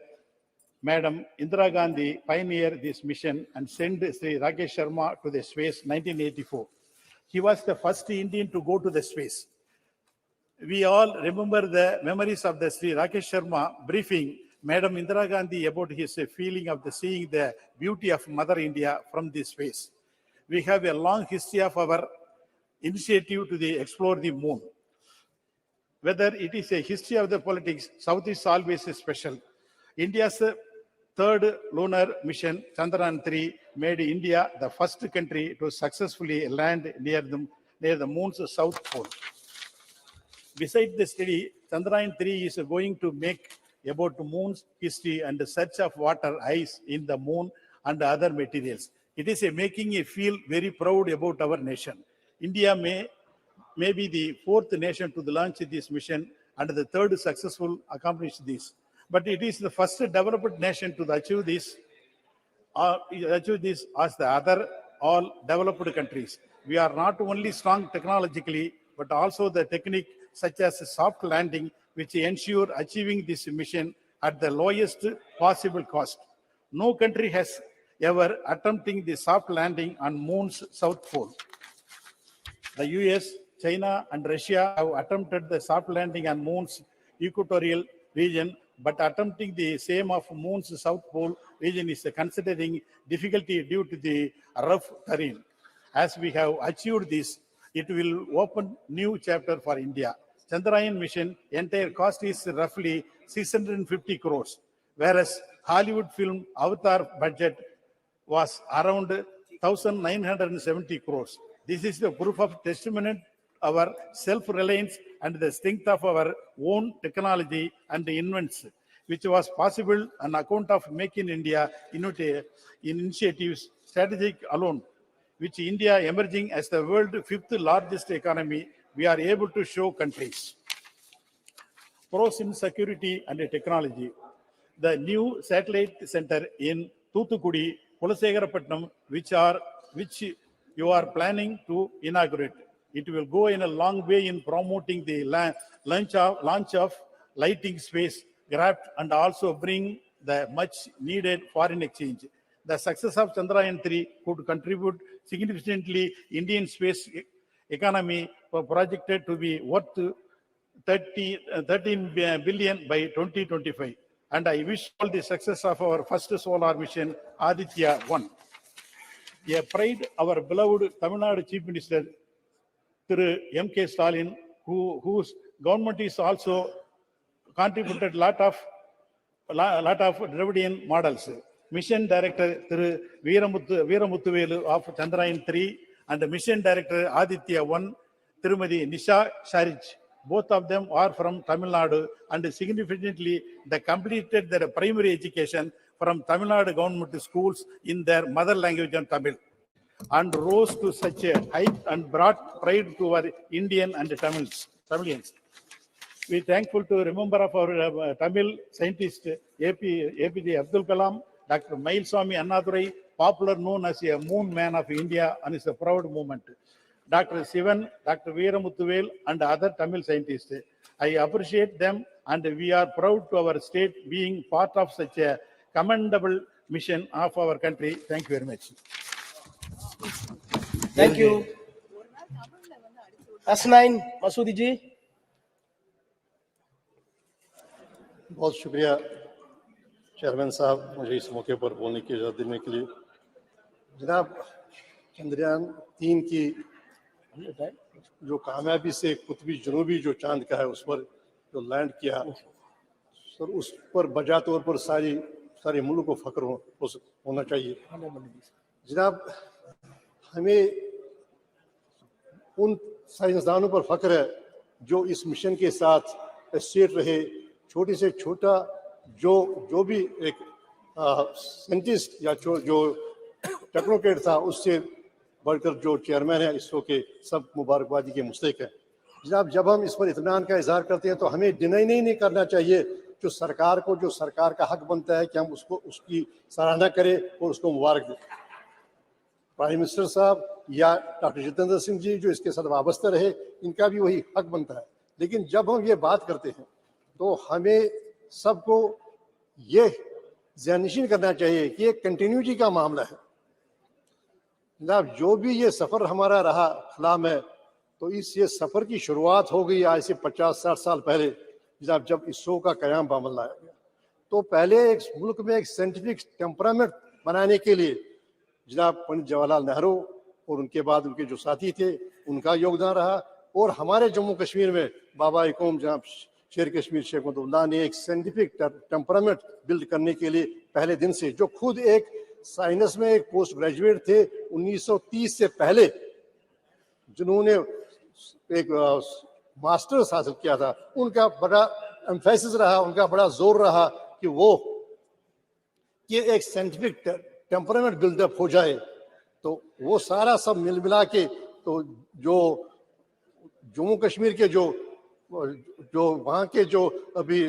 Madam Indira Gandhi, pioneered this mission and sent Sri Rakesh Sharma to the space 1984. He was the first Indian to go to the space. We all remember the memories of the Sri Rakesh Sharma briefing Madam Indira Gandhi about his feeling of seeing the beauty of Mother India from this space. We have a long history of our initiative to explore the moon. Whether it is a history of the politics, South is always special. India's third lunar mission, Chandrayaan 3, made India the first country to successfully land near the moon's south pole. Besides the study, Chandrayaan 3 is going to make about the moon's history and the search of water, ice in the moon and other materials. It is making me feel very proud about our nation. India may be the fourth nation to launch this mission and the third successful accomplish this. But it is the first developed nation to achieve this as the other all developed countries. We are not only strong technologically, but also the technique such as soft landing, which ensure achieving this mission at the lowest possible cost. No country has ever attempting the soft landing on moon's south pole. The US, China, and Russia have attempted the soft landing on moon's equatorial region, but attempting the same of moon's south pole region is considering difficulty due to the rough terrain. As we have achieved this, it will open new chapter for India. Chandrayaan mission entire cost is roughly 650 crores, whereas Hollywood film Avatar budget was around 1,970 crores. This is the proof of testament our self-reliance and the strength of our own technology and invents, which was possible on account of Make in India initiatives strategic alone, which India emerging as the world's fifth largest economy, we are able to show countries. Pros in security and technology. The new satellite center in Thoothukudi, Kulasegarapatnam, which you are planning to inaugurate. It will go in a long way in promoting the launch of lighting space craft and also bring the much needed foreign exchange. The success of Chandrayaan 3 could contribute significantly Indian space economy projected to be worth 13 billion by 2025. And I wish all the success of our first solar mission, Aditya 1. A pride, our beloved Tamil Nadu Chief Minister, Thiru M.K. Stalin, whose government is also contributed lot of Dravidian models. Mission Director Thiru Veeramuthuvelu of Chandrayaan 3 and Mission Director Aditya 1, Tirumadi Nisha Sharij. Both of them are from Tamil Nadu and significantly they completed their primary education from Tamil Nadu government schools in their mother language and Tamil, and rose to such a height and brought pride to our Indian and Tamilians. We are thankful to remember of our Tamil scientist APJ Abdul Kalam, Dr. Mailswamy Annadurai, popular known as a moon man of India, and is a proud moment. Dr. Sivan, Dr. Veeramuthuvel, and other Tamil scientists. I appreciate them, and we are proud to our state being part of such a commendable mission of our country. Thank you very much. Thank you. S9 Masoodi ji. बहुत शुक्रिया chairman साहब मुझे इस मौके पर बोलने की इजाज़त देने के लिए। जनाब, चंद्रयान 3 की जो कामयाबी से कुतबी जनूबी जो चांद का है उस पर जो लैंड किया, सर उस पर बजा तौर पर सारे मुल्क को फख्र होना चाहिए। जनाब, हमें उन साइंसदानों पर फख्र है जो इस मिशन के साथ एसोसिएट रहे, छोटे से छोटा जो भी एक साइंटिस्ट या जो टेक्नोक्रेट था उससे बढ़कर जो चेयरमैन है इसरो के, सब मुबारकबादी के मुस्तहिक है। जनाब, जब हम इस पर इत्मीनान का इजहार करते हैं तो हमें डिनाई नहीं करना चाहिए जो सरकार का हक बनता है कि हम उसकी सराहना करें और उसको मुबारक दें। प्राइम मिनिस्टर साहब या डॉक्टर जितेंद्र सिंह जी जो इसके साथ वाबस्ता रहे, इनका भी वही हक बनता है। लेकिन जब हम ये बात करते हैं तो हमें सबको ये ज़हननशीन करना चाहिए कि ये कंटिन्यूटी का मामला है। जनाब, जो भी ये सफ़र हमारा रहा खला में, तो ये सफ़र की शुरुआत हो गई आज से 50-60 साल पहले, जनाब, जब इसरो का क़याम बामल लाया गया। तो पहले एक मुल्क में एक साइंटिफिक टेम्परामेंट बनाने के लिए जनाब पंडित जवाहरलाल नेहरू और उनके बाद उनके जो साथी थे उनका योगदान रहा, और हमारे जम्मू कश्मीर में बाबा कौम जनाब शेर कश्मीर शेख मुहम्मद ने एक साइंटिफिक टेम्परामेंट बिल्ड करने के लिए पहले दिन से, जो खुद एक साइंस में एक पोस्ट ग्रेजुएट थे 1930 से पहले, जिन्होंने एक मास्टर्स हासिल किया था। उनका बड़ा एम्फेसिस रहा, उनका बड़ा जोर रहा कि वो कि एक साइंटिफिक टेम्परामेंट बिल्डअप हो जाए। तो वो सारा सब मिल मिला के तो जो जम्मू कश्मीर के जो वहाँ के जो अभी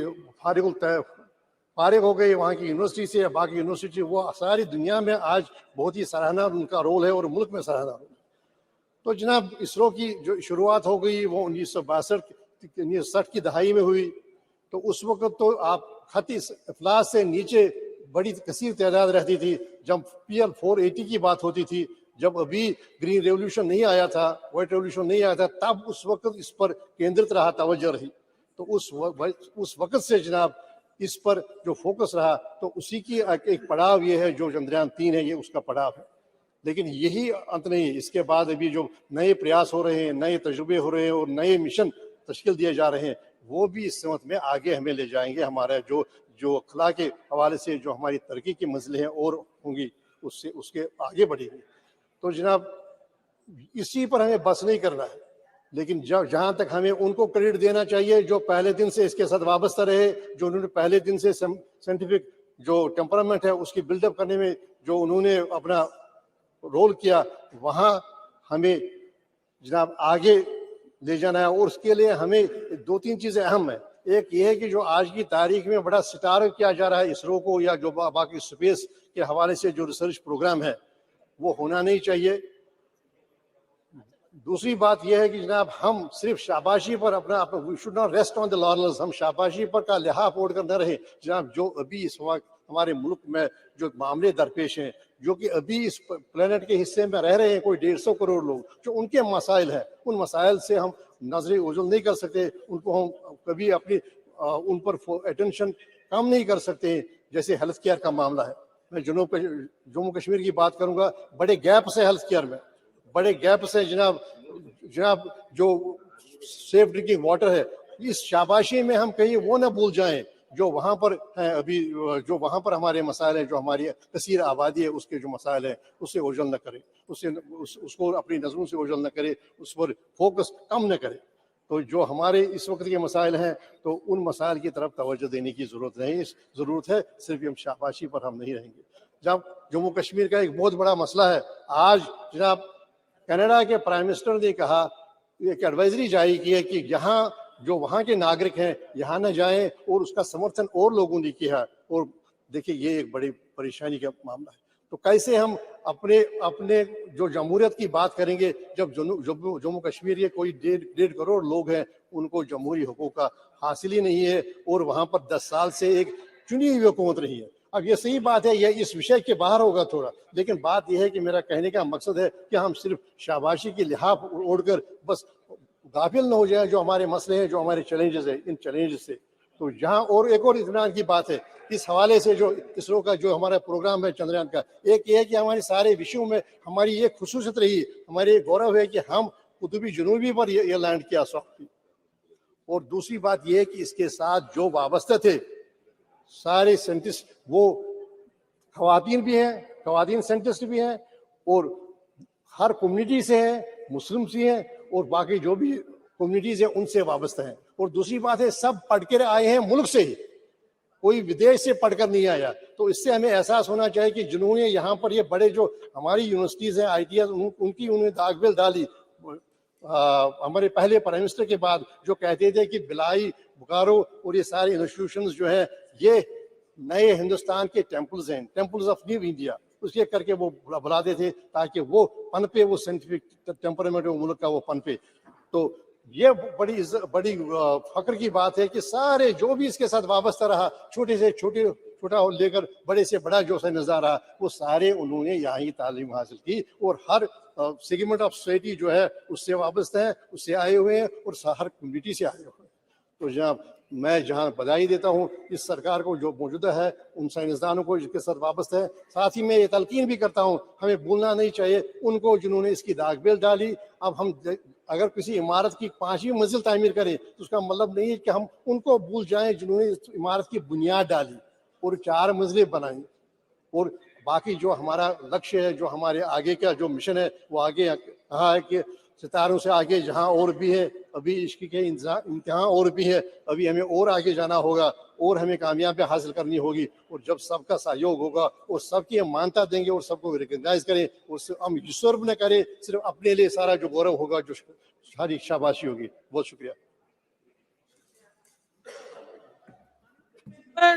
फारिग हो गई वहाँ की यूनिवर्सिटी से या बाकी यूनिवर्सिटी, वो सारी दुनिया में आज बहुत ही सराहना उनका रोल है और मुल्क में सराहना रोल है। तो जनाब इसरो की जो शुरुआत हो गई वो 1962 की दहाई में हुई। तो उस वक्त तो आप खत अफलास से नीचे बड़ी कसीर तादाद रहती थी। जब PL 480 की बात होती थी, जब अभी ग्रीन रेवोल्यूशन नहीं आया था, व्हाइट रेवोल्यूशन नहीं आया था, तब उस वक्त इस पर केंद्रित रहा, तवज्जो रही। तो उस वक्त से जनाब इस पर जो फोकस रहा, तो उसी की एक पड़ाव ये है जो चंद्रयान 3 है, ये उसका पड़ाव है। लेकिन यही अंत नहीं है। इसके बाद अभी जो नए प्रयास हो रहे हैं, नए तजुर्बे हो रहे हैं और नए मिशन तश्कील दिए जा रहे हैं, वो भी इस समत में आगे हमें ले जाएंगे। हमारा जो अखला के हवाले से जो हमारी तरक्की की मंजिलें हैं और होंगी, उसके आगे बढ़ेंगी। तो जनाब इसी पर हमें बस नहीं करना है, लेकिन जहाँ तक हमें उनको क्रेडिट देना चाहिए जो पहले दिन से इसके साथ वाबस्ता रहे, जो उन्होंने पहले दिन से साइंटिफिक जो टेम्परामेंट है उसकी बिल्डअप करने में जो उन्होंने अपना रोल किया, वहाँ हमें जनाब आगे ले जाना है। और उसके लिए हमें 2-3 चीज़ें अहम है। एक ये है कि जो आज की तारीख में बड़ा सितारा किया जा रहा है इसरो को, या जो बाकी स्पेस के हवाले से जो रिसर्च प्रोग्राम है, वो होना नहीं चाहिए। दूसरी बात यह है कि जनाब हम सिर्फ शाबाशी पर अपना we should not rest on the laurels, हम शाबाशी पर का लिहाफ ओढ़ कर न रहे। जनाब जो अभी इस वक्त हमारे मुल्क में जो मामले दरपेश हैं, जो कि अभी इस प्लेनेट के हिस्से में रह रहे हैं कोई 150 करोड़ लोग, जो उनके मसाइल हैं, उन मसाइल से हम नजरें ओझल नहीं कर सकते। उनको हम कभी अपनी उन पर अटेंशन कम नहीं कर सकते। जैसे हेल्थ केयर का मामला है, मैं जम्मू कश्मीर की बात करूंगा, बड़े गैप से हेल्थ केयर में, बड़े गैप से जनाब जो सेफ ड्रिंकिंग वाटर है, इस शाबाशी में हम कहीं वो ना भूल जाएं जो वहाँ पर हैं अभी, जो वहाँ पर हमारे मसाइल हैं, जो हमारी कसीर आबादी है उसके जो मसाइल हैं, उससे ओझल न करें, उसको अपनी नज़रों से ओझल न करें, उस पर फोकस कम न करें। तो जो हमारे इस वक्त के मसाइल हैं, तो उन मसाइल की तरफ तवज्जो देने की ज़रूरत नहीं, ज़रूरत है सिर्फ हम शाबाशी पर हम नहीं रहेंगे। जब जम्मू कश्मीर का एक बहुत बड़ा मसला है, आज जनाब कनाडा के प्राइम मिनिस्टर ने कहा, एक एडवाइजरी जारी की है कि यहाँ जो वहाँ के नागरिक हैं यहाँ न जाएं, और उसका समर्थन और लोगों ने किया। और देखिए ये एक बड़ी परेशानी का मामला है। तो कैसे हम अपने जो जमहूरियत की बात करेंगे, जब जम्मू कश्मीर के कोई 1.5 करोड़ लोग हैं, उनको जमहूरी हुकूक का हासिल ही नहीं है, और वहाँ पर 10 साल से एक चुनी हुई हुकूमत रही है। अब ये सही बात है, यह इस विषय के बाहर होगा थोड़ा, लेकिन बात यह है कि मेरा कहने का मकसद है कि हम सिर्फ शाबाशी की लिहाफ ओढ़कर बस गाफिल न हो जाए जो हमारे मसले हैं, जो हमारे चैलेंजेस हैं, इन चैलेंजेस से। तो यहाँ और एक और इत्मीनान की बात है इस हवाले से, जो इसरो का जो हमारा प्रोग्राम है चंद्रयान का, एक ये है कि हमारे सारे विषयों में हमारी ये खुसूसियत रही, हमारे गौरव है कि हम कुतुबी जुनूबी पर ये लैंड किया सॉफ्ट। और दूसरी बात यह है कि इसके साथ जो वाबस्ते थे सारे साइंटिस्ट, वो खवातीन भी हैं, खवातीन साइंटिस्ट भी हैं, और हर कम्युनिटी से हैं, मुस्लिम से हैं, और बाकी जो भी कम्युनिटीज हैं उनसे वाबस्ता हैं। और दूसरी बात है, सब पढ़ कर आए हैं मुल्क से ही, कोई विदेश से पढ़कर नहीं आया। तो इससे हमें एहसास होना चाहिए कि जिन्होंने यहाँ पर ये बड़े जो हमारी यूनिवर्सिटीज़ हैं, ITS, उनकी उन्होंने दागबिल डाली। हमारे पहले प्राइम मिनिस्टर के बाद जो कहते थे कि बिलाई, बुकारो और ये सारे इंस्टीट्यूशंस जो हैं ये नए हिंदुस्तान के टेम्पल्स हैं, टेम्पल्स ऑफ न्यू इंडिया, उसके करके वो बुलाते थे ताकि वो पनपे, वो साइंटिफिक टेम्परामेंट मुल्क का वो पनपे। तो ये बड़ी फख्र की बात है कि सारे जो भी इसके साथ वाबस्ता रहा, छोटे से छोटा लेकर बड़े से बड़ा जो साइंसदान रहा, वो सारे उन्होंने यहाँ ही तालीम हासिल की, और हर सेगमेंट ऑफ सोसाइटी जो है उससे वाबस्ता है, उससे आए हुए हैं, और हर कम्युनिटी से आए हुए हैं। तो जनाब मैं जहाँ बधाई देता हूँ इस सरकार को जो मौजूदा है, उन साइंसदानों को जिसके साथ वाबस्ता है, साथ ही मैं ये तलकीन भी करता हूँ हमें भूलना नहीं चाहिए उनको जिन्होंने इसकी दागबेल डाली। अब हम अगर किसी इमारत की 5वीं मंजिल तामीर करें तो उसका मतलब नहीं है कि हम उनको भूल जाएं जिन्होंने इस इमारत की बुनियाद डाली और 4 मंजिलें बनाई। और बाकी जो हमारा लक्ष्य है, जो हमारे आगे का जो मिशन है, वो आगे कहा है कि सितारों से आगे जहां और भी है, अभी इश्क के इम्तिहान और भी है, अभी हमें और आगे जाना होगा और हमें कामयाबी हासिल करनी होगी। और जब सबका सहयोग होगा और सबकी हम मान्यता देंगे और सबको रिकॉग्नाइज करें और हम यूसर्व न करें, सिर्फ अपने लिए सारा जो गौरव होगा, जो सारी शाबाशी होगी। बहुत शुक्रिया।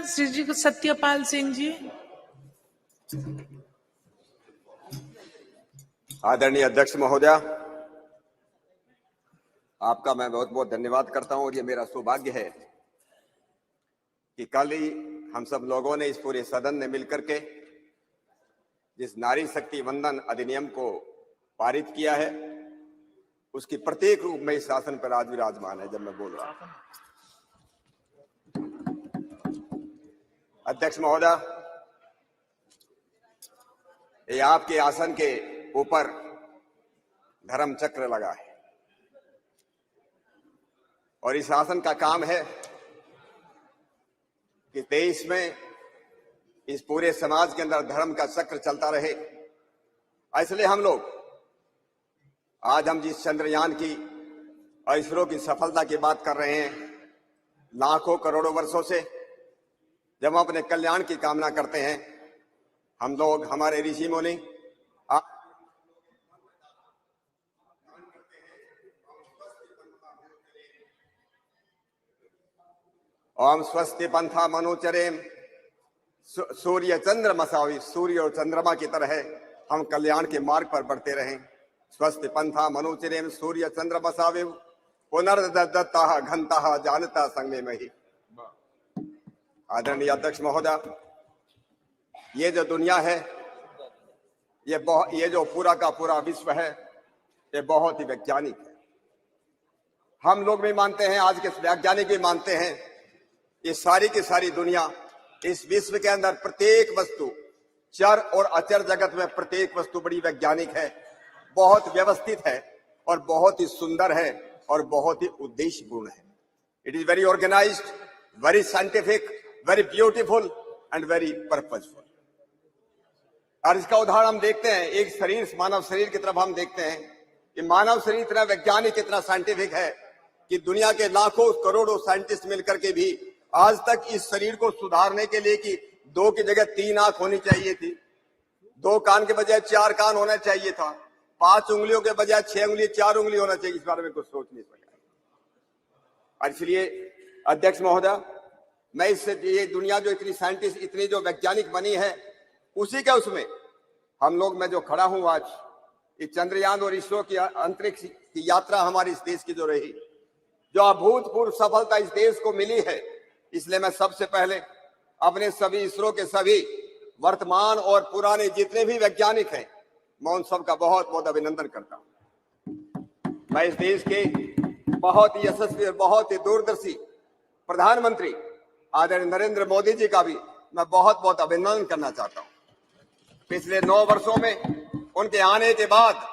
श्री जी सत्यपाल सिंह जी। आदरणीय अध्यक्ष महोदया, आपका मैं बहुत बहुत धन्यवाद करता हूं। और ये मेरा सौभाग्य है कि कल ही हम सब लोगों ने, इस पूरे सदन ने मिलकर के जिस नारी शक्ति वंदन अधिनियम को पारित किया है, उसकी प्रत्येक रूप में इस शासन पर आज विराजमान है जब मैं बोल रहा हूं। अध्यक्ष महोदया, ये आपके आसन के ऊपर धर्म चक्र लगा है और इस आसन का काम है कि देश में, इस पूरे समाज के अंदर धर्म का चक्र चलता रहे। इसलिए हम लोग आज हम जिस चंद्रयान की और इसरो की सफलता की बात कर रहे हैं, लाखों करोड़ों वर्षों से जब हम अपने कल्याण की कामना करते हैं, हम लोग, हमारे ऋषि मुनि ओम स्वस्ति पंथा मनुचरेम सूर्य चंद्र मसावी, सूर्य और चंद्रमा की तरह हम कल्याण के मार्ग पर बढ़ते रहें। स्वस्ति पंथा मनुचरेम सूर्य चंद्र मसावे पुनर्दत्ता घंता जानता संगे में ही। आदरणीय अध्यक्ष महोदय, ये जो दुनिया है, ये जो पूरा का पूरा विश्व है, ये बहुत ही वैज्ञानिक है। हम लोग भी मानते हैं, आज के वैज्ञानिक भी मानते हैं, ये सारी की सारी दुनिया, इस विश्व के अंदर प्रत्येक वस्तु, चर और अचर जगत में प्रत्येक वस्तु बड़ी वैज्ञानिक है, बहुत व्यवस्थित है और बहुत ही सुंदर है और बहुत ही उद्देश्यपूर्ण है। It is very organised, very scientific, very beautiful and very purposeful. और इसका उदाहरण हम देखते हैं, एक शरीर, मानव शरीर की तरफ हम देखते हैं कि मानव शरीर इतना वैज्ञानिक, इतना साइंटिफिक है कि दुनिया के लाखों करोड़ों साइंटिस्ट मिलकर के भी आज तक इस शरीर को सुधारने के लिए कि 2 की जगह 3 आंख होनी चाहिए थी, 2 कान के बजाय 4 कान होना चाहिए था, 5 उंगलियों के बजाय 6 उंगली 4 उंगली होना चाहिए, इस बारे में कुछ सोच नहीं सका। और इसलिए अध्यक्ष महोदय, मैं इससे, ये दुनिया जो इतनी साइंटिस्ट, इतनी जो वैज्ञानिक बनी है, उसी के उसमें हम लोग, मैं जो खड़ा हूं आज, इस चंद्रयान और इसरो की अंतरिक्ष की यात्रा हमारी इस देश की जो रही, जो अभूतपूर्व सफलता इस देश को मिली है, इसलिए मैं सबसे पहले अपने सभी इसरो के सभी वर्तमान और पुराने जितने भी वैज्ञानिक हैं, मैं उन सबका बहुत बहुत अभिनंदन करता हूं। मैं इस देश के बहुत ही यशस्वी और बहुत ही दूरदर्शी प्रधानमंत्री आदरणीय नरेंद्र मोदी जी का भी मैं बहुत बहुत अभिनंदन करना चाहता हूं। पिछले 9 वर्षों में उनके आने के बाद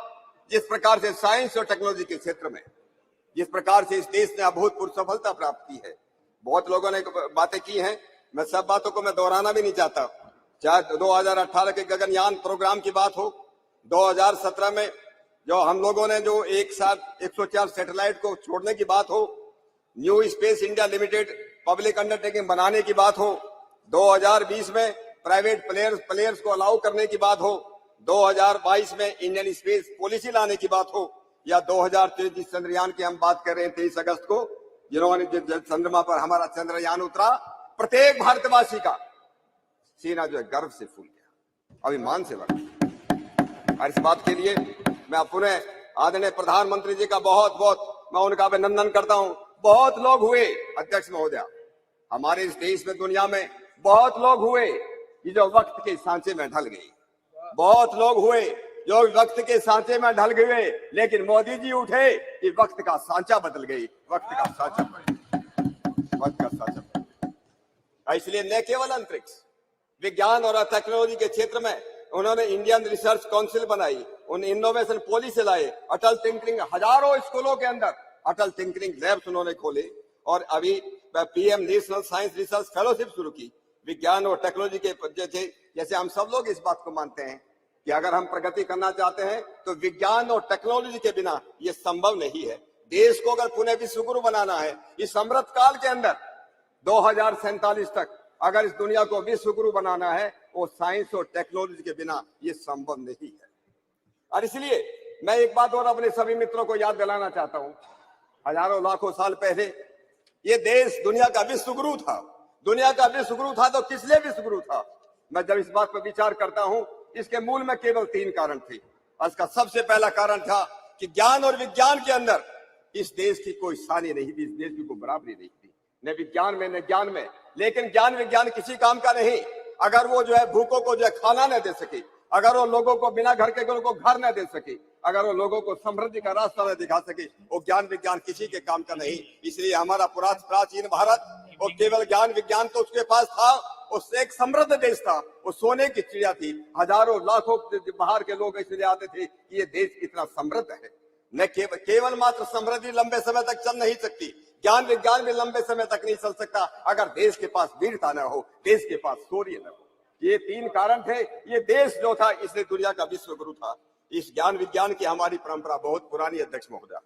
जिस प्रकार से साइंस और टेक्नोलॉजी के क्षेत्र में, जिस प्रकार से इस देश ने अभूतपूर्व सफलता प्राप्त की है, बहुत लोगों ने बातें की हैं, मैं सब बातों को मैं दोहराना भी नहीं चाहता। चाहे 2018 के गगनयान प्रोग्राम की बात हो, 2017 में जो हम लोगों ने जो एक साथ 104 सैटेलाइट को छोड़ने की बात हो, new space India limited public undertaking बनाने की बात हो, 2020 में प्राइवेट प्लेयर्स को अलाउ करने की बात हो, 2022 में इंडियन स्पेस पॉलिसी लाने की बात हो, या 2023 जिस चंद्रयान की हम बात कर रहे हैं 23 अगस्त को, जिन्होंने चंद्रमा पर हमारा चंद्रयान उतरा, प्रत्येक भारतवासी का सीना जो है गर्व से फूल गया, अभिमान से भरा। और इस बात के लिए मैं अपने आदरणीय प्रधानमंत्री जी का बहुत बहुत मैं उनका अभिनंदन करता हूं। बहुत लोग हुए अध्यक्ष महोदया, हमारे इस देश में, दुनिया में बहुत लोग हुए कि जो वक्त के सांचे में ढल गए, बहुत लोग हुए जो वक्त के सांचे में ढल गए, लेकिन मोदी जी उठे कि वक्त का सांचा बदल गई, वक्त का सांचा इसलिए न केवल अंतरिक्ष विज्ञान और टेक्नोलॉजी के क्षेत्र में उन्होंने इंडियन रिसर्च काउंसिल बनाई, उन इनोवेशन पॉलिसी लाए, अटल टिंकरिंग, हजारों स्कूलों के अंदर अटल टिंकरिंग लैब्स उन्होंने खोले, और अभी PM national science research fellowship शुरू की। विज्ञान और टेक्नोलॉजी के जैसे हम सब लोग इस बात को मानते हैं कि अगर हम प्रगति करना चाहते हैं तो विज्ञान और टेक्नोलॉजी के बिना ये संभव नहीं है। देश को अगर पुनः विश्व गुरु बनाना है इस अमृत काल के अंदर 2047 तक अगर इस दुनिया को विश्व गुरु बनाना है वो साइंस और टेक्नोलॉजी के बिना ये संभव नहीं है। और इसलिए मैं एक बात और अपने सभी मित्रों को याद दिलाना चाहता हूं, हजारों लाखों साल पहले ये देश दुनिया का विश्व गुरु था। दुनिया का विश्व गुरु था तो किस लिए विश्व गुरु था? मैं जब इस बात पर विचार करता हूं इसके मूल में केवल 3 कारण थे। इसका सबसे पहला कारण था कि ज्ञान और विज्ञान के अंदर इस देश की कोई सानी नहीं थी, इस देश की कोई बराबरी नहीं थी, न विज्ञान में न ज्ञान में। लेकिन ज्ञान विज्ञान किसी काम का नहीं अगर वो जो है भूखों को जो है खाना न दे सके, अगर वो लोगों को बिना घर के लोगों को घर न दे सके, अगर वो लोगों को समृद्धि का रास्ता न दिखा सके, वो ज्ञान विज्ञान किसी के काम का नहीं। इसलिए हमारा प्राचीन भारत वो केवल ज्ञान विज्ञान तो उसके पास था, उससे एक समृद्ध देश था, वो सोने की चिड़िया थी। हजारों लाखों बाहर के लोग इसलिए आते थे कि ये देश इतना समृद्ध है। न केवल मात्र समृद्धि लंबे समय तक चल नहीं सकती, ज्ञान विज्ञान भी लंबे समय तक नहीं चल सकता अगर देश के पास वीरता न हो, देश के पास शौर्य न हो। ये 3 कारण थे। ये देश जो था इसलिए दुनिया का विश्व गुरु था। इस ज्ञान विज्ञान की हमारी परंपरा बहुत पुरानी अध्यक्ष महोदय।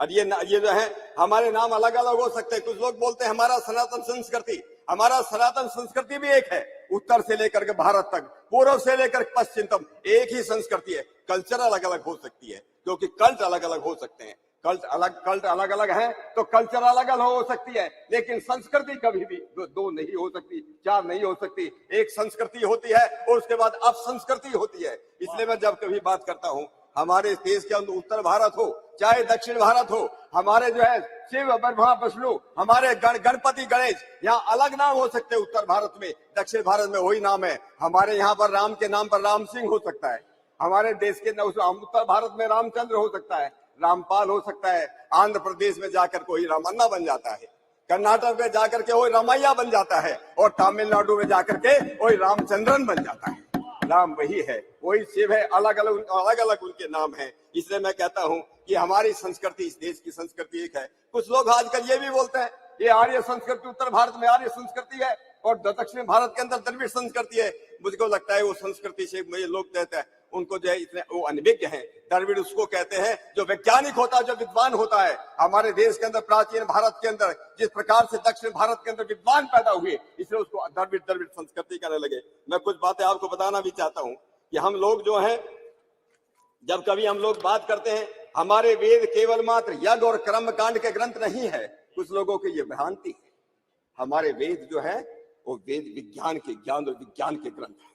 और ये जो है हमारे नाम अलग अलग हो सकते हैं। कुछ लोग बोलते हैं हमारा सनातन संस्कृति, हमारा सनातन संस्कृति भी एक है। उत्तर से लेकर के भारत तक, पूर्व से लेकर पश्चिम तक एक ही संस्कृति है। कल्चर अलग अलग हो सकती है क्योंकि कल्ट अलग अलग हो सकते हैं। कल्ट अलग अलग है तो कल्चर अलग अलग हो सकती है, लेकिन संस्कृति कभी भी दो नहीं हो सकती, 4 नहीं हो सकती। एक संस्कृति होती है और उसके बाद अपसंस्कृति होती है। इसलिए मैं जब कभी बात करता हूँ हमारे देश के अंदर उत्तर भारत हो चाहे दक्षिण भारत हो, हमारे जो है शिव ब्रह्मा विष्णु, हमारे गणपति गणेश यहाँ अलग नाम हो सकते हैं। उत्तर भारत में, दक्षिण भारत में वही नाम है। हमारे यहाँ पर राम के नाम पर राम सिंह हो सकता है, हमारे देश के उत्तर भारत में रामचंद्र हो सकता है, रामपाल हो सकता है। आंध्र प्रदेश में जाकर कोई रामन्ना बन जाता है, कर्नाटक में जाकर के वही रामैया बन जाता है और तमिलनाडु में जाकर के वही रामचंद्रन बन जाता है। नाम वही है, वही शिव है, अलग अलग उनके नाम है। इसलिए मैं कहता हूं कि हमारी संस्कृति, इस देश की संस्कृति एक है। कुछ लोग आजकल ये भी बोलते हैं ये आर्य संस्कृति, उत्तर भारत में आर्य संस्कृति है और दक्षिण भारत के अंदर द्रविड़ संस्कृति है। मुझको लगता है वो संस्कृति से ये लोग कहते हैं उनको जो है इतने वो अनभिज्ञ हैं। द्रविड़ उसको कहते हैं जो वैज्ञानिक होता है, जो विद्वान होता है। हमारे देश के अंदर, प्राचीन भारत के अंदर जिस प्रकार से दक्षिण भारत के अंदर विद्वान पैदा हुए, इसलिए उसको द्रविड़ संस्कृति कहने लगे। मैं कुछ बातें आपको बताना भी चाहता हूं कि हम लोग जो है जब कभी हम लोग बात करते हैं हमारे वेद केवल मात्र यज्ञ और कर्म कांड के ग्रंथ नहीं है। कुछ लोगों की ये भ्रांति है। हमारे वेद जो है वो वेद विज्ञान के ज्ञान और विज्ञान के ग्रंथ है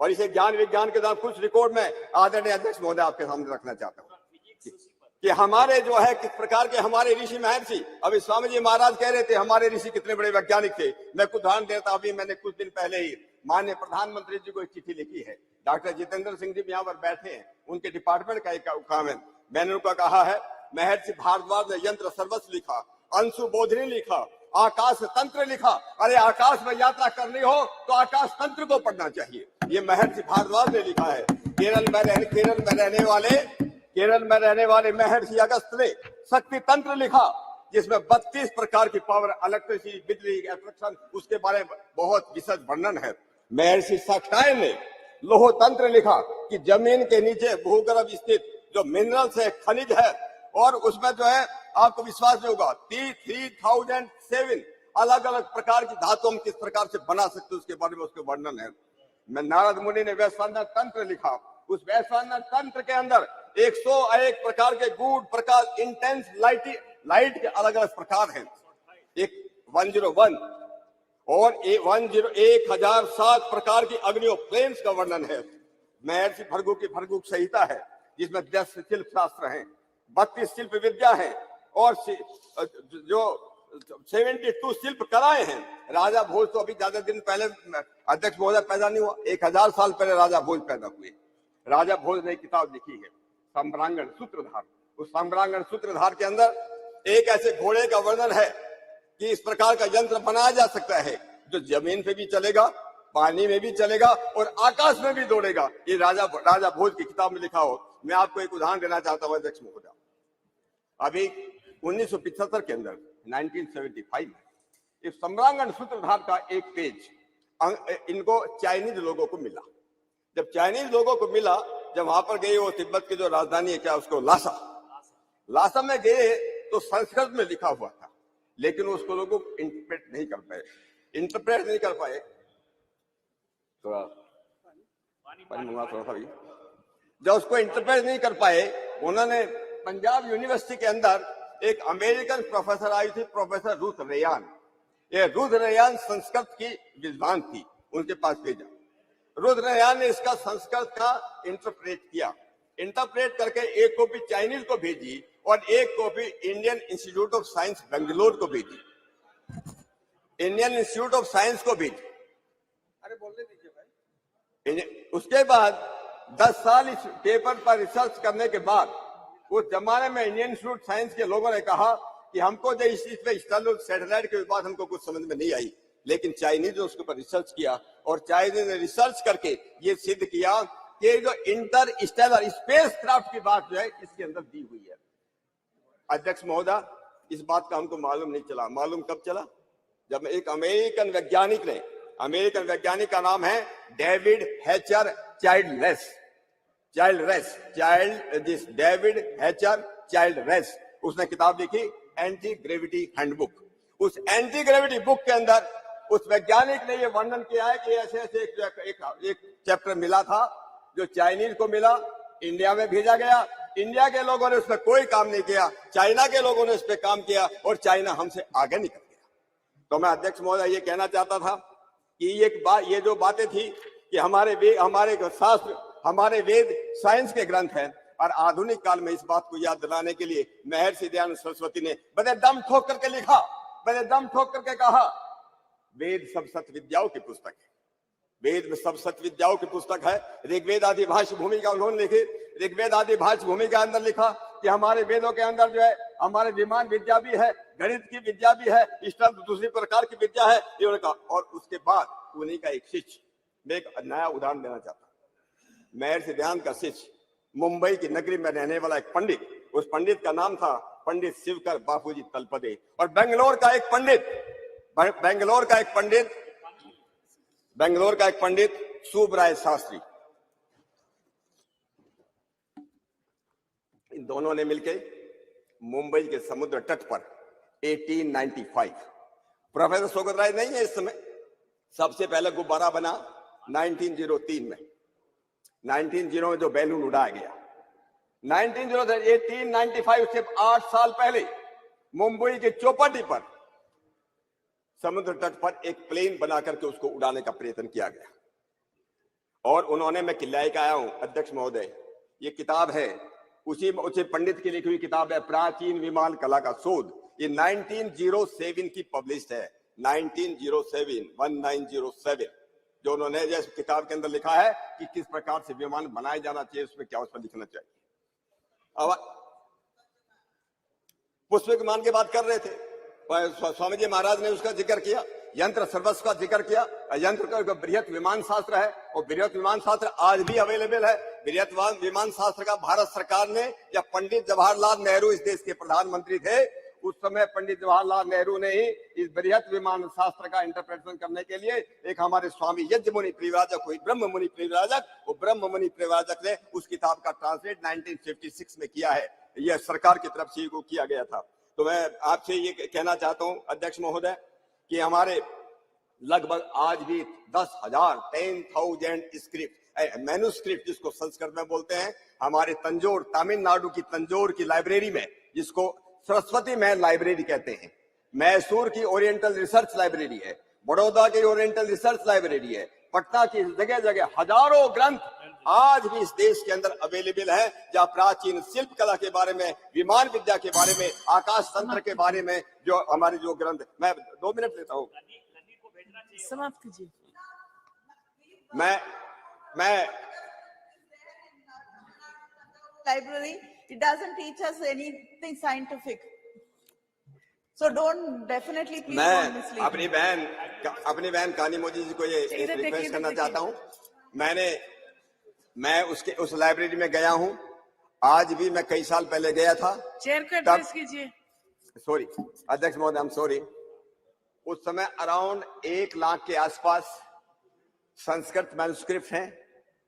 और इसे ज्ञान विज्ञान के साथ कुछ रिकॉर्ड में आदरणीय अध्यक्ष महोदय आपके सामने रखना चाहता हूँ कि हमारे जो है किस प्रकार के हमारे ऋषि महर्षि। अभी स्वामी जी महाराज कह रहे थे हमारे ऋषि कितने बड़े वैज्ञानिक थे। मैं कुछ उदाहरण देता। अभी मैंने कुछ दिन पहले ही माननीय प्रधानमंत्री जी को एक चिट्ठी लिखी है। डॉक्टर जितेंद्र सिंह जी यहाँ पर बैठे हैं, उनके डिपार्टमेंट का एक काम है। मैंने उनका कहा है महर्षि भारद्वाज ने यंत्र सर्वस्व लिखा, अंशु बोधनी लिखा, आकाश तंत्र लिखा। अरे आकाश में यात्रा करनी हो तो आकाश तंत्र को पढ़ना चाहिए, ये महर्षि भारद्वाज ने लिखा है। केरल में रहने वाले महर्षि अगस्त ने शक्ति तंत्र लिखा जिसमें 32 प्रकार की पावर, इलेक्ट्रिसिटी, बिजली, अट्रैक्शन, उसके बारे में बहुत विशद वर्णन है। महर्षि साक्षायन ने लोह तंत्र लिखा कि जमीन के नीचे भूगर्भ स्थित जो मिनरल्स है, खनिज है, और उसमें जो है आपको विश्वास नहीं होगा 3007 अलग अलग प्रकार की धातु हम किस प्रकार से बना सकते हैं उसके बारे में उसके वर्णन है। मैं नारद मुनि ने वैश्वानर तंत्र लिखा। उस वैश्वानर तंत्र के अंदर 101 प्रकार के गूढ़ प्रकाश, इंटेंस लाइट के अलग अलग प्रकार हैं। एक 101 और 1007 प्रकार की अग्नियों, फ्लेम्स का वर्णन है। महर्षि भृगु की भृगु संहिता है जिसमें 10 शिल्प शास्त्र हैं, 32 शिल्प विद्या है और जो 72 शिल्प कलाएं हैं। राजा भोज तो अभी ज्यादा दिन पहले अध्यक्ष महोदय पैदा नहीं हुआ, 1000 साल पहले राजा भोज पैदा हुए। राजा भोज ने किताब लिखी है सम्रांगण सूत्रधार। उस सम्रांगण सूत्रधार के अंदर एक ऐसे घोड़े का वर्णन है कि इस प्रकार का यंत्र बनाया जा सकता है जो जमीन पे भी चलेगा, पानी में भी चलेगा और आकाश में भी दौड़ेगा। ये राजा भोज की किताब में लिखा हो। मैं आपको एक उदाहरण देना चाहता हूँ अध्यक्ष महोदय। अभी 1975 के अंदर 1975 में इस सम्रांगण सूत्रधार का एक पेज इनको चाइनीज लोगों को मिला। जब चाइनीज लोगों को मिला, जब वहां पर गए, वो तिब्बत की जो राजधानी है, क्या उसको लासा में गए, तो संस्कृत में लिखा हुआ था, लेकिन उसको लोगों इंटरप्रेट नहीं कर पाए। थोड़ा पानी मंगवा थोड़ा सा। जब उसको इंटरप्रेट नहीं कर पाए, उन्होंने पंजाब यूनिवर्सिटी के अंदर एक अमेरिकन प्रोफेसर आई थी, प्रोफेसर रूथ रेयान। ये रूथ रेयान संस्कृत की विद्वान थी, उनके पास भेजा। रूथ रेयान ने इसका संस्कृत का इंटरप्रेट किया। इंटरप्रेट करके एक कॉपी चाइनीज को भेजी और एक copy Indian institute of science Bangalore को भेजी। इंडियन इंस्टीट्यूट ऑफ साइंस को भेजी। अरे बोलने दीजिए भाई। उसके बाद 10 साल इस पेपर पर रिसर्च करने के बाद, उस जमाने में इंडियन इंस्टीट्यूट साइंस के लोगों ने कहा कि हमको जो इस चीज पे सैटेलाइट के बाद हमको कुछ समझ में नहीं आई, लेकिन चाइनीज ने उसके ऊपर रिसर्च किया और चाइनीज ने रिसर्च करके ये सिद्ध किया कि जो इंटर स्टेलर स्पेस क्राफ्ट की बात जो है इसके अंदर दी हुई है। अध्यक्ष महोदय, इस बात का हमको मालूम नहीं चला। मालूम कब चला? जब एक अमेरिकन वैज्ञानिक का नाम है डेविड हैचर चाइल्डरेस, उसने किताब लिखी एंटी ग्रेविटी हैंडबुक। उस एंटी ग्रेविटी बुक के अंदर उस वैज्ञानिक ने ये वर्णन किया है कि ऐसे ऐसे एक चैप्टर मिला था जो चाइनीज को मिला, इंडिया में भेजा गया। इंडिया के लोगों ने उस पर कोई काम नहीं किया, चाइना के लोगों ने उस पर काम किया और चाइना हमसे आगे निकल गया। तो मैं अध्यक्ष महोदय ये कहना चाहता था कि ये जो बातें थी कि हमारे शास्त्र, हमारे वेद साइंस के ग्रंथ हैं, और आधुनिक काल में इस बात को याद दिलाने के लिए महर्षि दयानंद सरस्वती ने बड़े दम ठोक करके लिखा, बड़े दम ठोक करके कहा, वेद सब सत विद्याओं की पुस्तक है। वेद में सब सत विद्याओं की पुस्तक है। ऋग्वेद आदि भाष्य भूमिका उन्होंने लिखी। ऋग्वेद आदि भाष्य भूमिका अंदर लिखा कि हमारे वेदों के अंदर जो है हमारे विमान विद्या भी है, गणित की विद्या भी है, इस तरह दूसरी प्रकार की विद्या है, इन्होंने कहा। और उसके बाद उन्हीं का एक शिष्य, मैं एक नया उदाहरण देना चाहता हूँ। महर्षि दयानंद का शिष्य, मुंबई की नगरी में रहने वाला एक पंडित, उस पंडित का नाम था पंडित शिवकर बापूजी तलपदे। और बेंगलोर का एक पंडित सुबराय शास्त्री। इन दोनों ने मिलकर मुंबई के समुद्र तट पर 1895, प्रोफेसर सोगत राय नहीं है इस समय, सबसे पहले गुब्बारा बना 1903 में। 1900 में जो बैलून उड़ाया गया 1895 से 8 साल पहले मुंबई के चौपाटी पर समुद्र तट पर एक प्लेन बना करके उसको उड़ाने का प्रयत्न किया गया। और उन्होंने, मैं किल्लाए का आया हूं अध्यक्ष महोदय, ये किताब है उसी पंडित की लिखी हुई किताब है, प्राचीन विमान कला का शोध। ये 1907 की पब्लिश्ड है, 1907 जो उन्होंने जैसे किताब के अंदर लिखा है कि किस प्रकार से विमान बनाया जाना चाहिए, उसमें क्या उसमें लिखना चाहिए। अब पुष्प विमान की बात कर रहे थे, स्वामी जी महाराज ने उसका जिक्र किया, यंत्र सर्वस्व का जिक्र किया। यंत्र का बृहत विमान शास्त्र है और बृहत विमान शास्त्र आज भी अवेलेबल है। बृहत विमान शास्त्र का भारत सरकार ने, जब पंडित जवाहरलाल नेहरू इस देश के प्रधानमंत्री थे, उस समय पंडित जवाहरलाल नेहरू ने ही इस बृहत विमान शास्त्र का इंटरप्रिटेशन करने के लिए एक हमारे स्वामी यज्ञ मुनि परिव्राजक हुई, ब्रह्म मुनि परिव्राजक, वो ब्रह्म मुनि परिव्राजक ने उस किताब का ट्रांसलेट 1956 में किया है। यह सरकार की तरफ से को किया गया था। तो मैं आपसे ये कहना चाहता हूं अध्यक्ष महोदय कि हमारे लगभग आज भी 10,000 स्क्रिप्ट, मैन्युस्क्रिप्ट जिसको संस्कृत में बोलते हैं, हमारे तंजौर, तमिलनाडु की तंजौर की लाइब्रेरी में, जिसको सरस्वती महल लाइब्रेरी कहते हैं, मैसूर की ओरिएंटल रिसर्च लाइब्रेरी है, बड़ौदा की ओरिएंटल रिसर्च लाइब्रेरी है, पटना की जगह जगह हजारों ग्रंथ आज भी इस देश के अंदर अवेलेबल है, जहाँ प्राचीन शिल्प कला के बारे में, विमान विद्या के बारे में, आकाश तंत्र के बारे में जो हमारे जो ग्रंथ। मैं 2 मिनट लेता हूँ, समाप्त कीजिए। मैं library, it doesn't teach us anything scientific. So don't definitely please don't mislead. अपनी बहन कानी मोदी जी को ये रिक्वेस्ट करना चाहता हूँ। मैं उस लाइब्रेरी में गया हूँ, आज भी मैं कई साल पहले गया था। चेयर का एड्रेस कीजिए। सॉरी अध्यक्ष महोदय, I'm sorry। उस समय अराउंड 1 लाख के आसपास संस्कृत मैन्युस्क्रिप्ट हैं,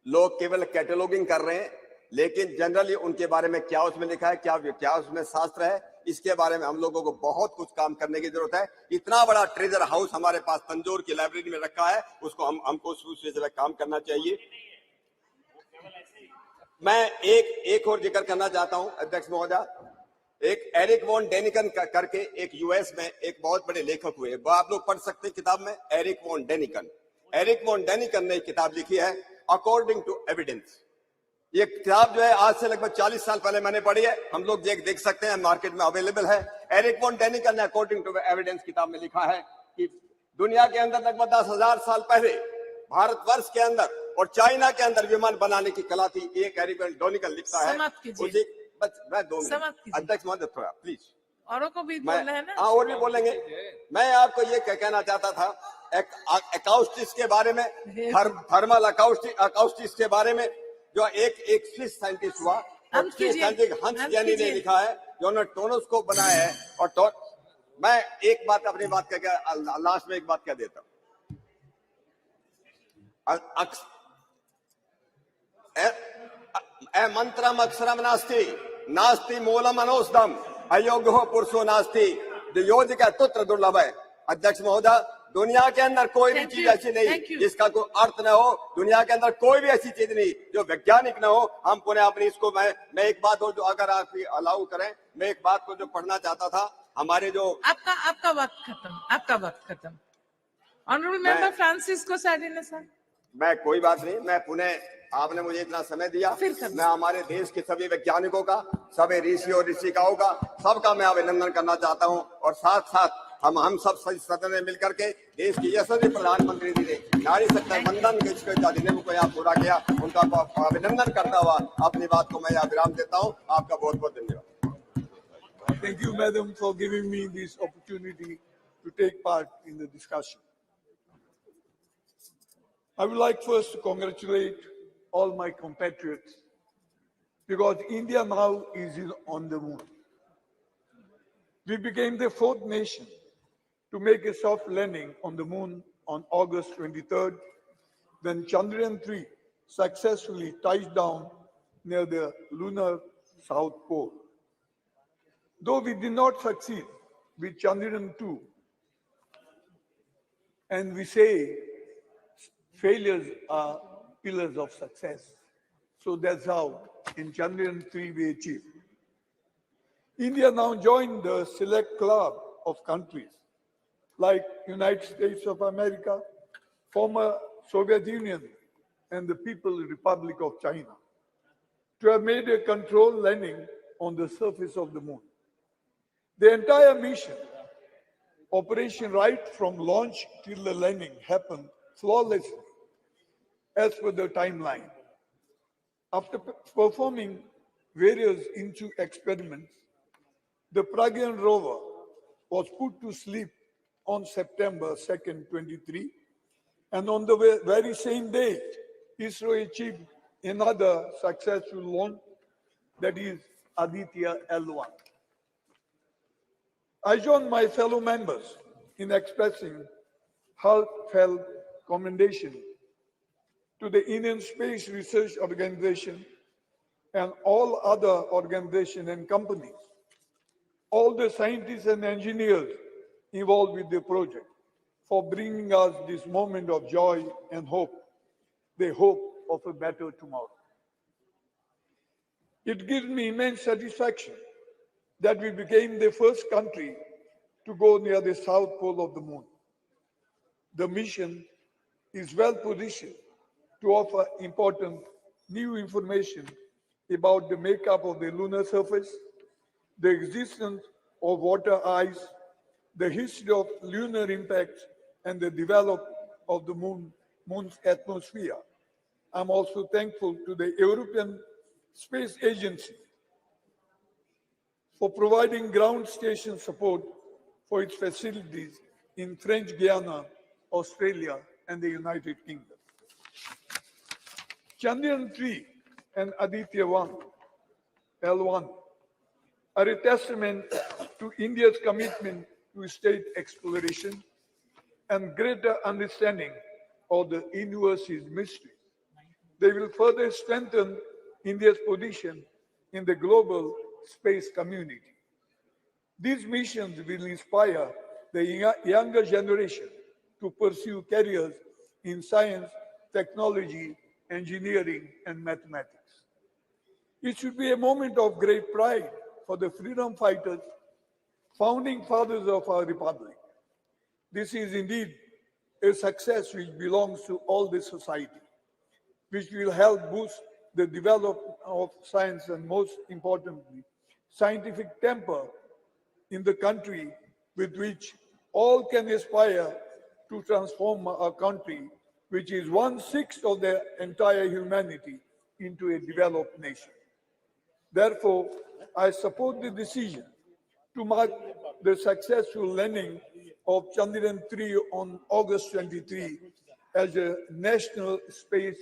लोग केवल कैटलॉगिंग कर रहे हैं, लेकिन जनरली उनके बारे में क्या उसमें लिखा है, क्या उसमें शास्त्र है, इसके बारे में हम लोगों को बहुत कुछ काम करने की जरूरत है। इतना बड़ा ट्रेजर हाउस हमारे पास तंजौर की लाइब्रेरी में रखा है, उसको हमको उस विषय में काम करना चाहिए। मैं एक और जिक्र करना चाहता हूं अध्यक्ष महोदय, एक एरिक वॉन डेनिकन करके एक यूएस में एक बहुत बड़े लेखक हुए, वो आप लोग पढ़ सकते हैं किताब में, Erich von Daniken. Erich von Daniken ने एक किताब लिखी है अकॉर्डिंग टू एविडेंस। ये किताब जो है आज से लगभग 40 साल पहले मैंने पढ़ी है, हम लोग देख सकते हैं, मार्केट में अवेलेबल है। एरिक वॉन डेनिकन ने अकॉर्डिंग टू एविडेंस किताब में लिखा है कि दुनिया के अंदर लगभग 10,000 साल पहले भारतवर्ष के अंदर और चाइना के अंदर विमान बनाने की कला थी। एक एरिक वॉन डेनिकन लिखता है। मैं 2 मिनट अध्यक्ष महोदय, थोड़ा प्लीज, औरों को भी बोलना है ना। हाँ, और भी बोलेंगे। मैं आपको ये कहना चाहता था अकाउस्टिक्स के बारे में, थर्मल अकाउस्टिक्स के बारे में, जो एक स्विस साइंटिस्ट हुआ, हंस जैनी ने लिखा है, जो उन्होंने टोनोस्कोप बनाया है। और मैं एक बात अपनी बात कह लास्ट में एक बात कह देता हूं। मंत्रम अक्षरम नास्ति नास्ति मूलम अनोस्दम अयोग्यो पुरुषो नास्ति योजिक तुत्र दुर्लभ है। अध्यक्ष महोदय, दुनिया के अंदर कोई भी चीज ऐसी नहीं जिसका कोई अर्थ न हो, दुनिया के अंदर कोई भी ऐसी चीज नहीं जो वैज्ञानिक न हो। हम पुनः अपनी इसको मैं एक बात हो, जो अगर आप अलाउ करें, मैं एक बात को जो पढ़ना चाहता था, हमारे जो आपका वक्त खत्म। Honourable member Francisco Sardinha sir. मैं कोई बात नहीं, मैं पुनः, आपने मुझे इतना समय दिया, मैं हमारे देश के सभी वैज्ञानिकों का, सभी ऋषि और ऋषिकाओं का, सबका मैं अभिनंदन करना चाहता हूं। और साथ साथ हम सब सदन में मिलकर के देश की यशस्वी प्रधानमंत्री जी ने नारी शक्ति वंदन के अधिनियम को यहाँ पूरा किया, उनका अभिनंदन करता हुआ अपनी बात को मैं यहाँ विराम देता हूँ। आपका बहुत बहुत धन्यवाद। Thank you, madam, for giving me this opportunity to take part in the discussion. I would like first to congratulate all my compatriots, because India now is on the moon. We became the 4th nation to make a soft landing on the moon on August 23rd, when Chandrayaan 3 successfully touched down near the lunar South Pole. Though we did not succeed with Chandrayaan 2, and we say failures are pillars of success. So that's how in Chandrayaan 3 we achieved. India now joined the select club of countries like United States of America, former Soviet Union, and the People's Republic of China to have made a controlled landing on the surface of the moon. The entire mission, operation right from launch till the landing, happened flawlessly as per the timeline. After performing various in-situ experiments, the Pragyan rover was put to sleep on September 2nd, 23, and on the very same day, ISRO achieved another successful launch, that is Aditya L1. I join my fellow members in expressing heartfelt commendation to the Indian Space Research Organization and all other organizations and companies, all the scientists and engineers involved with the project, for bringing us this moment of joy and hope, the hope of a better tomorrow. It gives me immense satisfaction that we became the first country to go near the south pole of the moon. The mission is well positioned to offer important new information about the makeup of the lunar surface, the existence of water ice, the history of lunar impacts, and the development of the moon's atmosphere. I'm also thankful to the European Space Agency for providing ground station support for its facilities in French Guiana, Australia, and the United Kingdom. Chandrayaan 3 and Aditya L1 are a testament to India's commitment to state exploration and greater understanding or the universe's mysteries. They will further strengthen India's position in the global space community. These missions will inspire the younger generation to pursue careers in science, technology, engineering, and mathematics. It should be a moment of great pride for the freedom fighters, founding fathers of our republic. This is indeed a success which belongs to all the society, which will help boost the development of science and, most importantly, scientific temper in the country, with which all can aspire to transform our country, which is 1/6 of the entire humanity, into a developed nation. Therefore, I support the decision to mark the successful landing of Chandrayaan-3 on August 23 as a National Space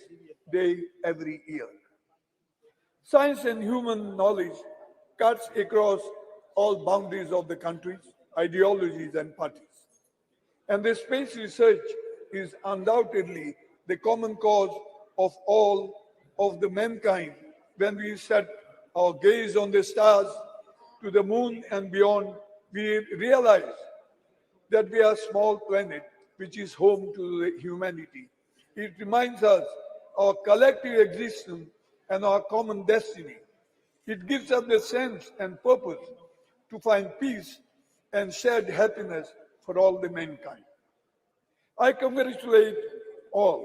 Day every year. Science and human knowledge cuts across all boundaries of the countries, ideologies, and parties. And the space research is undoubtedly the common cause of all of the mankind when we set our gaze on the stars, to the moon and beyond. We realize that we are a small planet which is home to the humanity. It reminds us our collective existence and our common destiny. It gives us the sense and purpose to find peace and shared happiness for all the mankind. I congratulate all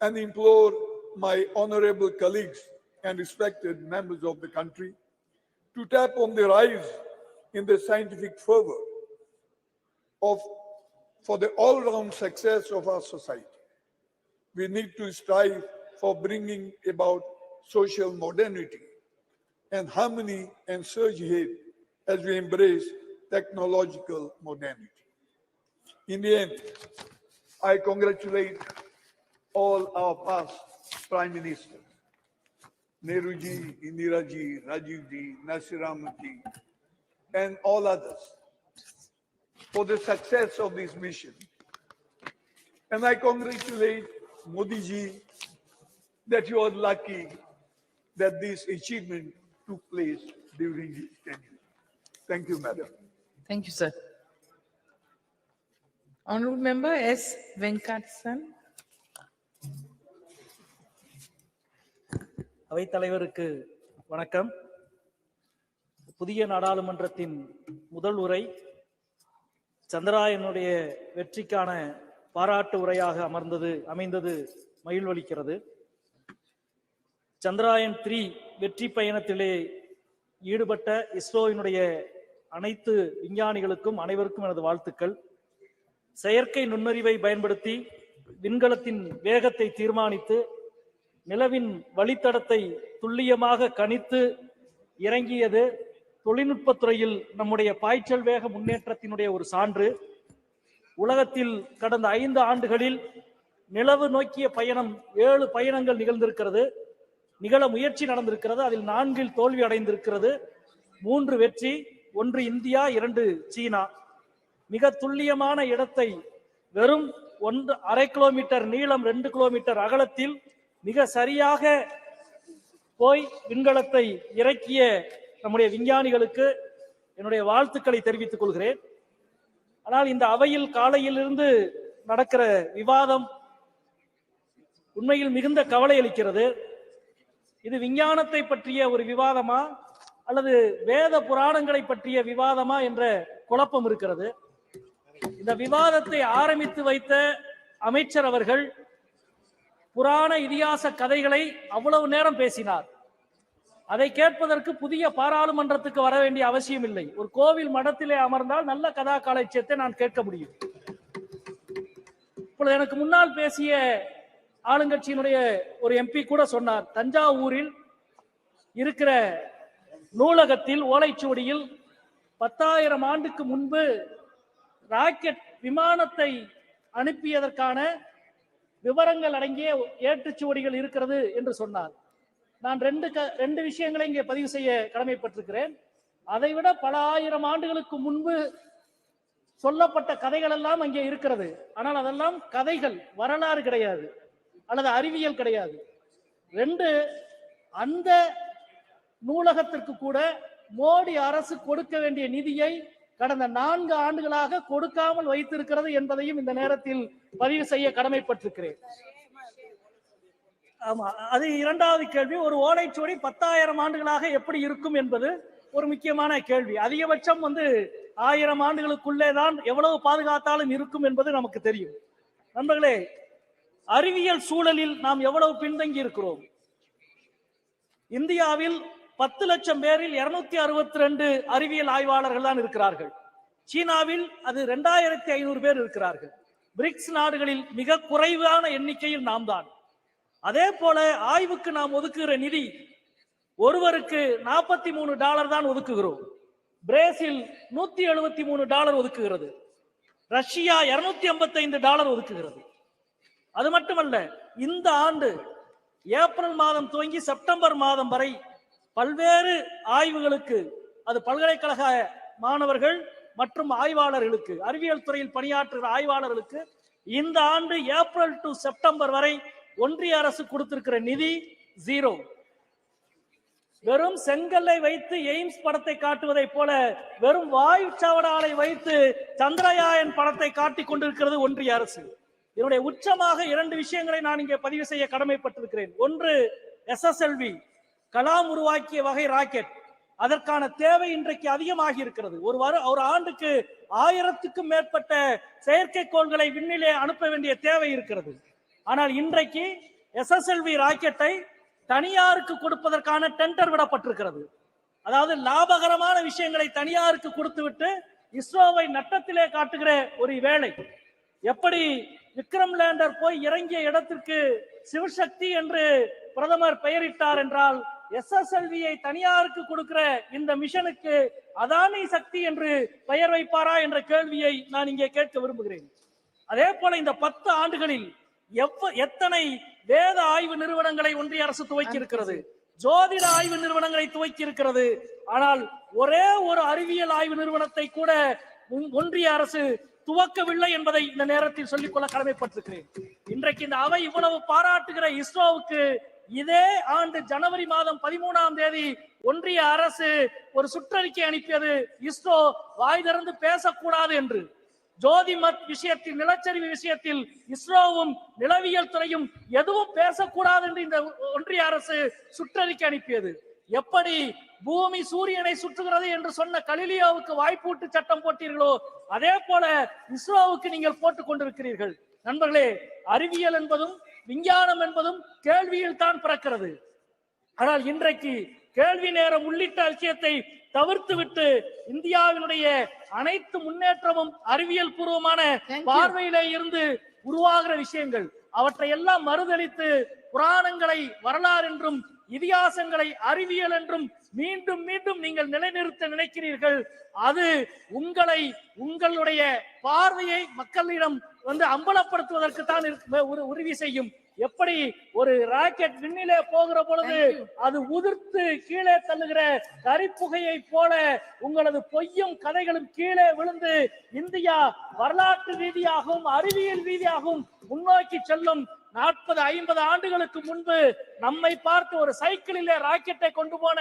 and implore my honorable colleagues and respected members of the country to tap on the rise in the scientific fervor for the all-round success of our society. We need to strive for bringing about social modernity and harmony and surge ahead as we embrace technological modernity. In the end, I congratulate all our past Prime Ministers, Nehruji, Indiraji, Rajivji, Nasiramji, and all others for the success of this mission. And I congratulate Modi ji that you are lucky that this achievement took place during his tenure. Thank you, Madam. Thank you, sir. Honorable Member S. Venkatasan. அவைத்தலைவருக்கு வணக்கம். புதிய நாடாளுமன்றத்தின் முதல் உரை சந்திராயனுடைய வெற்றிக்கான பாராட்டு உரையாக அமைந்தது மகிழ்வளிக்கிறது. சந்திராயன் 3 வெற்றி பயணத்திலே ஈடுபட்ட இஸ்ரோவினுடைய அனைத்து விஞ்ஞானிகளுக்கும் அனைவருக்கும் எனது வாழ்த்துக்கள். செயற்கை நுண்ணறிவை பயன்படுத்தி விண்கலத்தின் வேகத்தை தீர்மானித்து நிலவின் வழித்தடத்தை துல்லியமாக கணித்து இறங்கியது தொழில்நுட்பத்துறையில் நம்முடைய பாய்ச்சல் வேக முன்னேற்றத்தினுடைய ஒரு சான்று. உலகத்தில் கடந்த 5 ஆண்டுகளில் நிலவு நோக்கிய பயணம் 7 பயணங்கள் நிகழ முயற்சி நடந்திருக்கிறது. அதில் 4 தோல்வி அடைந்திருக்கிறது. 3 வெற்றி, 1 இந்தியா, 2 சீனா. மிக துல்லியமான இடத்தை வெறும் 1/2 கிலோமீட்டர் நீளம், 2 கிலோமீட்டர் அகலத்தில் மிக சரியாக போய் விண்கலத்தை இறக்கிய நம்முடைய விஞ்ஞானிகளுக்கு என்னுடைய வாழ்த்துக்களை தெரிவித்துக் கொள்கிறேன். ஆனால் இந்த அவையில் காலையிலிருந்து நடக்கிற விவாதம் உண்மையில் மிகுந்த கவலை அளிக்கிறது. இது விஞ்ஞானத்தை பற்றிய ஒரு விவாதமா அல்லது வேத புராணங்களை பற்றிய விவாதமா என்ற குழப்பம் இருக்கிறது. இந்த விவாதத்தை ஆரம்பித்து வைத்த அமைச்சர் அவர்கள் புராண இதிகாச கதைகளை அவ்வளவு நேரம் பேசினார். அதை கேட்பதற்கு புதிய பாராளுமன்றத்துக்கு வர வேண்டிய அவசியம் இல்லை. ஒரு கோவில் மடத்திலே அமர்ந்தால் நல்ல கதா காலட்சியத்தை நான் கேட்க முடியும். இப்பொழுது எனக்கு முன்னால் பேசிய ஆளுங்கட்சியினுடைய ஒரு எம்பி கூட சொன்னார், தஞ்சாவூரில் இருக்கிற நூலகத்தில் ஓலைச்சுவடியில் 10,000 ஆண்டுக்கு முன்பு ராக்கெட் விமானத்தை அனுப்பியதற்கான விவரங்கள் அடங்கிய ஏட்டுச்சுவடிகள் இருக்கிறது என்று சொன்னார். நான் ரெண்டு விஷயங்களை இங்கே பதிவு செய்ய கடமைப்பட்டிருக்கிறேன். அதைவிட பல ஆயிரம் ஆண்டுகளுக்கு முன்பு சொல்லப்பட்ட கதைகள் எல்லாம் அங்கே இருக்கிறது. ஆனால் அதெல்லாம் கதைகள், வரலாறு கிடையாது அல்லது அறிவியல் கிடையாது. 2, அந்த நூலகத்திற்கு கூட மோடி அரசு கொடுக்க வேண்டிய நிதியை கடந்த 4 ஆண்டுகளாக கொடுக்காமல் வைத்திருக்கிறது என்பதையும் இந்த நேரத்தில் பதிவு செய்ய கடமைப்பட்டிருக்கிறேன். ஆமா, அது 2வது கேள்வி. ஒரு ஓலைச்சுவடி 10,000 ஆண்டுகளாக எப்படி இருக்கும் என்பது ஒரு முக்கியமான கேள்வி. அதிகபட்சம் 1000 ஆண்டுகளுக்குள்ளே தான் எவ்வளவு பாதுகாத்தாலும் இருக்கும் என்பது நமக்கு தெரியும். நண்பர்களே, அறிவியல் சூழலில் நாம் எவ்வளவு பின்தங்கி இருக்கிறோம். இந்தியாவில் 10 லட்சம் பேரில் 262 அறிவியல் ஆய்வாளர்கள் தான் இருக்கிறார்கள். சீனாவில் அது 2500 பேர் இருக்கிறார்கள். பிரிக்ஸ் நாடுகளில் மிக குறைவான எண்ணிக்கையில் நாம் தான். அதே போல ஆய்வுக்கு நாம் ஒதுக்குகிற நிதி ஒருவருக்கு $43 தான் ஒதுக்குகிறோம். பிரேசில் $173 ஒதுக்குகிறது. ரஷ்யா $255 ஒதுக்குகிறது. அது மட்டுமல்ல, இந்த ஆண்டு ஏப்ரல் மாதம் துவங்கி செப்டம்பர் மாதம் வரை பல்வேறு ஆய்வுகளுக்கு, அது பல்கலைக்கழக மாணவர்கள் மற்றும் ஆய்வாளர்களுக்கு, அறிவியல் துறையில் பணியாற்றுகிற ஆய்வாளர்களுக்கு இந்த ஆண்டு ஏப்ரல் டு செப்டம்பர் வரை ஒன்றிய அரசு கொடுத்திருக்கிற நிதி 0. வெறும் செங்கல்லை வைத்து எய்ம்ஸ் படத்தை காட்டுவதை போல வெறும் வாயு சாவடாலை வைத்து சந்திரயான் படத்தை காட்டிக் கொண்டிருக்கிறது ஒன்றிய அரசு. இதனுடைய உச்சமாக 2 விஷயங்களை நான் இங்கே பதிவு செய்ய கடமைப்பட்டிருக்கிறேன். ஒன்று, SSLV கலாம் உருவாக்கிய வகை ராக்கெட். அதற்கான தேவை இன்றைக்கு அதிகமாகி இருக்கிறது. ஒரு ஆண்டுக்கு 1000க்கும் மேற்பட்ட செயற்கைக்கோள்களை விண்ணிலே அனுப்ப வேண்டிய தேவை இருக்கிறது. ஆனால் இன்றைக்கு SSLV ராக்கெட்டை தனியாருக்கு கொடுப்பதற்கான டெண்டர் விடப்பட்டிருக்கிறது. அதாவது லாபகரமான விஷயங்களை தனியாருக்கு கொடுத்துவிட்டு இஸ்ரோவை நட்டத்திலே காட்டுகிற ஒரு வேலை. எப்படி விக்ரம் லேண்டர் போய் இறங்கிய இடத்திற்கு சிவசக்தி என்று பிரதமர் பெயரிட்டார் என்றால், SSLV-யை தனியாருக்கு கொடுக்கிற இந்த மிஷனுக்கு அதானி சக்தி என்று பெயர் வைப்பாரா என்ற கேள்வியை நான் இங்கே கேட்க விரும்புகிறேன். அதே போல இந்த 10 ஆண்டுகளில் எத்தனை வேத ஆய்வு நிறுவனங்களை ஒன்றிய அரசு துவக்கி இருக்கிறது, ஜோதிட ஆய்வு நிறுவனங்களை துவக்கி இருக்கிறது. ஆனால் ஒரே ஒரு அறிவியல் ஆய்வு நிறுவனத்தை கூட ஒன்றிய அரசு துவக்கவில்லை என்பதை இந்த நேரத்தில் சொல்லிக்கொள்ள கடமைப்பட்டிருக்கிறேன். இன்றைக்கு இந்த அவை இவ்வளவு பாராட்டுகிற இஸ்ரோவுக்கு இதே ஆண்டு ஜனவரி மாதம் 13ஆம் தேதி ஒன்றிய அரசு ஒரு சுற்றறிக்கை அனுப்பியது, இஸ்ரோ வாய் திறந்து பேசக்கூடாது என்று. ஜோதிமத் விஷயத்தில், நிலச்சரிவு விஷயத்தில் இஸ்ரோவும் நிலவியல் துறையும் எதுவும் பேசக்கூடாது என்று இந்த ஒன்றிய அரசு சுற்றறிக்கை அனுப்பியது. எப்படி பூமி சூரியனை சுற்றுகிறது என்று சொன்ன கலிலியோவுக்கு வாய்ப்பூட்டு சட்டம் போட்டீர்களோ அதே போல இஸ்ரோவுக்கு நீங்கள் போட்டுக் கொண்டிருக்கிறீர்கள். நண்பர்களே, அறிவியல் என்பதும் விஞ்ஞானம் என்பதும் கேள்வியில் தான் பிறக்கிறது. ஆனால் இன்றைக்கு கேள்வி நேரம் உள்ளிட்ட விஷயத்தை தவிர்த்து விட்டு இந்தியாவினுடைய அனைத்து முன்னேற்றமும் அறிவியல் பூர்வமான பார்வையிலே இருந்து உருவாகிற விஷயங்கள், அவற்றை எல்லாம் மறுதலித்து புராணங்களை வரலாறு என்றும் இதிகாசங்களை அறிவியல் என்றும் மீண்டும் மீண்டும் நீங்கள் நிலைநிறுத்த நினைக்கிறீர்கள். அது உங்களுடைய பார்வையை மக்களிடம் அம்பலப்படுத்துவதற்கு தான் உறுதி செய்யும். எப்படி ஒரு ராக்கெட் விண்ணிலே போகிற பொழுது அது உதிர்த்து கீழே தள்ளுகிற கரிப்புகையை போல உங்களது பொய்யும் கதைகளும் கீழே விழுந்து இந்தியா வரலாற்று ரீதியாகவும் அறிவியல் ரீதியாகவும் முன்னோக்கி செல்லும். 40-50 ஆண்டுகளுக்கு முன்பு நம்மை பார்த்து ஒரு சைக்கிளிலே ராக்கெட்டை கொண்டு போன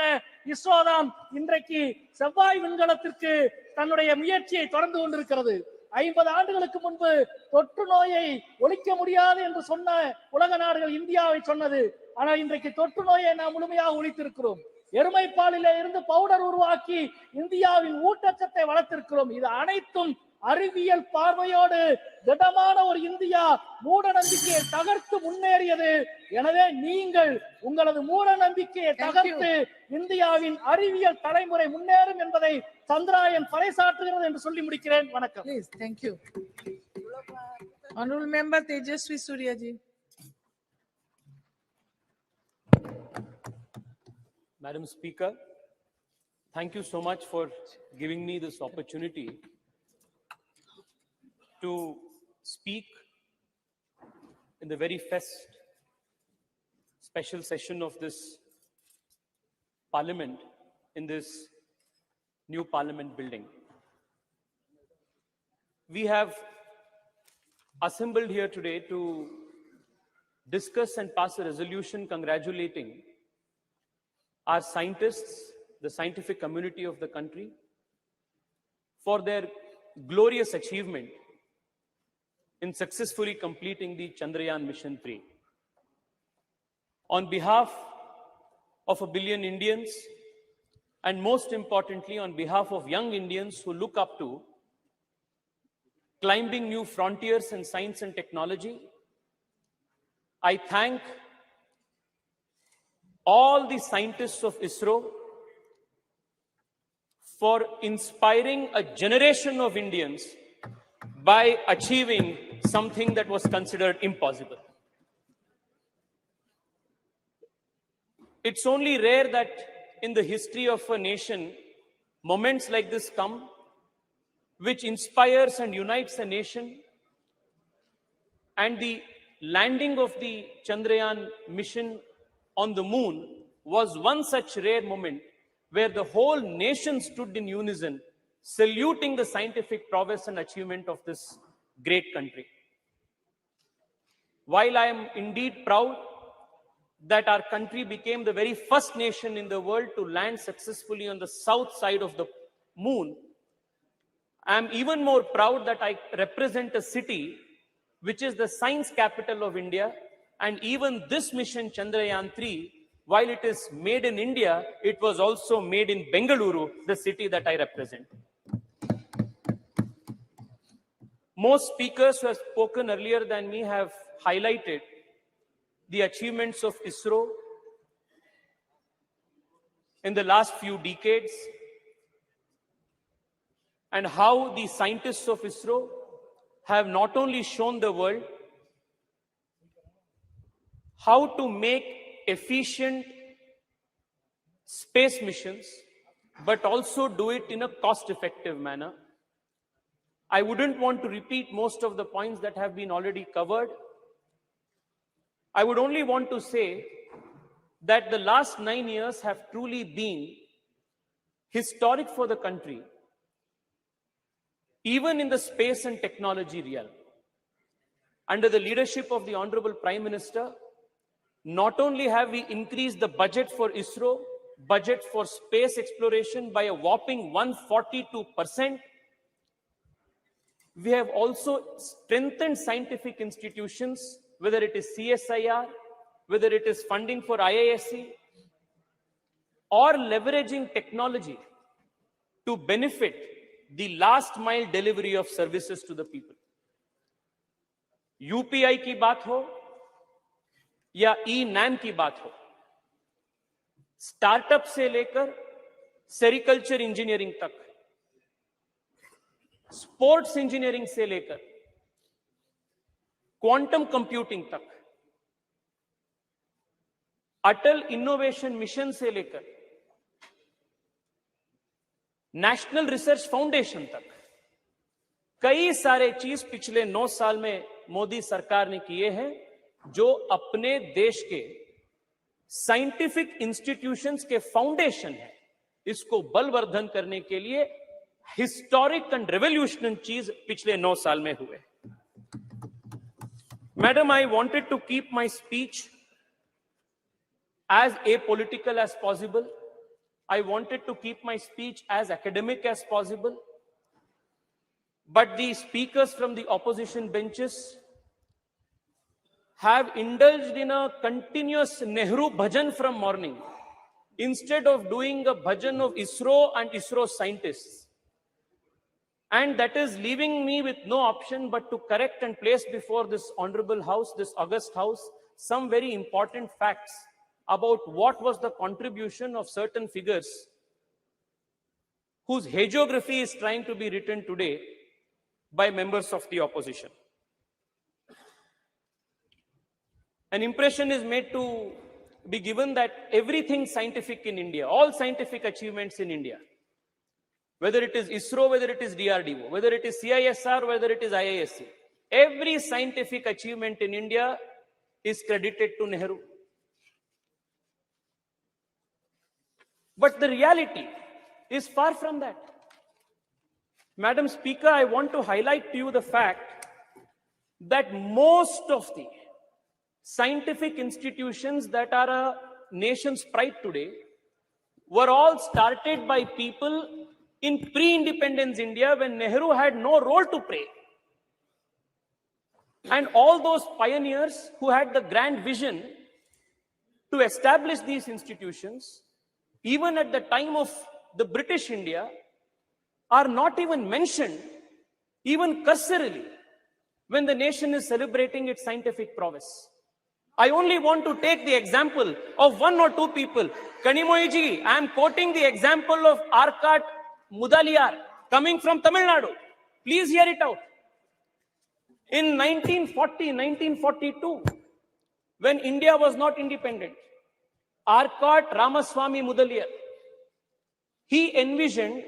இஸ்ரோ தான் இன்றைக்கு செவ்வாய் விண்கலத்திற்கு தன்னுடைய முயற்சியை தொடர்ந்து கொண்டிருக்கிறது. 50 ஆண்டுகளுக்கு முன்பு தொற்று நோயை ஒழிக்க முடியாது என்று சொன்ன உலக நாடுகள் இந்தியாவை சொன்னது. ஆனால் இன்றைக்கு தொற்று நோயை நாம் முழுமையாக ஒழித்திருக்கிறோம். எருமைப்பாலிலே இருந்து பவுடர் உருவாக்கி இந்தியாவின் ஊட்டச்சத்தை வளர்த்திருக்கிறோம். இது அனைத்தும் அறிவியல் பார்வையோடு திடமான ஒரு இந்தியா மூட நம்பிக்கையை தகர்த்து முன்னேறியது. எனவே நீங்கள் உங்களது மூட நம்பிக்கையை தகர்த்து இந்தியாவின் அறிவியல் தலைமுறை முன்னேறும் என்பதை சந்திராயன் பறைசாற்றுகிறது என்று சொல்லி முடிக்கிறேன். வணக்கம். Thank you. Honorable Member Tejaswi Surya ji. Madam Speaker, thank you so much for giving me this opportunity to speak in the very first special session of this parliament in this new parliament building. we have assembled here today to discuss and pass a resolution congratulating our scientists, the scientific community of the country, for their glorious achievement in successfully completing the Chandrayaan Mission 3. On behalf of 1 billion Indians, and most importantly, on behalf of young Indians who look up to climbing new frontiers in science and technology, I thank all the scientists of ISRO for inspiring a generation of Indians by achieving something that was considered impossible. It's only rare that in the history of a nation, moments like this come, which inspires and unites a nation. And the landing of the Chandrayaan mission on the moon was one such rare moment where the whole nation stood in unison, saluting the scientific prowess and achievement of this great country. While I am indeed proud that our country became the very first nation in the world to land successfully on the south side of the moon, I am even more proud that I represent a city which is the science capital of India, and even this mission, Chandrayaan 3, while it is made in India, it was also made in Bengaluru, the city that I represent. Most speakers who have spoken earlier than me have highlighted the achievements of ISRO in the last few decades and how the scientists of ISRO have not only shown the world how to make efficient space missions, but also do it in a cost-effective manner. I wouldn't want to repeat most of the points that have been already covered. I would only want to say that the last 9 years have truly been historic for the country, even in the space and technology realm. Under the leadership of the Honorable Prime Minister, not only have we increased the budget for ISRO, budget for space exploration by a whopping 142%, we have also strengthened scientific institutions, whether it is CSIR, whether it is funding for IISc, or leveraging technology to benefit the last mile delivery of services to the people. UPI की बात हो या e-NAM की बात हो, startup से लेकर sericulture engineering तक, स्पोर्ट्स इंजीनियरिंग से लेकर क्वांटम कंप्यूटिंग तक, अटल इनोवेशन मिशन से लेकर नेशनल रिसर्च फाउंडेशन तक कई सारे चीज पिछले 9 साल में मोदी सरकार ने किए हैं, जो अपने देश के साइंटिफिक इंस्टीट्यूशंस के फाउंडेशन है, इसको बलवर्धन करने के लिए हिस्टोरिक एंड रेवोल्यूशनरी चीज पिछले 9 साल में हुए. Madam, I wanted to keep my speech as apolitical as possible. I wanted to keep my speech as academic as possible. But the speakers from the opposition benches have indulged in a continuous Nehru bhajan from morning, instead of doing a bhajan of ISRO and ISRO scientists. And that is leaving me with no option but to correct and place before this honorable house, this august house, some very important facts about what was the contribution of certain figures whose hagiography is trying to be written today by members of the opposition. An impression is made to be given that everything scientific in India, all scientific achievements in India, whether it is ISRO, whether it is DRDO, whether it is CISR, whether it is IISc, every scientific achievement in India is credited to Nehru. But the reality is far from that. Madam Speaker, I want to highlight to you the fact that most of the scientific institutions that are a nation's pride today were all started by people in pre-independence India when Nehru had no role to play. And all those pioneers who had the grand vision to establish these institutions, even at the time of the British India, are not even mentioned, even cursorily, when the nation is celebrating its scientific prowess. I only want to take the example of one or two people. Kanimoyiji, I am quoting the example of Arkat Mudaliar, coming from Tamil Nadu. Please hear it out. In 1940, 1942, when India was not independent, Arkat Ramaswamy Mudaliar, he envisioned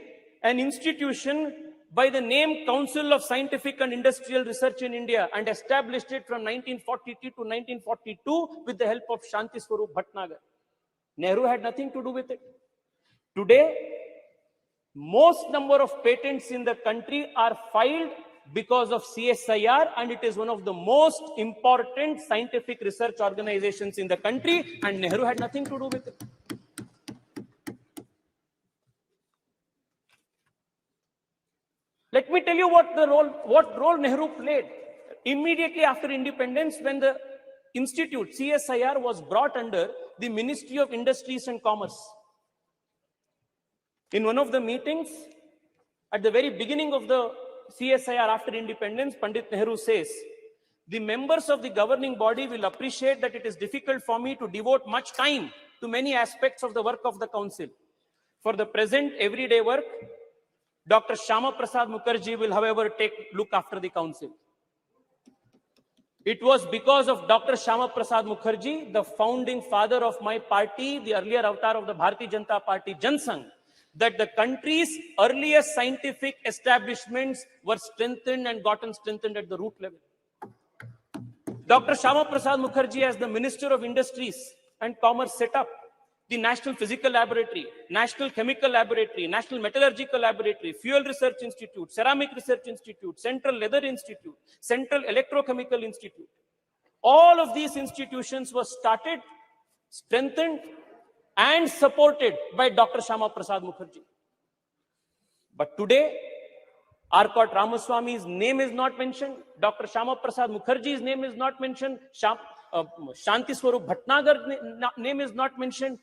an institution by the name Council of Scientific and Industrial Research in India and established it from 1942 to 1942 with the help of Shanti Swarup Bhatnagar. Nehru had nothing to do with it. Today, most number of patents in the country are filed because of CSIR, and it is one of the most important scientific research organizations in the country, and Nehru had nothing to do with it. Let me tell you what role Nehru played. Immediately after independence, when the institute, CSIR, was brought under the Ministry of Industries and Commerce. In one of the meetings, at the very beginning of the CSIR after independence, Pandit Nehru says, the members of the governing body will appreciate that it is difficult for me to devote much time to many aspects of the work of the council. For the present everyday work, Dr. Shama Prasad Mukherjee will, however, look after the council. It was because of Dr. Shama Prasad Mukherjee, the founding father of my party, the earlier avatar of the Bharatiya Janata Party, Jan Sangh, that the country's earliest scientific establishments were strengthened and gotten strengthened at the root level. Dr. Shama Prasad Mukherjee, as the Minister of Industries and Commerce, set up the National Physical Laboratory, National Chemical Laboratory, National Metallurgical Laboratory, Fuel Research Institute, Ceramic Research Institute, Central Leather Institute, Central Electrochemical Institute. All of these institutions were started, strengthened, and supported by Dr. Shama Prasad Mukherjee. But today, Arkat Ramaswamy's name is not mentioned. Dr. Shama Prasad Mukherjee's name is not mentioned. Shanti Swarup Bhatnagar's name is not mentioned.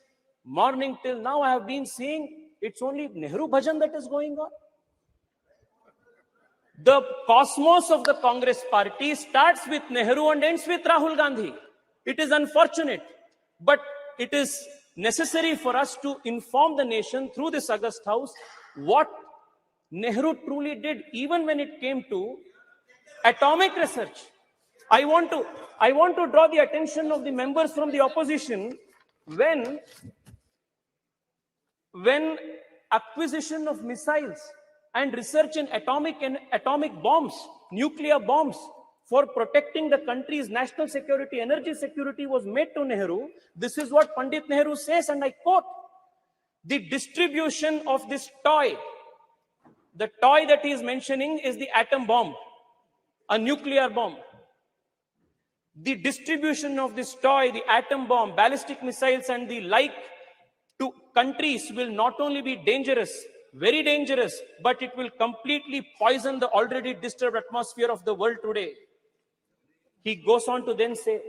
Morning till now, I have been seeing it's only Nehru Bhajan that is going on. The cosmos of the Congress party starts with Nehru and ends with Rahul Gandhi. It is unfortunate, but it is necessary for us to inform the nation through this August House what Nehru truly did, even when it came to atomic research. I want to draw the attention of the members from the opposition when acquisition of missiles and research in atomic bombs, nuclear bombs, for protecting the country's national security, energy security was made to Nehru. This is what Pandit Nehru says, and I quote, the distribution of this toy, the toy that he is mentioning is the atom bomb, a nuclear bomb. The distribution of this toy, the atom bomb, ballistic missiles and the like to countries will not only be dangerous, very dangerous, but it will completely poison the already disturbed atmosphere of the world today. He goes on to then say,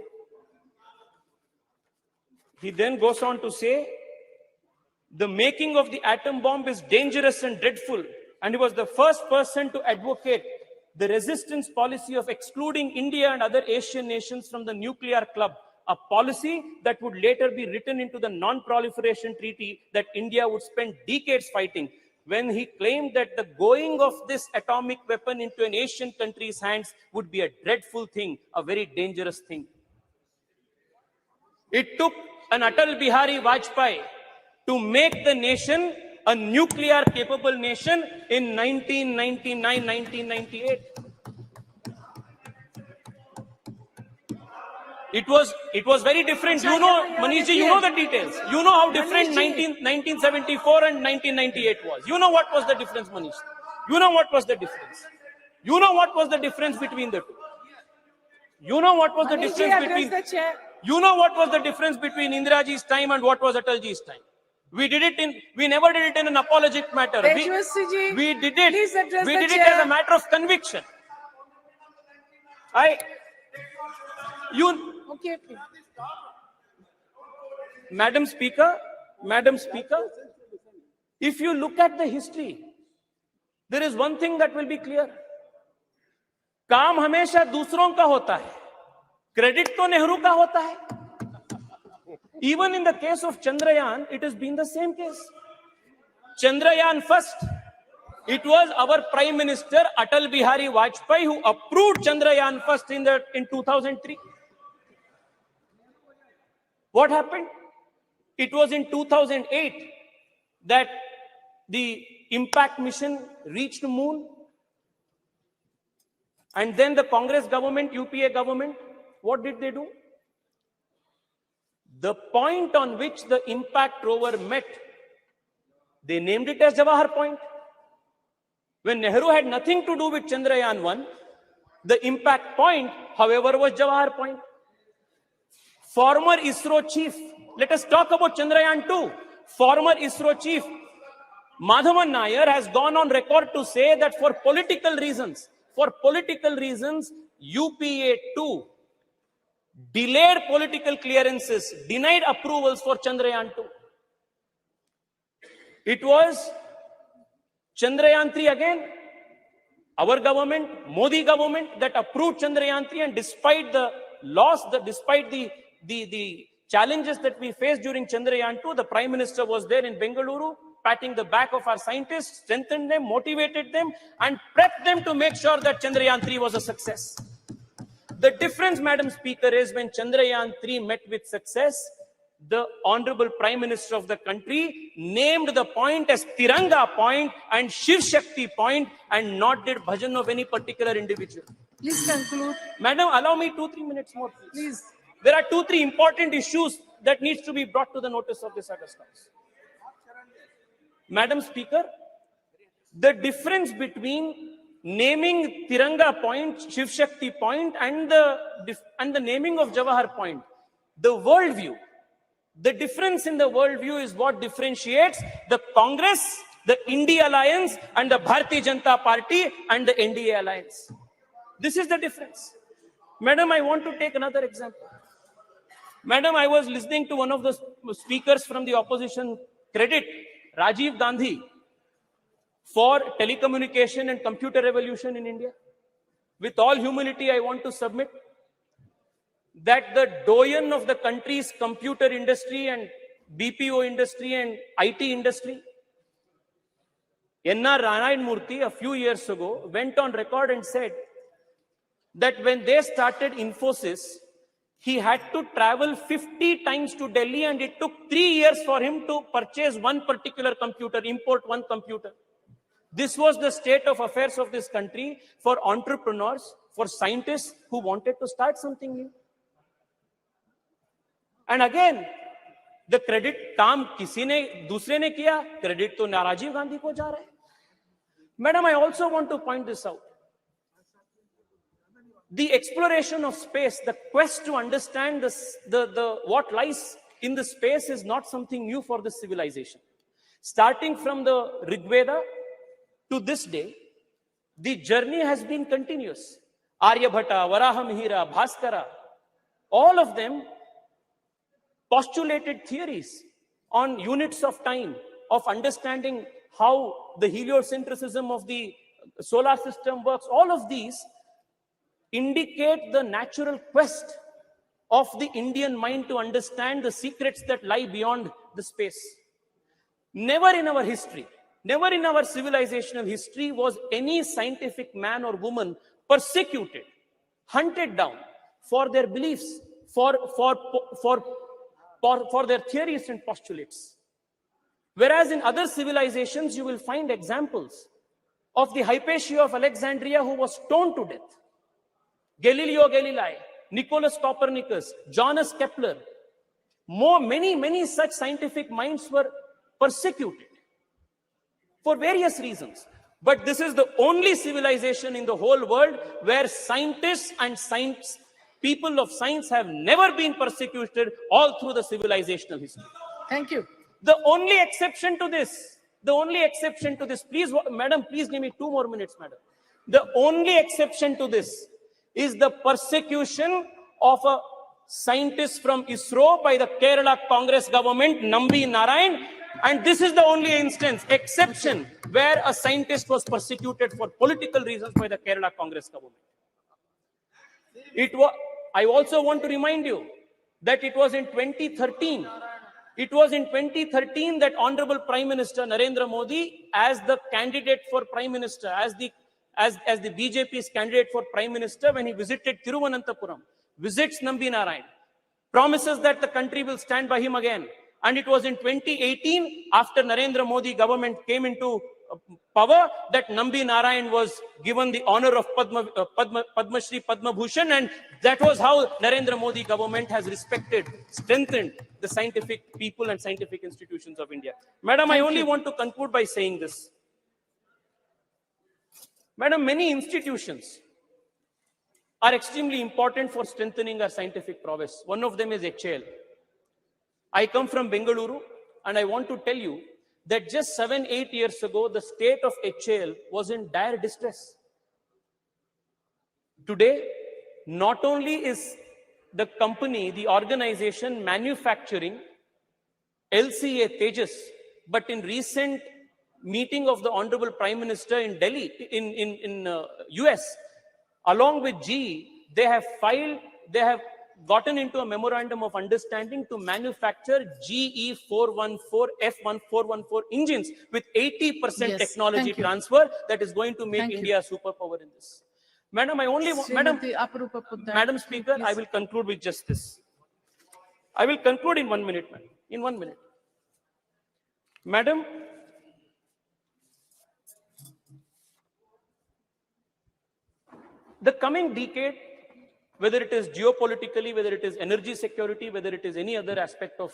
the making of the atom bomb is dangerous and dreadful. And he was the first person to advocate the resistance policy of excluding India and other Asian nations from the nuclear club, a policy that would later be written into the non-proliferation treaty that India would spend decades fighting, when he claimed that the going of this atomic weapon into an Asian country's hands would be a dreadful thing, a very dangerous thing. It took an Atal Bihari Vajpayee to make the nation a nuclear capable nation in 1999, 1998. It was very different. You know, Manishji, you know the details. You know how different 1974 and 1998 was. You know what was the difference, Manish? You know what was the difference? You know what was the difference between the two? You know what was the Manish ji, difference address between... the chair. You know what was the difference between Indiraji's time and what was Atalji's time? We never did it in an apologetic matter. Tejasvi ji, We did it. please address We the did it chair. as a matter of conviction. Okay, please. Madam Speaker, if you look at the history, there is one thing that will be clear. काम हमेशा दूसरों का होता है, credit तो नेहरू का होता है. Even in the case of Chandrayaan, it has been the same case. Chandrayaan first, it was our Prime Minister Atal Bihari Vajpayee who approved Chandrayaan first in 2003. What happened? It was in 2008 that the impact mission reached the moon. And then the Congress government, UPA government, what did they do? The point on which the impact rover met, they named it as Jawahar Point. When Nehru had nothing to do with Chandrayaan 1, the impact point, however, was Jawahar Point. Former ISRO chief, let us talk about Chandrayaan 2. Former ISRO chief, Madhavan Nair, has gone on record to say that for political reasons, UPA-2 delayed political clearances, denied approvals for Chandrayaan 2. It was Chandrayaan 3 again, our government, Modi government, that approved Chandrayaan 3, and despite the loss, despite the challenges that we faced during Chandrayaan 2, the Prime Minister was there in Bengaluru, patting the back of our scientists, strengthened them, motivated them, and prepped them to make sure that Chandrayaan 3 was a success. The difference, Madam Speaker, is when Chandrayaan 3 met with success, the Honorable Prime Minister of the country named the point as Tiranga Point and Shiv Shakti Point and not did bhajan of any particular individual. Please conclude. Madam, allow me 2-3 minutes more, please. Please. There are 2-3 important issues that needs to be brought to the notice of this August House. Madam Speaker, the difference between naming Tiranga Point, Shiv Shakti Point, and the naming of Jawahar Point, the worldview, the difference in the worldview is what differentiates the Congress, the India Alliance, and the Bharatiya Janata Party and the NDA Alliance. This is the difference. Madam, I want to take another example. Madam, I was listening to one of the speakers from the opposition credit Rajiv Gandhi for telecommunication and computer revolution in India. With all humility, I want to submit that the doyen of the country's computer industry and BPO industry and IT industry, N.R. Narayan Murthy, a few years ago, went on record and said that when they started Infosys, he had to travel 50 times to Delhi and it took 3 years for him to purchase one particular computer, import one computer. This was the state of affairs of this country for entrepreneurs, for scientists who wanted to start something new. And again, the credit काम किसी ने दूसरे ने किया, credit तो राजीव गांधी को जा रहा है. Madam, I also want to point this out. The exploration of space, the quest to understand what lies in the space is not something new for this civilization. Starting from the Rig Veda to this day, the journey has been continuous. Aryabhata, Varahamihira, Bhaskara, all of them postulated theories on units of time, of understanding how the heliocentrism of the solar system works. All of these indicate the natural quest of the Indian mind to understand the secrets that lie beyond the space. Never in our history, never in our civilizational history was any scientific man or woman persecuted, hunted down for their beliefs, for their theories and postulates. Whereas in other civilizations, you will find examples of the Hypatia of Alexandria who was stoned to death. Galileo Galilei, Nicholas Copernicus, Johannes Kepler, many such scientific minds were persecuted for various reasons. But this is the only civilization in the whole world where scientists and people of science have never been persecuted all through the civilizational history. Thank you. The only exception to this, please, madam, please give me 2 more minutes, madam. The only exception to this is the persecution of a scientist from ISRO by the Kerala Congress government, Nambi Narayan. And this is the only exception where a scientist was persecuted for political reasons by the Kerala Congress government. I also want to remind you that it was in 2013. It was in 2013 that Honorable Prime Minister Narendra Modi, as the candidate for Prime Minister, as the BJP's candidate for Prime Minister, when he visited Thiruvananthapuram, visits Nambi Narayan, promises that the country will stand by him again. And it was in 2018, after Narendra Modi government came into power, that Nambi Narayan was given the honor of Padma Shri Padma Bhushan, and that was how Narendra Modi government has respected, strengthened the scientific people and scientific institutions of India. Madam, I only want to conclude by saying this. Madam, many institutions are extremely important for strengthening our scientific prowess. One of them is HAL. I come from Bengaluru, and I want to tell you that just 7-8 years ago, the state of HAL was in dire distress. Today, not only is the company, the organization manufacturing LCA Tejas, but in recent meeting of the Honorable Prime Minister in Delhi, in US, along with GE, they have gotten into a memorandum of understanding to manufacture GE 414, F1414 engines with 80% technology transfer that is going to make India a superpower in this. Madam, Madam Speaker, I will conclude with just this. I will conclude in 1 minute, madam. In 1 minute. Madam, the coming decade, whether it is geopolitically, whether it is energy security, whether it is any other aspect of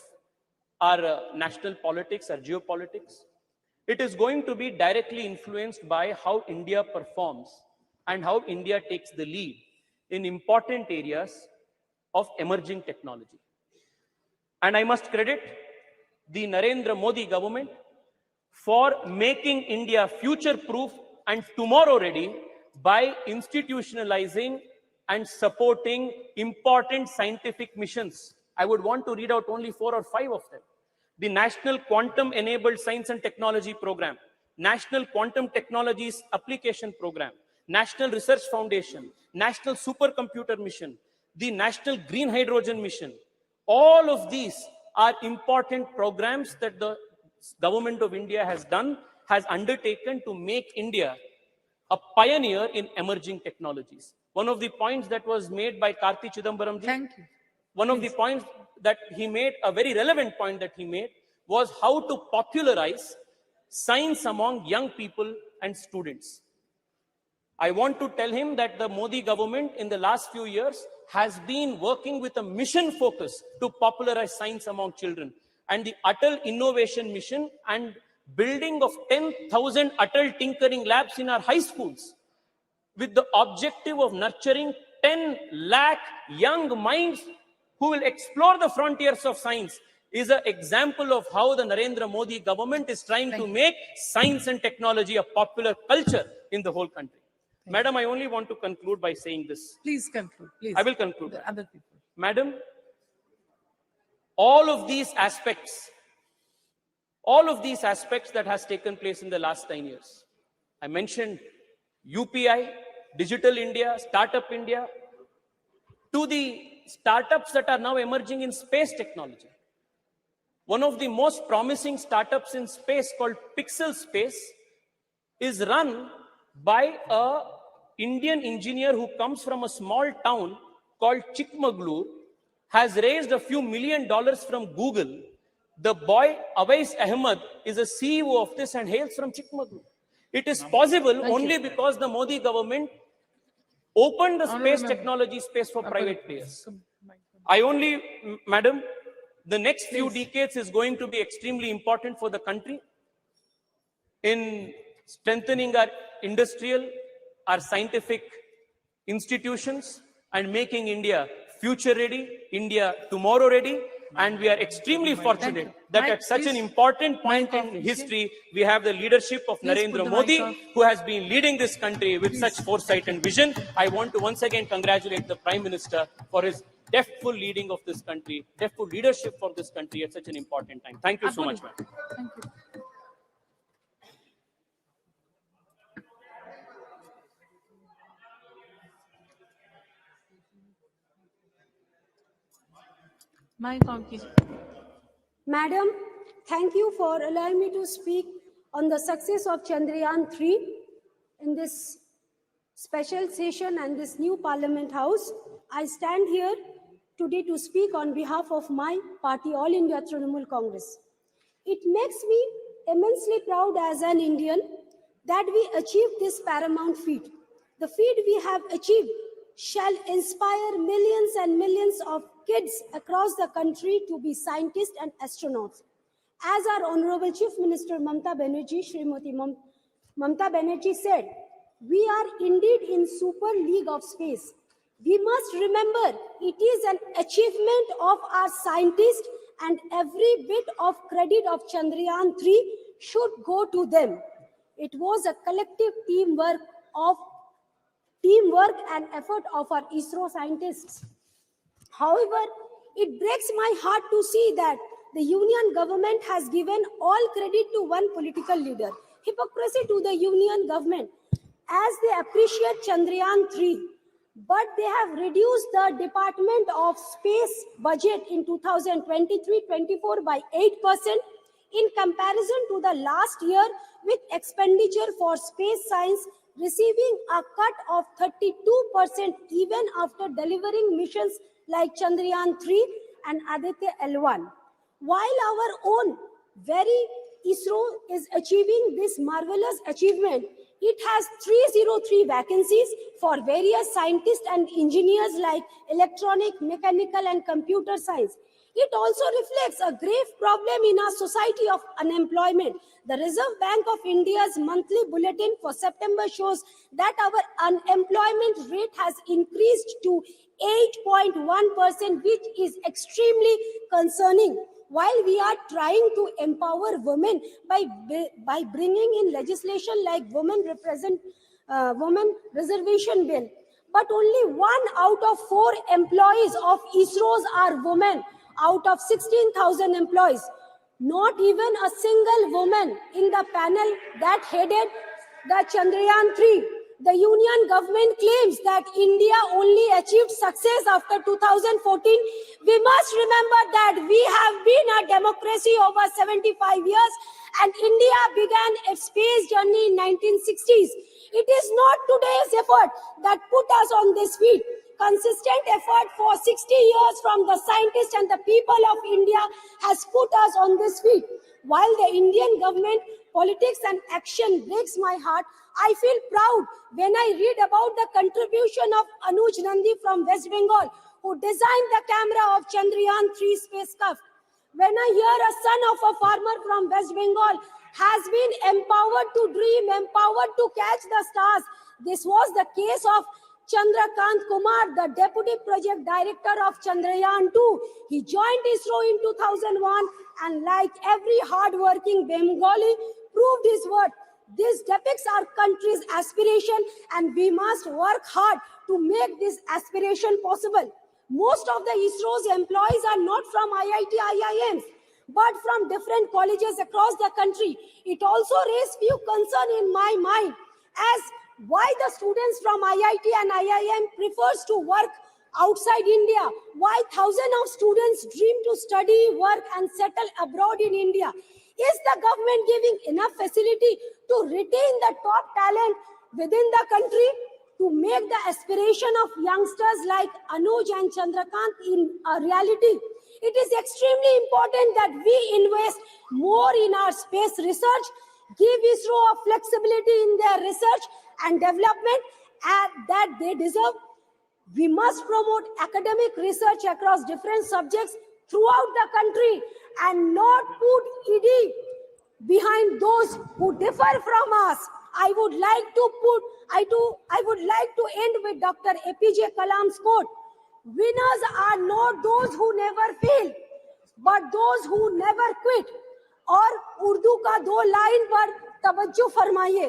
our national politics or geopolitics, it is going to be directly influenced by how India performs and how India takes the lead in important areas of emerging technology. And I must credit the Narendra Modi government for making India future-proof and tomorrow-ready by institutionalizing and supporting important scientific missions. I would want to read out only 4 or 5 of them. The National Quantum Enabled Science and Technology Program, National Quantum Technologies Application Program, National Research Foundation, National Supercomputer Mission, the National Green Hydrogen Mission. All of these are important programs that the government of India has undertaken to make India a pioneer in emerging technologies. One of the points that was made by Karti Chidambaram ji, one of the points that he made, a very relevant point that he made, was how to popularize science among young people and students. I want to tell him that the Modi government in the last few years has been working with a mission focus to popularize science among children. And the Atal Innovation Mission and building of 10,000 Atal Tinkering Labs in our high schools, with the objective of nurturing 10 lakh young minds who will explore the frontiers of science, is an example of how the Narendra Modi government is trying to make science and technology a popular culture in the whole country. Madam, I only want to conclude by saying this. Please conclude. Please. I will conclude. The other people. Madam, all of these aspects that has taken place in the last 9 years. I mentioned UPI, Digital India, Startup India, to the startups that are now emerging in space technology. One of the most promising startups in space called Pixel Space is run by an Indian engineer who comes from a small town called Chikmagalur, has raised a few $1 million from Google. The boy, Awais Ahmed, is a CEO of this and hails from Chikmagalur. It is possible only because the Modi government opened the space technology space for private players. Madam, the next few decades is going to be extremely important for the country. In strengthening our industrial, our scientific institutions, and making India future ready, India tomorrow ready. And we are extremely fortunate that at such an important point in history, we have the leadership of Narendra Modi, who has been leading this country with such foresight and vision. I want to once again congratulate the Prime Minister for his deftful leading of this country, deftful leadership for this country at such an important time. Thank you so much, ma'am. Thank you. Mic on, please. Madam, thank you for allowing me to speak on the success of Chandrayaan 3 in this special session and this new Parliament House. I stand here today to speak on behalf of my party, All India Trinamool Congress. It makes me immensely proud as an Indian that we achieved this paramount feat. The feat we have achieved shall inspire millions and millions of kids across the country to be scientists and astronauts. As our Honorable Chief Minister Mamata Banerjee, Srimati Mamata Banerjee said, we are indeed in super league of space. We must remember it is an achievement of our scientists, and every bit of credit of Chandrayaan 3 should go to them. It was a collective teamwork and effort of our ISRO scientists. However, it breaks my heart to see that the union government has given all credit to one political leader. Hypocrisy to the union government, as they appreciate Chandrayaan 3, but they have reduced the Department of Space budget in 2023-24 by 8% in comparison to the last year, with expenditure for space science receiving a cut of 32% even after delivering missions like Chandrayaan 3 and Aditya L1. While our own very ISRO is achieving this marvelous achievement, it has 303 vacancies for various scientists and engineers like electronic, mechanical, and computer science. It also reflects a grave problem in our society of unemployment. The Reserve Bank of India's monthly bulletin for September shows that our unemployment rate has increased to 8.1%, which is extremely concerning. While we are trying to empower women by bringing in legislation like women reservation bill, but only 1 out of 4 employees of ISRO's are women out of 16,000 employees. Not even a single woman in the panel that headed the Chandrayaan 3. The union government claims that India only achieved success after 2014. We must remember that we have been a democracy over 75 years, and India began its space journey in 1960s. It is not today's effort that put us on this feet. Consistent effort for 60 years from the scientists and the people of India has put us on this feet. While the Indian government politics and action breaks my heart, I feel proud when I read about the contribution of Anuj Nandi from West Bengal, who designed the camera of Chandrayaan 3 spacecraft. When I hear a son of a farmer from West Bengal has been empowered to dream, empowered to catch the stars. This was the case of Chandrakant Kumar, the Deputy Project Director of Chandrayaan 2. He joined ISRO in 2001 and, like every hard-working Bengali, proved his worth. This depicts our country's aspiration, and we must work hard to make this aspiration possible. Most of the ISRO's employees are not from IIT, IIMs, but from different colleges across the country. It also raised few concerns in my mind as why the students from IIT and IIM prefers to work outside India, why thousands of students dream to study, work, and settle abroad in India. Is the government giving enough facility to retain the top talent within the country to make the aspiration of youngsters like Anuj and Chandrakant in a reality? It is extremely important that we invest more in our space research, give ISRO a flexibility in their research and development that they deserve. We must promote academic research across different subjects throughout the country and not put ED behind those who differ from us. I would like to end with Dr. APJ Kalam's quote. Winners are not those who never fail, but those who never quit. और उर्दू का 2 line पर तवज्जो फरमाइए।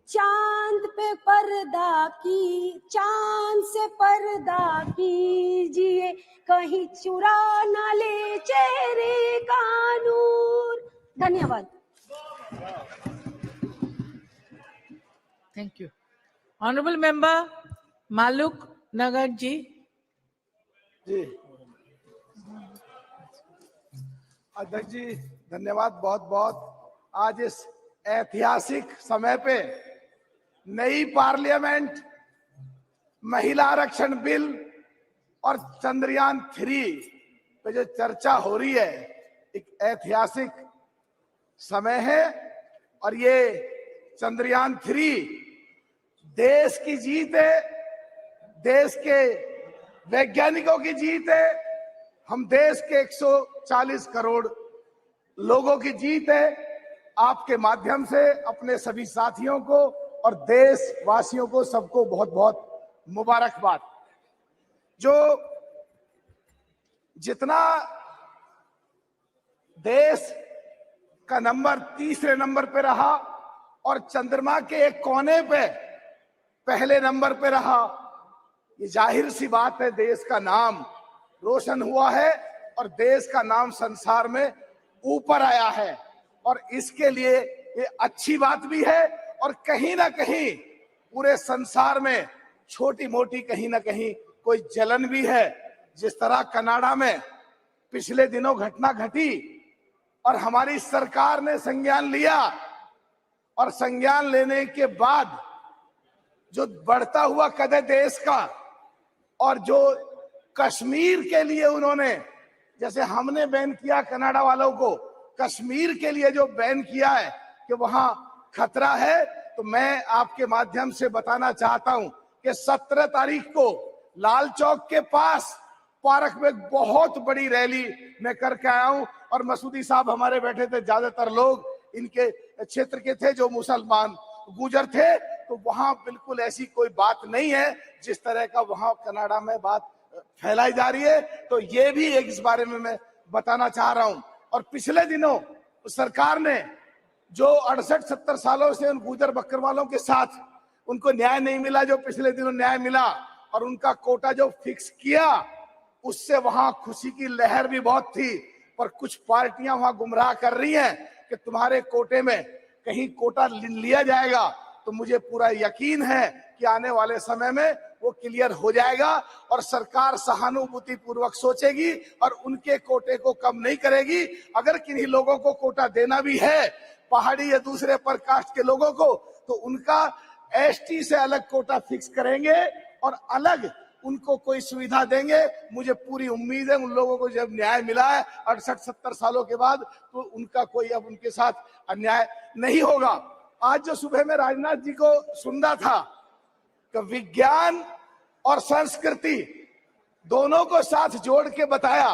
चांद से पर्दा कीजिए, कहीं चुरा ना ले चेहरे का नूर। धन्यवाद। Thank you. Honorable Member Maluk Nagar ji. अध्यक्ष जी धन्यवाद बहुत बहुत। आज इस ऐतिहासिक समय पे नई पार्लियामेंट, महिला आरक्षण बिल और चंद्रयान 3 पे जो चर्चा हो रही है, एक ऐतिहासिक समय है। और ये चंद्रयान 3 देश की जीत है, देश के वैज्ञानिकों की जीत है, हम देश के 140 करोड़ लोगों की जीत है। आपके माध्यम से अपने सभी साथियों को और देशवासियों को सबको बहुत बहुत मुबारकबाद। जो जितना देश का नंबर तीसरे नंबर पे रहा और चंद्रमा के एक कोने पे पहले नंबर पे रहा, ये जाहिर सी बात है देश का नाम रोशन हुआ है और देश का नाम संसार में ऊपर आया है। और इसके लिए ये अच्छी बात भी है और कहीं ना कहीं पूरे संसार में छोटी मोटी कहीं ना कहीं कोई जलन भी है। जिस तरह कनाडा में पिछले दिनों घटना घटी और हमारी सरकार ने संज्ञान लिया और संज्ञान लेने के बाद जो बढ़ता हुआ कद है देश का, और जो कश्मीर के लिए उन्होंने, जैसे हमने बैन किया कनाडा वालों को, कश्मीर के लिए जो बैन किया है कि वहां खतरा है, तो मैं आपके माध्यम से बताना चाहता हूं कि 17 तारीख को लाल चौक के पास पार्क में बहुत बड़ी रैली मैं करके आया हूं। और मसूदी साहब हमारे बैठे थे, ज्यादातर लोग इनके क्षेत्र के थे जो मुसलमान गुजर थे, तो वहां बिल्कुल ऐसी कोई बात नहीं है जिस तरह का वहां कनाडा में बात फैलाई जा रही है। तो ये भी एक इस बारे में मैं बताना चाह रहा हूं। और पिछले दिनों सरकार ने जो 68-70 सालों से उन गुजर बकरवालों के साथ उनको न्याय नहीं मिला, जो पिछले दिनों न्याय मिला और उनका कोटा जो फिक्स किया, उससे वहां खुशी की लहर भी बहुत थी। पर कुछ पार्टियां वहां गुमराह कर रही हैं कि तुम्हारे कोटे में कहीं कोटा लिया जाएगा। तो मुझे पूरा यकीन है कि आने वाले समय में वो क्लियर हो जाएगा और सरकार सहानुभूति पूर्वक सोचेगी और उनके कोटे को कम नहीं करेगी। अगर किन्हीं लोगों को कोटा देना भी है, पहाड़ी या दूसरे पर कास्ट के लोगों को, तो उनका एसटी से अलग कोटा फिक्स करेंगे और अलग उनको कोई सुविधा देंगे। मुझे पूरी उम्मीद है उन लोगों को जब न्याय मिला है 68-70 सालों के बाद, तो उनका कोई अब उनके साथ अन्याय नहीं होगा। आज जो सुबह में राजनाथ जी को सुनना था कि विज्ञान और संस्कृति दोनों को साथ जोड़ के बताया,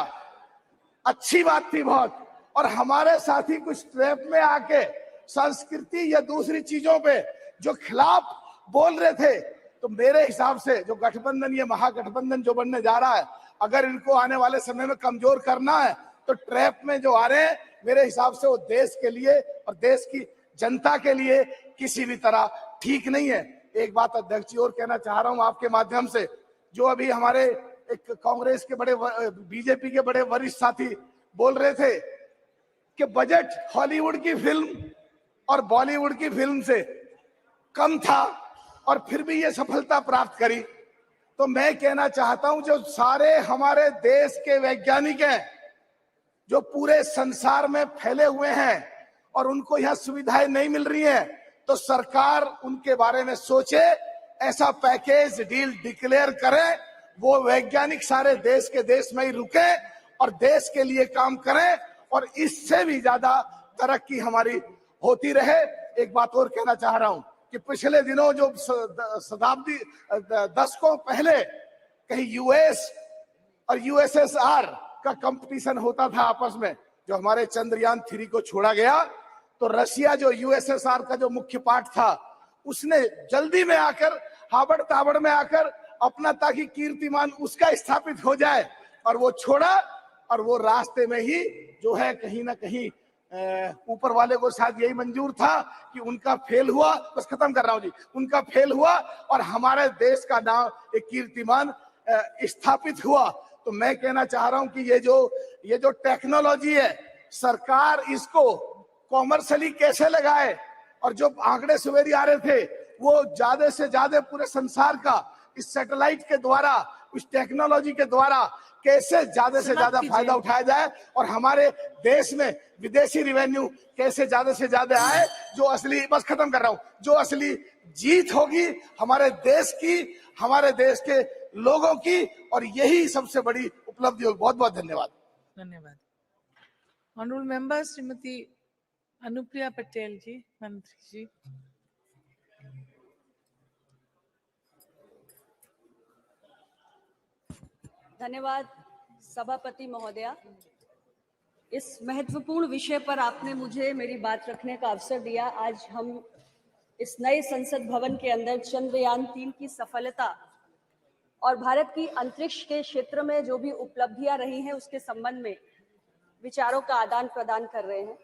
अच्छी बात थी बहुत। और हमारे साथी कुछ ट्रैप में आके संस्कृति या दूसरी चीजों पे जो खिलाफ बोल रहे थे, तो मेरे हिसाब से जो गठबंधन, ये महागठबंधन जो बनने जा रहा है, अगर इनको आने वाले समय में कमजोर करना है तो ट्रैप में जो आ रहे हैं, मेरे हिसाब से वो देश के लिए और देश की जनता के लिए किसी भी तरह ठीक नहीं है। एक बात अध्यक्ष जी और कहना चाह रहा हूं आपके माध्यम से, जो अभी हमारे एक कांग्रेस के बड़े, बीजेपी के बड़े वरिष्ठ साथी बोल रहे थे कि बजट हॉलीवुड की फिल्म और बॉलीवुड की फिल्म से कम था और फिर भी ये सफलता प्राप्त करी। तो मैं कहना चाहता हूं जो सारे हमारे देश के वैज्ञानिक हैं जो पूरे संसार में फैले हुए हैं और उनको यहां सुविधाएं नहीं मिल रही हैं, तो सरकार उनके बारे में सोचे, ऐसा पैकेज डील डिक्लेयर करे, वो वैज्ञानिक सारे देश के देश में ही रुके और देश के लिए काम करें और इससे भी ज्यादा तरक्की हमारी होती रहे। एक बात और कहना चाह रहा हूं कि पिछले दिनों जो शताब्दी दशकों पहले कहीं यूएस और यूएसएसआर का कंपटीशन होता था आपस में, जो हमारे चंद्रयान 3 को छोड़ा गया, तो रशिया जो यूएसएसआर का जो मुख्य पार्ट था, उसने जल्दी में आकर, हाबड़ ताबड़ में आकर अपना, ताकि कीर्तिमान उसका स्थापित हो जाए, और वो छोड़ा। और वो रास्ते में ही जो है कहीं ना कहीं ऊपर वाले को शायद यही मंजूर था कि उनका फेल हुआ, बस खत्म कर रहा हूं जी, उनका फेल हुआ और हमारे देश का नाम एक कीर्तिमान स्थापित हुआ। तो मैं कहना चाह रहा हूं कि ये जो टेक्नोलॉजी है, सरकार इसको कॉमर्शियली कैसे लगाए, और जो आंकड़े सवेरे आ रहे थे वो ज्यादा से ज्यादा पूरे संसार का इस सैटेलाइट के द्वारा, इस टेक्नोलॉजी के द्वारा कैसे ज्यादा से ज्यादा फायदा उठाया जाए, और हमारे देश में विदेशी रिवेन्यू कैसे ज्यादा से ज्यादा आए। जो असली, बस खत्म कर रहा हूं, जो असली जीत होगी हमारे देश की, हमारे देश के लोगों की, और यही सबसे बड़ी उपलब्धि होगी। बहुत बहुत धन्यवाद। धन्यवाद। ऑनरेबल मेंबर श्रीमती अनुप्रिया पटेल जी, मंत्री जी। धन्यवाद सभापति महोदया। इस महत्वपूर्ण विषय पर आपने मुझे मेरी बात रखने का अवसर दिया। आज हम इस नए संसद भवन के अंदर चंद्रयान 3 की सफलता और भारत की अंतरिक्ष के क्षेत्र में जो भी उपलब्धियां रही हैं उसके संबंध में विचारों का आदान प्रदान कर रहे हैं।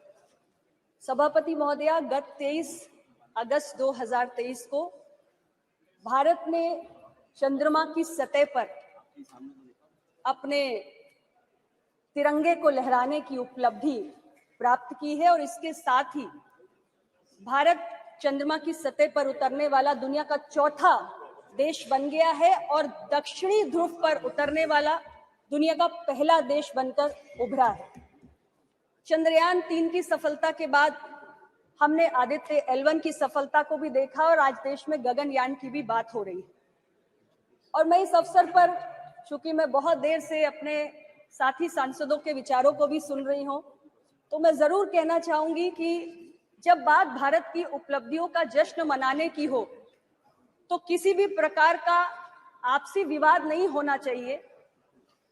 सभापति महोदया, गत 23 अगस्त 2023 को भारत ने चंद्रमा की सतह पर अपने तिरंगे को लहराने की उपलब्धि प्राप्त की है, और इसके साथ ही भारत चंद्रमा की सतह पर उतरने वाला दुनिया का चौथा देश बन गया है, और दक्षिणी ध्रुव पर उतरने वाला दुनिया का पहला देश बनकर उभरा है। चंद्रयान 3 की सफलता के बाद हमने आदित्य L1 की सफलता को भी देखा, और आज देश में गगनयान की भी बात हो रही है। और मैं इस अवसर पर, चूंकि मैं बहुत देर से अपने साथी सांसदों के विचारों को भी सुन रही हूं, तो मैं जरूर कहना चाहूंगी कि जब बात भारत की उपलब्धियों का जश्न मनाने की हो तो किसी भी प्रकार का आपसी विवाद नहीं होना चाहिए।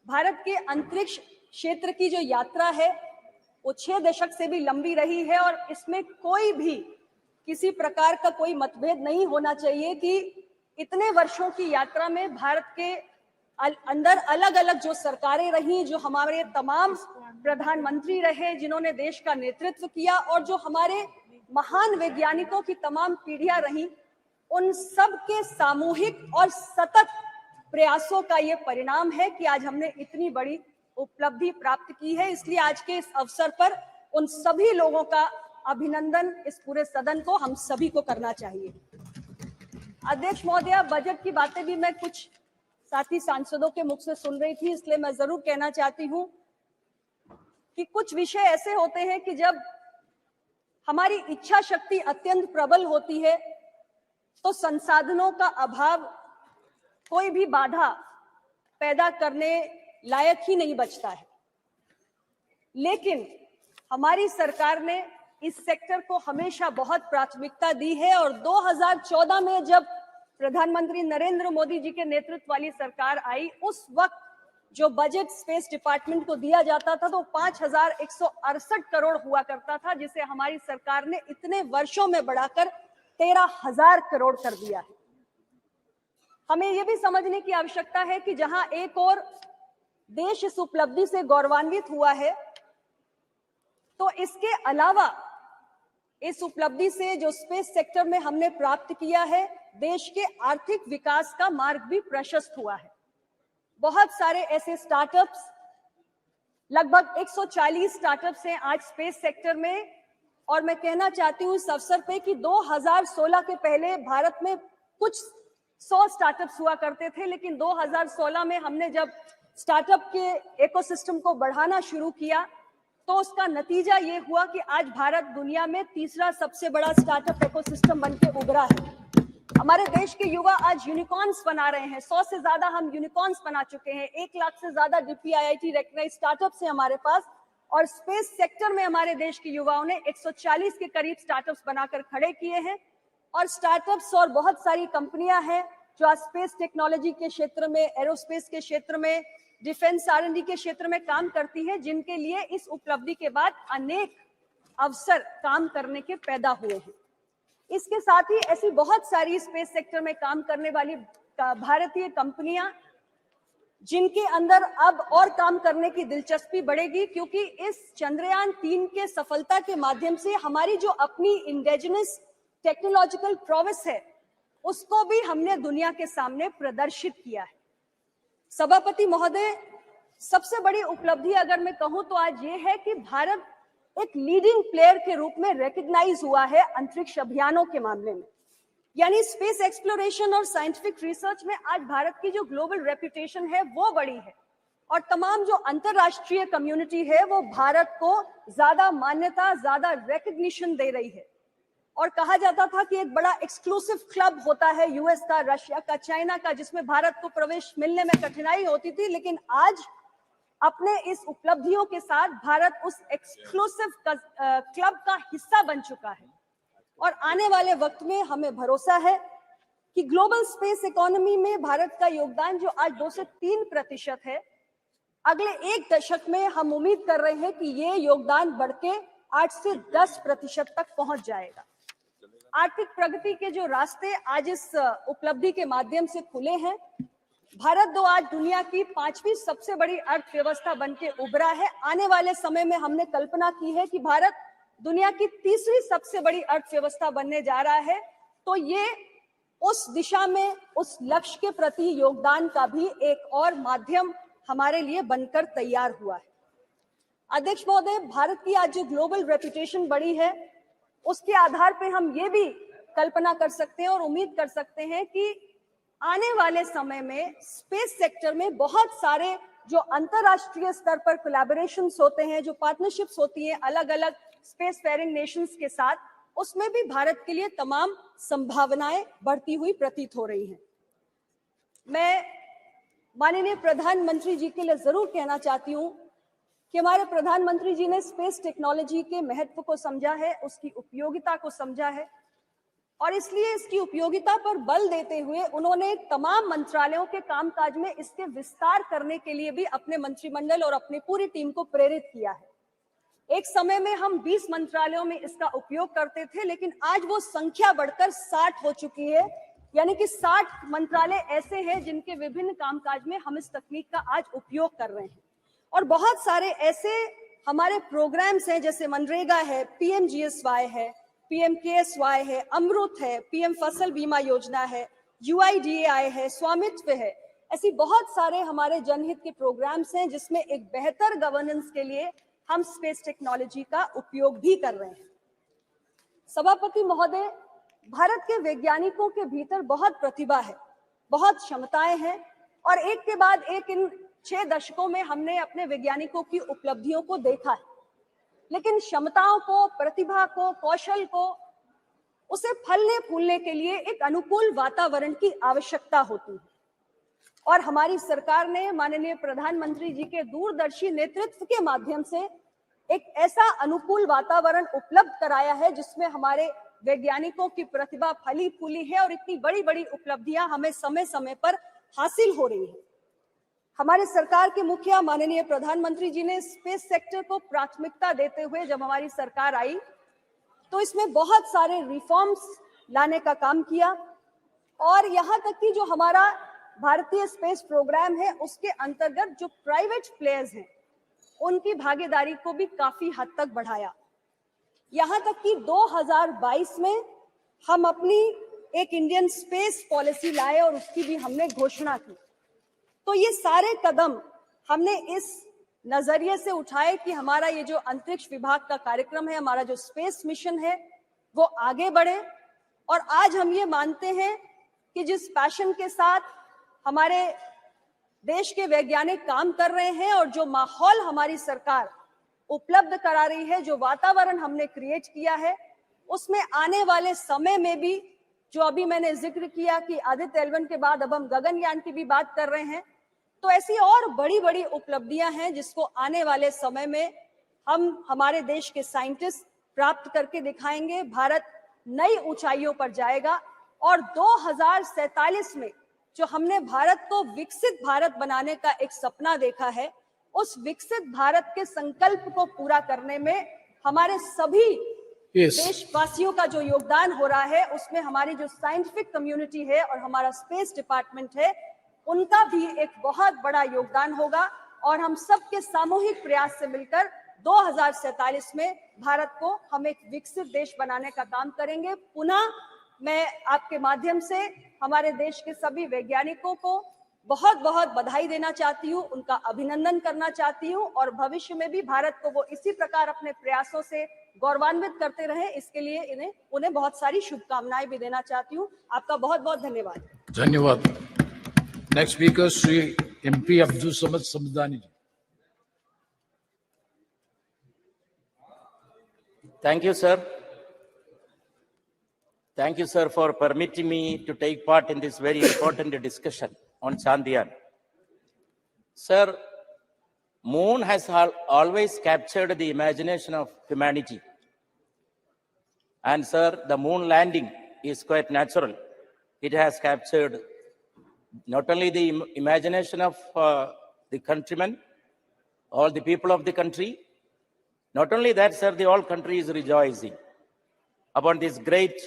भारत के अंतरिक्ष क्षेत्र की जो यात्रा है वो 6 दशक से भी लंबी रही है, और इसमें कोई भी किसी प्रकार का कोई मतभेद नहीं होना चाहिए कि इतने वर्षों की यात्रा में भारत के अंदर अलग अलग जो सरकारें रही, जो हमारे तमाम प्रधानमंत्री रहे जिन्होंने देश का नेतृत्व किया, और जो हमारे महान वैज्ञानिकों की तमाम पीढ़ियां रही, उन सब के सामूहिक और सतत प्रयासों का ये परिणाम है कि आज हमने इतनी बड़ी उपलब्धि प्राप्त की है। इसलिए आज के इस अवसर पर उन सभी लोगों का अभिनंदन इस पूरे सदन को, हम सभी को करना चाहिए। अध्यक्ष महोदया, बजट की बातें भी मैं कुछ साथी सांसदों के मुख से सुन रही थी, इसलिए मैं जरूर कहना चाहती हूं कि कुछ विषय ऐसे होते हैं कि जब हमारी इच्छा शक्ति अत्यंत प्रबल होती है तो संसाधनों का अभाव कोई भी बाधा पैदा करने लायक ही नहीं बचता है। लेकिन हमारी सरकार ने इस सेक्टर को हमेशा बहुत प्राथमिकता दी है, और 2014 में जब प्रधानमंत्री नरेंद्र मोदी जी के नेतृत्व वाली सरकार आई, उस वक्त जो बजट स्पेस डिपार्टमेंट को दिया जाता था तो 5,168 करोड़ हुआ करता था, जिसे हमारी सरकार ने इतने वर्षों में बढ़ाकर 13,000 करोड़ कर दिया है। हमें यह भी समझने की आवश्यकता है कि जहां एक और देश इस उपलब्धि से गौरवान्वित हुआ है, तो इसके अलावा इस उपलब्धि से जो स्पेस सेक्टर में हमने प्राप्त किया है, देश के आर्थिक विकास का मार्ग भी प्रशस्त हुआ है। बहुत सारे ऐसे स्टार्टअप्स, लगभग 140 स्टार्टअप्स हैं आज स्पेस सेक्टर में, और मैं कहना चाहती हूं इस अवसर पे कि 2016 के पहले भारत में कुछ 100 स्टार्टअप्स हुआ करते थे, लेकिन 2016 में हमने जब स्टार्टअप के इकोसिस्टम को बढ़ाना शुरू किया तो उसका नतीजा ये हुआ कि आज भारत दुनिया में तीसरा सबसे बड़ा स्टार्टअप इकोसिस्टम बनके उभरा है। हमारे देश के युवा आज यूनिकॉर्न्स बना रहे हैं, 100 से ज्यादा हम यूनिकॉर्न्स बना चुके हैं, 1 लाख से ज्यादा DPIIT रेकग्नाइज्ड स्टार्टअप्स हैं हमारे पास, और स्पेस सेक्टर में हमारे देश के युवाओं ने 140 के करीब स्टार्टअप्स बनाकर खड़े किए हैं। और स्टार्टअप्स और बहुत सारी कंपनियां हैं जो आज स्पेस टेक्नोलॉजी के क्षेत्र में, एरोस्पेस के क्षेत्र में, डिफेंस R&D के क्षेत्र में काम करती हैं, जिनके लिए इस उपलब्धि के बाद अवसर काम करने के पैदा हुए हैं। इसके साथ ही ऐसी बहुत सारी स्पेस सेक्टर में काम करने वाली भारतीय कंपनियां जिनके अंदर अब और काम करने की दिलचस्पी बढ़ेगी, क्योंकि इस चंद्रयान 3 के सफलता के माध्यम से हमारी जो अपनी इंडिजिनस टेक्नोलॉजिकल प्रोवेस है उसको भी हमने दुनिया के सामने प्रदर्शित किया है। सभापति महोदय, सबसे बड़ी उपलब्धि अगर मैं कहूं तो आज ये है कि भारत एक लीडिंग प्लेयर के रूप में रिकॉग्नाइज हुआ है अंतरिक्ष अभियानों के मामले में। यानी स्पेस एक्सप्लोरेशन और साइंटिफिक रिसर्च में आज भारत की जो ग्लोबल रेपुटेशन है वो बड़ी है, और तमाम जो अंतरराष्ट्रीय कम्युनिटी है वो भारत को ज्यादा मान्यता, ज्यादा रिकॉग्निशन दे रही है। और कहा जाता था कि एक बड़ा एक्सक्लूसिव क्लब होता है यूएस का, रशिया का, चाइना का, जिसमें भारत को प्रवेश मिलने में कठिनाई होती थी, लेकिन आज अपने इस उपलब्धियों के साथ भारत उस एक्सक्लूसिव क्लब का हिस्सा बन चुका है। और आने वाले वक्त में हमें भरोसा है कि ग्लोबल स्पेस इकोनॉमी में भारत का योगदान जो आज 2 से 3% है, अगले 1 दशक में हम उम्मीद कर रहे हैं कि ये योगदान बढ़ के 8 से 10% तक पहुंच जाएगा। आर्थिक प्रगति के जो रास्ते आज इस उपलब्धि के माध्यम से खुले हैं, भारत आज दुनिया की 5वीं सबसे बड़ी अर्थव्यवस्था बनके उभरा है। आने वाले समय में हमने कल्पना की है कि भारत दुनिया की 3री सबसे बड़ी अर्थव्यवस्था बनने जा रहा है। तो ये उस दिशा में, उस लक्ष्य के प्रति योगदान का भी एक और माध्यम हमारे लिए बनकर तैयार हुआ है। अध्यक्ष महोदय, भारत की आज जो ग्लोबल रेपुटेशन बढ़ी है उसके आधार पे हम ये भी कल्पना कर सकते हैं और उम्मीद कर सकते हैं कि आने वाले समय में स्पेस सेक्टर में बहुत सारे जो अंतरराष्ट्रीय स्तर पर कोलैबोरेशंस होते हैं, जो पार्टनरशिप्स होती हैं अलग अलग स्पेस फेयरिंग नेशंस के साथ, उसमें भी भारत के लिए तमाम संभावनाएं बढ़ती हुई प्रतीत हो रही हैं। मैं माननीय प्रधानमंत्री जी के लिए जरूर कहना चाहती हूँ कि हमारे प्रधानमंत्री जी ने स्पेस टेक्नोलॉजी के महत्व को समझा है, उसकी उपयोगिता को समझा है, और इसलिए इसकी उपयोगिता पर बल देते हुए उन्होंने तमाम मंत्रालयों के कामकाज में इसके विस्तार करने के लिए भी अपने मंत्रिमंडल और अपनी पूरी टीम को प्रेरित किया है। एक समय में हम 20 मंत्रालयों में इसका उपयोग करते थे, लेकिन आज वो संख्या बढ़कर 60 हो चुकी है। यानी कि 60 मंत्रालय ऐसे हैं जिनके विभिन्न कामकाज में हम इस तकनीक का आज उपयोग कर रहे हैं। और बहुत सारे ऐसे हमारे प्रोग्राम्स हैं, जैसे मनरेगा है, PMGSY है, PMKSY है, अमृत है, PM फसल बीमा योजना है, UIDAI है, स्वामित्व है। ऐसी बहुत सारे हमारे जनहित के प्रोग्राम्स हैं जिसमें एक बेहतर गवर्नेंस के लिए हम स्पेस टेक्नोलॉजी का उपयोग भी कर रहे हैं। सभापति महोदय, भारत के वैज्ञानिकों के भीतर बहुत प्रतिभा है, बहुत क्षमताएं हैं, और एक के बाद एक इन 6 दशकों में हमने अपने वैज्ञानिकों की उपलब्धियों को देखा है। लेकिन क्षमताओं को, प्रतिभा को, कौशल को, उसे फलने फूलने के लिए एक अनुकूल वातावरण की आवश्यकता होती है। और हमारी सरकार ने माननीय प्रधानमंत्री जी के दूरदर्शी नेतृत्व के माध्यम से एक ऐसा अनुकूल वातावरण उपलब्ध कराया है जिसमें हमारे वैज्ञानिकों की प्रतिभा फली फूली है और इतनी बड़ी बड़ी उपलब्धियां हमें समय समय पर हासिल हो रही है। हमारे सरकार के मुखिया माननीय प्रधानमंत्री जी ने स्पेस सेक्टर को प्राथमिकता देते हुए जब हमारी सरकार आई तो इसमें बहुत सारे रिफॉर्म्स लाने का काम किया, और यहाँ तक कि जो हमारा भारतीय स्पेस प्रोग्राम है उसके अंतर्गत जो प्राइवेट प्लेयर्स हैं उनकी भागीदारी को भी काफी हद तक बढ़ाया। यहाँ तक कि 2022 में हम अपनी एक इंडियन स्पेस पॉलिसी लाए और उसकी भी हमने घोषणा की। तो ये सारे कदम हमने इस नजरिए से उठाए कि हमारा ये जो अंतरिक्ष विभाग का कार्यक्रम है, हमारा जो स्पेस मिशन है, वो आगे बढ़े। और आज हम ये मानते हैं कि जिस पैशन के साथ हमारे देश के वैज्ञानिक काम कर रहे हैं और जो माहौल हमारी सरकार उपलब्ध करा रही है, जो वातावरण हमने क्रिएट किया है, उसमें आने वाले समय में भी, जो अभी मैंने जिक्र किया कि आदित्य L1 के बाद अब हम गगनयान की भी बात कर रहे हैं, तो ऐसी और बड़ी बड़ी उपलब्धियां हैं जिसको आने वाले समय में हम हमारे देश के साइंटिस्ट प्राप्त करके दिखाएंगे। भारत नई ऊंचाइयों पर जाएगा और 2047 में जो हमने भारत को विकसित भारत बनाने का एक सपना देखा है, उस विकसित भारत के संकल्प को पूरा करने में हमारे सभी Yes. देशवासियों का जो योगदान हो रहा है, उसमें हमारी जो साइंटिफिक कम्युनिटी है और हमारा स्पेस डिपार्टमेंट है, उनका भी एक बहुत बड़ा योगदान होगा और हम सबके सामूहिक प्रयास से मिलकर 2047 में भारत को हम एक विकसित देश बनाने का काम करेंगे। पुनः मैं आपके माध्यम से हमारे देश के सभी वैज्ञानिकों को बहुत बहुत बधाई देना चाहती हूँ, उनका अभिनंदन करना चाहती हूँ और भविष्य में भी भारत को वो इसी प्रकार अपने प्रयासों से गौरवान्वित करते रहे, इसके लिए उन्हें बहुत सारी शुभकामनाएं भी देना चाहती हूँ। आपका बहुत बहुत धन्यवाद। धन्यवाद। Next speaker Shri MP Abdul Samad Samadani ji. Thank you, sir. Thank you, sir, for permitting me to take part in this very important discussion on Chandrayaan. Sir, Moon has always captured the imagination of humanity. And sir, the moon landing is quite natural. It has captured not only the imagination of the countrymen, all the people of the country. Not only that, sir, the whole country is rejoicing upon this great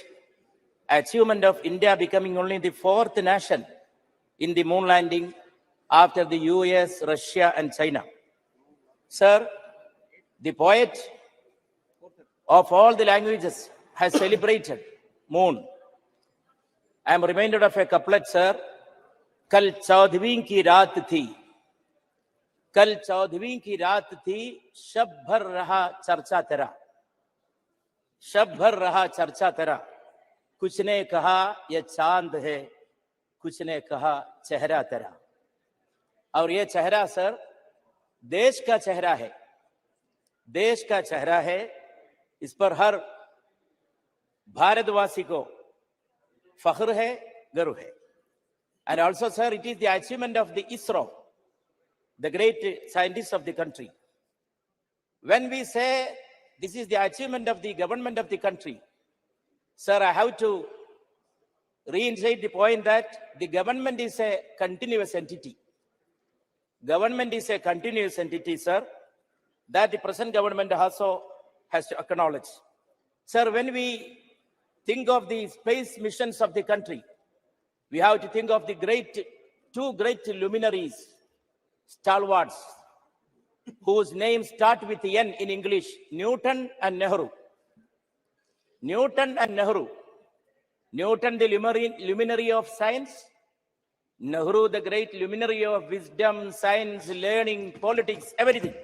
achievement of India becoming only the 4th nation in the moon landing after the US, Russia, and China. Sir, the poet of all the languages has celebrated moon. I am reminded of a couplet, sir. Kal 14वीं की रात थी, कल 14वीं की रात थी, शब भर रहा चर्चा तेरा, शब भर रहा चर्चा तेरा, कुछ ने कहा यह चांद है, कुछ ने कहा चेहरा तेरा। और ये चेहरा सर देश का चेहरा है, देश का चेहरा है। इस पर हर भारतवासी को फख्र है, गर्व है। And also, sir, it is the achievement of the ISRO, the great scientists of the country. When we say this is the achievement of the government of the country, sir, I have to reinstate the point that the government is a continuous entity. Government is a continuous entity, sir, that the present government also has to acknowledge. Sir, when we think of the space missions of the country, we have to think of the two great luminaries, stalwarts, whose names start with N in English, Newton and Nehru. Newton and Nehru. Newton, the luminary of science. Nehru, the great luminary of wisdom, science, learning, politics, everything.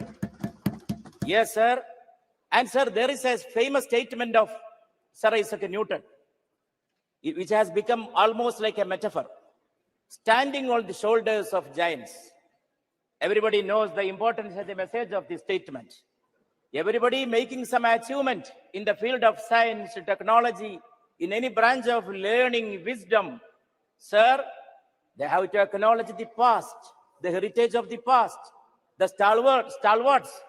Yes, sir. And sir, there is a famous statement of Sir Isaac Newton, which has become almost like a metaphor. Standing on the shoulders of giants. Everybody knows the importance and the message of this statement. Everybody making some achievement in the field of science, technology, in any branch of learning, wisdom, sir, they have to acknowledge the past, the heritage of the past, the stalwarts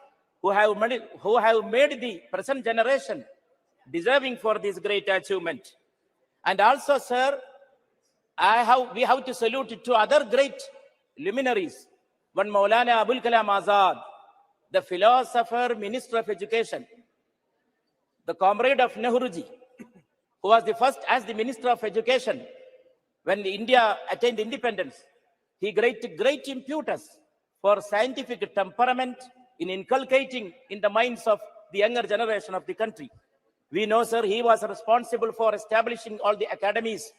who have made the present generation deserving for this great achievement. And also, sir, we have to salute to other great luminaries. One Maulana Abul Kalam Azad, the philosopher, minister of education, the comrade of Nehruji, who was the first as the minister of education when India attained independence. He great impetus for scientific temperament in inculcating in the minds of the younger generation of the country. We know, sir, he was responsible for establishing all the academies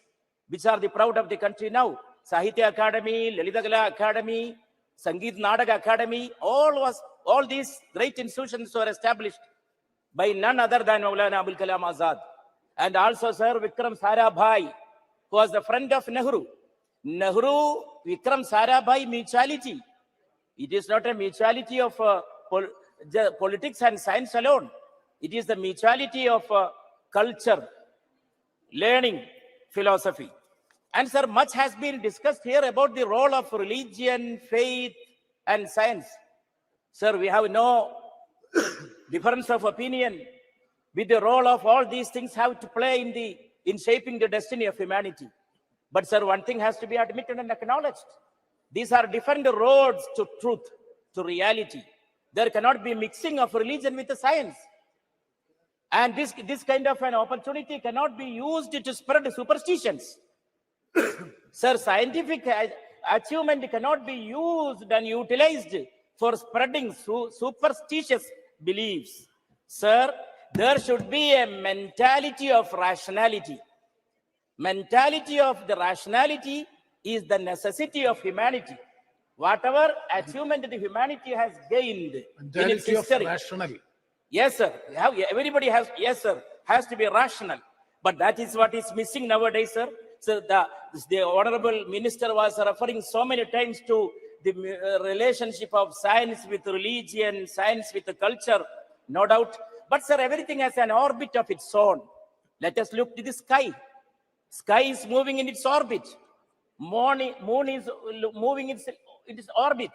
which are the proud of the country now. Sahitya Academy, Lalita Kala Academy, Sangeet Nadak Academy, all these great institutions were established by none other than Maulana Abul Kalam Azad. And also, sir, Vikram Sarabhai, who was the friend of Nehru. Nehru, Vikram Sarabhai mutuality. It is not a mutuality of politics and science alone. It is the mutuality of culture, learning, philosophy. And sir, much has been discussed here about the role of religion, faith, and science. Sir, we have no difference of opinion with the role of all these things have to play in shaping the destiny of humanity. But sir, one thing has to be admitted and acknowledged. These are different roads to truth, to reality. There cannot be mixing of religion with the science. And this kind of an opportunity cannot be used to spread superstitions. Sir, scientific achievement cannot be used and utilized for spreading superstitious beliefs. Sir, there should be a mentality of rationality. Mentality of the rationality is the necessity of humanity. Whatever achievement the humanity has gained in its history. Rational. Yes, sir. Everybody has, yes, sir, has to be rational. But that is what is missing nowadays, sir. So the honorable minister was referring so many times to the relationship of science with religion, science with the culture, no doubt. But sir, everything has an orbit of its own. Let us look to the sky. Sky is moving in its orbit. Moon is moving in its orbit.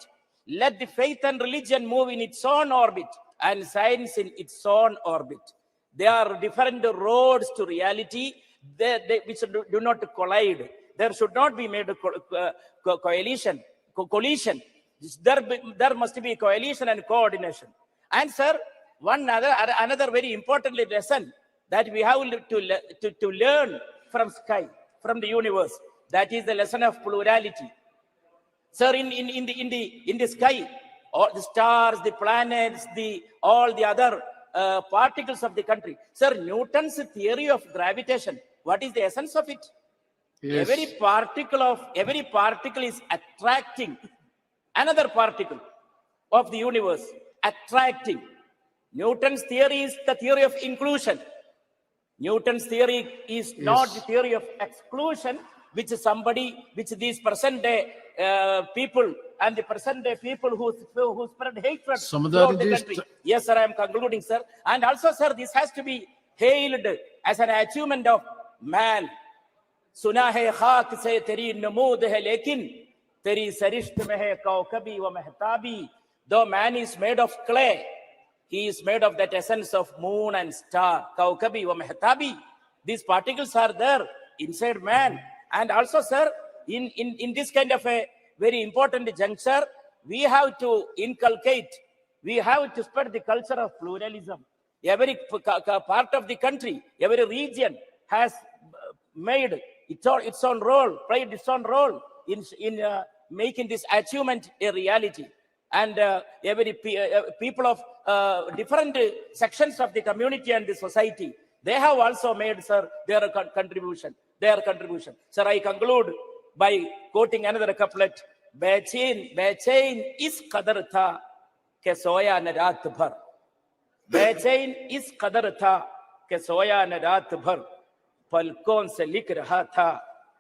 Let the faith and religion move in its own orbit, and science in its own orbit. There are different roads to reality which do not collide. There should not be made a collision. There must be coalition and coordination. And sir, another very important lesson that we have to learn from sky, from the universe, that is the lesson of plurality. Sir, in the sky, all the stars, the planets, all the other particles of the country. Sir, Newton's theory of gravitation, what is the essence of it? Yes. Every particle is attracting another particle of the universe, attracting. Newton's theory is the theory of inclusion. Newton's theory is not the theory of exclusion, which these present day people and the present day people who spread hatred throughout the country. Yes, sir, I am concluding, sir. And also, sir, this has to be hailed as an achievement of man. सुना है खाक से तेरी नमूद है लेकिन तेरी सरिश्त में है कौकबी व महताबी. Though man is made of clay, he is made of that essence of moon and star. Kaukabi wa mehtabi. These particles are there inside man. And also, sir, in this kind of a very important juncture, we have to inculcate, we have to spread the culture of pluralism. Every part of the country, every region has made its own role, played its own role in making this achievement a reality. And every people of different sections of the community and the society, they have also made, sir, their contribution. Sir, I conclude by quoting another couplet. बेचैन इस कदर था कि सोया न रात भर. बेचैन इस कदर था कि सोया न रात भर. पलकों से लिख रहा था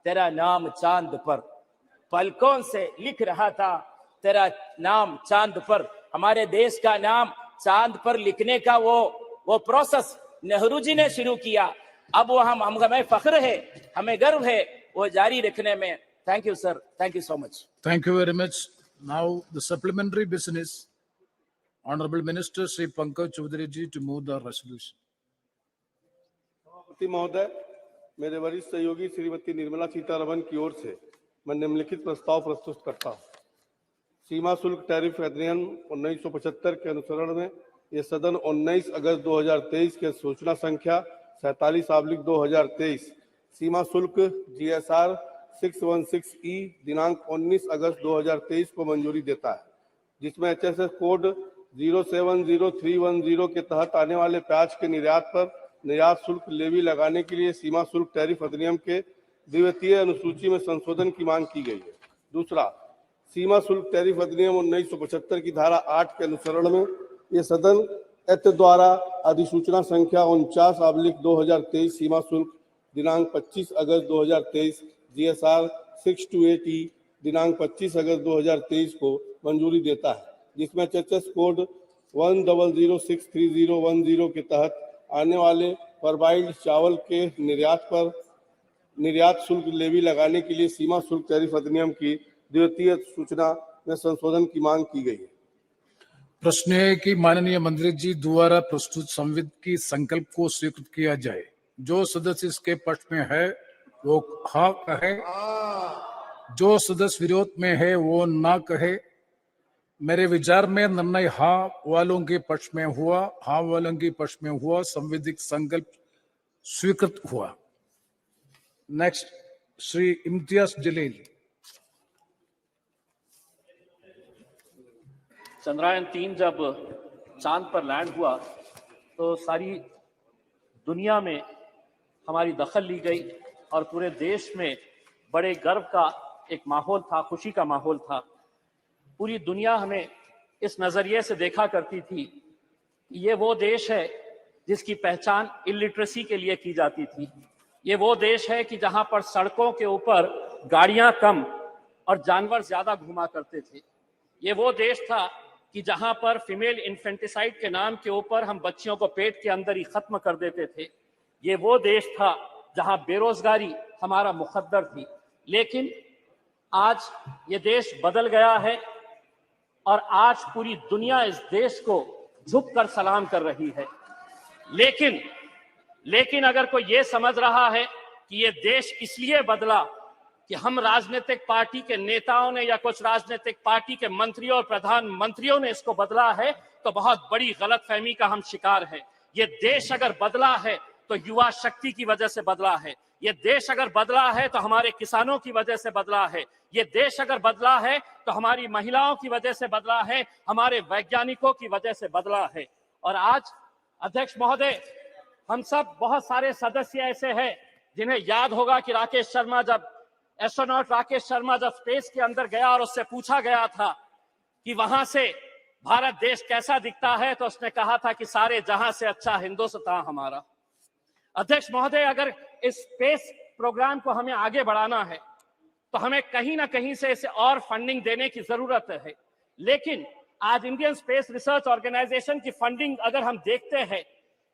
तेरा नाम चांद पर. पलकों से लिख रहा था तेरा नाम चांद पर. हमारे देश का नाम चांद पर लिखने का वो प्रोसेस नेहरू जी ने शुरू किया. अब वो हमें फख्र है, हमें गर्व है वो जारी रखने में. Thank you, sir. Thank you so much. Thank you very much. Now the supplementary business. Honorable Minister Sri Pankaj Chaudhary ji to move the resolution. सभापति महोदय, मेरे वरिष्ठ सहयोगी श्रीमती निर्मला सीतारमण की ओर से मैं निम्नलिखित प्रस्ताव प्रस्तुत करता हूँ. सीमा शुल्क टैरिफ अधिनियम 1975 के अनुसरण में ये सदन 19 अगस्त 2023 के सूचना संख्या 47/2023 सीमा शुल्क GSR 616E दिनांक 19 अगस्त 2023 को मंजूरी देता है, जिसमें HSS कोड 070310 के तहत आने वाले प्याज के निर्यात पर निर्यात शुल्क लेवी लगाने के लिए सीमा शुल्क टैरिफ अधिनियम के द्वितीय अनुसूची में संशोधन की मांग की गई है. दूसरा, सीमा शुल्क टैरिफ अधिनियम 1975 की धारा 8 के अनुसरण में ये सदन एक्ट द्वारा अधिसूचना संख्या 49/2023 सीमा शुल्क दिनांक 25 अगस्त 2023 GSR 628E दिनांक 25 अगस्त 2023 को मंजूरी देता है, जिसमें HSS कोड 10063010 के तहत आने वाले परबाइल्ड चावल के निर्यात पर निर्यात शुल्क लेवी लगाने के लिए सीमा शुल्क टैरिफ अधिनियम की द्वितीय सूचना में संशोधन की मांग की गई है. प्रश्न है कि माननीय मंत्री जी द्वारा प्रस्तुत संविधान की संकल्प को स्वीकृत किया जाए. जो सदस्य इसके पक्ष में है वो हाँ कहे, जो सदस्य विरोध में है वो ना कहे. मेरे विचार में निर्णय हाँ वालों के पक्ष में हुआ, हाँ वालों के पक्ष में हुआ, संवैधानिक संकल्प स्वीकृत हुआ। नेक्स्ट, श्री इम्तियाज जलील। चंद्रयान 3 जब चांद पर लैंड हुआ तो सारी दुनिया में हमारी दखल ली गई और पूरे देश में बड़े गर्व का एक माहौल था, खुशी का माहौल था। पूरी दुनिया हमें इस नजरिए से देखा करती थी कि ये वो देश है जिसकी पहचान इलिटरेसी के लिए की जाती थी। ये वो देश है कि जहां पर सड़कों के ऊपर गाड़ियां कम और जानवर ज्यादा घुमा करते थे। ये वो देश था कि जहां पर फीमेल इन्फेंटिसाइड के नाम के ऊपर हम बच्चियों को पेट के अंदर ही खत्म कर देते थे। ये वो देश था जहां बेरोजगारी हमारा मुकद्दर थी। लेकिन आज ये देश बदल गया है और आज पूरी दुनिया इस देश को झुककर सलाम कर रही है। लेकिन अगर कोई ये समझ रहा है कि ये देश इसलिए बदला कि हम राजनीतिक पार्टी के नेताओं ने या कुछ राजनीतिक पार्टी के मंत्रियों और प्रधानमंत्रियों ने इसको बदला है, तो बहुत बड़ी गलतफहमी का हम शिकार हैं। ये देश अगर बदला है तो युवा शक्ति की वजह से बदला है। ये देश अगर बदला है तो हमारे किसानों की वजह से बदला है। ये देश अगर बदला है तो हमारी महिलाओं की वजह से बदला है, हमारे वैज्ञानिकों की वजह से बदला है। और आज अध्यक्ष महोदय, हम सब बहुत सारे सदस्य ऐसे हैं जिन्हें याद होगा कि एस्ट्रोनॉट राकेश शर्मा जब स्पेस के अंदर गया और उससे पूछा गया था कि वहां से भारत देश कैसा दिखता है, तो उसने कहा था कि सारे जहां से अच्छा हिंदुस्तान हमारा। अध्यक्ष महोदय, अगर इस स्पेस प्रोग्राम को हमें आगे बढ़ाना है तो हमें कहीं ना कहीं से इसे और फंडिंग देने की जरूरत है। लेकिन आज इंडियन स्पेस रिसर्च ऑर्गेनाइजेशन की फंडिंग अगर हम देखते हैं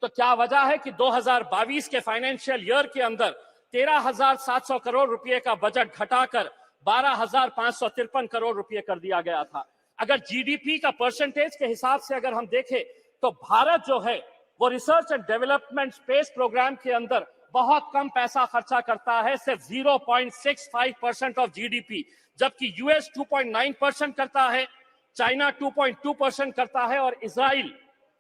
तो क्या वजह है कि 2022 के फाइनेंशियल ईयर के अंदर 13,700 करोड़ रुपए का बजट घटाकर 12,553 करोड़ रुपए कर दिया गया था। अगर जीडीपी का परसेंटेज के हिसाब से अगर हम देखें तो भारत जो है वो research and development space programme के अंदर बहुत कम पैसा खर्चा करता है, सिर्फ 0.65% ऑफ जीडीपी, जबकि यूएस 2.9% करता है, चाइना 2.2% करता है और इजराइल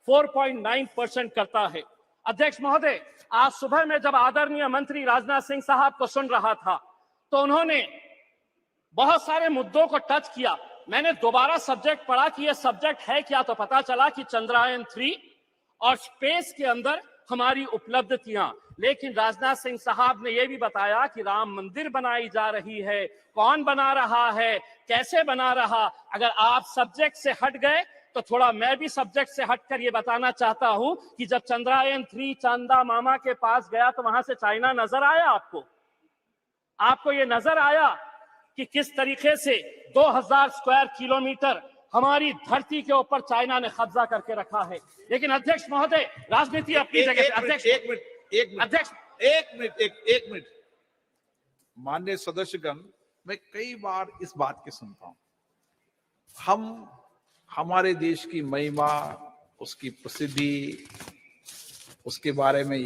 4.9% करता है। अध्यक्ष महोदय, आज सुबह में जब आदरणीय मंत्री राजनाथ सिंह साहब को सुन रहा था तो उन्होंने बहुत सारे मुद्दों को टच किया। मैंने दोबारा सब्जेक्ट पढ़ा कि यह सब्जेक्ट है क्या, तो पता चला कि चंद्रयान 3 और स्पेस के अंदर हमारी उपलब्धियां। लेकिन राजनाथ सिंह साहब ने यह भी बताया कि राम मंदिर बनाई जा रही है, कौन बना रहा है, कैसे बना रहा। अगर आप सब्जेक्ट से हट गए तो थोड़ा मैं भी सब्जेक्ट से हटकर ये बताना चाहता हूं कि जब चंद्रयान 3 चंदा मामा के पास गया तो वहां से चाइना नजर आया आपको ये नजर आया कि किस तरीके से 2000 स्क्वायर किलोमीटर हमारी धरती के ऊपर चाइना ने कब्जा करके रखा है। लेकिन अध्यक्ष महोदय, राजनीति अपनी जगह। एक मिनट माननीय सदस्यगण, मैं कई बार इस बात की सुनता हूं, हमारे देश की महिमा, उसकी प्रसिद्धि, उसके बारे में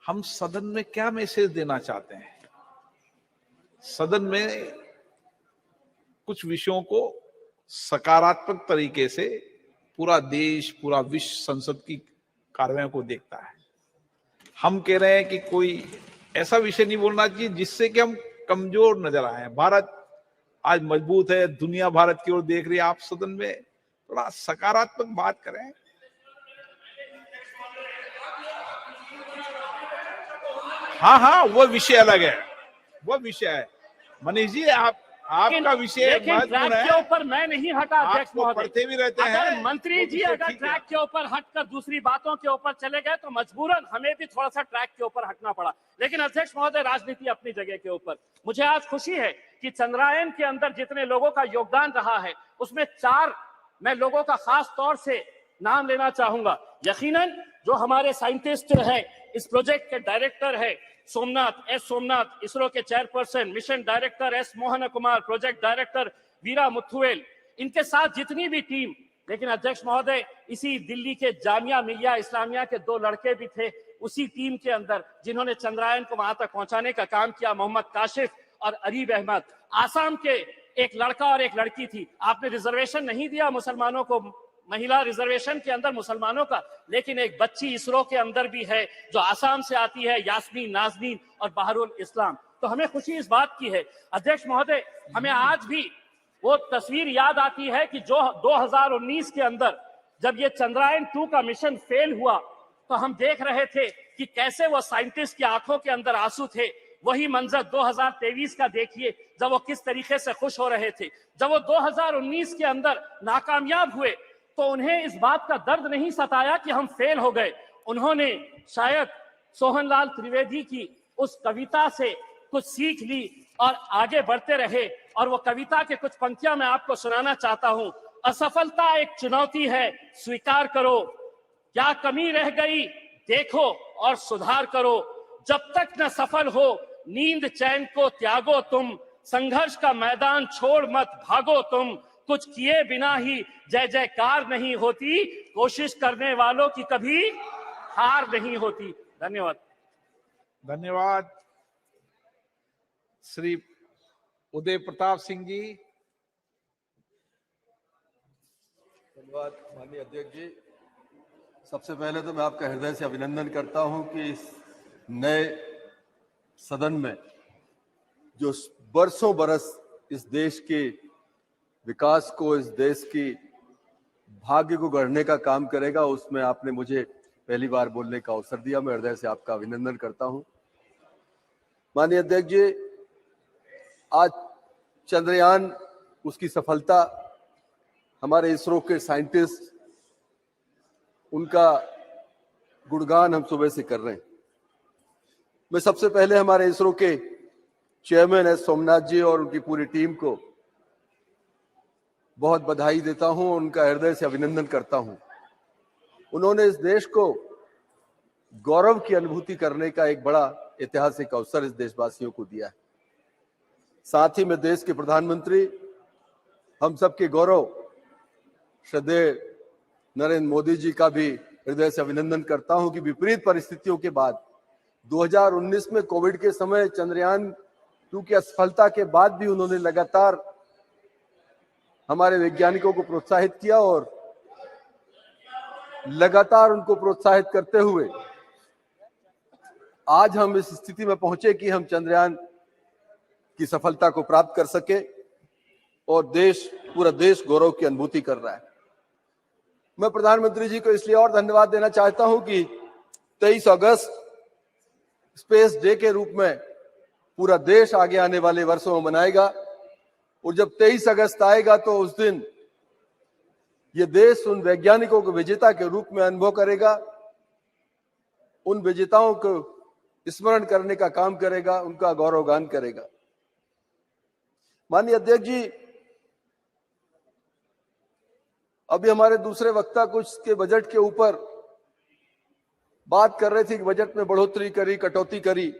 हम सदन में क्या मैसेज देना चाहते हैं। सदन में कुछ विषयों को सकारात्मक तरीके से पूरा देश, पूरा विश्व संसद की कार्रवाई को देखता है। हम कह रहे हैं कि कोई ऐसा विषय नहीं बोलना चाहिए जिससे कि हम कमजोर नजर आए। भारत आज मजबूत है, दुनिया भारत की ओर देख रही है। आप सदन में थोड़ा सकारात्मक बात करें। हाँ, वो विषय अलग है, वो विषय है। मनीष जी, आपका विषय ट्रैक के ऊपर मैं नहीं हटा अध्यक्ष महोदय, पढ़ते भी रहते हैं। अगर मंत्री जी अगर ट्रैक के ऊपर हटकर दूसरी बातों के ऊपर चले गए तो मजबूरन हमें भी थोड़ा सा ट्रैक के ऊपर हटना पड़ा। लेकिन अध्यक्ष महोदय, राजनीति अपनी जगह के ऊपर। मुझे आज खुशी है कि चंद्रयान के अंदर जितने लोगों का योगदान रहा है उसमें 4 मैं लोगों का खास तौर से नाम लेना चाहूंगा। यकीनन जो हमारे साइंटिस्ट हैं, इस प्रोजेक्ट के डायरेक्टर है सोमनाथ, इसरो के chairperson, mission director S Mohan Kumar, project director Veera Muthuvel, इनके साथ जितनी भी टीम। लेकिन अध्यक्ष महोदय, इसी दिल्ली के जामिया मिलिया इस्लामिया के 2 लड़के भी थे उसी टीम के अंदर जिन्होंने चंद्रयान को वहां तक पहुंचाने का काम किया, मोहम्मद काशिफ और अरीब अहमद। आसाम के एक लड़का और एक लड़की थी। आपने रिजर्वेशन नहीं दिया मुसलमानों को, महिला रिजर्वेशन के अंदर मुसलमानों का, लेकिन एक बच्ची इसरो के अंदर भी है जो आसाम से आती है, यास्मीन, नाजनीन और बहरुल इस्लाम। तो हमें खुशी इस बात की है। अध्यक्ष महोदय, हमें आज भी वो तस्वीर याद आती है कि जो 2019 के अंदर जब ये चंद्रयान 2 का मिशन फेल हुआ तो हम देख रहे थे कि कैसे वो साइंटिस्ट की आंखों के अंदर आंसू थे। वही मंजर 2023 का देखिए, जब वो किस तरीके से खुश हो रहे थे। जब वो 2019 के अंदर नाकामयाब हुए तो उन्हें इस बात का दर्द नहीं सताया कि हम फेल हो गए। उन्होंने शायद सोहनलाल त्रिवेदी की उस कविता से कुछ सीख ली और आगे बढ़ते रहे। और वो कविता के कुछ पंक्तियां मैं आपको सुनाना चाहता हूं। असफलता एक चुनौती है, स्वीकार करो, क्या कमी रह गई देखो और सुधार करो, जब तक न सफल हो नींद चैन को त्यागो तुम, संघर्ष का मैदान छोड़ मत भागो तुम, कुछ किए बिना ही जय जयकार नहीं होती, कोशिश करने वालों की कभी हार नहीं होती। धन्यवाद। धन्यवाद। श्री उदय प्रताप सिंह जी। धन्यवाद माननीय अध्यक्ष जी। सबसे पहले तो मैं आपका हृदय से अभिनंदन करता हूं कि इस नए सदन में जो बरसों बरस इस देश के विकास को, इस देश की भाग्य को गढ़ने का काम करेगा, उसमें आपने मुझे पहली बार बोलने का अवसर दिया। मैं हृदय से आपका अभिनंदन करता हूं। माननीय अध्यक्ष जी, आज चंद्रयान, उसकी सफलता, हमारे इसरो के साइंटिस्ट, उनका गुणगान हम सुबह से कर रहे हैं। मैं सबसे पहले हमारे इसरो के चेयरमैन एस सोमनाथ जी और उनकी पूरी टीम को बहुत बधाई देता हूं, उनका हृदय से अभिनंदन करता हूं। उन्होंने इस देश को गौरव की अनुभूति करने का एक बड़ा ऐतिहासिक अवसर इस देशवासियों को दिया है। साथ ही मैं देश के प्रधानमंत्री, हम सबके गौरव श्रद्धेय नरेंद्र मोदी जी का भी हृदय से अभिनंदन करता हूं कि विपरीत परिस्थितियों के बाद 2019 में कोविड के समय चंद्रयान 2 की असफलता के बाद भी उन्होंने लगातार हमारे वैज्ञानिकों को प्रोत्साहित किया और लगातार उनको प्रोत्साहित करते हुए आज हम इस स्थिति में पहुंचे कि हम चंद्रयान की सफलता को प्राप्त कर सके और पूरा देश गौरव की अनुभूति कर रहा है। मैं प्रधानमंत्री जी को इसलिए और धन्यवाद देना चाहता हूं कि 23 अगस्त स्पेस डे के रूप में पूरा देश आगे आने वाले वर्षों में मनाएगा और जब 23 अगस्त आएगा तो उस दिन ये देश उन वैज्ञानिकों को विजेता के रूप में अनुभव करेगा, उन विजेताओं को स्मरण करने का काम करेगा, उनका गौरवगान करेगा। माननीय अध्यक्ष जी, अभी हमारे दूसरे वक्ता कुछ के बजट के ऊपर बात कर रहे थे कि बजट में बढ़ोतरी करी, कटौती करी।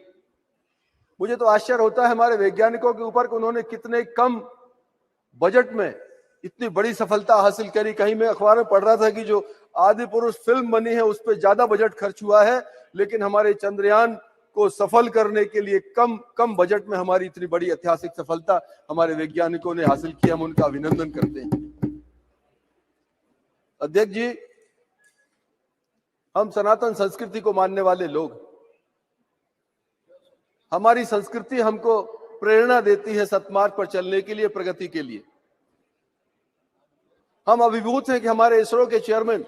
मुझे तो आश्चर्य होता है हमारे वैज्ञानिकों के ऊपर कि उन्होंने कितने कम बजट में इतनी बड़ी सफलता हासिल करी। कहीं मैं अखबार में पढ़ रहा था कि जो आदि पुरुष फिल्म बनी है उस पर ज्यादा बजट खर्च हुआ है, लेकिन हमारे चंद्रयान को सफल करने के लिए कम बजट में हमारी इतनी बड़ी ऐतिहासिक सफलता हमारे वैज्ञानिकों ने हासिल की। हम उनका अभिनंदन करते हैं। अध्यक्ष जी, हम सनातन संस्कृति को मानने वाले लोग, हमारी संस्कृति हमको प्रेरणा देती है सतमार्ग पर चलने के लिए, प्रगति के लिए। हम अभिभूत हैं कि हमारे इसरो के चेयरमैन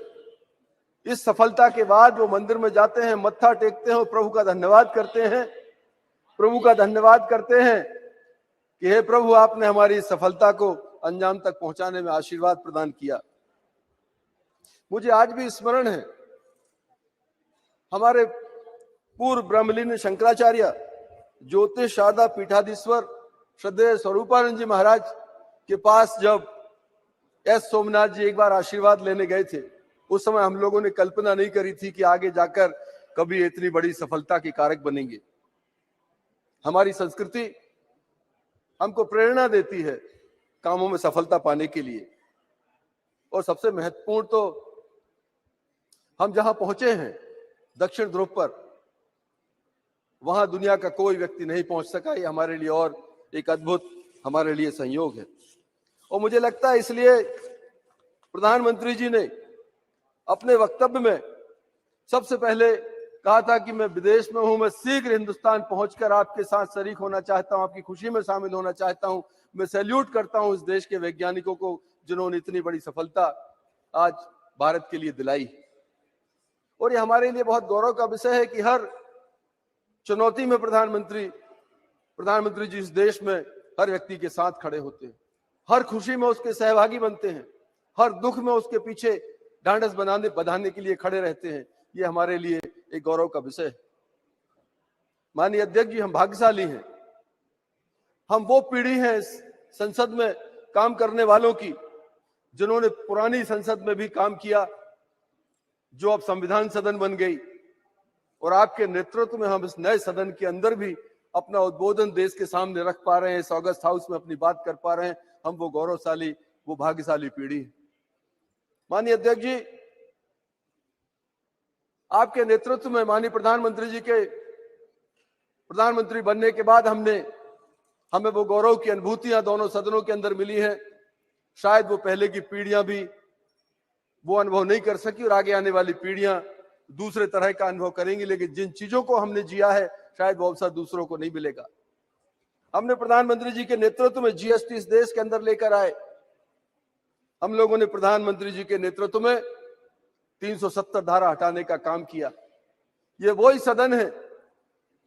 इस सफलता के बाद वो मंदिर में जाते हैं, मत्था टेकते हैं और प्रभु का धन्यवाद करते हैं। प्रभु का धन्यवाद करते हैं कि हे प्रभु, आपने हमारी सफलता को अंजाम तक पहुंचाने में आशीर्वाद प्रदान किया। मुझे आज भी स्मरण है हमारे पूर्व ब्रह्मलीन शंकराचार्य ज्योतिष शारदा पीठाधीश्वर श्रद्धेय स्वरूपानंद जी महाराज के पास जब एस सोमनाथ जी एक बार आशीर्वाद लेने गए थे, उस समय हम लोगों ने कल्पना नहीं करी थी कि आगे जाकर कभी इतनी बड़ी सफलता के कारक बनेंगे। हमारी संस्कृति हमको प्रेरणा देती है कामों में सफलता पाने के लिए। और सबसे महत्वपूर्ण तो हम जहां पहुंचे हैं दक्षिण ध्रुव पर, वहां दुनिया का कोई व्यक्ति नहीं पहुंच सका। ये हमारे लिए और एक अद्भुत हमारे लिए संयोग है। और मुझे लगता है इसलिए प्रधानमंत्री जी ने अपने वक्तव्य में सबसे पहले कहा था कि मैं विदेश में हूं, मैं शीघ्र हिंदुस्तान पहुंचकर आपके साथ शरीक होना चाहता हूं, आपकी खुशी में शामिल होना चाहता हूं। मैं सैल्यूट करता हूं इस देश के वैज्ञानिकों को जिन्होंने इतनी बड़ी सफलता आज भारत के लिए दिलाई। और ये हमारे लिए बहुत गौरव का विषय है कि हर चुनौती में प्रधानमंत्री जी इस देश में हर व्यक्ति के साथ खड़े होते हैं, हर खुशी में उसके सहभागी बनते हैं, हर दुख में उसके पीछे ढांढस बंधाने के लिए खड़े रहते हैं। ये हमारे लिए एक गौरव का विषय है। माननीय अध्यक्ष जी, हम भाग्यशाली हैं, हम वो पीढ़ी हैं संसद में काम करने वालों की जिन्होंने पुरानी संसद में भी काम किया, जो अब संविधान सदन बन गई, और आपके नेतृत्व में हम इस नए सदन के अंदर भी अपना उद्बोधन देश के सामने रख पा रहे हैं, इस ऑगस्ट हाउस में अपनी बात कर पा रहे हैं। हम वो गौरवशाली, वो भाग्यशाली पीढ़ी है। माननीय अध्यक्ष जी, आपके नेतृत्व में माननीय प्रधानमंत्री जी के प्रधानमंत्री बनने के बाद हमें वो गौरव की अनुभूतियां दोनों सदनों के अंदर मिली हैं। शायद वो पहले की पीढ़ियां भी वो अनुभव नहीं कर सकी और आगे आने वाली पीढ़ियां दूसरे तरह का अनुभव करेंगी, लेकिन जिन चीजों को हमने जिया है शायद वो अवसर दूसरों को नहीं मिलेगा। हमने प्रधानमंत्री जी के नेतृत्व में जीएसटी इस देश के अंदर लेकर आए। हम लोगों ने प्रधानमंत्री जी के नेतृत्व में 370 धारा हटाने का काम किया। ये वही सदन है,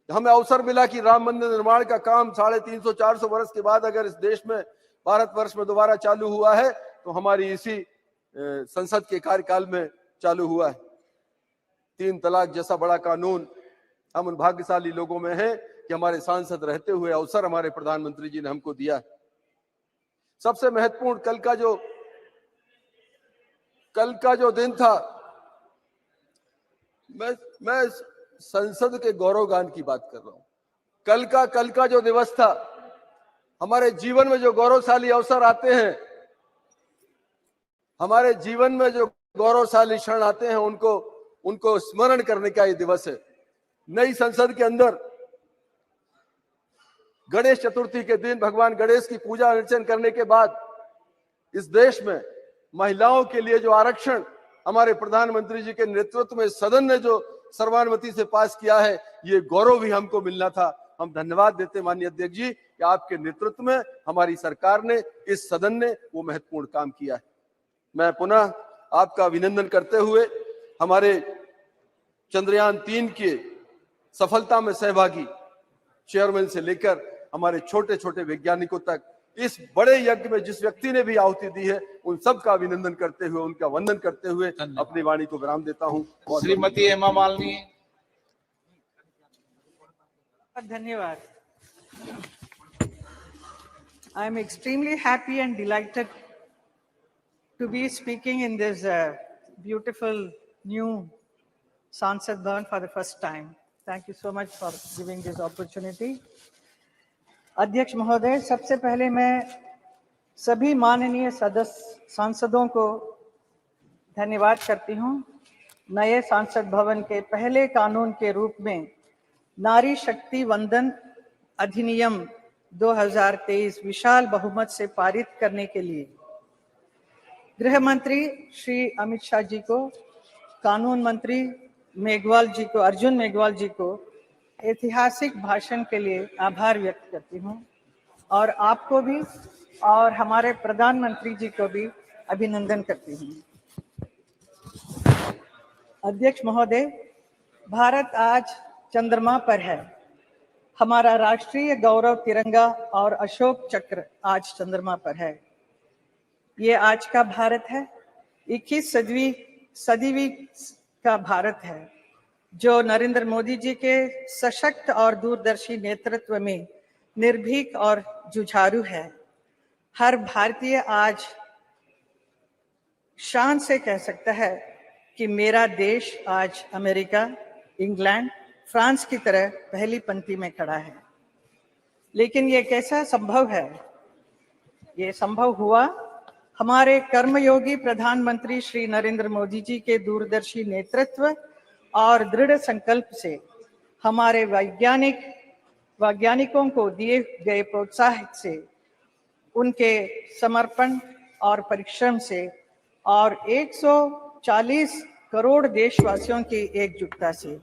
हमें अवसर मिला कि राम मंदिर निर्माण का काम 350-400 वर्ष के बाद अगर इस देश में, भारतवर्ष में दोबारा चालू हुआ है तो हमारी इसी संसद के कार्यकाल में चालू हुआ है। 3 तलाक जैसा बड़ा कानून, हम उन भाग्यशाली लोगों में हैं कि हमारे सांसद रहते हुए अवसर हमारे प्रधानमंत्री जी ने हमको दिया है। सबसे महत्वपूर्ण कल का जो दिन था, मैं संसद के गौरवगान की बात कर रहा हूं। कल का जो दिवस था, हमारे जीवन में जो गौरवशाली अवसर आते हैं, हमारे जीवन में जो गौरवशाली क्षण आते हैं, उनको स्मरण करने का ये दिवस है। नई संसद के अंदर गणेश चतुर्थी के दिन भगवान गणेश की पूजा अर्चना करने के बाद इस देश में महिलाओं के लिए जो आरक्षण हमारे प्रधानमंत्री जी के नेतृत्व में सदन ने जो सर्वानुमति से पास किया है, ये गौरव भी हमको मिलना था। हम धन्यवाद देते माननीय अध्यक्ष जी कि आपके नेतृत्व में हमारी सरकार ने, इस सदन ने वो महत्वपूर्ण काम किया है। मैं पुनः आपका अभिनंदन करते हुए हमारे चंद्रयान 3 के सफलता में सहभागी चेयरमैन से लेकर हमारे छोटे छोटे वैज्ञानिकों तक इस बड़े यज्ञ में जिस व्यक्ति ने भी आहुति दी है, उन सब का अभिनंदन करते हुए, उनका वंदन करते हुए अपनी वाणी को विराम देता हूं। श्रीमती हेमा मालिनी। धन्यवाद। I am extremely happy and delighted to be speaking in this beautiful new Sansad Bhavan for the first time. Thank you so much for giving this opportunity. अध्यक्ष महोदय, सबसे पहले मैं सभी माननीय सांसदों को धन्यवाद करती हूं। नए सांसद भवन के पहले कानून के रूप में नारी शक्ति वंदन अधिनियम 2023 विशाल बहुमत से पारित करने के लिए गृह मंत्री श्री अमित शाह जी को, कानून मंत्री अर्जुन मेघवाल जी को ऐतिहासिक भाषण के लिए आभार व्यक्त करती हूं और आपको भी और हमारे प्रधानमंत्री जी को भी अभिनंदन करती हूं। अध्यक्ष महोदय, भारत आज चंद्रमा पर है। हमारा राष्ट्रीय गौरव तिरंगा और अशोक चक्र आज चंद्रमा पर है। ये आज का भारत है, 21 सदी का भारत है, जो नरेंद्र मोदी जी के सशक्त और दूरदर्शी नेतृत्व में निर्भीक और जुझारू है। हर भारतीय आज शान से कह सकता है कि मेरा देश आज अमेरिका, इंग्लैंड, फ्रांस की तरह पहली पंक्ति में खड़ा है। लेकिन ये कैसा संभव है? ये संभव हुआ हमारे कर्मयोगी प्रधानमंत्री श्री नरेंद्र मोदी जी के दूरदर्शी नेतृत्व और दृढ़ संकल्प से। हमारे वैज्ञानिकों को दिए गए प्रोत्साहन से उनके समर्पण और परिश्रम से और 140 करोड़ देशवासियों की एकजुटता से।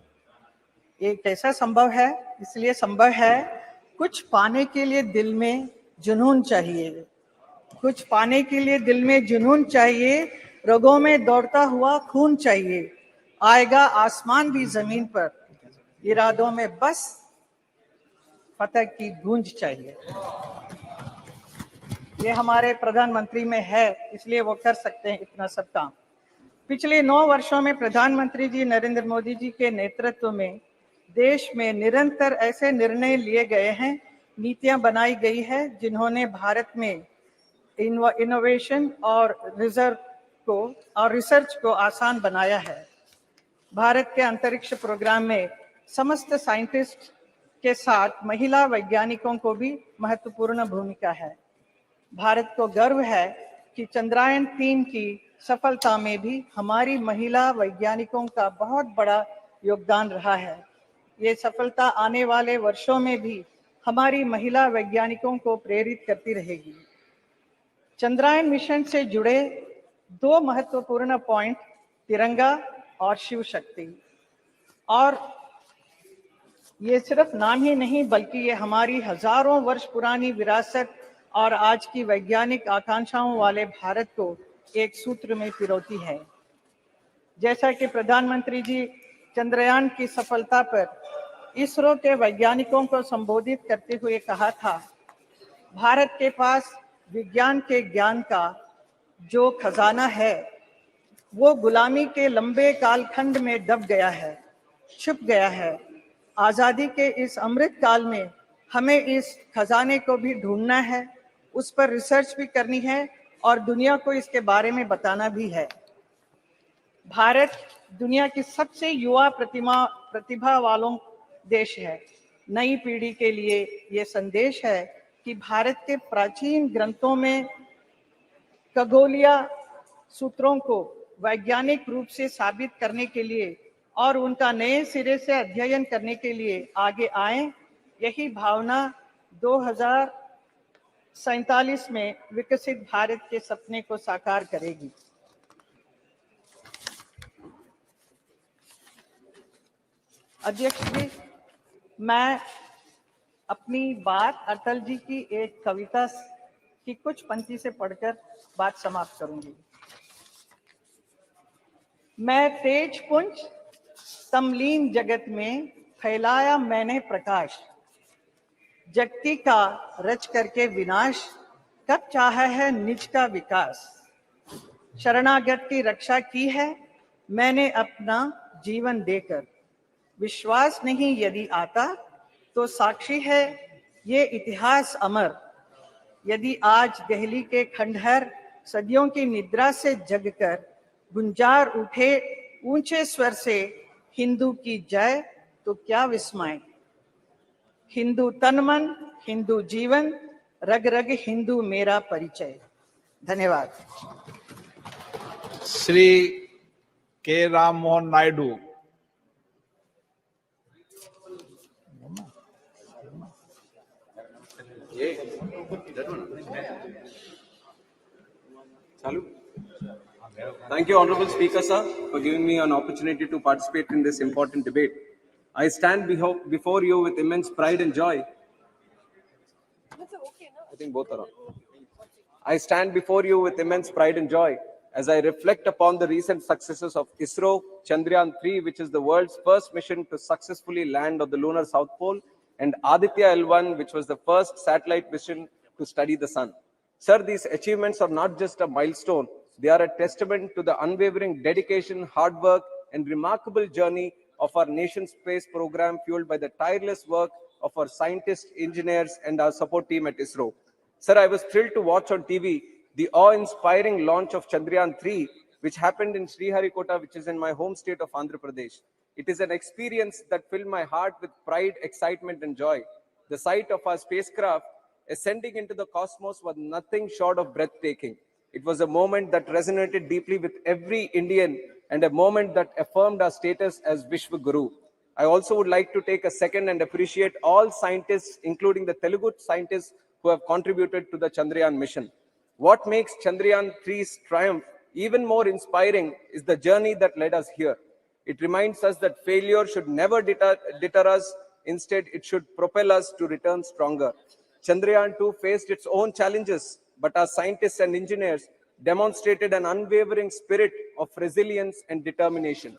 ये कैसा संभव है? इसलिए संभव है, कुछ पाने के लिए दिल में जुनून चाहिए, कुछ पाने के लिए दिल में जुनून चाहिए, रगों में दौड़ता हुआ खून चाहिए, आएगा आसमान भी जमीन पर, इरादों में बस फतह की गूंज चाहिए। ये हमारे प्रधानमंत्री में है, इसलिए वो कर सकते हैं इतना सब काम। पिछले 9 वर्षों में प्रधानमंत्री जी नरेंद्र मोदी जी के नेतृत्व में देश में निरंतर ऐसे निर्णय लिए गए हैं, नीतियां बनाई गई है, जिन्होंने भारत में इनोवेशन और रिसर्च को आसान बनाया है। भारत के अंतरिक्ष प्रोग्राम में समस्त साइंटिस्ट के साथ महिला वैज्ञानिकों को भी महत्वपूर्ण भूमिका है। भारत को गर्व है कि चंद्रयान 3 की सफलता में भी हमारी महिला वैज्ञानिकों का बहुत बड़ा योगदान रहा है। ये सफलता आने वाले वर्षों में भी हमारी महिला वैज्ञानिकों को प्रेरित करती रहेगी। चंद्रयान मिशन से जुड़े 2 महत्वपूर्ण पॉइंट, तिरंगा और शिव शक्ति, और ये सिर्फ नाम ही नहीं बल्कि ये हमारी हजारों वर्ष पुरानी विरासत और आज की वैज्ञानिक आकांक्षाओं वाले भारत को एक सूत्र में पिरोती है। जैसा कि प्रधानमंत्री जी चंद्रयान की सफलता पर इसरो के वैज्ञानिकों को संबोधित करते हुए कहा था, भारत के पास विज्ञान के ज्ञान का जो खजाना है वो गुलामी के लंबे कालखंड में दब गया है, छुप गया है। आजादी के इस अमृत काल में हमें इस खजाने को भी ढूंढना है, उस पर रिसर्च भी करनी है और दुनिया को इसके बारे में बताना भी है। भारत दुनिया की सबसे युवा प्रतिभा वालों देश है। नई पीढ़ी के लिए ये संदेश है कि भारत के प्राचीन ग्रंथों में खगोलीय सूत्रों को वैज्ञानिक रूप से साबित करने के लिए और उनका नए सिरे से अध्ययन करने के लिए आगे आए। यही भावना 2047 में विकसित भारत के सपने को साकार करेगी। अध्यक्ष जी, मैं अपनी बात अटल जी की एक कविता की कुछ पंक्ति से पढ़कर बात समाप्त करूंगी। मैं तेज पुंज तमलीन जगत में फैलाया मैंने प्रकाश, जगती का रच करके विनाश, कब चाहा है निज का विकास। शरणागत की रक्षा की है मैंने अपना जीवन देकर, विश्वास नहीं यदि आता तो साक्षी है ये इतिहास अमर। यदि आज दिल्ली के खंडहर सदियों की निद्रा से जगकर गुंजार उठे ऊंचे स्वर से हिंदू की जय, तो क्या विस्मय। हिंदू तन मन, हिंदू जीवन, रग रग हिंदू मेरा परिचय। धन्यवाद। श्री के Ram Mohan Naidu. Thank you, Honorable Speaker, sir, for giving me an opportunity to participate in this important debate. I stand before you with immense pride and joy. I think both are on. I stand before you with immense pride and joy as I reflect upon the recent successes of ISRO Chandrayaan 3, which is the world's first mission to successfully land on the lunar South Pole, and Aditya L1, which was the first satellite mission to study the sun. Sir, these achievements are not just a milestone, they are a testament to the unwavering dedication, hard work, and remarkable journey of our nation's space program, fueled by the tireless work of our scientists, engineers, and our support team at ISRO. Sir, I was thrilled to watch on TV the awe-inspiring launch of Chandrayaan 3, which happened in Sriharikota, which is in my home state of Andhra Pradesh. It is an experience that filled my heart with pride, excitement, and joy. The sight of our spacecraft ascending into the cosmos was nothing short of breathtaking. It was a moment that resonated deeply with every Indian and a moment that affirmed our status as Vishwa Guru. I also would like to take a second and appreciate all scientists, including the Telugu scientists who have contributed to the Chandrayaan mission. What makes Chandrayaan 3's triumph even more inspiring is the journey that led us here. It reminds us that failure should never deter us. Instead, it should propel us to return stronger. Chandrayaan 2 faced its own challenges, but our scientists and engineers demonstrated an unwavering spirit of resilience and determination.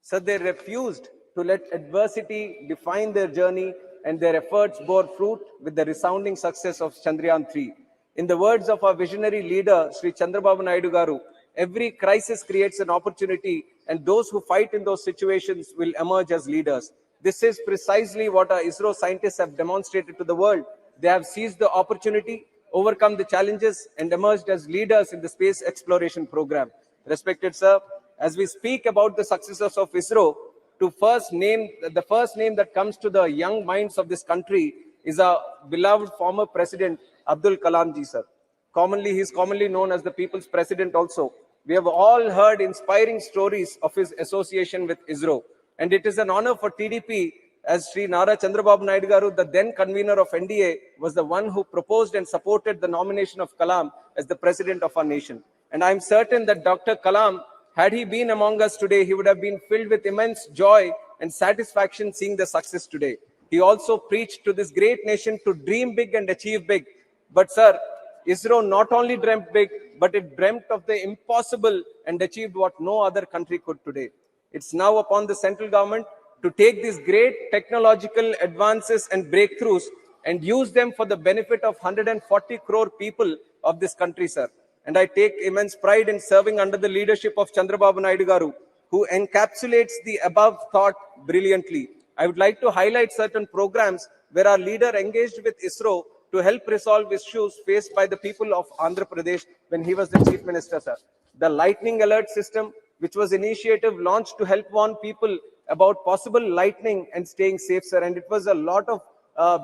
So they refused to let adversity define their journey, and their efforts bore fruit with the resounding success of Chandrayaan 3. In the words of our visionary leader, Sri Chandrababu Naidu Garu, every crisis creates an opportunity, and those who fight in those situations will emerge as leaders. This is precisely what our ISRO scientists have demonstrated to the world. They have seized the opportunity, overcome the challenges, and emerged as leaders in the space exploration program. Respected sir, as we speak about the successes of ISRO, the first name that comes to the young minds of this country is our beloved former President Abdul Kalam ji, sir. He is commonly known as the People's President also. We have all heard inspiring stories of his association with ISRO. And it is an honor for TDP, as Sri Nara Chandrababu Naidu Garu, the then convener of NDA, was the one who proposed and supported the nomination of Kalam as the President of our nation. And I'm certain that Dr. Kalam, had he been among us today, he would have been filled with immense joy and satisfaction seeing the success today. He also preached to this great nation to dream big and achieve big. But sir, ISRO not only dreamt big, but it dreamt of the impossible and achieved what no other country could today. It's now upon the central government to take these great technological advances and breakthroughs and use them for the benefit of 140 crore people of this country, sir. And I take immense pride in serving under the leadership of Chandrababu Naidu Garu, who encapsulates the above thought brilliantly. I would like to highlight certain programs where our leader engaged with ISRO to help resolve issues faced by the people of Andhra Pradesh when he was the Chief Minister, sir. The lightning alert system, which was initiative launched to help warn people about possible lightning and staying safe, sir. And it was a lot of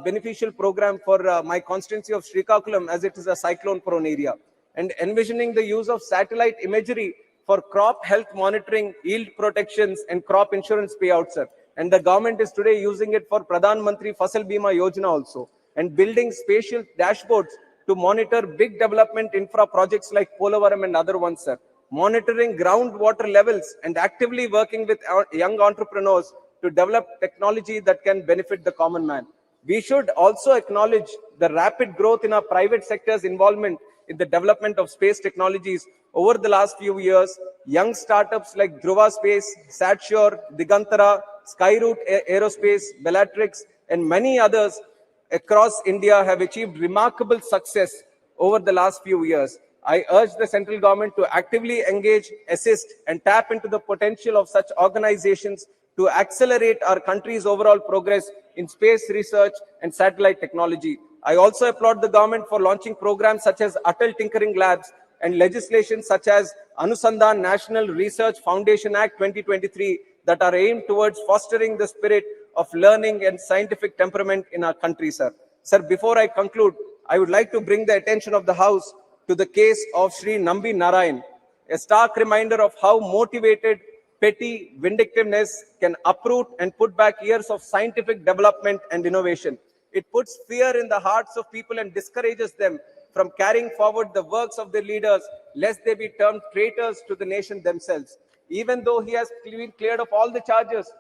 beneficial program for my constituency of Srikakulam, as it is a cyclone-prone area. And envisioning the use of satellite imagery for crop health monitoring, yield protections, and crop insurance payouts, sir. And the government is today using it for Pradhan Mantri Fasal Bima Yojana also. And building spatial dashboards to monitor big development infra projects like Polavaram and other ones, sir. Monitoring groundwater levels and actively working with our young entrepreneurs to develop technology that can benefit the common man. We should also acknowledge the rapid growth in our private sector's involvement in the development of space technologies over the last few years. Young startups like Dhruva Space, Satshore, Digantara, Skyroot Aerospace, Bellatrix, and many others across India have achieved remarkable success over the last few years. I urge the central government to actively engage, assist, and tap into the potential of such organizations to accelerate our country's overall progress in space research and satellite technology. I also applaud the government for launching programs such as Atal Tinkering Labs and legislation such as Anusandhan National Research Foundation Act 2023 that are aimed towards fostering the spirit of learning and scientific temperament in our country, sir. Sir, before I conclude, I would like to bring the attention of the House to the case of Sri Nambi Narayan, a stark reminder of how motivated, petty vindictiveness can uproot and put back years of scientific development and innovation. It puts fear in the hearts of people and discourages them from carrying forward the works of their leaders, lest they be termed traitors to the nation themselves. Even though he has been cleared of all the charges,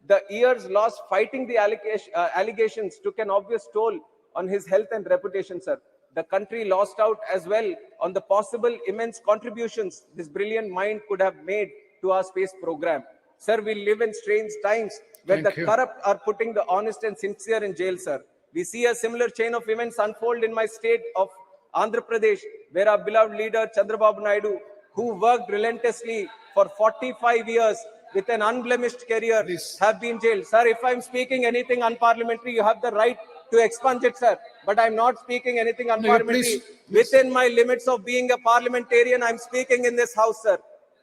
the years lost fighting the allegations took an obvious toll on his health and reputation, sir. The country lost out as well on the possible immense contributions this brilliant mind could have made to our space program. Sir, we live in strange times where the corrupt are putting the honest and sincere in jail, sir. We see a similar chain of events unfold in my state of Andhra Pradesh, where our beloved leader Chandrababu Naidu, who worked relentlessly for 45 years with an unblemished career, have been jailed. Sir, if I'm speaking anything unparliamentary, you have the right to expunge it, sir. But I'm not speaking anything unparliamentary. Within my limits of being a parliamentarian, I'm speaking in this house, sir,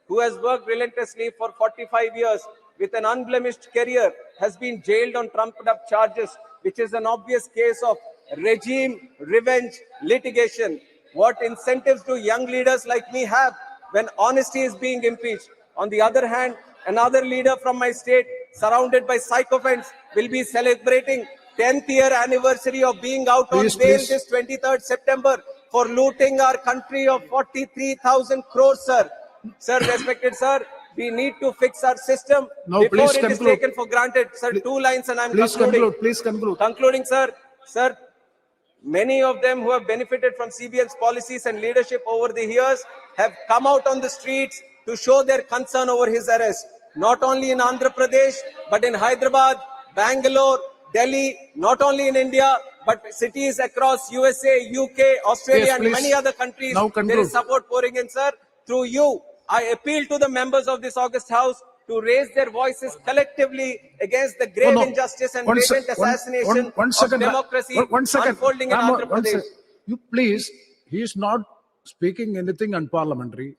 who has worked relentlessly for 45 years with an unblemished career, has been jailed on trumped-up charges, which is an obvious case of regime revenge litigation. What incentives do young leaders like me have when honesty is being impeached? On the other hand, another leader from my state, surrounded by sycophants, will be celebrating 10th year anniversary of being out Please, on bail please. this 23rd September for looting our country of 43,000 crores, sir. Sir, respected sir, we need to fix our system Now, before please it is conclude. taken for granted. Sir, 2 lines and I'm Please concluding. conclude. Please conclude. Concluding, sir. Sir, many of them who have benefited from CBN's policies and leadership over the years have come out on the streets to show their concern over his arrest. Not only in Andhra Pradesh, but in Hyderabad, Bangalore, Delhi, not only in India, but cities across USA, UK, Australia, Yes, and please. many other countries. Now There conclude. is support pouring in, sir. Through you, I appeal to the members of this August House to raise their voices collectively against the grave No, no. injustice and One sec- blatant one- assassination one second, of democracy one second. unfolding in Ram, Andhra one Pradesh. sec. You please, he is not speaking anything unparliamentary.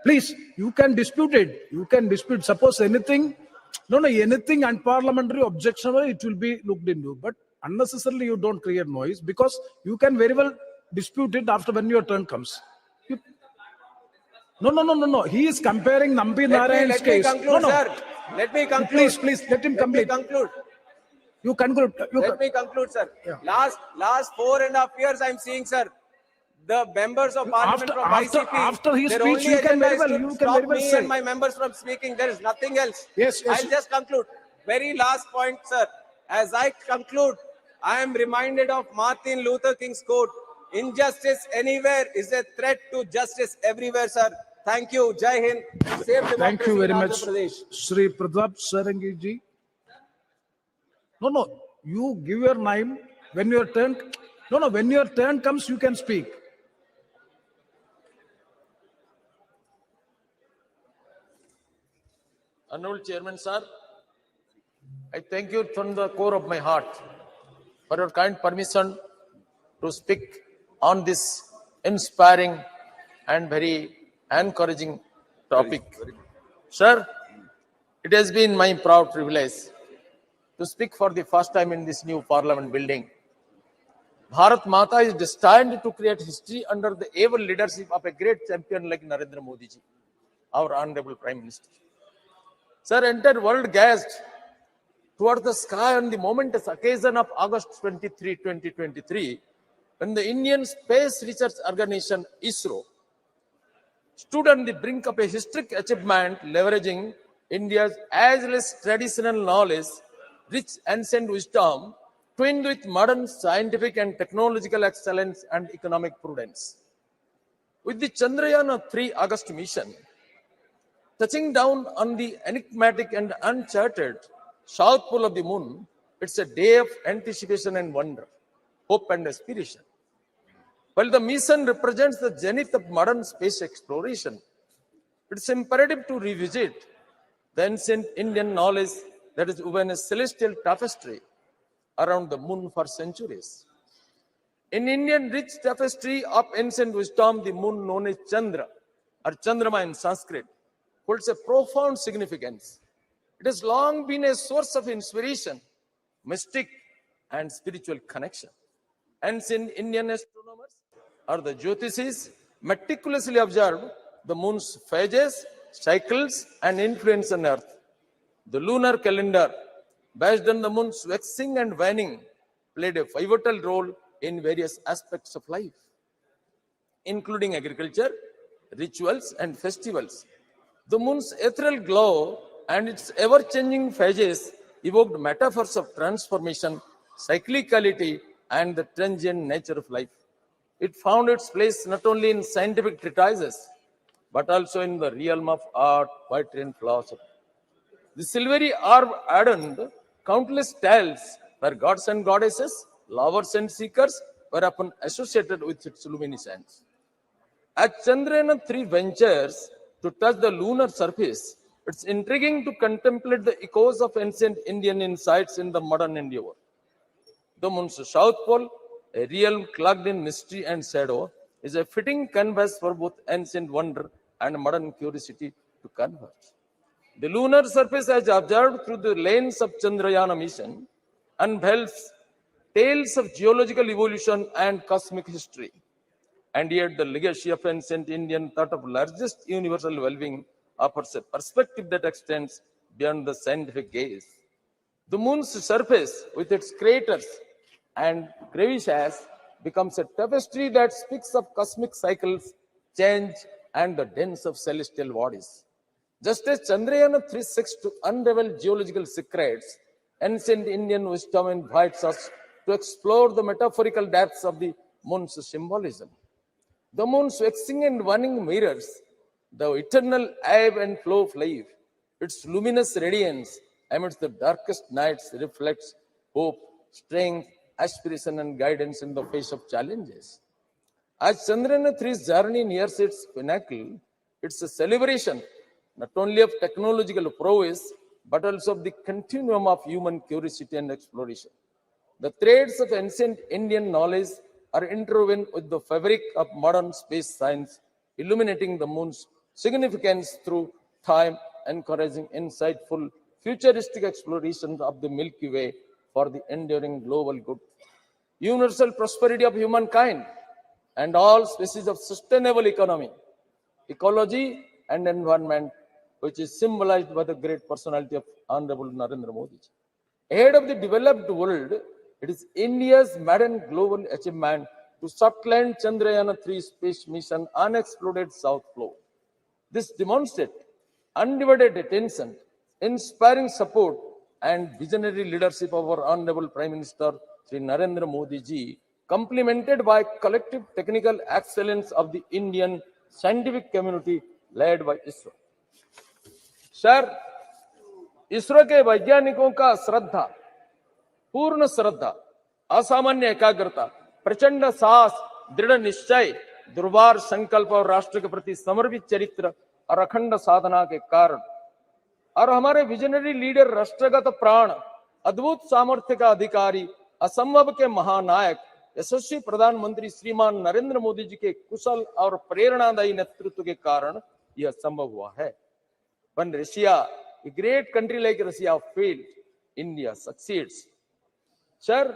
Please, you can dispute it. You can dispute. Suppose anything, anything unparliamentary, objectionable, it will be looked into. But unnecessarily, you don't create noise because you can very well dispute it after when your turn comes. No. He is comparing Nambi Narayan's Let me case. conclude, sir. Let me conclude. Please, let him Let me complete. conclude. You conclude. Let me conclude, sir. Last 4.5 years, I'm seeing, sir, the members of parliament from ICP. After his their speech, only you can agenda very is well. to You can stop very well me say. and my members from speaking. There is nothing else. Yes. I'll just conclude. Very last point, sir. As I conclude, I am reminded of Martin Luther King's quote: "Injustice anywhere is a threat to justice everywhere," sir. Thank you. Jai Hind. And save democracy Thank you very in much, Andhra Pradesh. Sri Pratap Sarangi ji. No. You give your name when your turn. No. When your turn comes, you can speak. Honorable Chairman, sir, I thank you from the core of my heart for your kind permission to speak on this inspiring and very encouraging topic. Sir, it has been my proud privilege to speak for the first time in this new parliament building. Bharat Mata is destined to create history under the able leadership of a great champion like Narendra Modi ji, our honorable Prime Minister. Sir, entire world gazed toward the sky on the momentous occasion of August 23, 2023, when the Indian Space Research Organization, ISRO, stood on the brink of a historic achievement, leveraging India's ageless traditional knowledge, rich ancient wisdom, twinned with modern scientific and technological excellence and economic prudence. With the Chandrayaan 3 August mission, touching down on the enigmatic and uncharted south pole of the moon, it's a day of anticipation and wonder, hope and aspiration. While the mission represents the zenith of modern space exploration, it's imperative to revisit the ancient Indian knowledge that is woven a celestial tapestry around the moon for centuries. In Indian rich tapestry of ancient wisdom, the moon known as Chandra, or Chandrama in Sanskrit, holds a profound significance. It has long been a source of inspiration, mystic, and spiritual connection. Ancient Indian astronomers or the Jyotishis meticulously observed the moon's phases, cycles, and influence on Earth. The lunar calendar, based on the moon's waxing and waning, played a pivotal role in various aspects of life, including agriculture, rituals, and festivals. The moon's ethereal glow and its ever-changing phases evoked metaphors of transformation, cyclicality, and the transient nature of life. It found its place not only in scientific treatises, but also in the realm of art, poetry, and philosophy. The silvery orb adorned countless tales where gods and goddesses, lovers and seekers were often associated with its luminescence. As Chandrayaan 3 ventures to touch the lunar surface, it's intriguing to contemplate the echoes of ancient Indian insights in the modern endeavor. The moon's south pole, a realm clogged in mystery and shadow, is a fitting canvas for both ancient wonder and modern curiosity to converge. The lunar surface, as observed through the lens of Chandrayaan mission, unveils tales of geological evolution and cosmic history. And yet the legacy of ancient Indian thought of largest universal well-being offers a perspective that extends beyond the scientific gaze. The moon's surface, with its craters and crevices, becomes a tapestry that speaks of cosmic cycles, change, and the dance of celestial bodies. Just as Chandrayaan 3 seeks to unravel geological secrets, ancient Indian wisdom invites us to explore the metaphorical depths of the moon's symbolism. The moon's waxing and waning mirrors the eternal ebb and flow of life. Its luminous radiance amidst the darkest nights reflects hope, strength, aspiration, and guidance in the face of challenges. As Chandrayaan 3's journey nears its pinnacle, it's a celebration not only of technological prowess, but also of the continuum of human curiosity and exploration. The threads of ancient Indian knowledge are interwoven with the fabric of modern space science, illuminating the moon's significance through time, encouraging insightful, futuristic explorations of the Milky Way for the enduring global good, universal prosperity of humankind, and all species of sustainable economy, ecology, and environment, which is symbolized by the great personality of Honorable Narendra Modi. Ahead of the developed world, it is India's maiden global achievement to soft land Chandrayaan 3 space mission unexploded South Pole. This demonstrates undivided attention, inspiring support, and visionary leadership of our Honorable Prime Minister Sri Narendra Modi ji, complemented by collective technical excellence of the Indian scientific community led by ISRO. Sir, ISRO के वैज्ञानिकों का श्रद्धा, पूर्ण श्रद्धा, असामान्य एकाग्रता, प्रचंड साहस, दृढ़ निश्चय, दुर्वार संकल्प और राष्ट्र के प्रति समर्पित चरित्र और अखंड साधना के कारण और हमारे विजनरी लीडर, राष्ट्रगत प्राण, अद्भुत सामर्थ्य का अधिकारी, असंभव के महानायक, यशस्वी प्रधानमंत्री श्रीमान नरेंद्र मोदी जी के कुशल और प्रेरणादायी नेतृत्व के कारण यह संभव हुआ है. When Russia, a great country like Russia, failed, India succeeds. Sir,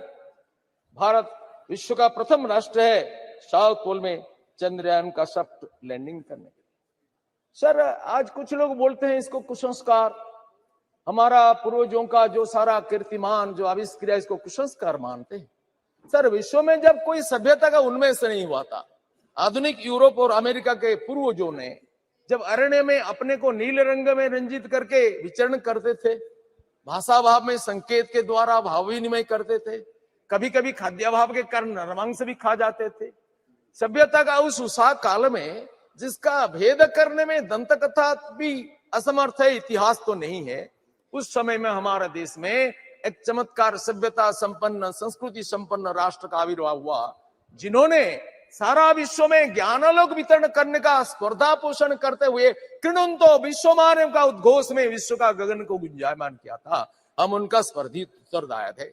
Bharat विश्व का प्रथम राष्ट्र है साउथ पोल में चंद्रयान का सॉफ्ट लैंडिंग करने के लिए. सर, आज कुछ लोग बोलते हैं इसको कुसंस्कार, हमारा पूर्वजों का जो सारा कीर्तिमान, जो आविष्कार, इसको कुसंस्कार मानते हैं. सर, विश्व में जब कोई सभ्यता का उन्मेष नहीं हुआ था, आधुनिक यूरोप और अमेरिका के पूर्वजों ने जब अरण्य में अपने को नील रंग में रंजित करके विचरण करते थे, भाषा भाव में संकेत के द्वारा भाव विनिमय करते थे, कभी कभी खाद्याभाव के कारण नरमांस भी खा जाते थे. सभ्यता का उस उषा काल में जिसका भेद करने में दंत कथा भी असमर्थ है, इतिहास तो नहीं है, उस समय में हमारा देश में एक चमत्कार सभ्यता संपन्न, संस्कृति संपन्न राष्ट्र का आविर्भाव हुआ, जिन्होंने सारा विश्व में ज्ञानालोक वितरण करने का स्पर्धा पोषण करते हुए किणुंतो विश्वमानव का उद्घोष में विश्व का गगन को गुंजायमान किया था. हम उनका स्पर्धी उत्तरदायी थे.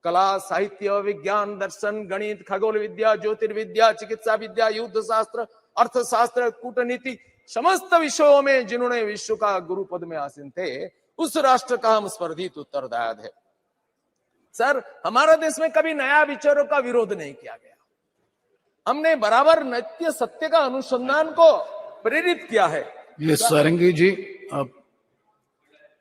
कला, साहित्य, विज्ञान, दर्शन, गणित, खगोल विद्या, ज्योतिर्विद्या, चिकित्सा विद्या, युद्ध शास्त्र, अर्थशास्त्र, कूटनीति, समस्त विषयों में जिन्होंने विश्व का गुरु पद में आसीन थे, उस राष्ट्र का हम स्पर्धी उत्तरदायी थे. सर, हमारा देश में कभी नया विचारों का विरोध नहीं किया गया. हमने बराबर नित्य सत्य का अनुसंधान को प्रेरित किया है. ये सारंगी जी, आप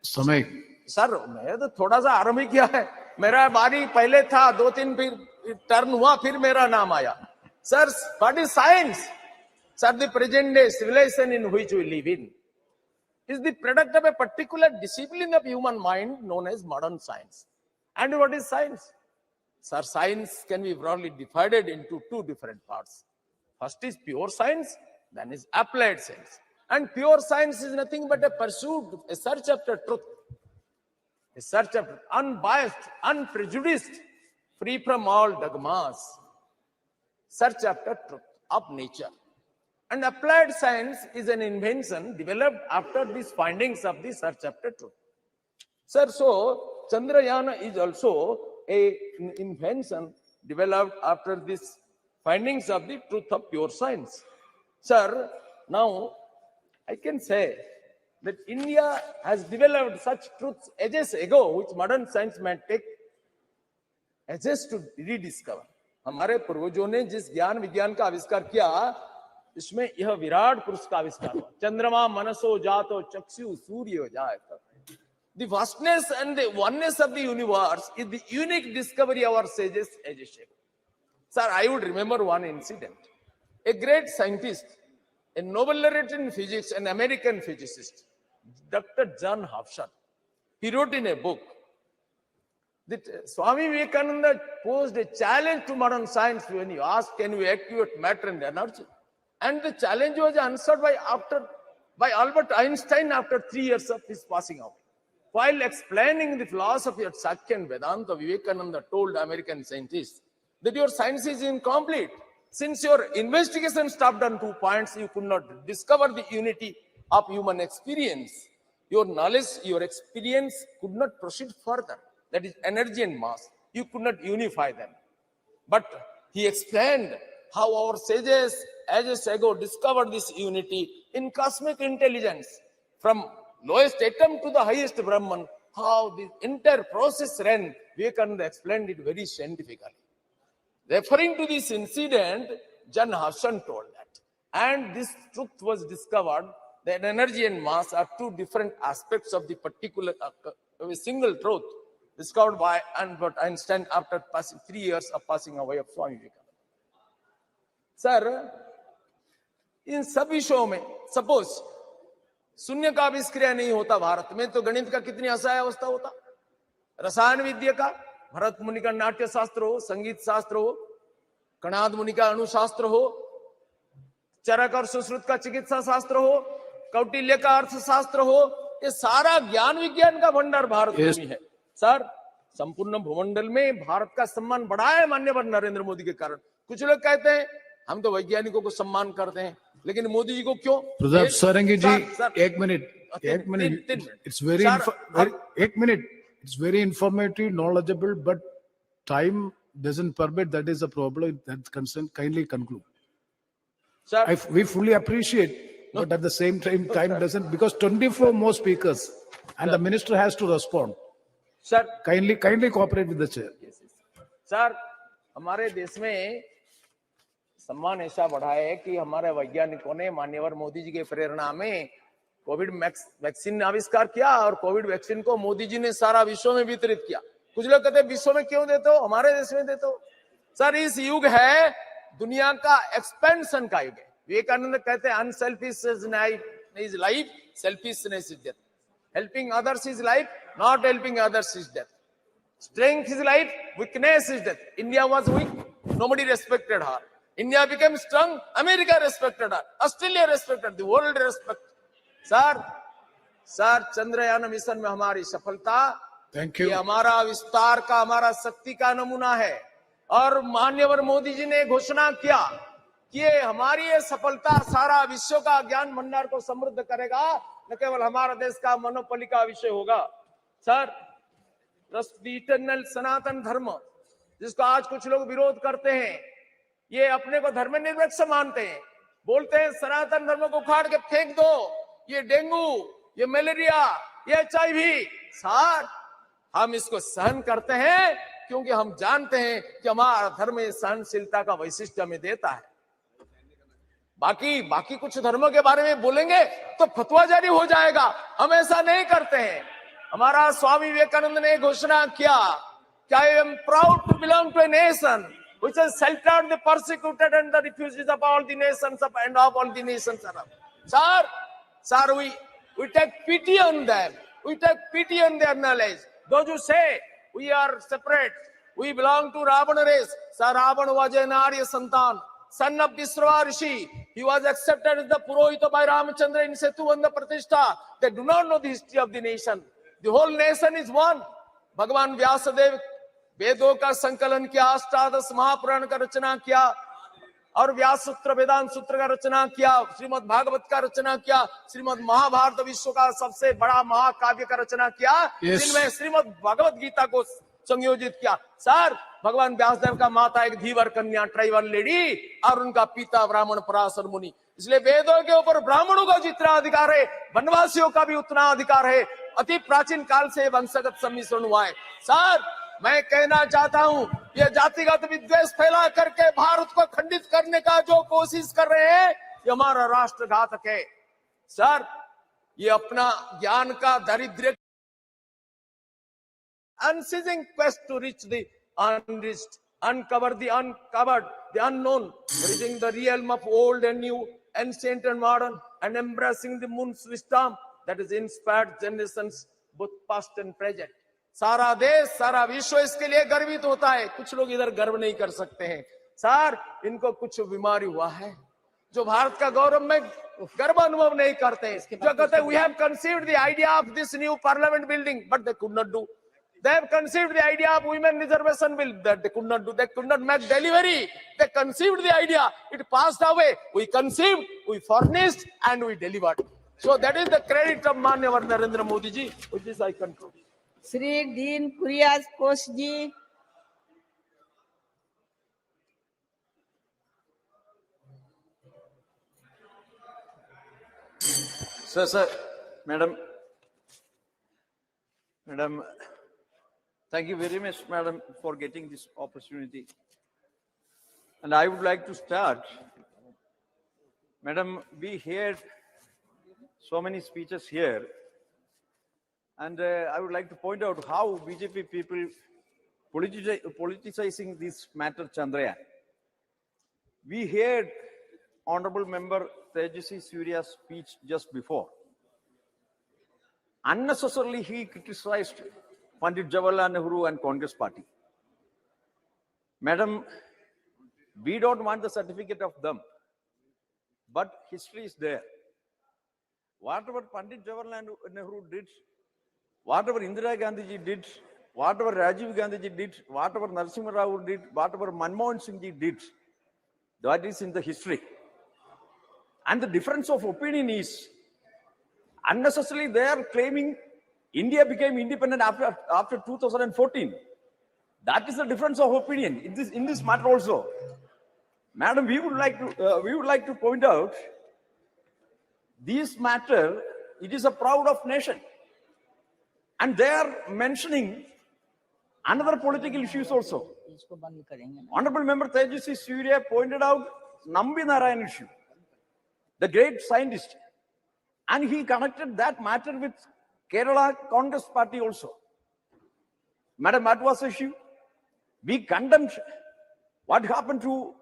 समय. सर, मैं तो थोड़ा सा आरंभ ही किया है. मेरा बारी पहले था, 2-3 फिर टर्न हुआ, फिर मेरा नाम आया. Sir, what is science? Sir, the present day civilisation in which we live in is the product of a particular discipline of human mind known as modern science. And what is science? Sir, science can be broadly divided into two different parts. First is pure science, then is applied science. And pure science is nothing but a pursuit, a search after truth. A search after unbiased, unprejudiced, free from all dogmas. Search after truth of nature. And applied science is an invention developed after these findings of the search after truth. Sir, so Chandrayaan is also an invention developed after these findings of the truth of pure science. Sir, now I can say that India has developed such truths ages ago, which modern science might take ages to rediscover. हमारे पूर्वजों ने जिस ज्ञान विज्ञान का आविष्कार किया, इसमें यह विराट पुरुष का आविष्कार हुआ. चंद्रमा मनसो जातो चक्षु सूर्य जायत. The vastness and the oneness of the universe is the unique discovery of our sages age ago. Sir, I would remember one incident. A great scientist, a Nobel laureate in physics, an American physicist, Dr. John Hobson, he wrote in a book that Swami Vivekananda posed a challenge to modern science when he asked, can you activate matter and energy? And the challenge was answered by Albert Einstein after 3 years of his passing out. While explaining the philosophy of Sakya and Vedanta, Vivekananda told American scientists that your science is incomplete. Since your investigation stopped on 2 points, you could not discover the unity of human experience. Your knowledge, your experience could not proceed further. That is energy and mass. You could not unify them. But he explained how our sages ages ago discovered this unity in cosmic intelligence. From lowest atom to the highest Brahman, how the entire process ran, Vivekananda explained it very scientifically. Referring to this incident, John Hobson told that. And this truth was discovered that energy and mass are two different aspects of the particular, of a single truth discovered by Albert Einstein after passing 3 years of passing away of Swami Vivekananda. Sir, इन सब विषयों में suppose शून्य का आविष्कार नहीं होता भारत में तो गणित का कितनी असहाय अवस्था होता, रसायन विद्या का भरत मुनि का नाट्य शास्त्र हो, संगीत शास्त्र हो, कणाद मुनि का अणुशास्त्र हो, चरक और सुश्रुत का चिकित्सा शास्त्र हो, कौटिल्य का अर्थशास्त्र हो, ये सारा ज्ञान विज्ञान का भंडार भारत में है। सर, संपूर्ण भूमंडल में भारत का सम्मान बढ़ा है माननीय नरेंद्र मोदी के कारण। कुछ लोग कहते हैं हम तो वैज्ञानिकों को सम्मान करते हैं, लेकिन मोदी जी को क्यों? प्रताप सारंगी जी, एक मिनट, it's very, एक minute, it's very informative, knowledgeable, but time doesn't permit. That is a problem. That concern, kindly conclude. Sir, we fully appreciate, but at the same time, time doesn't, because 24 more speakers, and the minister has to respond. Sir, kindly cooperate with the chair. Sir, हमारे देश में सम्मान ऐसा बढ़ा है कि हमारे वैज्ञानिकों ने माननीय मोदी जी के प्रेरणा में कोविड वैक्सीन आविष्कार किया और कोविड वैक्सीन को मोदी जी ने सारा विश्व में वितरित किया। कुछ लोग कहते हैं विश्व में क्यों देते हो, हमारे देश में देते हो। सर, इस युग है दुनिया का एक्सपेंशन का युग है। विवेकानंद कहते हैं unselfish is life, selfishness is death. Helping others is life, not helping others is death. Strength is life, weakness is death. India was weak, nobody respected her. India became strong, America respected her, Australia respected, the world respected. Sir, Chandrayaan mission में हमारी सफलता, ये हमारा विस्तार का, हमारा शक्ति का नमूना है। और माननीय मोदी जी ने घोषणा किया कि ये हमारी ये सफलता सारा विश्व का ज्ञान भंडार को समृद्ध करेगा, न केवल हमारा देश का मोनोपोली का विषय होगा। सर, इटर्नल सनातन धर्म जिसको आज कुछ लोग विरोध करते हैं, ये अपने को धर्मनिरपेक्ष मानते हैं, बोलते हैं सनातन धर्म को उखाड़ के फेंक दो, ये डेंगू, ये मलेरिया, ये HIV। सर, हम इसको सहन करते हैं क्योंकि हम जानते हैं कि हमारा धर्म सहनशीलता का वैशिष्ट्य हमें देता है। बाकी कुछ धर्मों के बारे में बोलेंगे तो फतवा जारी हो जाएगा, हम ऐसा नहीं करते हैं। हमारा स्वामी विवेकानंद ने घोषणा किया कि I am proud to belong to a nation which has sheltered the persecuted and the refugees of all the nations of and of all the nations around. Sir, we take pity on them. We take pity on their knowledge. Those who say we are separate, we belong to Ravana race. Sir, Ravana was an Arya Santan, son of Vishrava Rishi. He was accepted as the Purohita by Ramachandra in Setuvanda Pratishtha. They do not know the history of the nation. The whole nation is one. भगवान व्यासदेव वेदों का संकलन किया, अष्टादश महापुराण का रचना किया और व्यास सूत्र वेदांत सूत्र का रचना किया, श्रीमद् भागवत का रचना किया, श्रीमद् महाभारत विश्व का सबसे बड़ा महाकाव्य का रचना किया, जिनमें श्रीमद् भगवत गीता को संयोजित किया। सर, भगवान व्यासदेव का माता एक धीवर कन्या, ट्राइबल लेडी, और उनका पिता ब्राह्मण पराशर मुनि। इसलिए वेदों के ऊपर ब्राह्मणों का जितना अधिकार है, वनवासियों का भी उतना अधिकार है। अति प्राचीन काल से वंशगत सम्मिश्रण हुआ है। सर, मैं कहना चाहता हूं, ये जातिगत विद्वेष फैला करके भारत को खंडित करने का जो कोशिश कर रहे हैं, ये हमारा राष्ट्रघातक है। सर, ये अपना ज्ञान का दारिद्र्य unceasing quest to reach the unreached, uncover the uncovered, the unknown, bridging the realm of old and new, ancient and modern, and embracing the moon's wisdom that has inspired generations both past and present. सारा देश, सारा विश्व इसके लिए गर्वित होता है. कुछ लोग इधर गर्व नहीं कर सकते हैं. सर, इनको कुछ बीमारी हुआ है जो भारत का गौरव में गर्व अनुभव नहीं करते. जो कहते हैं we have conceived the idea of this new parliament building, but they could not do. They have conceived the idea of women reservation bill, that they could not do. They could not make delivery. They conceived the idea, it passed away. We conceived, we furnished, and we delivered. So that is the credit of Manyava Narendra Modi ji. With this I conclude. Shri Dean Kuriakose ji. Sir, Madam, thank you very much, Madam, for getting this opportunity. And I would like to start. Madam, we heard so many speeches here. And I would like to point out how BJP people politicizing this matter, Chandrayaan. We heard Honorable Member Tejasvi Surya's speech just before. Unnecessarily, he criticized Pandit Jawaharlal Nehru and Congress party. Madam, we don't want the certificate of them, but history is there. Whatever Pandit Jawaharlal Nehru did, whatever Indira Gandhi ji did, whatever Rajiv Gandhi ji did, whatever Narasimha Rao did, whatever Manmohan Singh ji did, that is in the history. And the difference of opinion is, unnecessarily they are claiming India became independent after 2014. That is the difference of opinion in this matter also. Madam, we would like to point out this matter. It is a proud of nation, and they are mentioning another political issues also. Honorable Member Tejasvi Surya pointed out Nambi Narayan issue, the great scientist, and he connected that matter with Kerala Congress party also. Madam, what was the issue? We condemned what happened to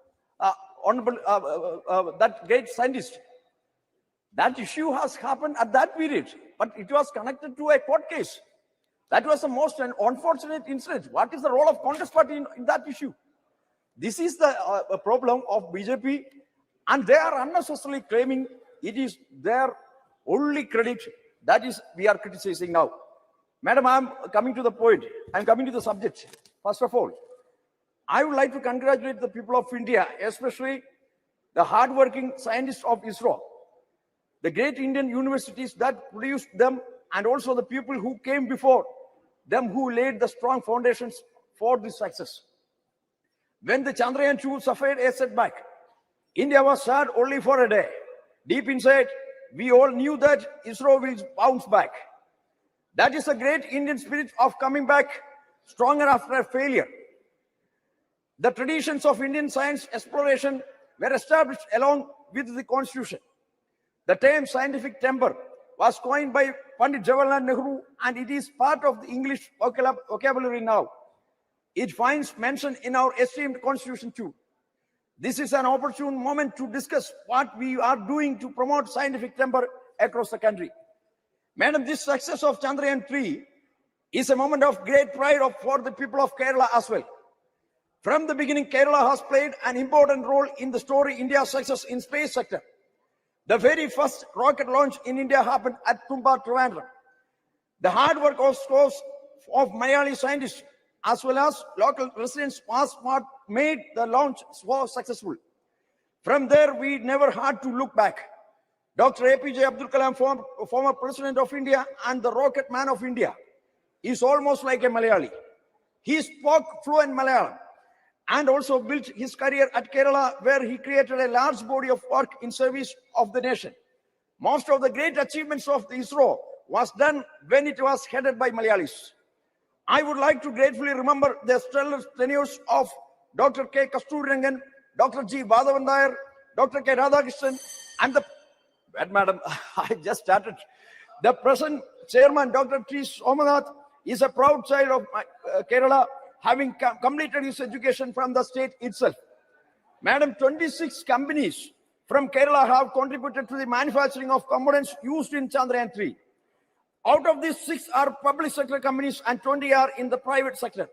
that great scientist. That issue has happened at that period, but it was connected to a court case. That was the most unfortunate incident. What is the role of Congress party in that issue? This is the problem of BJP, and they are unnecessarily claiming it is their only credit. That is, we are criticizing now. Madam, I am coming to the point. I am coming to the subject. First of all, I would like to congratulate the people of India, especially the hardworking scientists of ISRO, the great Indian universities that produced them, and also the people who came before them, who laid the strong foundations for this success. When the Chandrayaan 2 suffered a setback, India was sad only for a day. Deep inside, we all knew that ISRO will bounce back. That is the great Indian spirit of coming back stronger after a failure. The traditions of Indian science exploration were established along with the constitution. The term scientific temper was coined by Pandit Jawaharlal Nehru, and it is part of the English vocabulary now. It finds mention in our esteemed constitution too. This is an opportune moment to discuss what we are doing to promote scientific temper across the country. Madam, this success of Chandrayaan 3 is a moment of great pride for the people of Kerala as well. From the beginning, Kerala has played an important role in the story India's success in space sector. The very first rocket launch in India happened at Tumba, Trivandrum. The hard work of scores of Malayali scientists as well as local residents was what made the launch so successful. From there, we never had to look back. Dr. APJ Abdul Kalam, former President of India and the rocket man of India, is almost like a Malayali. He spoke fluent Malayalam and also built his career at Kerala, where he created a large body of work in service of the nation. Most of the great achievements of the ISRO was done when it was headed by Malayalis. I would like to gratefully remember the stellar tenures of Dr. K. Kasturirangan, Dr. G. Badhavan Nair, Dr. K. Radhakrishnan, and the, Madam, I just started, the present chairman, Dr. T. Somanath, is a proud child of Kerala, having completed his education from the state itself. Madam, 26 companies from Kerala have contributed to the manufacturing of components used in Chandrayaan 3. Out of these, 6 are public sector companies and 20 are in the private sector.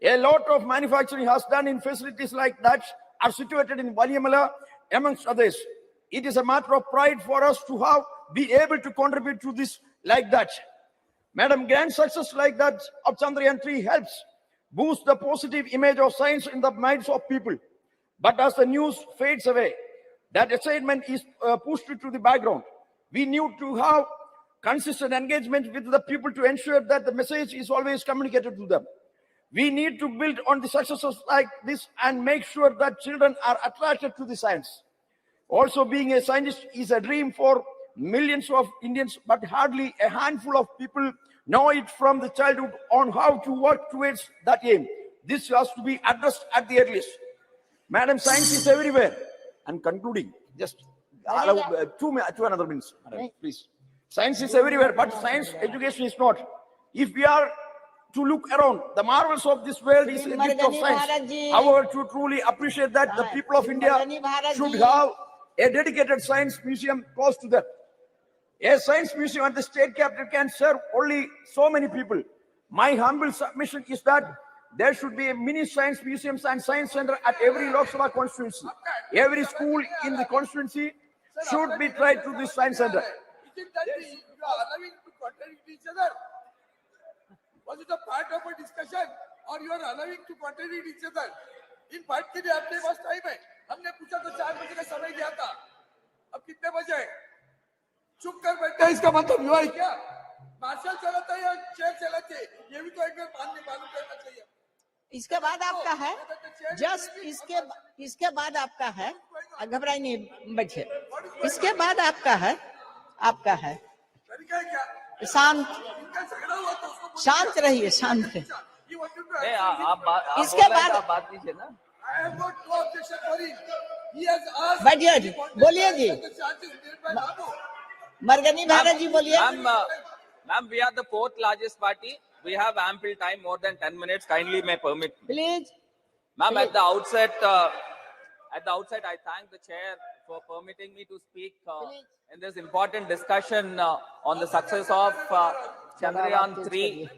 A lot of manufacturing has done in facilities like that are situated in Valiamala, amongst others. It is a matter of pride for us to have be able to contribute to this like that. Madam, grand success like that of Chandrayaan 3 helps boost the positive image of science in the minds of people. But as the news fades away, that excitement is pushed to the background. We need to have consistent engagement with the people to ensure that the message is always communicated to them. We need to build on the successes like this and make sure that children are attracted to the science. Also, being a scientist is a dream for millions of Indians, but hardly a handful of people know it from the childhood on how to work towards that aim. This has to be addressed at the earliest. Madam, science is everywhere. And concluding, just allow 2 another minutes, madam, please. Science is everywhere, but science education is not. If we are to look around, the marvels of this world is a gift of science. However, to truly appreciate that, the people of India should have a dedicated science museum close to them. A science museum at the state capital can serve only so many people. My humble submission is that there should be a mini science museums and science center at every Lok Sabha constituency. Every school in the constituency should be tried to this science center. You are allowing to contradict each other. Was it a part of a discussion, or you are allowing to contradict each other? इन बात के लिए अपने पास time है. हमने पूछा तो 4 बजे का समय दिया था. अब कितने बजे? चुप कर बैठे हैं, इसका मतलब युवा है क्या? मार्शल चलाता है या चेयर चलाते है? ये भी तो एक बार मालूम करना चाहिए. इसके बाद आपका है, जस्ट इसके बाद आपका है, घबराई नहीं बच्चे. इसके बाद आपका है. शांत रहिए, शांत रहिए. इसके बाद बात कीजिए ना. बैठिए जी, बोलिए जी. मरगनी भारत जी बोलिए. Ma'am, we are the 4th largest party. We have ample time, more than 10 minutes. Kindly may permit me. Please. Ma'am, at the outset, I thank the chair for permitting me to speak in this important discussion on the success of Chandrayaan 3.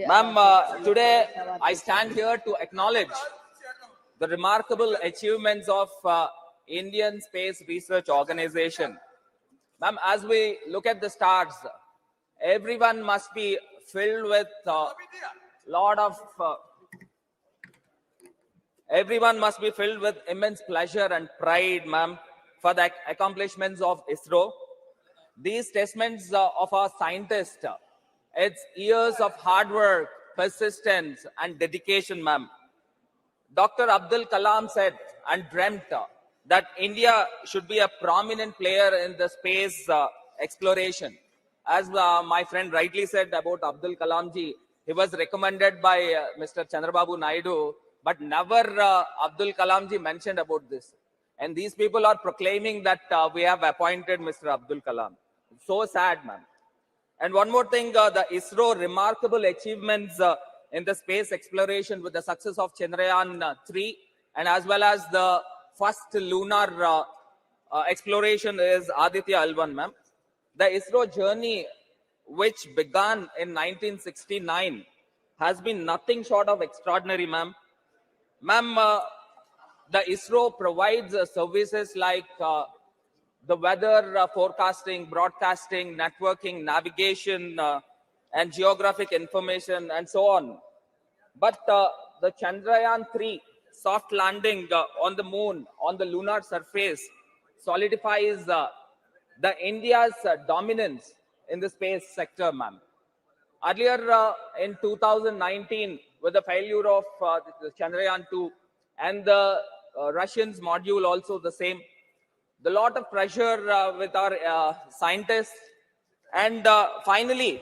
Ma'am, today I stand here to acknowledge the remarkable achievements of Indian Space Research Organization. Ma'am, as we look at the stars, everyone must be filled with immense pleasure and pride, ma'am, for the accomplishments of ISRO. These testaments of our scientists, it's years of hard work, persistence, and dedication, ma'am. Dr. Abdul Kalam said and dreamt that India should be a prominent player in the space exploration. As my friend rightly said about Abdul Kalam ji, he was recommended by Mr. Chandrababu Naidu, but never Abdul Kalam ji mentioned about this. And these people are proclaiming that we have appointed Mr. Abdul Kalam. So sad, ma'am. And one more thing, the ISRO remarkable achievements in the space exploration with the success of Chandrayaan 3 and as well as the first lunar exploration is Aditya L1, ma'am. The ISRO journey, which began in 1969, has been nothing short of extraordinary, ma'am. Ma'am, the ISRO provides services like the weather forecasting, broadcasting, networking, navigation, and geographic information, and so on. But the Chandrayaan 3 soft landing on the moon, on the lunar surface, solidifies the India's dominance in the space sector, ma'am. Earlier in 2019, with the failure of the Chandrayaan 2 and the Russians module also the same, the lot of pressure with our scientists, and finally,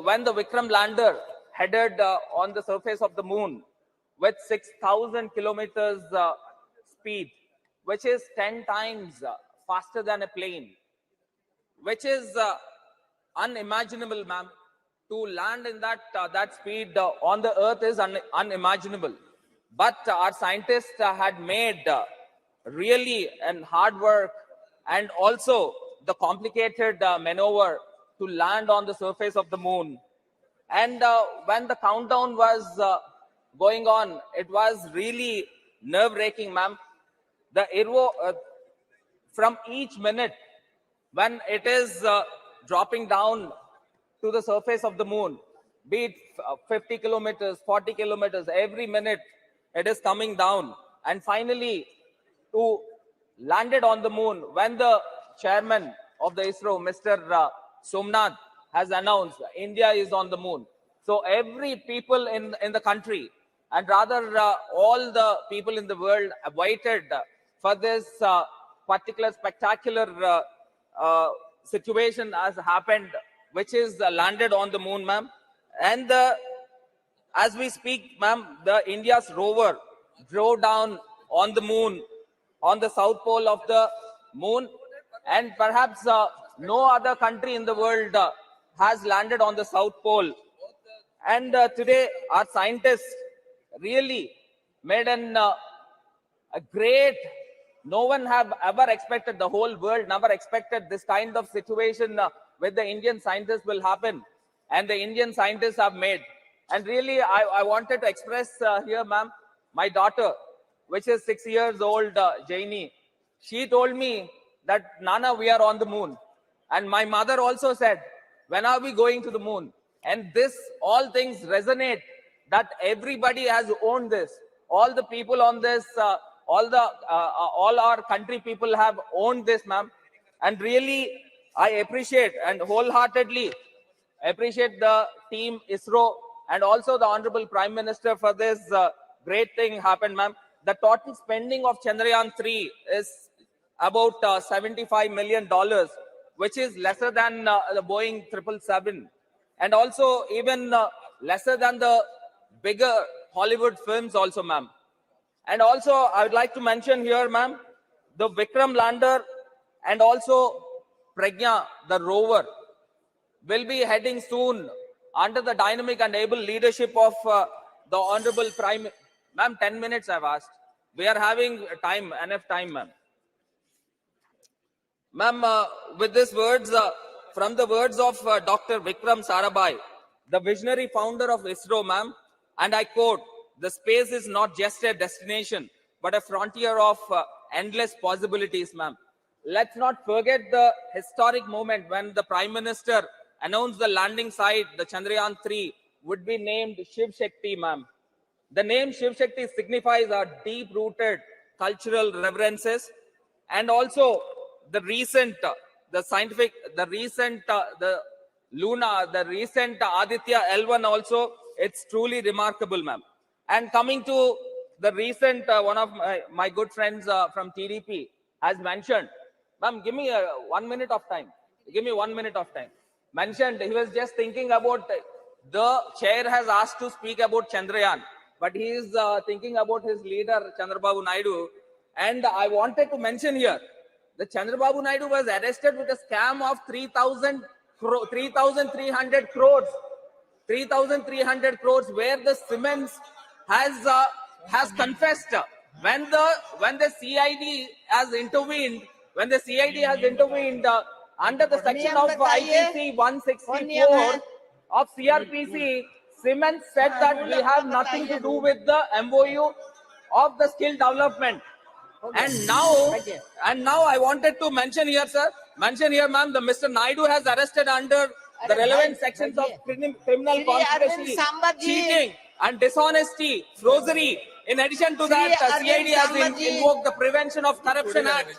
when the Vikram lander headed on the surface of the moon with 6,000 kilometers speed, which is 10 times faster than a plane, which is unimaginable, ma'am. to land in that speed on the earth is unimaginable. But our scientists had made really and hard work and also the complicated maneuver to land on the surface of the moon. And when the countdown was going on, it was really nerve-wracking, ma'am. The from each minute when it is dropping down to the surface of the moon, be it 50 kilometers, 40 kilometers, every minute it is coming down. And finally, to landed on the moon when the chairman of the ISRO, Mr. Somnath, has announced India is on the moon. So every people in the country, and rather all the people in the world waited for this particular spectacular situation has happened, which is landed on the moon, ma'am. And as we speak, ma'am, the India's rover drove down on the moon, on the south pole of the moon, and perhaps no other country in the world has landed on the south pole. And today our scientists really made a great, no one have ever expected, the whole world never expected this kind of situation with the Indian scientists will happen, and the Indian scientists have made. And really I wanted to express here, ma'am, my daughter, which is 6 years old, Jaini, she told me that, Nana, we are on the moon. And my mother also said, when are we going to the moon? And this, all things resonate, that everybody has owned this. All the people on this, all our country people have owned this, ma'am. And really, I appreciate and wholeheartedly appreciate the team ISRO and also the Honorable Prime Minister for this great thing happened, ma'am. The total spending of Chandrayaan 3 is about $75 million, which is lesser than the Boeing 777, and also even lesser than the bigger Hollywood films also, ma'am. And also, I would like to mention here, ma'am, the Vikram lander and also Pragya, the rover, will be heading soon under the dynamic and able leadership of the Honorable Prime. Ma'am, 10 minutes I've asked. We are having time, enough time, ma'am. Ma'am, with these words, from the words of Dr. Vikram Sarabhai, the visionary founder of ISRO, ma'am, and I quote, "The space is not just a destination, but a frontier of endless possibilities," ma'am. Let's not forget the historic moment when the Prime Minister announced the landing site, the Chandrayaan 3, would be named Shiv Shakti, ma'am. The name Shiv Shakti signifies our deep-rooted cultural reverences, and also the recent, the scientific, the recent, the Luna, the recent Aditya L1 also, it's truly remarkable, ma'am. And coming to the recent, one of my good friends from TDP has mentioned, ma'am, give me 1 minute of time. Give me 1 minute of time. Mentioned, he was just thinking about, the chair has asked to speak about Chandrayaan, but he is thinking about his leader, Chandrababu Naidu. And I wanted to mention here, the Chandrababu Naidu was arrested with a scam of 3,300 crores. 3,300 crores, where the Siemens has confessed when the CID has intervened, under the section of IPC 164 of CRPC, Siemens said that we have nothing to do with the MOU of the skill development. And now I wanted to mention here, sir, ma'am, the Mr. Naidu has arrested under the relevant sections of criminal conspiracy, cheating and dishonesty, forgery. In addition to that, CID has invoked the Prevention of Corruption Act.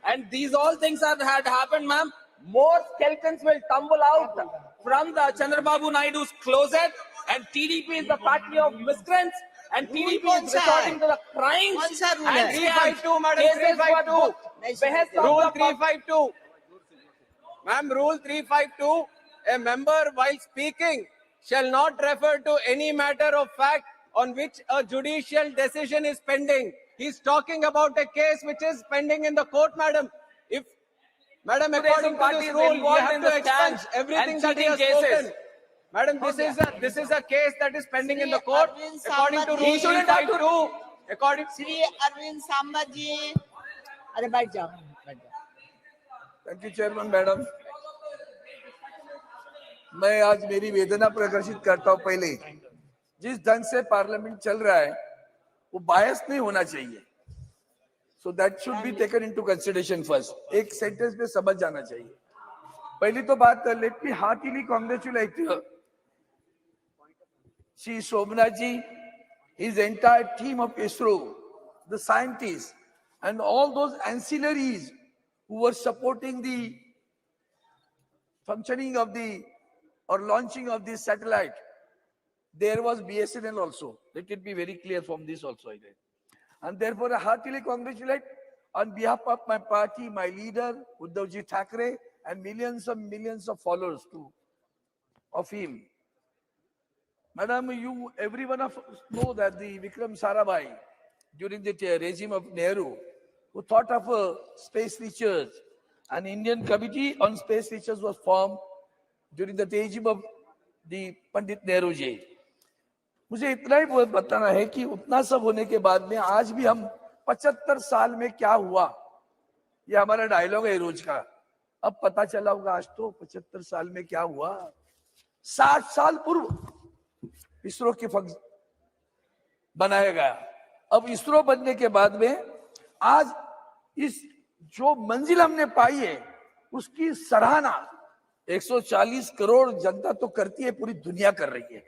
And these all things had happened, ma'am. More skeletons will tumble out from the Chandrababu Naidu's closet, and TDP is the party of miscreants, and TDP is resorting to the crimes and 352, Madam, 352. Rule 352. Ma'am, Rule 352, a member while speaking shall not refer to any matter of fact on which a judicial decision is pending. He's talking about a case which is pending in the court, madam. Madam, according to this rule, you have to expunge everything that he has spoken. Madam, this is a case that is pending in the court. Arvind According to Sambhaji. Rule 352, according Shri Arvind Samba जी, अरे बैठ जाओ, बैठ जाओ। Thank you chairman madam. मैं आज मेरी वेदना प्रदर्शित करता हूं। पहले जिस ढंग से पार्लियामेंट चल रहा है वो बायस नहीं होना चाहिए, so that should be taken into consideration first. एक सेंटेंस में समझ जाना चाहिए। पहली तो बात, let me heartily congratulate Shri Shobhana ji, his entire team of ISRO, the scientists and all those ancillaries who were supporting the functioning of the or launching of this satellite. There was BSNL also. Let it be very clear from this also. And therefore, I heartily congratulate on behalf of my party, my leader, Uddhavji Thackeray, and millions of followers too, of him. Madam, you, every one of us know that the Vikram Sarabhai, during the regime of Nehru, who thought of space research, an Indian committee on space research was formed during the regime of the Pandit Nehru ji. मुझे इतना ही बताना है कि उतना सब होने के बाद में आज भी हम 75 साल में क्या हुआ, ये हमारा डायलॉग है रोज का। अब पता चला होगा आज तो 75 साल में क्या हुआ। 60 साल पूर्व इसरो की बनाया गया। अब इसरो बनने के बाद में आज इस जो मंजिल हमने पाई है उसकी सराहना 140 करोड़ जनता तो करती है, पूरी दुनिया कर रही है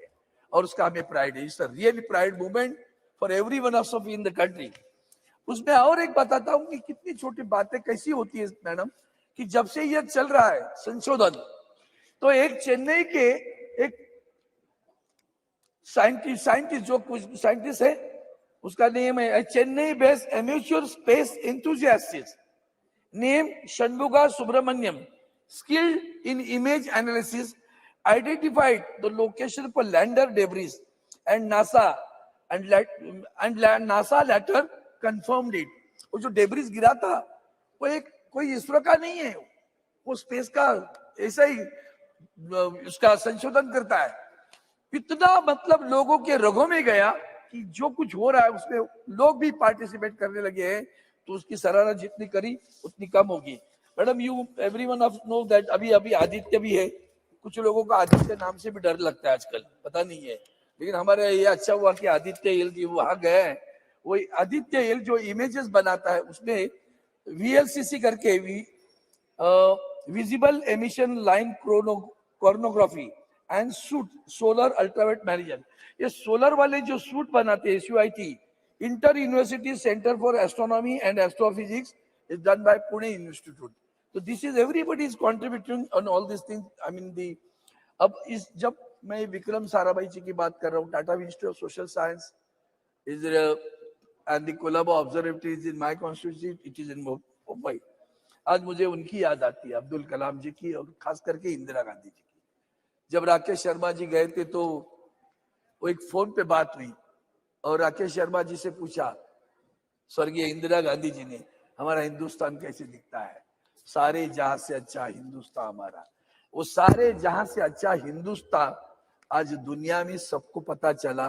और उसका हमें प्राइड है। It's a really pride movement for every one of in the country. उसमें और एक बताता हूं कि कितनी छोटी बातें कैसी होती है मैडम, कि जब से ये चल रहा है संशोधन, तो एक चेन्नई के एक साइंटिस्ट जो कुछ साइंटिस्ट है, उसका नेम है Chennai based amateur space enthusiast name Shanmuga Subramanian, skilled in image analysis, identified the location for lander debris, and NASA later confirmed it. वो जो डेब्रिस गिरा था वो एक कोई इसरो का नहीं है, वो स्पेस का ऐसा ही उसका संशोधन करता है। इतना मतलब लोगों के रगों में गया कि जो कुछ हो रहा है उसमें लोग भी पार्टिसिपेट करने लगे हैं, तो उसकी सराहना जितनी करी उतनी कम होगी। Madam, you everyone of know that अभी आदित्य भी है। कुछ लोगों को आदित्य नाम से भी डर लगता है आजकल, पता नहीं है, लेकिन हमारे ये अच्छा हुआ कि आदित्य एल जी वहां गए। वो आदित्य एल जो इमेजेस बनाता है उसमें VLCC करके visible emission line chronography and suit solar ultraviolet मैरिजन, ये सोलर वाले जो सूट बनाते हैं SUIT, inter university centre for astronomy and astrophysics is done by Pune Institute. So this is everybody is contributing on all these things. I mean अब इस जब मैं विक्रम साराभाई जी की बात कर रहा हूँ, Tata institute of social science is and the Colombo Observatory is in my constituency, it is in Mumbai. आज मुझे उनकी याद आती है, अब्दुल कलाम जी की और खास करके इंदिरा गांधी जी की। जब राकेश शर्मा जी गए थे तो वो एक फोन पे बात हुई और राकेश शर्मा जी से पूछा स्वर्गीय इंदिरा गांधी जी ने, हमारा हिंदुस्तान कैसे दिखता है? सारे जहां से अच्छा हिंदुस्तान हमारा। वो सारे जहां से अच्छा हिंदुस्तान आज दुनिया में सबको पता चला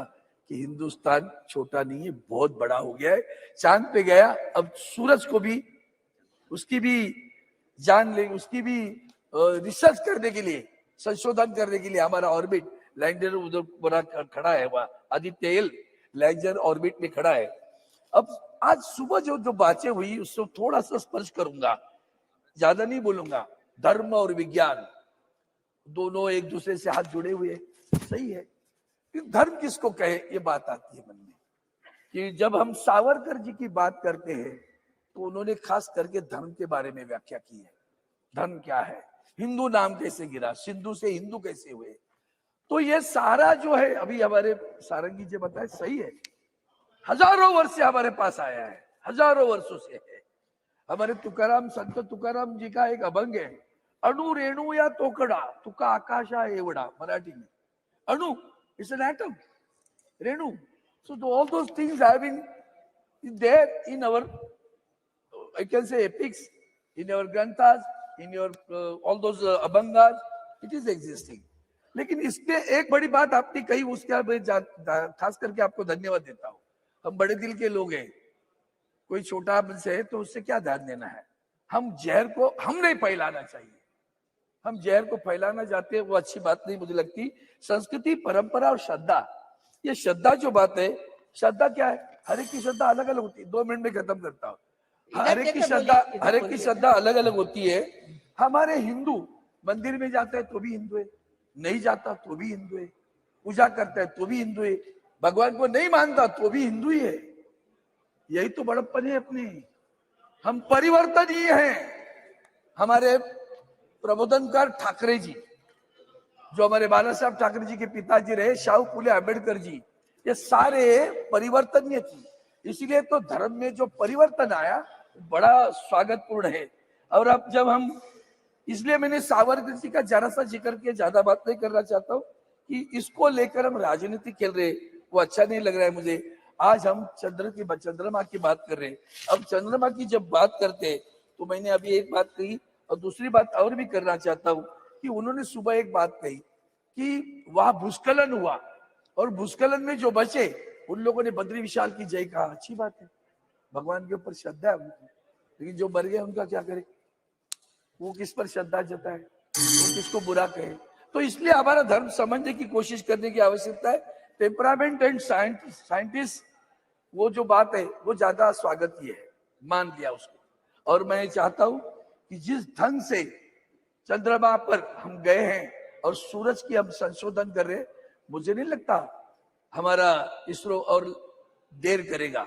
कि हिंदुस्तान छोटा नहीं है, बहुत बड़ा हो गया है। चांद पे गया, अब सूरज को भी उसकी भी जान ले, उसकी भी रिसर्च करने के लिए, संशोधन करने के लिए हमारा ऑर्बिट लैंडर उधर बड़ा खड़ा है, वहां आदित्य एल लैंडर ऑर्बिट में खड़ा है। अब आज सुबह जो बातें हुई उसको थोड़ा सा स्पर्श करूंगा, ज्यादा नहीं बोलूंगा। धर्म और विज्ञान दोनों एक दूसरे से हाथ जुड़े हुए, सही है। धर्म किसको कहे, ये बात आती है मन में कि जब हम सावरकर जी की बात करते हैं तो उन्होंने खास करके धर्म के बारे में व्याख्या की है। धर्म क्या है, हिंदू नाम कैसे गिरा, सिंधु से हिंदू कैसे हुए। तो ये सारा जो है अभी हमारे सारंगी जी बताए, सही है। हजारों वर्ष से हमारे पास आया है, हजारों वर्षों से है। हमारे तुकाराम, संत तुकाराम जी का एक अभंग है, अणु रेणु या तोकडा तुका आकाशा एवढा, मराठी में। अणु is an atom, Renu, so all those things have been there in our I can say epics, in your granthas, in your all those abhangas, it is existing. लेकिन इसमें एक बड़ी बात आपने कही, उसका मैं खास करके आपको धन्यवाद देता हूँ। हम बड़े दिल के लोग हैं, कोई छोटा से है तो उससे क्या ध्यान देना है। हम जहर को हम नहीं फैलाना चाहिए, हम जहर को फैलाना चाहते हैं, वो अच्छी बात नहीं मुझे लगती। संस्कृति, परंपरा और श्रद्धा, ये श्रद्धा जो बात है, श्रद्धा क्या है, हर एक की श्रद्धा अलग अलग होती है। 2 मिनट में खत्म करता हूँ। हर एक की श्रद्धा अलग अलग होती है। हमारे हिंदू मंदिर में जाता है तो भी हिंदू है, नहीं जाता तो भी हिंदू है, पूजा करता है तो भी हिंदू है, भगवान को नहीं मानता तो भी हिंदू ही है। यही तो बड़प्पन है अपने। हम परिवर्तनीय हैं। हमारे प्रबोधनकार ठाकरे जी, जो हमारे बाला साहब ठाकरे जी के पिताजी रहे, शाहू फुले अम्बेडकर जी, ये सारे परिवर्तनीय थे। इसीलिए तो धर्म में जो परिवर्तन आया बड़ा स्वागतपूर्ण है। और अब जब हम, इसलिए मैंने सावरकर जी का जरा सा जिक्र किया, ज्यादा बात नहीं करना चाहता हूँ कि इसको लेकर हम राजनीति खेल रहे, वो अच्छा नहीं लग रहा है मुझे। आज हम चंद्रमा की बात कर रहे हैं। अब चंद्रमा की जब बात करते हैं तो मैंने अभी एक बात कही और दूसरी बात और भी करना चाहता हूँ कि उन्होंने सुबह एक बात कही कि वहां भूस्खलन हुआ और भूस्खलन में जो बचे उन लोगों ने बद्री विशाल की जय कहा। अच्छी बात है, भगवान के ऊपर श्रद्धा है उनकी, लेकिन जो मर गए उनका क्या करे, वो किस पर श्रद्धा जताए, वो किसको बुरा कहे। तो इसलिए हमारा धर्म समझने की कोशिश करने की आवश्यकता है। टेम्परामेंट एंड साइंटिस्ट, वो जो बात है वो ज्यादा स्वागत की है, मान लिया उसको। और मैं चाहता हूं कि जिस ढंग से चंद्रमा पर हम गए हैं और सूरज की हम संशोधन कर रहे हैं, मुझे नहीं लगता हमारा इसरो और देर करेगा।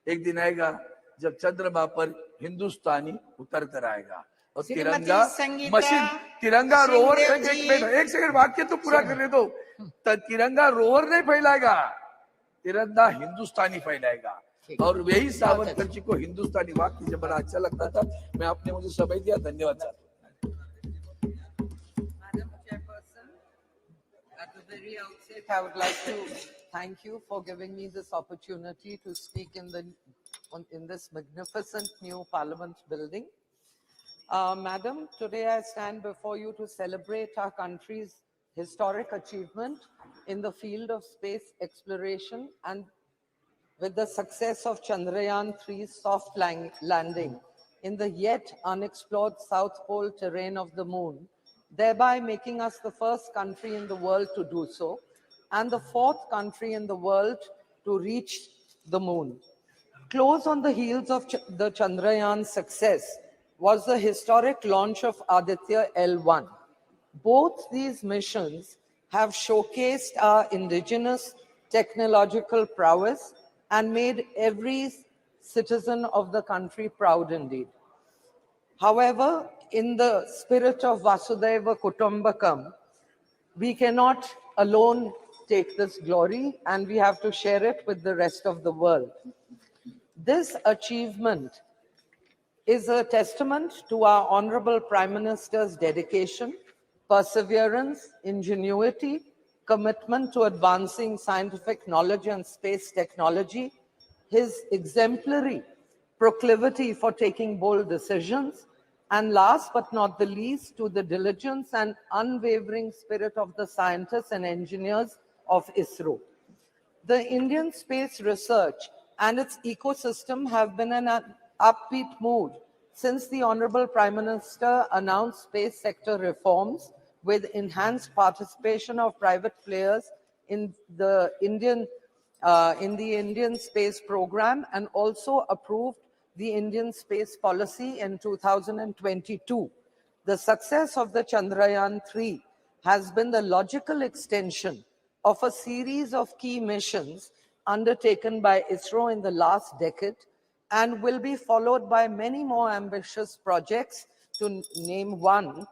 एक दिन आएगा जब चंद्रमा पर हिंदुस्तानी उतर कर आएगा और तिरंगा मशीन, तिरंगा रोवर, एक सेकंड वाक्य तो पूरा करने दो। तिरंगा रोवर नहीं फैलाएगा, तिरंगा हिंदुस्तानी फैलाएगा। और वही सावरकर जी को हिंदुस्तानी वाक्य जब बड़ा अच्छा लगता था। मैं आपने मुझे समय दिया, धन्यवाद चाहता हूँ। Madam Chairperson, at the very outset, I would like to thank you for giving me this opportunity to speak in this magnificent new Parliament building. Madam, today I stand before you to celebrate our country's historic achievement in the field of space exploration and with the success of Chandrayaan 3's soft landing in the yet unexplored South Pole terrain of the moon, thereby making us the first country in the world to do so and the 4th country in the world to reach the moon. Close on the heels of the Chandrayaan success was the historic launch of Aditya L1. Both these missions have showcased our indigenous technological prowess and made every citizen of the country proud indeed. However, in the spirit of Vasudhaiva Kutumbakam, we cannot alone take this glory and we have to share it with the rest of the world. This achievement is a testament to our Honorable Prime Minister's dedication, perseverance, ingenuity, commitment to advancing scientific knowledge and space technology, his exemplary proclivity for taking bold decisions, and last but not the least, to the diligence and unwavering spirit of the scientists and engineers of ISRO. The Indian space research and its ecosystem have been in an upbeat mood since the Honorable Prime Minister announced space sector reforms with enhanced participation of private players in the Indian space program and also approved the Indian space policy in 2022. The success of the Chandrayaan 3 has been the logical extension of a series of key missions undertaken by ISRO in the last decade and will be followed by many more ambitious projects, to name one,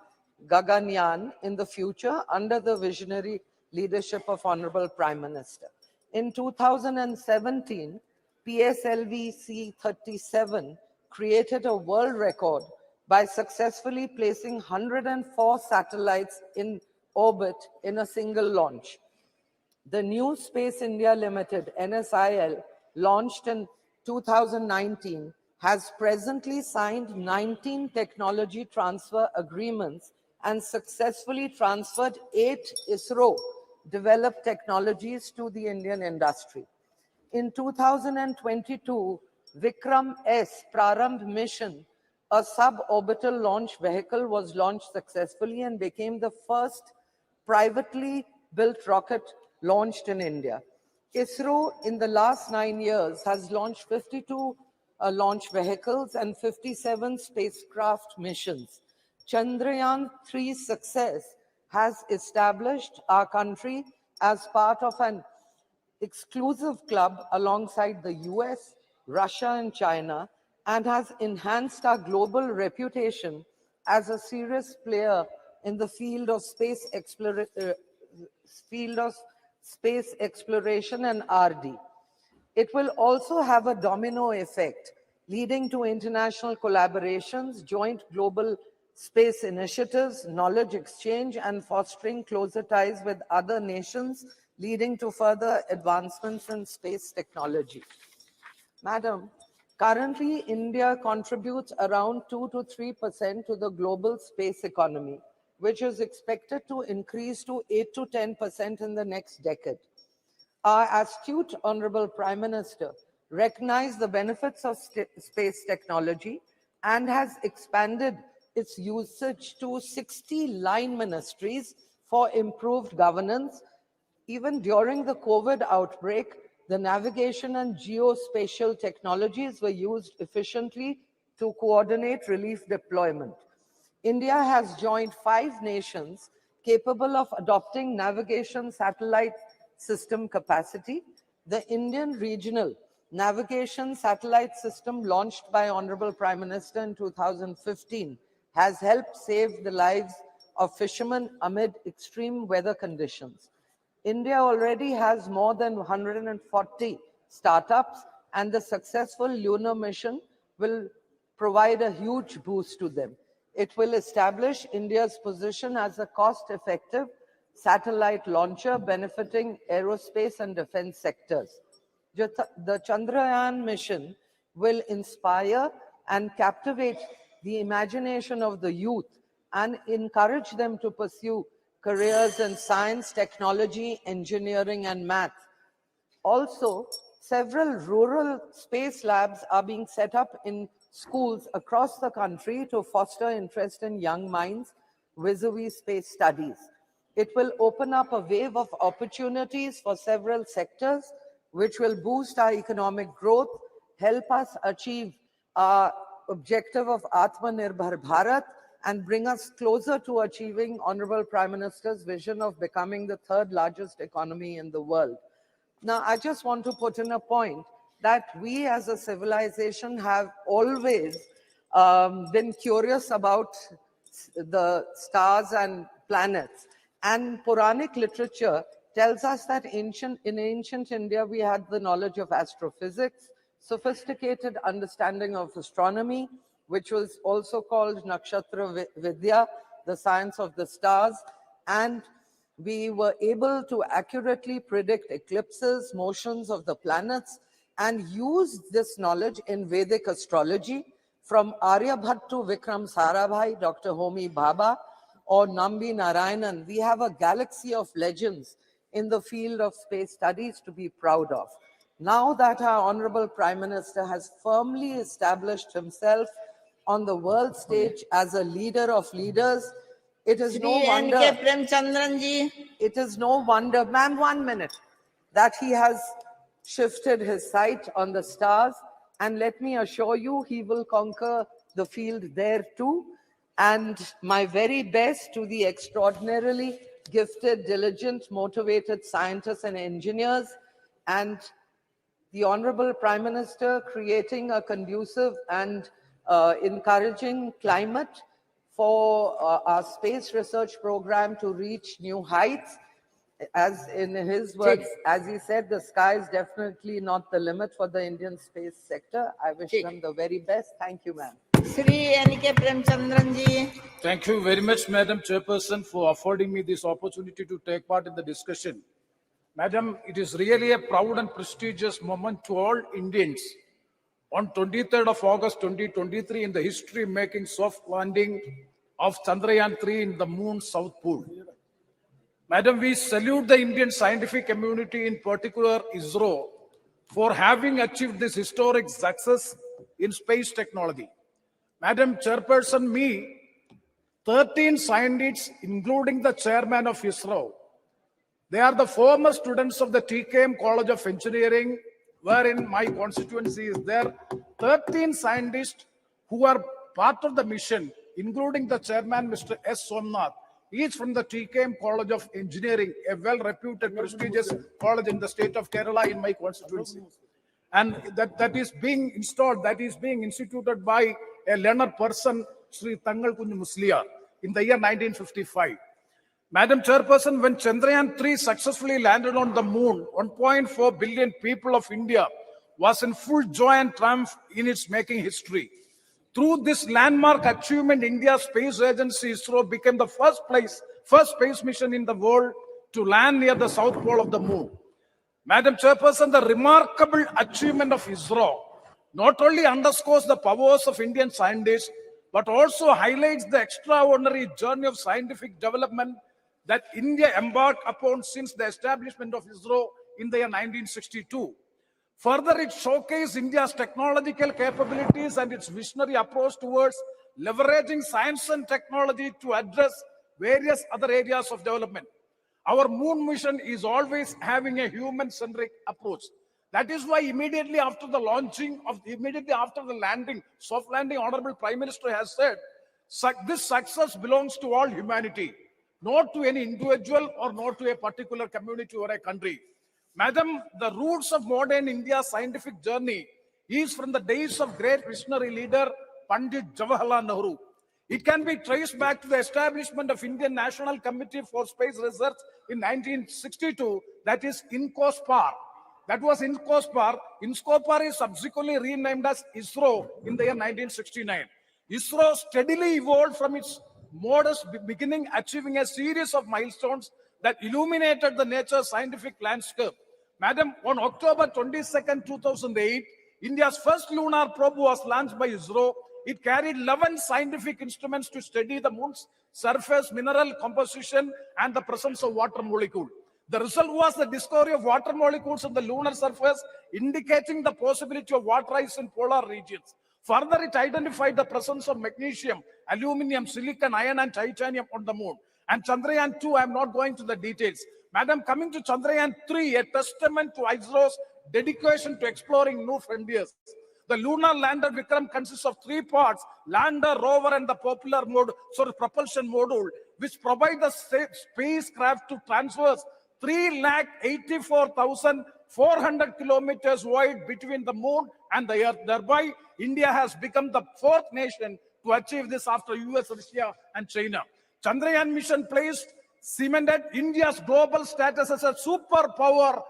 Gaganyaan, in the future under the visionary leadership of Honorable Prime Minister. In 2017, PSLV C-37 created a world record by successfully placing 104 satellites in orbit in a single launch. The New Space India Limited, NSIL, launched in 2019, has presently signed 19 technology transfer agreements and successfully transferred 8 ISRO developed technologies to the Indian industry. In 2022, Vikram S Prarambh mission, a suborbital launch vehicle, was launched successfully and became the first privately built rocket launched in India. ISRO in the last 9 years has launched 52 launch vehicles and 57 spacecraft missions. Chandrayaan 3's success has established our country as part of an exclusive club alongside the US, Russia, and China, and has enhanced our global reputation as a serious player in the field of space exploration and RD. It will also have a domino effect, leading to international collaborations, joint global space initiatives, knowledge exchange, and fostering closer ties with other nations, leading to further advancements in space technology. Madam, currently India contributes around 2 to 3% to the global space economy, which is expected to increase to 8 to 10% in the next decade. Our astute Honorable Prime Minister recognized the benefits of space technology and has expanded its usage to 60 line ministries for improved governance. Even during the COVID outbreak, the navigation and geospatial technologies were used efficiently to coordinate relief deployment. India has joined 5 nations capable of adopting navigation satellite system capacity. The Indian Regional Navigation Satellite System, launched by Honorable Prime Minister in 2015, has helped save the lives of fishermen amid extreme weather conditions. India already has more than 140 startups, and the successful lunar mission will provide a huge boost to them. It will establish India's position as a cost-effective satellite launcher benefiting aerospace and defense sectors. The Chandrayaan mission will inspire and captivate the imagination of the youth and encourage them to pursue careers in science, technology, engineering, and math. Also, several rural space labs are being set up in schools across the country to foster interest in young minds vis-a-vis space studies. It will open up a wave of opportunities for several sectors, which will boost our economic growth, help us achieve our objective of Atmanirbhar Bharat, and bring us closer to achieving Honorable Prime Minister's vision of becoming the 3rd largest economy in the world. Now, I just want to put in a point that we as a civilization have always been curious about the stars and planets. And Puranic literature tells us that in ancient India, we had the knowledge of astrophysics, sophisticated understanding of astronomy, which was also called Nakshatra Vidya, the science of the stars, and we were able to accurately predict eclipses, motions of the planets, and use this knowledge in Vedic astrology. From Aryabhat to Vikram Sarabhai, Dr. Homi Bhabha, or Nambi Narayanan, we have a galaxy of legends in the field of space studies to be proud of. Now that our Honorable Prime Minister has firmly established himself on the world stage as a leader of leaders, it is no wonder. It is no wonder, ma'am, 1 minute, that he has shifted his sight on the stars. And let me assure you, he will conquer the field there too. And my very best to the extraordinarily gifted, diligent, motivated scientists and engineers, and the Honorable Prime Minister creating a conducive and encouraging climate for our space research program to reach new heights. As in his words, as he said, the sky is definitely not the limit for the Indian space sector. I wish them the very best. Thank you, ma'am. Thank you very much, Madam Chairperson, for affording me this opportunity to take part in the discussion. Madam, it is really a proud and prestigious moment to all Indians. On 23rd of August 2023, in the history-making soft landing of Chandrayaan 3 in the moon's south pole. Madam, we salute the Indian scientific community, in particular ISRO, for having achieved this historic success in space technology. Madam Chairperson, 13 scientists, including the chairman of ISRO, they are the former students of the TKM College of Engineering, wherein my constituency is there. 13 scientists who are part of the mission, including the chairman, Mr. S. Somnath, each from the TKM College of Engineering, a well-reputed, prestigious college in the state of Kerala in my constituency. And that is being installed, that is being instituted by a learned person, Sri Tangal Kunju Musliar, in the year 1955. Madam Chairperson, when Chandrayaan 3 successfully landed on the moon, 1.4 billion people of India was in full joy and triumph in its making history. Through this landmark achievement, India's space agency ISRO became the first space mission in the world to land near the south pole of the moon. Madam Chairperson, the remarkable achievement of ISRO not only underscores the powers of Indian scientists, but also highlights the extraordinary journey of scientific development that India embarked upon since the establishment of ISRO in the year 1962. Further, it showcased India's technological capabilities and its visionary approach towards leveraging science and technology to address various other areas of development. Our moon mission is always having a human-centric approach. That is why immediately after the landing, soft landing, Honorable Prime Minister has said, this success belongs to all humanity, not to any individual or not to a particular community or a country. Madam, the roots of modern India's scientific journey is from the days of great visionary leader Pandit Jawaharlal Nehru. It can be traced back to the establishment of Indian National Committee for Space Research in 1962, that is INCOSPAR. That was INCOSPAR. INCOSPAR is subsequently renamed as ISRO in the year 1969. ISRO steadily evolved from its modest beginning, achieving a series of milestones that illuminated the nature's scientific landscape. Madam, on October 22nd, 2008, India's first lunar probe was launched by ISRO. It carried 11 scientific instruments to study the moon's surface, mineral composition, and the presence of water molecule. The result was the discovery of water molecules on the lunar surface, indicating the possibility of water ice in polar regions. Further, it identified the presence of magnesium, aluminum, silicon, iron, and titanium on the moon. And Chandrayaan 2, I am not going to the details. Madam, coming to Chandrayaan 3, a testament to ISRO's dedication to exploring new frontiers. The lunar lander Vikram consists of 3 parts: lander, rover, and the propulsion module, which provide the spacecraft to traverse 384,400 kilometers wide between the moon and the Earth. Thereby, India has become the 4th nation to achieve this after US, Russia, and China. Chandrayaan mission cemented India's global status as a superpower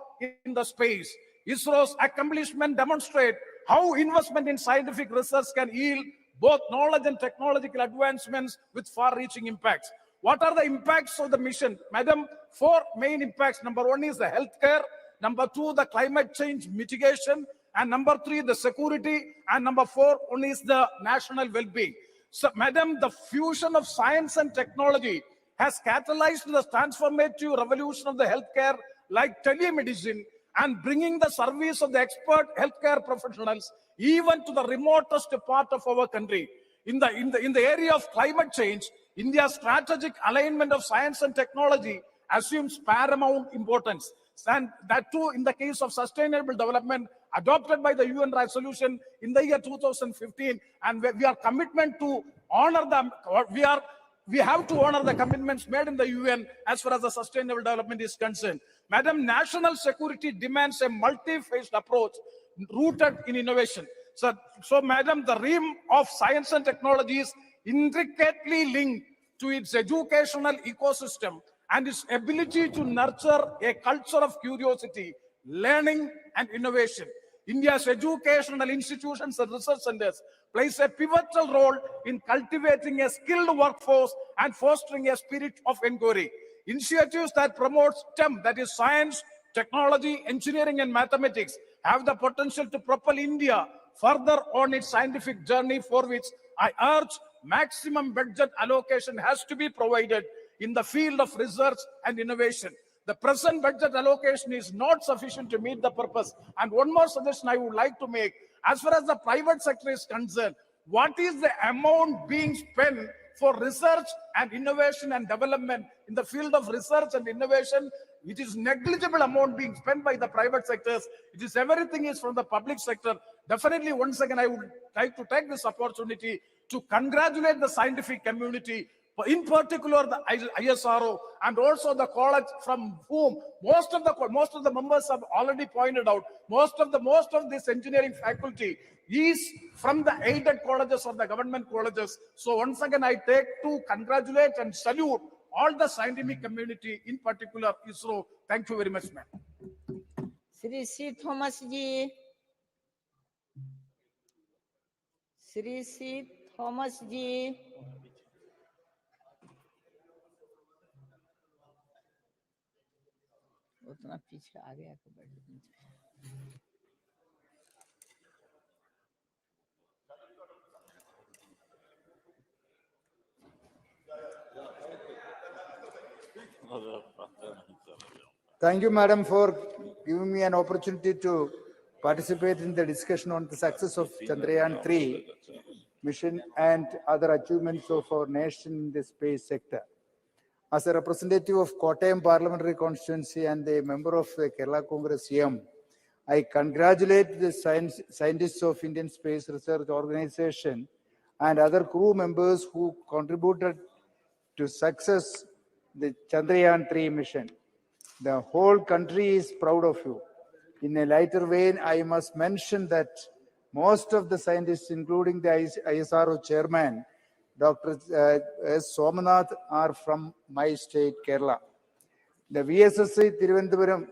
in the space. ISRO's accomplishment demonstrate how investment in scientific research can yield both knowledge and technological advancements with far-reaching impacts. What are the impacts of the mission? Madam, 4 main impacts. Number 1 is the healthcare. Number 2, the climate change mitigation. And number 3, the security. And number 4, one is the national well-being. So, Madam, the fusion of science and technology has catalyzed the transformative revolution of the healthcare, like telemedicine, and bringing the service of the expert healthcare professionals even to the remotest part of our country. In the area of climate change, India's strategic alignment of science and technology assumes paramount importance. And that too in the case of sustainable development adopted by the UN resolution in the year 2015, and we are commitment to honor them. We have to honor the commitments made in the UN as far as the sustainable development is concerned. Madam, national security demands a multi-phased approach rooted in innovation. So Madam, the realm of science and technology is intricately linked to its educational ecosystem and its ability to nurture a culture of curiosity, learning, and innovation. India's educational institutions and research centers plays a pivotal role in cultivating a skilled workforce and fostering a spirit of inquiry. Initiatives that promote STEM, that is science, technology, engineering, and mathematics, have the potential to propel India further on its scientific journey, for which I urge maximum budget allocation has to be provided in the field of research and innovation. The present budget allocation is not sufficient to meet the purpose. And one more suggestion I would like to make, as far as the private sector is concerned, what is the amount being spent for research and innovation and development in the field of research and innovation? It is negligible amount being spent by the private sectors. It is everything is from the public sector. Definitely, once again, I would like to take this opportunity to congratulate the scientific community, in particular the ISRO, and also the college from whom most of the members have already pointed out. Most of this engineering faculty is from the aided colleges or the government colleges. So once again, I take to congratulate and salute all the scientific community, in particular ISRO. Thank you very much, ma'am. Shri C Thomas ji, Shri C Thomas ji, उतना पीछे आ गया तो बैठ। Thank you, Madam, for giving me an opportunity to participate in the discussion on the success of Chandrayaan 3 mission and other achievements of our nation in the space sector. As a representative of Kottayam Parliamentary Constituency and a member of the Kerala Congress CM, I congratulate the scientists of Indian Space Research Organization and other crew members who contributed to success the Chandrayaan 3 mission. The whole country is proud of you. In a lighter vein, I must mention that most of the scientists, including the ISRO chairman, Dr. S. Somanath, are from my state, Kerala. The VSSC Thiruvananthapuram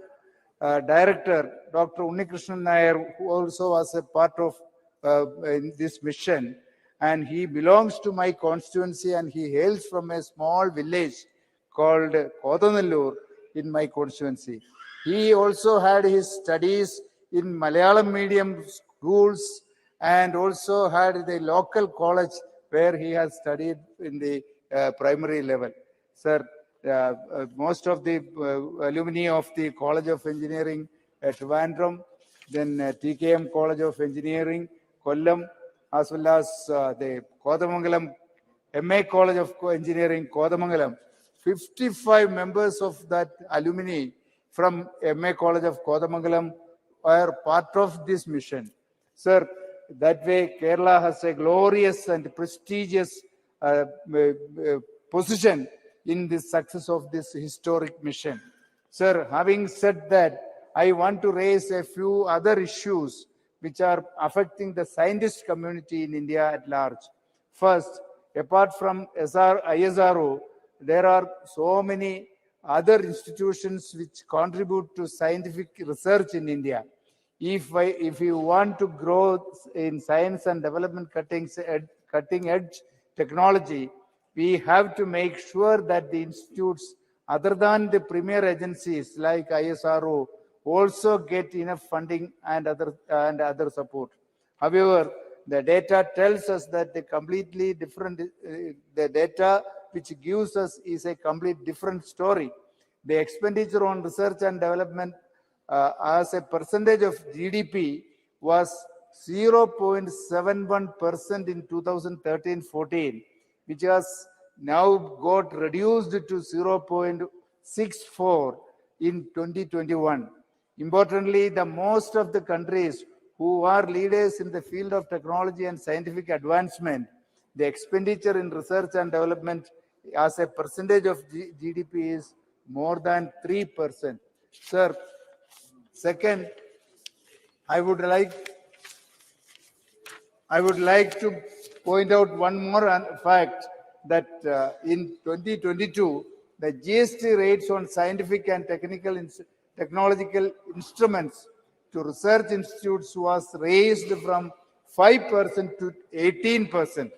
director, Dr. Unnikrishnan Nair, who also was a part of in this mission, and he belongs to my constituency, and he hails from a small village called Kodanallur in my constituency. He also had his studies in Malayalam medium schools and also had the local college where he has studied in the primary level. Sir, most of the alumni of the College of Engineering at Trivandrum, then TKM College of Engineering, Kollam, as well as the Kodamangalam MA College of Engineering, Kodamangalam. 55 members of that alumni from MA College of Kodamangalam are part of this mission. Sir, that way Kerala has a glorious and prestigious position in the success of this historic mission. Sir, having said that, I want to raise a few other issues which are affecting the scientist community in India at large. First, apart from ISRO, there are so many other institutions which contribute to scientific research in India. If you want to grow in science and development cutting edge technology, we have to make sure that the institutes other than the premier agencies like ISRO also get enough funding and other support. However, the data tells us that the completely different, the data which gives us is a complete different story. The expenditure on research and development as a percentage of GDP was 0.71% in 2013-14, which has now got reduced to 0.64 in 2021. Importantly, the most of the countries who are leaders in the field of technology and scientific advancement, the expenditure in research and development as a percentage of GDP is more than 3%. Sir, second, I would like to point out one more fact that in 2022, the GST rates on scientific and technological instruments to research institutes was raised from 5% to 18%.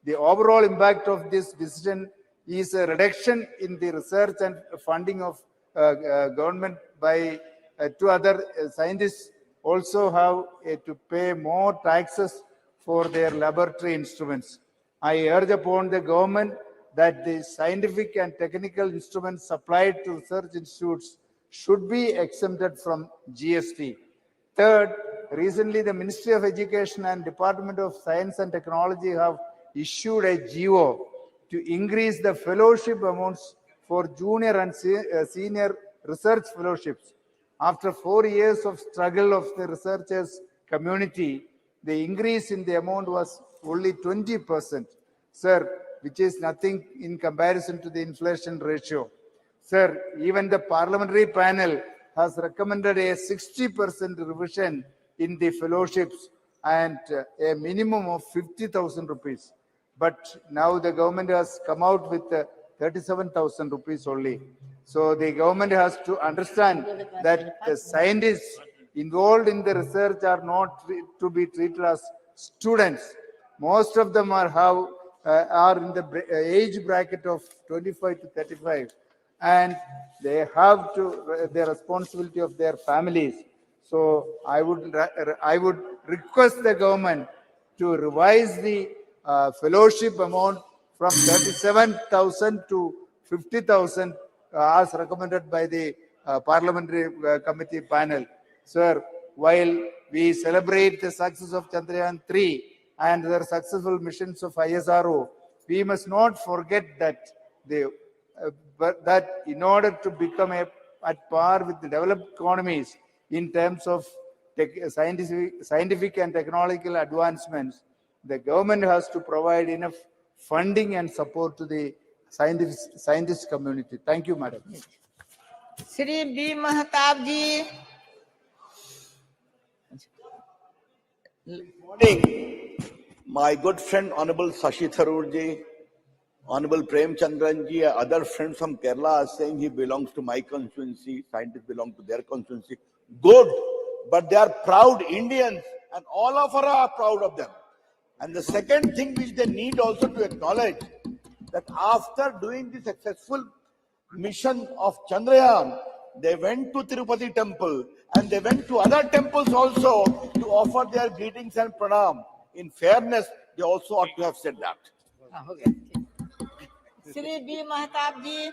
The overall impact of this decision is a reduction in the research and funding of government by two other scientists also have to pay more taxes for their laboratory instruments. I urge upon the government that the scientific and technical instruments supplied to research institutes should be exempted from GST. Third, recently the Ministry of Education and Department of Science and Technology have issued a GO to increase the fellowship amounts for junior and senior research fellowships. After 4 years of struggle of the researchers community, the increase in the amount was only 20%, sir, which is nothing in comparison to the inflation ratio. Sir, even the parliamentary panel has recommended a 60% revision in the fellowships and a minimum of 50,000 rupees. But now the government has come out with 37,000 rupees only. So the government has to understand that the scientists involved in the research are not to be treated as students. Most of them are in the age bracket of 25 to 35, and they have to the responsibility of their families. So I would request the government to revise the fellowship amount from 37,000 to 50,000 as recommended by the parliamentary committee panel. Sir, while we celebrate the success of Chandrayaan 3 and the successful missions of ISRO, we must not forget that that in order to become at par with the developed economies in terms of scientific and technological advancements, the government has to provide enough funding and support to the scientist community. Thank you, Madam. Shri B. Mahtab ji. Morning, my good friend Honorable Shashi Tharoor ji, Honorable Prem Chandran ji, other friends from Kerala are saying he belongs to my constituency, scientists belong to their constituency. Good, but they are proud Indians and all of us are proud of them. And the second thing which they need also to acknowledge, that after doing the successful mission of Chandrayaan, they went to Tirupati temple and they went to other temples also to offer their greetings and pranam. In fairness, they also ought to have said that. Shri B. Mahtab ji.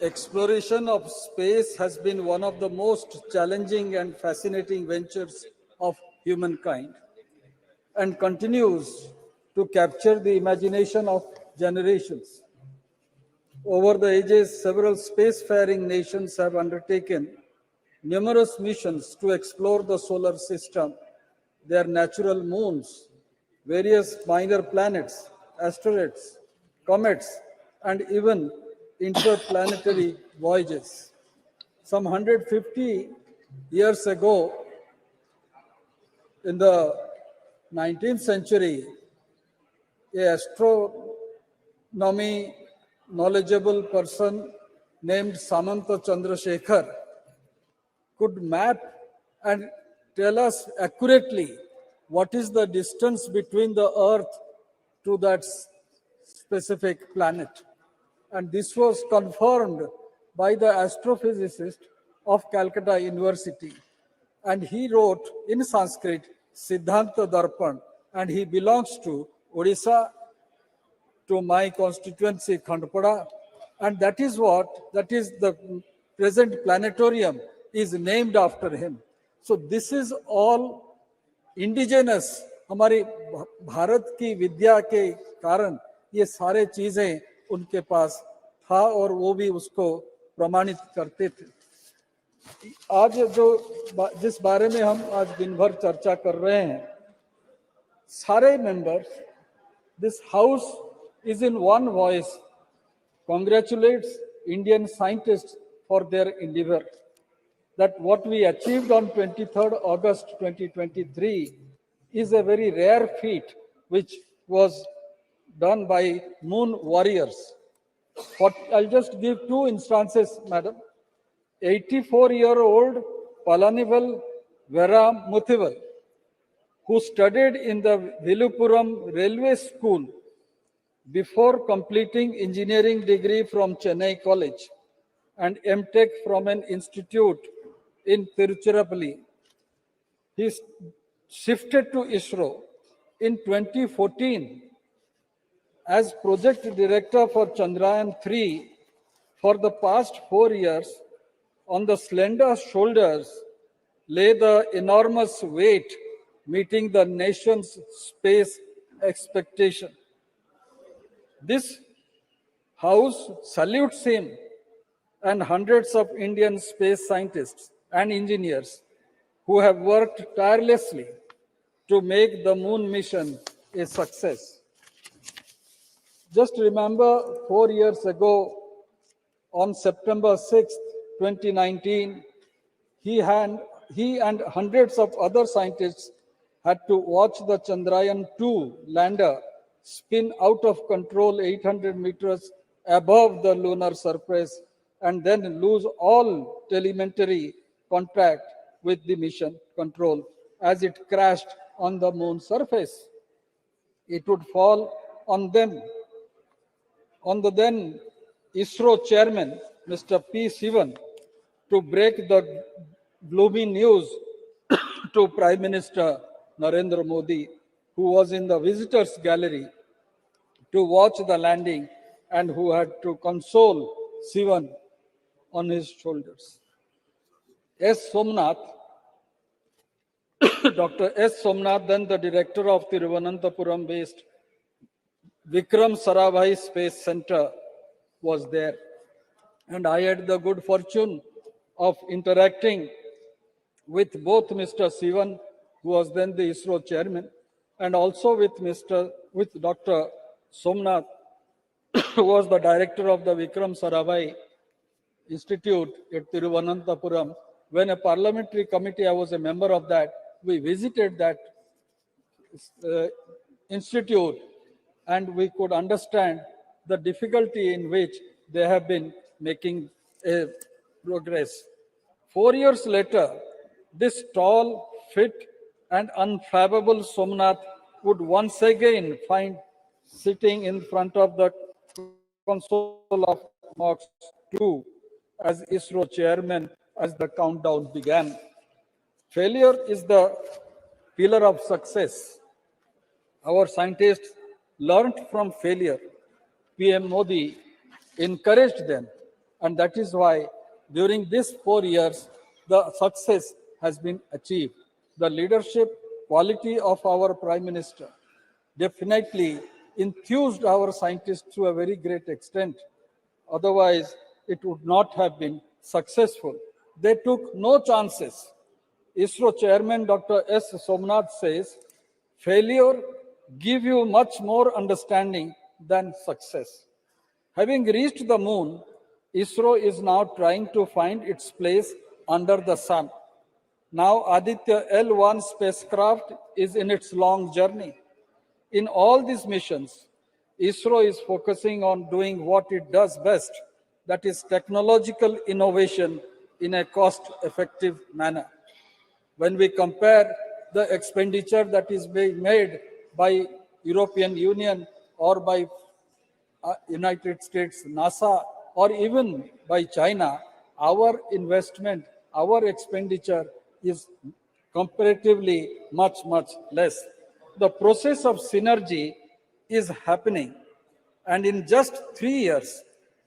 Exploration of space has been one of the most challenging and fascinating ventures of humankind and continues to capture the imagination of generations. Over the ages, several spacefaring nations have undertaken numerous missions to explore the solar system, their natural moons, various minor planets, asteroids, comets, and even interplanetary voyages. Some 150 years ago, in the 19th century, an astronomy knowledgeable person named Samanta Chandrasekhar could map and tell us accurately what is the distance between the Earth to that specific planet. And this was confirmed by the astrophysicist of Calcutta University. And he wrote in Sanskrit, Siddhanta Darpan, and he belongs to Odisha, to my constituency, Khandpada, and that is the present planetarium is named after him. So this is all indigenous. हमारी भारत की विद्या के कारण ये सारे चीजें उनके पास था और वो भी उसको प्रमाणित करते थे. आज जिस बारे में हम आज दिन भर चर्चा कर रहे हैं, सारे members, this house is in one voice congratulates Indian scientists for their endeavor. That what we achieved on 23rd August 2023 is a very rare feat which was done by moon warriors. I'll just give two instances, madam. 84-year-old Palanival Vera Muthival, who studied in the Vilupuram Railway School before completing engineering degree from Chennai College and MTech from an institute in Tiruchirappalli. shifted to ISRO in 2014 as project director for Chandrayaan 3. For the past 4 years, on the slender shoulders lay the enormous weight meeting the nation's space expectation. This House salutes him and hundreds of Indian space scientists and engineers who have worked tirelessly to make the moon mission a success. Just remember 4 years ago, on September 6, 2019, he and hundreds of other scientists had to watch the Chandrayaan 2 lander spin out of control 800 meters above the lunar surface and then lose all telemetry contact with the mission control as it crashed on the moon surface. It would fall on them, on the then ISRO chairman, Mr. P. Sivan, to break the gloomy news to Prime Minister Narendra Modi, who was in the visitors gallery to watch the landing and who had to console Sivan on his shoulders. S. Somnath, Dr. S. Somnath, then the director of Thiruvananthapuram-based Vikram Sarabhai Space Center, was there. And I had the good fortune of interacting with both Mr. Sivan, who was then the ISRO chairman, and also with Dr. Somnath, who was the director of the Vikram Sarabhai Institute at Thiruvananthapuram. When a parliamentary committee, I was a member of that, we visited that institute and we could understand the difficulty in which they have been making a progress. 4 years later, this tall, fit, and unfathomable Somnath would once again find sitting in front of the console of Mark II as ISRO chairman as the countdown began. Failure is the pillar of success. Our scientists learned from failure. PM Modi encouraged them, and that is why during these 4 years, the success has been achieved. The leadership quality of our Prime Minister definitely enthused our scientists to a very great extent. Otherwise, it would not have been successful. They took no chances. ISRO chairman Dr. S. Somnath says, failure gives you much more understanding than success. Having reached the moon, ISRO is now trying to find its place under the sun. Now Aditya L1 spacecraft is in its long journey. In all these missions, ISRO is focusing on doing what it does best, that is technological innovation in a cost-effective manner. When we compare the expenditure that is being made by European Union or by United States, NASA, or even by China, our investment, our expenditure is comparatively much, much less. The process of synergy is happening. And in just 3 years,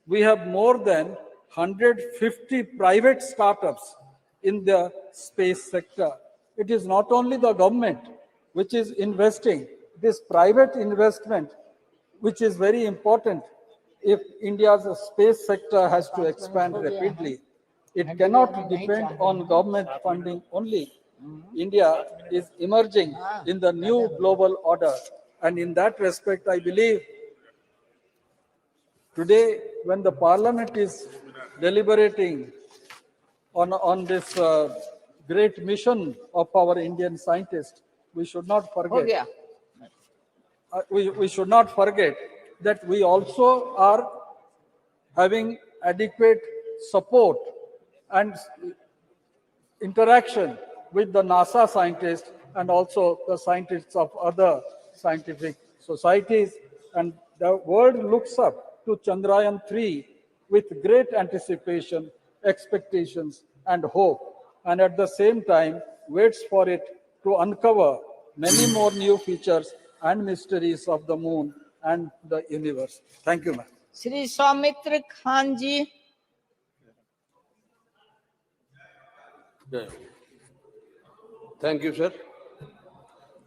we have more than 150 private startups in the space sector. It is not only the government which is investing, this private investment, which is very important if India's space sector has to expand rapidly. It cannot depend on government funding only. India is emerging in the new global order. And in that respect, I believe today, when the parliament is deliberating on this great mission of our Indian scientists, we should not forget. We should not forget that we also are having adequate support and interaction with the NASA scientists and also the scientists of other scientific societies. And the world looks up to Chandrayaan 3 with great anticipation, expectations, and hope, and at the same time waits for it to uncover many more new features and mysteries of the moon and the universe. Thank you, ma'am. Shri Saumitra Khan ji. Thank you, sir.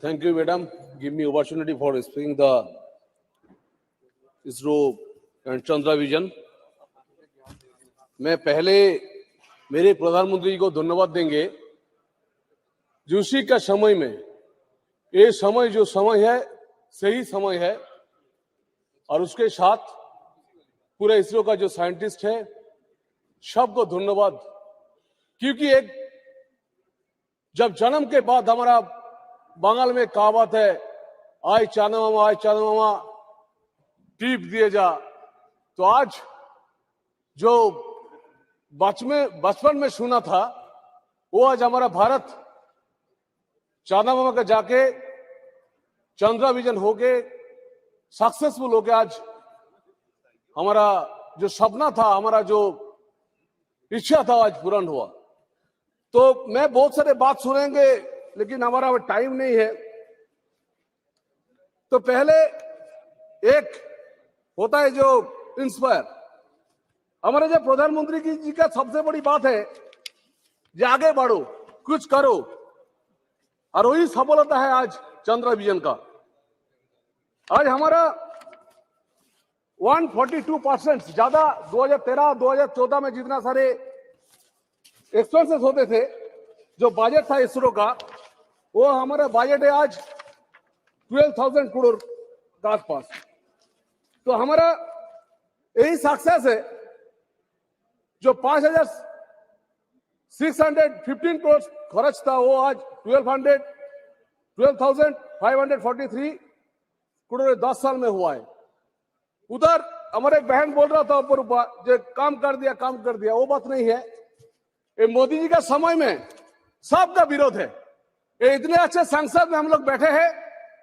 Thank you, madam. Give me opportunity for speaking the ISRO and Chandra Vision. मैं पहले मेरे प्रधानमंत्री जी को धन्यवाद देंगे जो उसी का समय में ये समय जो समय है सही समय है और उसके साथ पूरे इसरो का जो साइंटिस्ट है सबको धन्यवाद क्योंकि एक जब जन्म के बाद हमारा बंगाल में कहावत है आय चाना मामा टीप दिए जा तो आज जो बचपन में सुना था वो आज हमारा भारत चाना मामा का जाके चंद्रा विजन होके सक्सेसफुल होके आज हमारा जो सपना था हमारा जो इच्छा था आज पूर्ण हुआ। तो मैं बहुत सारे बात सुनेंगे लेकिन हमारा टाइम नहीं है। तो पहले एक होता है जो इंस्पायर हमारे जो प्रधानमंत्री जी का सबसे बड़ी बात है जो आगे बढ़ो कुछ करो और वही सफलता है आज चंद्रा विजन का। आज हमारा 142% ज्यादा 2013-2014 में जितना सारे एक्सपेंसेस होते थे जो बजट था इसरो का वो हमारा बजट है आज 12,000 करोड़ के आसपास। तो हमारा यही सक्सेस है जो 5,615 करोड़ खर्च था वो आज 12,543 करोड़ 10 साल में हुआ है। उधर हमारे बहन बोल रहा था ऊपर जो काम कर दिया वो बात नहीं है। ये मोदी जी का समय में सबका विरोध है। ये इतने अच्छे संसद में हम लोग बैठे हैं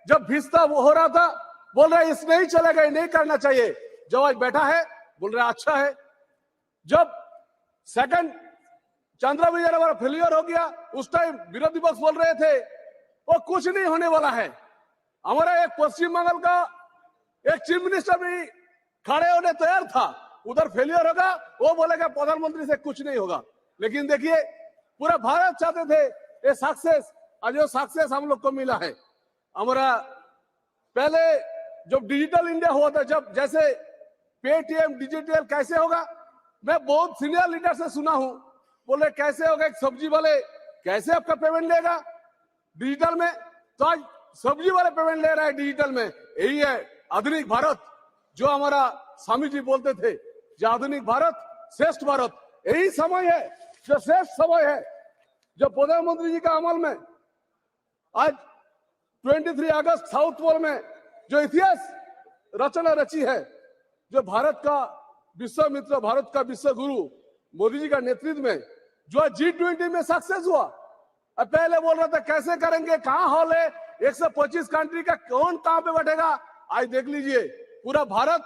जब भिस्ता वो हो रहा था बोल रहे इस नहीं चलेगा नहीं करना चाहिए। जब आज बैठा है बोल रहे अच्छा है। जब सेकंड चंद्रा विजन हमारा फेलियर हो गया उस टाइम विरोधी पक्ष बोल रहे थे वो कुछ नहीं होने वाला है। हमारा एक पश्चिम बंगाल का एक चीफ मिनिस्टर भी खड़े होने तैयार था उधर फेलियर होगा वो बोलेगा प्रधानमंत्री से कुछ नहीं होगा। लेकिन देखिए पूरा भारत चाहते थे ये सक्सेस आज जो सक्सेस हम लोग को मिला है। हमारा पहले जब डिजिटल इंडिया हुआ था जब जैसे पेटीएम डिजिटल कैसे होगा मैं बहुत सीनियर लीडर से सुना हूं बोले कैसे होगा एक सब्जी वाले कैसे आपका पेमेंट लेगा डिजिटल में। तो आज सब्जी वाले पेमेंट ले रहा है डिजिटल में। यही है आधुनिक भारत जो हमारा स्वामी जी बोलते थे जो आधुनिक भारत श्रेष्ठ भारत यही समय है जो श्रेष्ठ समय है जो प्रधानमंत्री जी का अमल में आज 23 अगस्त साउथ पोल में जो इतिहास रचना रची है जो भारत का विश्व मित्र भारत का विश्व गुरु मोदी जी का नेतृत्व में जो G20 में सक्सेस हुआ। अब पहले बोल रहा था कैसे करेंगे कहां हॉल है 125 कंट्री का कौन कहां पे बैठेगा। आज देख लीजिए पूरा भारत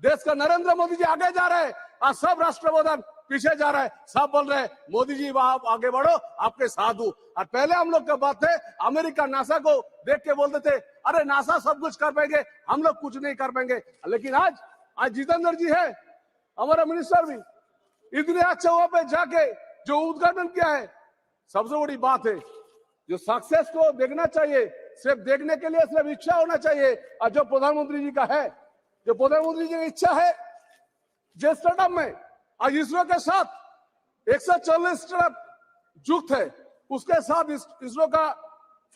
देश का नरेंद्र मोदी जी आगे जा रहे हैं और सब राष्ट्रप्रधान पीछे जा रहा है। सब बोल रहे हैं मोदी जी वहां आगे बढ़ो आपके साथ हूं। और पहले हम लोग का बात थे अमेरिका नासा को देख के बोलते थे अरे नासा सब कुछ कर पाएंगे हम लोग कुछ नहीं कर पाएंगे। लेकिन आज जितेंद्र जी है हमारा मिनिस्टर भी इतने अच्छे वहां पे जाके जो उद्घाटन किया है सबसे बड़ी बात है जो सक्सेस को देखना चाहिए सिर्फ देखने के लिए सिर्फ इच्छा होना चाहिए। और जो प्रधानमंत्री जी का है जो प्रधानमंत्री जी की इच्छा है जो स्टार्टअप में आज इसरो के साथ 140 स्टार्टअप जुक्त है उसके साथ इसरो का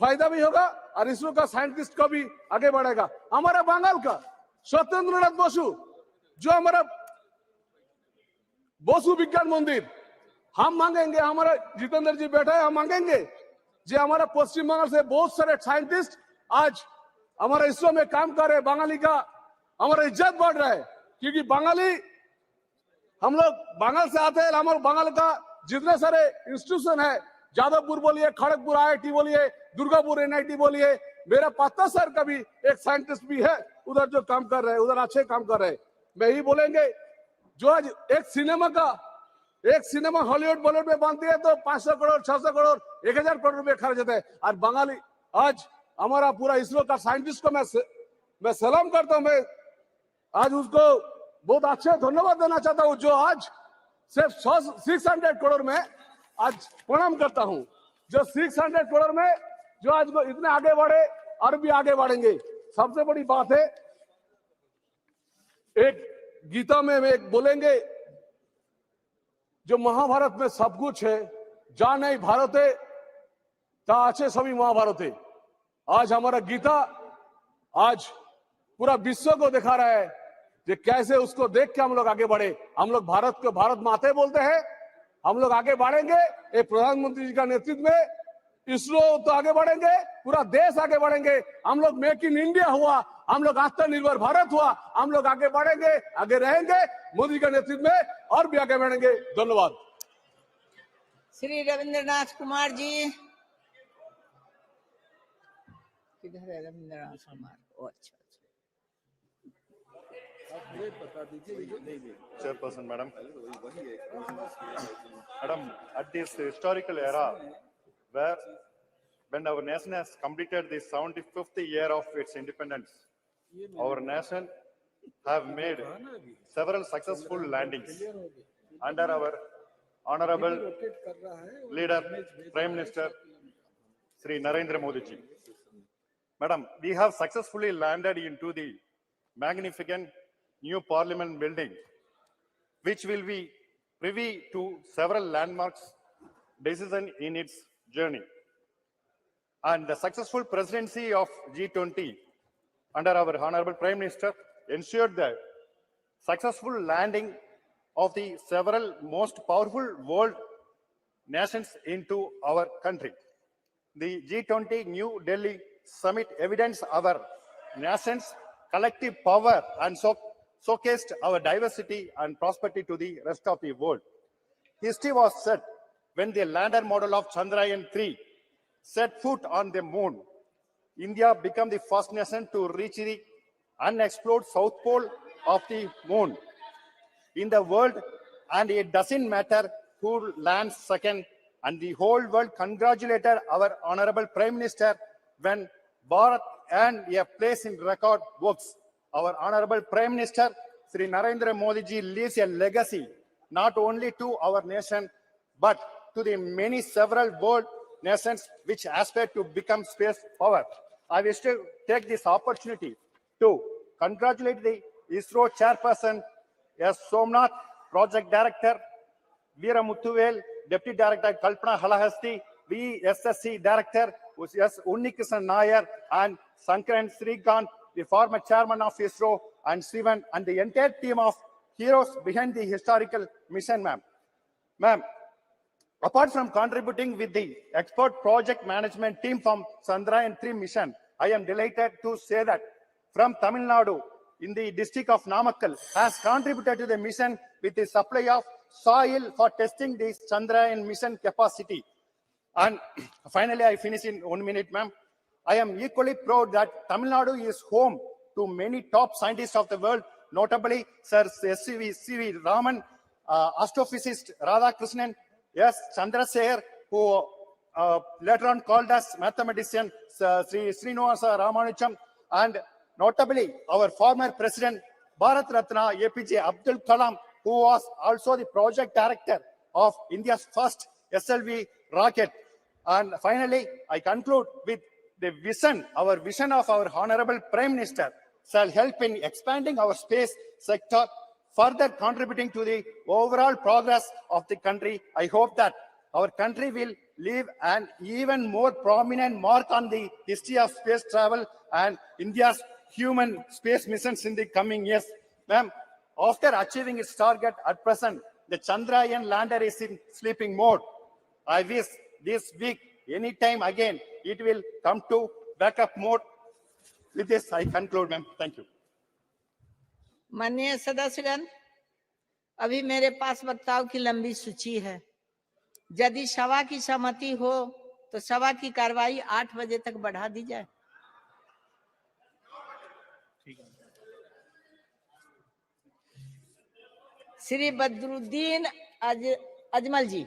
फायदा भी होगा और इसरो का साइंटिस्ट का भी आगे बढ़ेगा। हमारा बंगाल का सत्येंद्रनाथ बसु जो हमारा बसु विज्ञान मंदिर हम मांगेंगे हमारा जितेंद्र जी बैठा है हम मांगेंगे जो हमारा पश्चिम बंगाल से बहुत सारे साइंटिस्ट आज हमारा इसरो में काम कर रहे बंगाली का हमारा इज्जत बढ़ रहा है क्योंकि बंगाली हम लोग बंगाल से आते हैं। हमारे बंगाल का जितने सारे इंस्टीट्यूशन है जादवपुर बोलिए खड़गपुर IIT बोलिए दुर्गापुर NIT बोलिए मेरा पाता सर का भी एक साइंटिस्ट भी है उधर जो काम कर रहे हैं उधर अच्छे काम कर रहे हैं। मैं ही बोलेंगे जो आज एक सिनेमा का एक सिनेमा हॉलीवुड बॉलीवुड में बनती है तो 500 करोड़ 600 करोड़ 1000 करोड़ रुपए खर्च होते हैं। और बंगाली आज हमारा पूरा इसरो का साइंटिस्ट को मैं सलाम करता हूं। मैं आज उसको बहुत अच्छे धन्यवाद देना चाहता हूं, जो आज सिर्फ 600 करोड़ में आज प्रणाम करता हूं, जो 600 करोड़ में जो आज इतने आगे बढ़े और भी आगे बढ़ेंगे। सबसे बड़ी बात है, एक गीता में एक बोलेंगे, जो महाभारत में सब कुछ है, जा नहीं भारत है ता अच्छे सभी महाभारत है। आज हमारा गीता आज पूरा विश्व को दिखा रहा है कि कैसे उसको देख के हम लोग आगे बढ़े। हम लोग भारत को भारत माते बोलते हैं, हम लोग आगे बढ़ेंगे। एक प्रधानमंत्री जी का नेतृत्व में इसरो तो आगे बढ़ेंगे, पूरा देश आगे बढ़ेंगे। हम लोग मेक इन इंडिया हुआ, हम लोग आत्मनिर्भर भारत हुआ, हम लोग आगे बढ़ेंगे, आगे रहेंगे मोदी के नेतृत्व में और भी आगे बढ़ेंगे। धन्यवाद। श्री रविंद्रनाथ कुमार जी, किधर है रविंद्रनाथ कुमार? अच्छा, Chairperson, madam. Madam, at this historical era, when our nation has completed the 75th year of its independence, our nation have made several successful landings under our honorable leader, Prime Minister, Sri Narendra Modi ji. Madam, we have successfully landed into the magnificent new parliament building, which will be privy to several landmarks decisions in its journey. And the successful presidency of G20 under our Honorable Prime Minister ensured the successful landing of the several most powerful world nations into our country. The G20 New Delhi Summit evidenced our nation's collective power and showcased our diversity and prosperity to the rest of the world. History was set when the lander model of Chandrayaan 3 set foot on the moon. India became the first nation to reach the unexplored south pole of the moon in the world, and it doesn't matter who lands second. And the whole world congratulated our Honorable Prime Minister when Bharat earned a place in record books. Our Honorable Prime Minister, Sri Narendra Modi ji, leaves a legacy not only to our nation, but to the many several world nations which aspire to become space power. I wish to take this opportunity to congratulate the ISRO chairperson, S. Somnath, project director, Veera Muthuvel, Deputy Director Kalpana Halahasti, VSSC Director S. Unnikishan Nair, and Sankaran Srikant, the former chairman of ISRO, and Sivan, and the entire team of heroes behind the historical mission, ma'am. Ma'am, apart from contributing with the expert project management team from Chandrayaan 3 mission, I am delighted to say that from Tamil Nadu, in the district of Namakkal, has contributed to the mission with the supply of soil for testing the Chandrayaan mission capacity. And finally, I finish in 1 minute, ma'am. I am equally proud that Tamil Nadu is home to many top scientists of the world, notably Sir C.V. Raman, astrophysicist Radhakrishnan, S. Chandrasekhar, who later on called as mathematician Sri Srinivasa Ramanujan, and notably our former president, Bharat Ratna APJ Abdul Kalam, who was also the project director of India's first SLV rocket. And finally, I conclude with the vision, our vision of our Honorable Prime Minister shall help in expanding our space sector, further contributing to the overall progress of the country. I hope that our country will leave an even more prominent mark on the history of space travel and India's human space missions in the coming years. Ma'am, after achieving its target at present, the Chandrayaan lander is in sleeping mode. I wish this week, anytime again, it will come to backup mode. With this, I conclude, ma'am. Thank you. माननीय सदस्यगण, अभी मेरे पास वक्ताओं की लंबी सूची है। यदि सभा की सहमति हो तो सभा की कार्रवाई 8 बजे तक बढ़ा दी जाए। श्री बदरुद्दीन अजमल जी।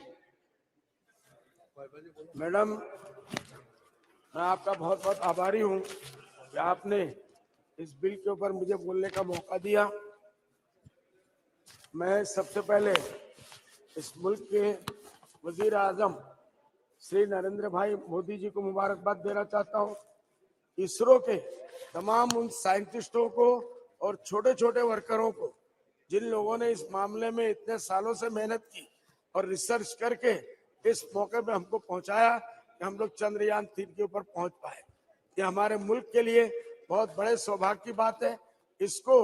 मैडम, मैं आपका बहुत बहुत आभारी हूं कि आपने इस बिल के ऊपर मुझे बोलने का मौका दिया। मैं सबसे पहले इस मुल्क के वजीर आजम श्री नरेंद्र भाई मोदी जी को मुबारकबाद देना चाहता हूं। इसरो के तमाम उन साइंटिस्टों को और छोटे छोटे वर्करों को जिन लोगों ने इस मामले में इतने सालों से मेहनत की और रिसर्च करके इस मौके पे हमको पहुंचाया कि हम लोग चंद्रयान 3 के ऊपर पहुंच पाए। ये हमारे मुल्क के लिए बहुत बड़े सौभाग्य की बात है। इसको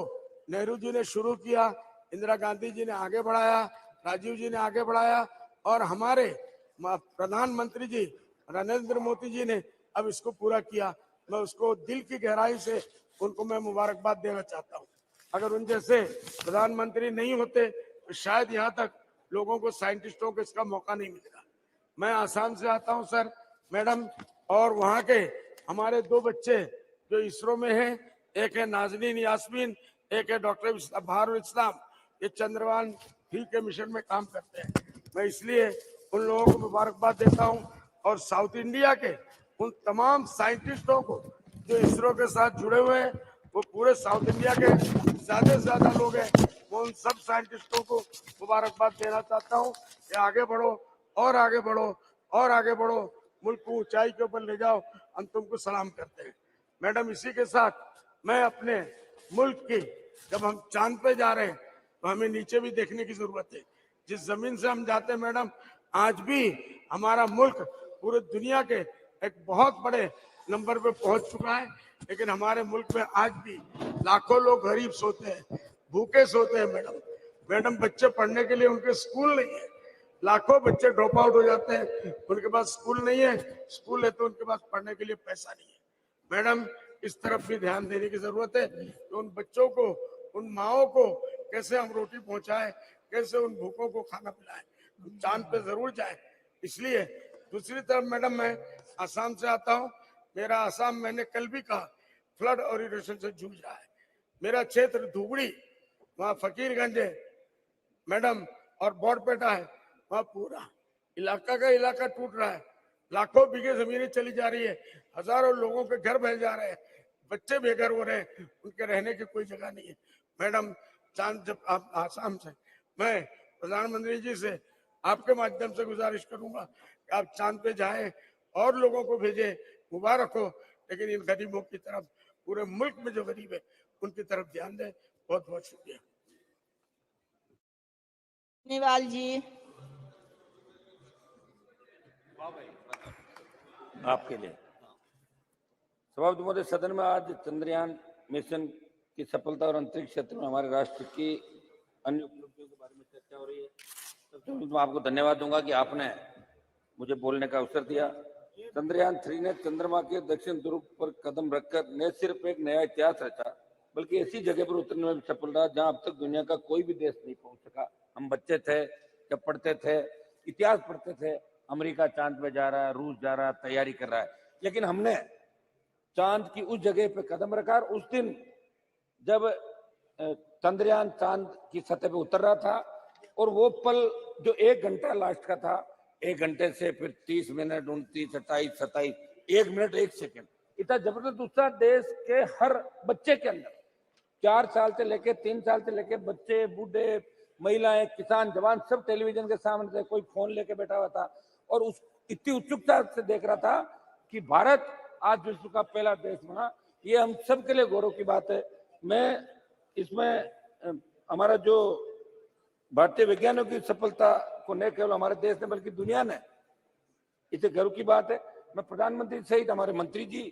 नेहरू जी ने शुरू किया, इंदिरा गांधी जी ने आगे बढ़ाया, राजीव जी ने आगे बढ़ाया और हमारे प्रधानमंत्री जी नरेंद्र मोदी जी ने अब इसको पूरा किया। मैं उसको दिल की गहराई से उनको मैं मुबारकबाद देना चाहता हूँ। अगर उन जैसे प्रधानमंत्री नहीं होते तो शायद यहाँ तक लोगों को, साइंटिस्टों को इसका मौका नहीं मिलेगा। मैं आसाम से आता हूँ सर, मैडम, और वहाँ के हमारे 2 बच्चे जो इसरो में हैं, एक है नाजनीन यास्मीन, एक है डॉक्टर बहारुल इस्लाम, ये चंद्रयान 3 के मिशन में काम करते हैं। मैं इसलिए उन लोगों को मुबारकबाद देता हूँ और साउथ इंडिया के उन तमाम साइंटिस्टों को जो इसरो के साथ जुड़े हुए हैं, वो पूरे साउथ इंडिया के ज्यादा से ज्यादा लोग हैं, मैं उन सब साइंटिस्टों को मुबारकबाद देना चाहता हूँ कि आगे बढ़ो और आगे बढ़ो और आगे बढ़ो, मुल्क को ऊंचाई के ऊपर ले जाओ। हम तुमको सलाम करते हैं। मैडम, इसी के साथ मैं अपने मुल्क की, जब हम चांद पे जा रहे हैं तो हमें नीचे भी देखने की जरूरत है। जिस जमीन से हम जाते हैं मैडम, आज भी हमारा मुल्क पूरे दुनिया के एक बहुत बड़े नंबर पे पहुंच चुका है, लेकिन हमारे मुल्क में आज भी लाखों लोग गरीब सोते हैं, भूखे सोते हैं। मैडम, बच्चे पढ़ने के लिए उनके स्कूल नहीं है, लाखों बच्चे ड्रॉप आउट हो जाते हैं, उनके पास स्कूल नहीं है, स्कूल है तो उनके पास पढ़ने के लिए पैसा नहीं है। मैडम, इस तरफ भी ध्यान देने की जरूरत है कि उन बच्चों को, उन माओ को कैसे हम रोटी पहुंचाएं, कैसे उन भूखों को खाना पिलाएं। चांद पे जरूर जाए। इसलिए दूसरी तरफ मैडम, मैं आसाम से आता हूँ। मेरा आसाम, मैंने कल भी कहा, फ्लड और इरोशन से जूझ रहा है। मेरा क्षेत्र धुबड़ी, वहाँ फकीरगंज है मैडम, और बोरपेटा है, वहाँ पूरा इलाका का इलाका टूट रहा है, लाखों बीघे जमीनें चली जा रही है, हजारों लोगों के घर बह जा रहे हैं, बच्चे बेघर हो रहे हैं, उनके रहने की कोई जगह नहीं है। मैडम, चांद, जब आप आसाम से, मैं प्रधानमंत्री जी से आपके माध्यम से गुजारिश करूंगा कि आप चांद पे जाएं और लोगों को भेजें, मुबारक हो, लेकिन इन गरीबों की तरफ, पूरे मुल्क में जो गरीब है उनकी तरफ ध्यान दें। बहुत बहुत शुक्रिया। निवाल जी, आपके लिए सभापति महोदय, सदन में आज चंद्रयान मिशन की सफलता और अंतरिक्ष क्षेत्र में हमारे राष्ट्र की अन्य उपलब्धियों के बारे में चर्चा हो रही है। सबसे पहले मैं आपको धन्यवाद दूंगा कि आपने मुझे बोलने का अवसर दिया। चंद्रयान 3 ने चंद्रमा के दक्षिण ध्रुव पर कदम रखकर न सिर्फ एक नया इतिहास रचा, बल्कि ऐसी जगह पर उतरने में भी सफल रहा जहां अब तक दुनिया का कोई भी देश नहीं पहुंच सका। हम बच्चे थे जब पढ़ते थे, इतिहास पढ़ते थे, अमेरिका चांद पे जा रहा है, रूस जा रहा है, तैयारी कर रहा है, लेकिन हमने चांद की उस जगह पे कदम रखा। और उस दिन जब चंद्रयान चांद की सतह पे उतर रहा था, और वो पल जो 1 घंटा लास्ट का था, 1 घंटे से फिर 30 मिनट, 29, 28, 27, 1 मिनट 1 सेकंड, इतना जबरदस्त उत्साह देश के हर बच्चे के अंदर, 4 साल से लेके 3 साल से लेके बच्चे, बूढ़े, महिलाएं, किसान, जवान, सब टेलीविजन के सामने थे, कोई फोन लेके बैठा हुआ था और उस इतनी उत्सुकता से देख रहा था कि भारत आज विश्व का पहला देश बना। ये हम सब के लिए गौरव की बात है। मैं इसमें हमारा जो भारतीय वैज्ञानिकों की सफलता को न केवल हमारे देश ने बल्कि दुनिया ने, इसे गर्व की बात है। मैं प्रधानमंत्री सहित हमारे मंत्री जी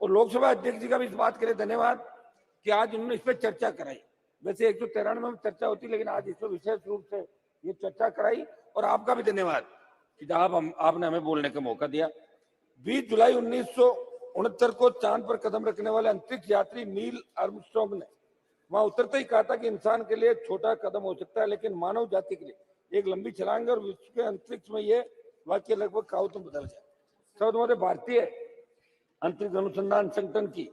और लोकसभा अध्यक्ष जी का भी इस बात के लिए धन्यवाद कि आज उन्होंने इस पर चर्चा कराई। वैसे 193 में चर्चा होती, लेकिन आज इस पर विशेष रूप से ये चर्चा कराई। और आपका भी धन्यवाद कि आपने हमें बोलने का मौका दिया। 20 जुलाई 1969 को चांद पर कदम रखने वाले अंतरिक्ष यात्री नील आर्मस्ट्रांग ने वहां उतरते ही कहा था कि इंसान के लिए एक छोटा कदम हो सकता है, लेकिन मानव जाति के लिए एक लंबी छलांग। और विश्व के अंतरिक्ष में ये वाक्य लगभग कहावत में बदल गया। सब हमारे भारतीय अंतरिक्ष अनुसंधान संगठन की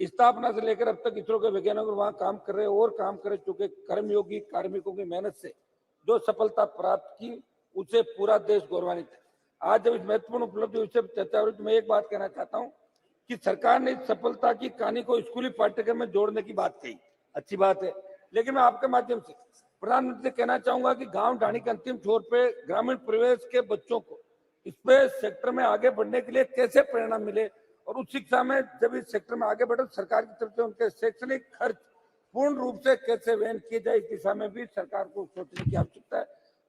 स्थापना से लेकर अब तक इसरो के वैज्ञानिक वहां काम कर रहे और काम कर चुके कर्मयोगी कार्मिकों की मेहनत से जो सफलता प्राप्त की उसे पूरा देश गौरवान्वित है। आज जब इस महत्वपूर्ण उपलब्धि विषय पर चर्चा हो रही है तो मैं एक बात कहना चाहता हूं कि सरकार ने इस सफलता की कहानी को स्कूली पाठ्यक्रम में जोड़ने की बात कही, अच्छी बात है, लेकिन मैं आपके माध्यम से प्रधानमंत्री से कहना चाहूंगा कि गांव ढाणी के अंतिम छोर पे ग्रामीण परिवेश के बच्चों को स्पेस सेक्टर में आगे बढ़ने के लिए कैसे प्रेरणा मिले और उच्च शिक्षा में जब इस सेक्टर में आगे बढ़े सरकार की तरफ से उनके शैक्षणिक खर्च पूर्ण रूप से कैसे वहन किए जाए, इस दिशा में भी सरकार को सोचने की आवश्यकता है।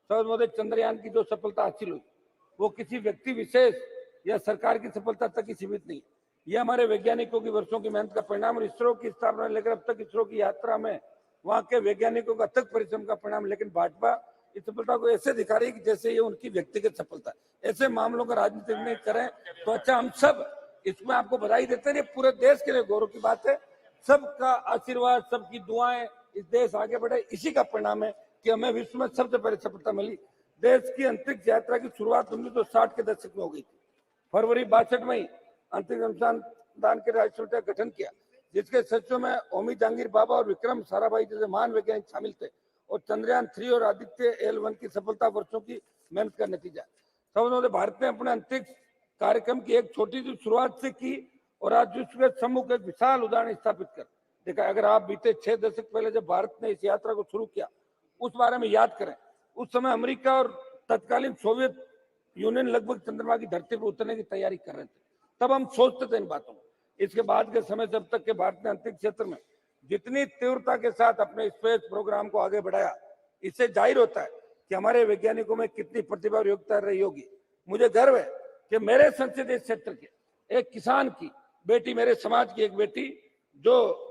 सर्वोदय चंद्रयान की जो सफलता हासिल हुई वो किसी व्यक्ति विशेष या सरकार की सफलता तक ही सीमित नहीं, ये हमारे वैज्ञानिकों की वर्षों की मेहनत का परिणाम और इसरो की स्थापना लेकर अब तक इसरो की यात्रा में वहां के वैज्ञानिकों का अथक परिश्रम का परिणाम। लेकिन भाजपा इस सफलता को ऐसे दिखा रही है कि जैसे ये उनकी व्यक्तिगत सफलता है। ऐसे मामलों का राजनीति नहीं करें तो अच्छा। हम सब इसमें आपको बधाई देते हैं, पूरे देश के लिए गौरव की बात है। सबका आशीर्वाद, सबकी दुआएं, इस देश आगे बढ़े, इसी का परिणाम है कि हमें विश्व में सबसे पहले सफलता मिली। देश की अंतरिक्ष यात्रा की शुरुआत 1960 के दशक में हो गई थी। फरवरी 62 में अंतरिक्ष अनुसंधान के राष्ट्रीय का गठन किया, जिसके सदस्यों में होमी जहांगीर बाबा और विक्रम साराभाई जैसे महान वैज्ञानिक शामिल थे। और चंद्रयान 3 और आदित्य L1 की सफलता वर्षों की मेहनत का नतीजा। सब भारत ने अपने अंतरिक्ष कार्यक्रम की एक छोटी सी शुरुआत से की और आज विश्व के सम्मुख एक विशाल उदाहरण स्थापित कर देखा। अगर आप बीते 6 दशक पहले जब भारत ने इस यात्रा को शुरू किया उस बारे में याद करें, उस समय अमेरिका और तत्कालीन सोवियत यूनियन लगभग चंद्रमा की धरती पर उतरने की तैयारी कर रहे थे। तब हम सोचते थे इन बातों को। इसके बाद के समय जब तक के भारत ने अंतरिक्ष क्षेत्र में जितनी तीव्रता के साथ अपने स्पेस प्रोग्राम को आगे बढ़ाया, इससे जाहिर होता है कि हमारे वैज्ञानिकों में कितनी प्रतिभा और योग्यता रही होगी। मुझे गर्व है कि मेरे संसदीय क्षेत्र के एक किसान की बेटी, मेरे समाज की एक बेटी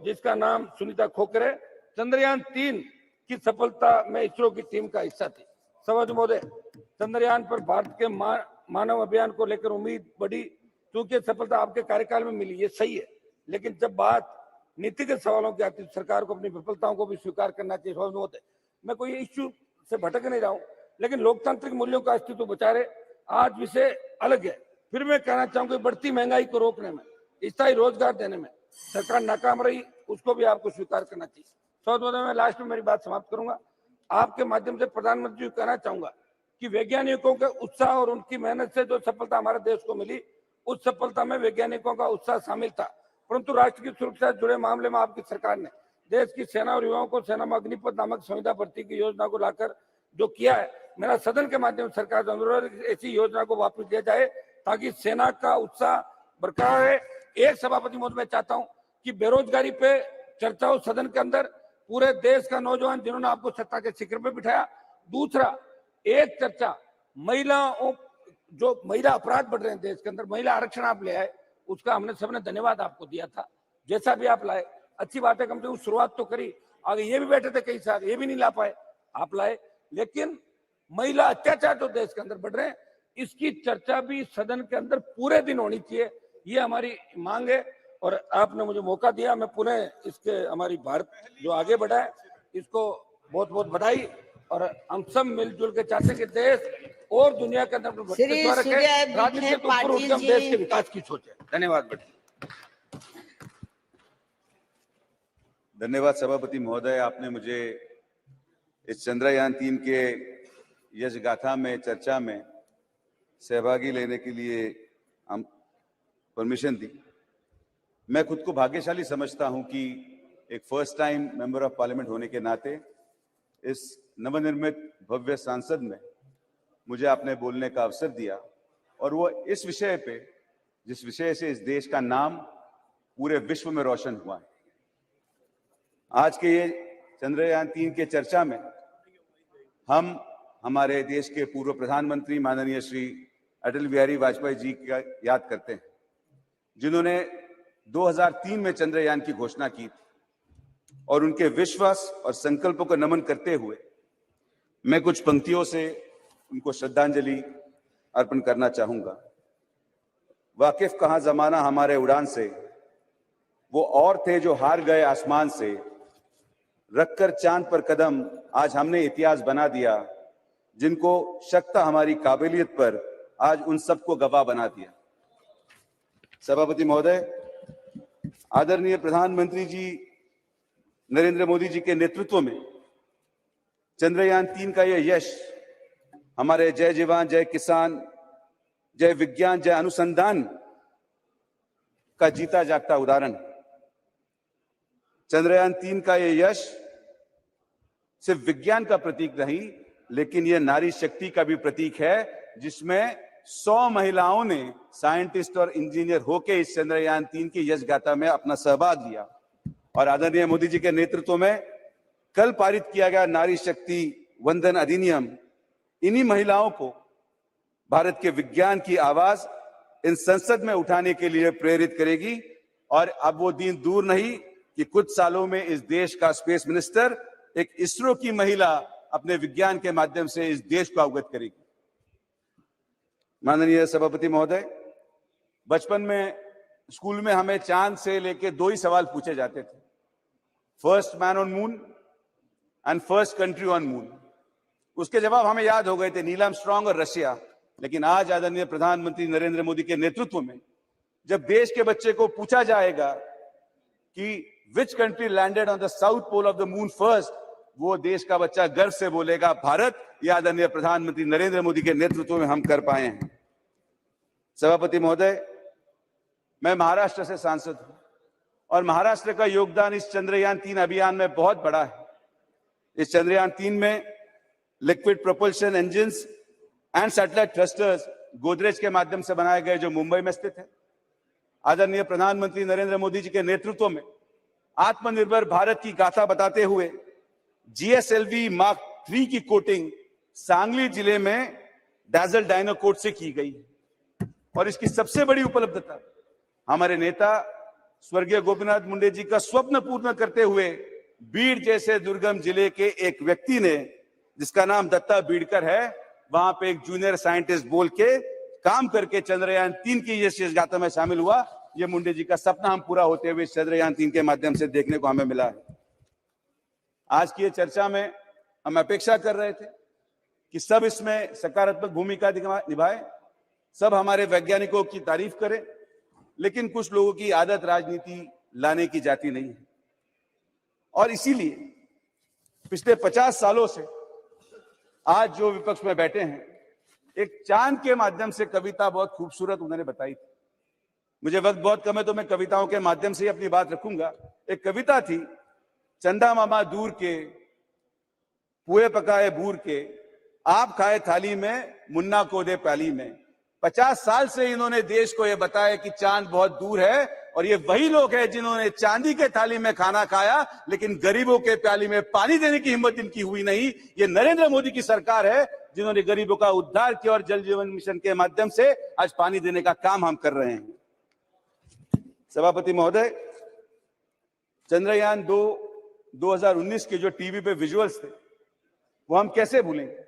जिसका नाम सुनीता खोकर है, चंद्रयान 3 की सफलता में इसरो की टीम का हिस्सा थी। सवाज महोदय, चंद्रयान पर भारत के मानव अभियान को लेकर उम्मीद बढ़ी क्योंकि सफलता आपके कार्यकाल में मिली, ये सही है। लेकिन जब बात नीतिगत सवालों की आती है, सरकार को अपनी विफलताओं को भी स्वीकार करना चाहिए। सवाज महोदय, मैं कोई इश्यू से भटक नहीं रहा हूँ, लेकिन लोकतांत्रिक मूल्यों का अस्तित्व बचा रहे। आज विषय अलग है, फिर मैं कहना चाहूंगा बढ़ती महंगाई को रोकने में, स्थायी रोजगार देने में सरकार नाकाम रही, उसको भी आपको स्वीकार करना चाहिए। सवाज महोदय, मैं लास्ट में मेरी बात समाप्त करूंगा। आपके माध्यम से प्रधानमंत्री को कहना चाहूंगा कि वैज्ञानिकों के उत्साह और उनकी मेहनत से जो सफलता हमारे देश को मिली, उस सफलता में वैज्ञानिकों का उत्साह शामिल था, परंतु राष्ट्र की सुरक्षा से जुड़े मामले में आपकी सरकार ने देश की सेना और युवाओं को सेना में अग्निपथ नामक संविदा भर्ती की योजना को लाकर जो किया है, मेरा सदन के माध्यम से सरकार से अनुरोध है ऐसी योजना को वापस लिया जाए ताकि सेना का उत्साह बरकरार रहे। एक सभापति महोदय, मैं चाहता हूं कि बेरोजगारी पे चर्चा हो सदन के अंदर, पूरे देश का नौजवान जिन्होंने आपको सत्ता के शिखर पे बिठाया। दूसरा, एक चर्चा महिलाओं, जो महिला अपराध बढ़ रहे हैं देश के अंदर, महिला आरक्षण आप ले आए, उसका हमने सबने धन्यवाद आपको दिया था। जैसा भी आप लाए, अच्छी बात है, कम से कम शुरुआत तो करी। आगे ये भी बैठे थे कई साल, ये भी नहीं ला पाए, आप लाए। लेकिन महिला अत्याचार जो देश के अंदर बढ़ रहे हैं, इसकी चर्चा भी सदन के अंदर पूरे दिन होनी चाहिए, ये हमारी मांग है। और आपने मुझे मौका दिया, मैं पुनः इसके हमारी भारत जो आगे बढ़ा है इसको बहुत बहुत बधाई। और हम सब मिलजुल के चाहते हैं कि देश और दुनिया के अंदर राजनीति के ऊपर उठकर हम देश के विकास की सोचे। धन्यवाद बेटा। धन्यवाद सभापति महोदय, आपने मुझे इस चंद्रयान 3 के यश गाथा में चर्चा में सहभागी लेने के लिए हम परमिशन दी। मैं खुद को भाग्यशाली समझता हूं कि एक first time member of parliament होने के नाते इस नवनिर्मित भव्य संसद में मुझे आपने बोलने का अवसर दिया, और वो इस विषय पे जिस विषय से इस देश का नाम पूरे विश्व में रोशन हुआ है। आज के ये चंद्रयान 3 के चर्चा में हम हमारे देश के पूर्व प्रधानमंत्री माननीय श्री अटल बिहारी वाजपेयी जी का याद करते हैं, जिन्होंने 2003 में चंद्रयान की घोषणा की थी। और उनके विश्वास और संकल्पों को नमन करते हुए मैं कुछ पंक्तियों से उनको श्रद्धांजलि अर्पण करना चाहूंगा। वाकिफ कहां जमाना हमारे उड़ान से, वो और थे जो हार गए आसमान से, रखकर चांद पर कदम आज हमने इतिहास बना दिया, जिनको शक था हमारी काबिलियत पर आज उन सबको गवाह बना दिया। सभापति महोदय, आदरणीय प्रधानमंत्री जी नरेंद्र मोदी जी के नेतृत्व में चंद्रयान 3 का यह यश हमारे जय जवान जय किसान, जय विज्ञान जय अनुसंधान का जीता जागता उदाहरण। चंद्रयान 3 का यह यश सिर्फ विज्ञान का प्रतीक नहीं, लेकिन यह नारी शक्ति का भी प्रतीक है, जिसमें 100 महिलाओं ने साइंटिस्ट और इंजीनियर होकर इस चंद्रयान 3 की यश गाथा में अपना सहभाग दिया। और आदरणीय मोदी जी के नेतृत्व में कल पारित किया गया नारी शक्ति वंदन अधिनियम इन्हीं महिलाओं को भारत के विज्ञान की आवाज इन संसद में उठाने के लिए प्रेरित करेगी। और अब वो दिन दूर नहीं कि कुछ सालों में इस देश का स्पेस मिनिस्टर एक इसरो की महिला अपने विज्ञान के माध्यम से इस देश को अवगत करेगी। माननीय सभापति महोदय, बचपन में स्कूल में हमें चांद से लेके 2 ही सवाल पूछे जाते थे, first man on moon and first country on moon. उसके जवाब हमें याद हो गए थे, नील आर्मस्ट्रांग और रशिया। लेकिन आज आदरणीय प्रधानमंत्री नरेंद्र मोदी के नेतृत्व में जब देश के बच्चे को पूछा जाएगा कि which country landed on the south pole of the moon first, वो देश का बच्चा गर्व से बोलेगा भारत। यह आदरणीय प्रधानमंत्री नरेंद्र मोदी के नेतृत्व में हम कर पाए हैं। सभापति महोदय, मैं महाराष्ट्र से सांसद हूं और महाराष्ट्र का योगदान इस चंद्रयान 3 अभियान में बहुत बड़ा है। इस चंद्रयान 3 में liquid propulsion engines and satellite thrusters Godrej के माध्यम से बनाए गए, जो मुंबई में स्थित है। आदरणीय प्रधानमंत्री नरेंद्र मोदी जी के नेतृत्व में आत्मनिर्भर भारत की गाथा बताते हुए GSLV Mark 3 की कोटिंग सांगली जिले में डैजल डायनाकोट से की गई है। और इसकी सबसे बड़ी उपलब्धता हमारे नेता स्वर्गीय गोपीनाथ मुंडे जी का स्वप्न पूर्ण करते हुए बीड़ जैसे दुर्गम जिले के एक व्यक्ति ने, जिसका नाम दत्ता बीड़कर है, वहां पे एक जूनियर साइंटिस्ट बोल के काम करके चंद्रयान 3 की यश गाथा में शामिल हुआ। ये मुंडे जी का सपना हम पूरा होते हुए चंद्रयान 3 के माध्यम से देखने को हमें मिला है। आज की ये चर्चा में हम अपेक्षा कर रहे थे कि सब इसमें सकारात्मक भूमिका निभाए, सब हमारे वैज्ञानिकों की तारीफ करें, लेकिन कुछ लोगों की आदत राजनीति लाने की जाती नहीं है। और इसीलिए पिछले 50 सालों से आज जो विपक्ष में बैठे हैं, एक चांद के माध्यम से कविता बहुत खूबसूरत उन्होंने बताई थी। मुझे वक्त बहुत कम है तो मैं कविताओं के माध्यम से ही अपनी बात रखूंगा। एक कविता थी, चंदा मामा दूर के पुए पकाए बूर के, आप खाए थाली में मुन्ना को दे प्याली में। 50 साल से इन्होंने देश को यह बताया कि चांद बहुत दूर है, और ये वही लोग हैं जिन्होंने चांदी के थाली में खाना खाया, लेकिन गरीबों के प्याली में पानी देने की हिम्मत इनकी हुई नहीं। ये नरेंद्र मोदी की सरकार है जिन्होंने गरीबों का उद्धार किया, और जल जीवन मिशन के माध्यम से आज पानी देने का काम हम कर रहे हैं। सभापति महोदय, चंद्रयान 2 2019 के जो टीवी पे विजुअल्स थे, वो हम कैसे भूलेंगे।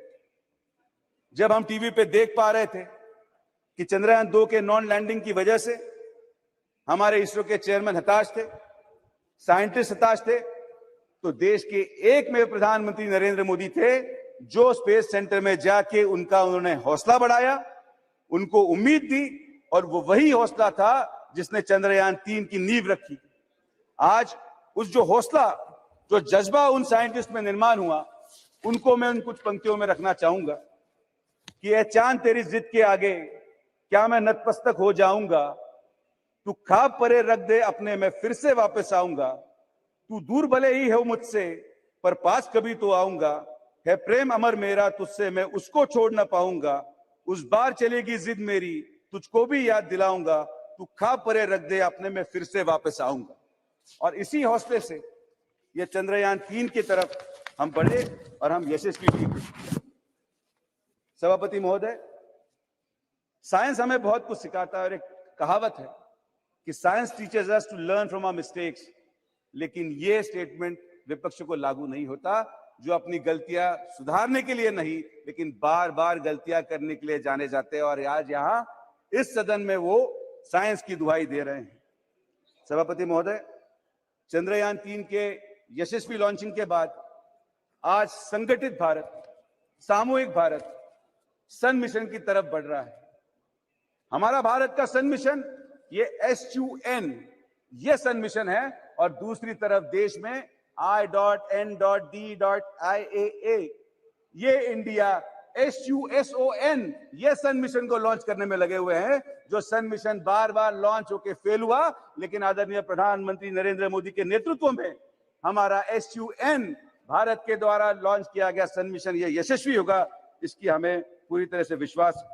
जब हम टीवी पे देख पा रहे थे कि चंद्रयान 2 के नॉन लैंडिंग की वजह से हमारे इसरो के चेयरमैन हताश थे, साइंटिस्ट हताश थे, तो देश के एकमेव प्रधानमंत्री नरेंद्र मोदी थे जो स्पेस सेंटर में जाके उन्होंने हौसला बढ़ाया, उनको उम्मीद दी, और वो वही हौसला था जिसने चंद्रयान 3 की नींव रखी। आज उस जो हौसला, जो जज्बा उन साइंटिस्ट में निर्माण हुआ, उनको मैं उन कुछ पंक्तियों में रखना चाहूंगा कि ए चांद तेरी जिद के आगे क्या मैं नतमस्तक हो जाऊंगा, तू ख्वाब परे रख दे अपने, मैं फिर से वापस आऊंगा, तू दूर भले ही हो मुझसे पर पास कभी तो आऊंगा, है प्रेम अमर मेरा तुझसे मैं उसको छोड़ ना पाऊंगा, उस बार चलेगी जिद मेरी तुझको भी याद दिलाऊंगा, तू ख्वाब परे रख दे अपने, मैं फिर से वापस आऊंगा। और इसी हौसले से ये चंद्रयान 3 की तरफ हम बढ़े और हम यशस्वी भी हुए। सभापति महोदय, साइंस हमें बहुत कुछ सिखाता है, और एक कहावत है कि science teaches us to learn from our mistakes, लेकिन ये स्टेटमेंट विपक्ष को लागू नहीं होता, जो अपनी गलतियां सुधारने के लिए नहीं, लेकिन बार बार गलतियां करने के लिए जाने जाते हैं, और आज यहां इस सदन में वो साइंस की दुहाई दे रहे हैं। सभापति महोदय, चंद्रयान 3 के यशस्वी लॉन्चिंग के बाद आज संगठित भारत, सामूहिक भारत सन मिशन की तरफ बढ़ रहा है। हमारा भारत का सन मिशन ये SUN ये सन मिशन है, और दूसरी तरफ देश में I.N.D.IAA ये इंडिया SUSON ये सन मिशन को लॉन्च करने में लगे हुए हैं, जो सन मिशन बार बार लॉन्च होकर फेल हुआ, लेकिन आदरणीय प्रधानमंत्री नरेंद्र मोदी के नेतृत्व में हमारा SUN भारत के द्वारा लॉन्च किया गया सन मिशन ये यशस्वी होगा, इसकी हमें पूरी तरह से विश्वास।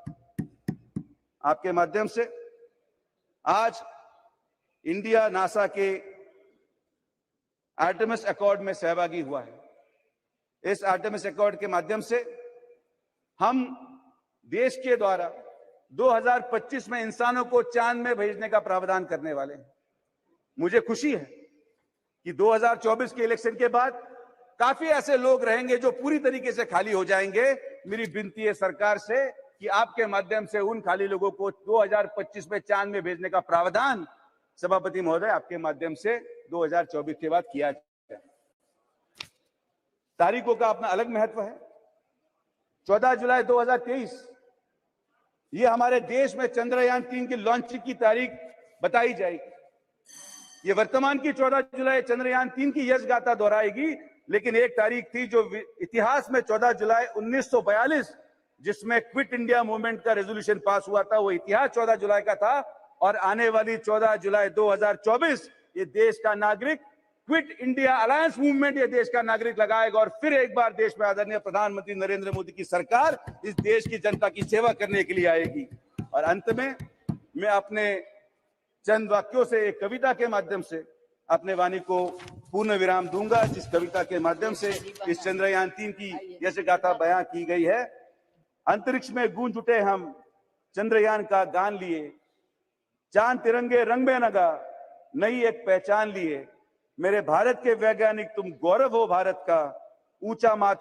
आपके माध्यम से आज इंडिया नासा के आर्टेमिस अकॉर्ड में सहभागी हुआ है। इस आर्टेमिस अकॉर्ड के माध्यम से हम देश के द्वारा 2025 में इंसानों को चांद में भेजने का प्रावधान करने वाले हैं। मुझे खुशी है कि 2024 के इलेक्शन के बाद काफी ऐसे लोग रहेंगे जो पूरी तरीके से खाली हो जाएंगे। मेरी विनती है सरकार से कि आपके माध्यम से उन खाली लोगों को 2025 में चांद में भेजने का प्रावधान सभापति महोदय आपके माध्यम से 2024 के बाद किया जाए। तारीखों का अपना अलग महत्व है। 14 जुलाई 2023 ये हमारे देश में चंद्रयान 3 की लॉन्चिंग की तारीख बताई जाएगी। ये वर्तमान की 14 जुलाई चंद्रयान 3 की यश गाथा दोहराएगी, लेकिन एक तारीख थी जो इतिहास में 14 जुलाई 1942 जिसमें क्विट इंडिया मूवमेंट का रेजोल्यूशन पास हुआ था, वो इतिहास 14 जुलाई का था। और आने वाली 14 जुलाई 2024 ये देश का नागरिक क्विट इंडिया अलायंस मूवमेंट ये देश का नागरिक लगाएगा और फिर एक बार देश में आदरणीय प्रधानमंत्री नरेंद्र मोदी की सरकार इस देश की जनता की सेवा करने के लिए आएगी। और अंत में मैं अपने चंद वाक्यों से एक कविता के माध्यम से अपने वाणी को पूर्ण विराम दूंगा, जिस कविता के माध्यम से इस चंद्रयान 3 की यश गाथा बयां की गई है। अंतरिक्ष में गूंज उठे हम चंद्रयान का गान लिए, चांद तिरंगे रंग में नगा नई एक पहचान लिए। मेरे भारत के वैज्ञानिक तुम गौरव हो भारत का, ऊंचा माथा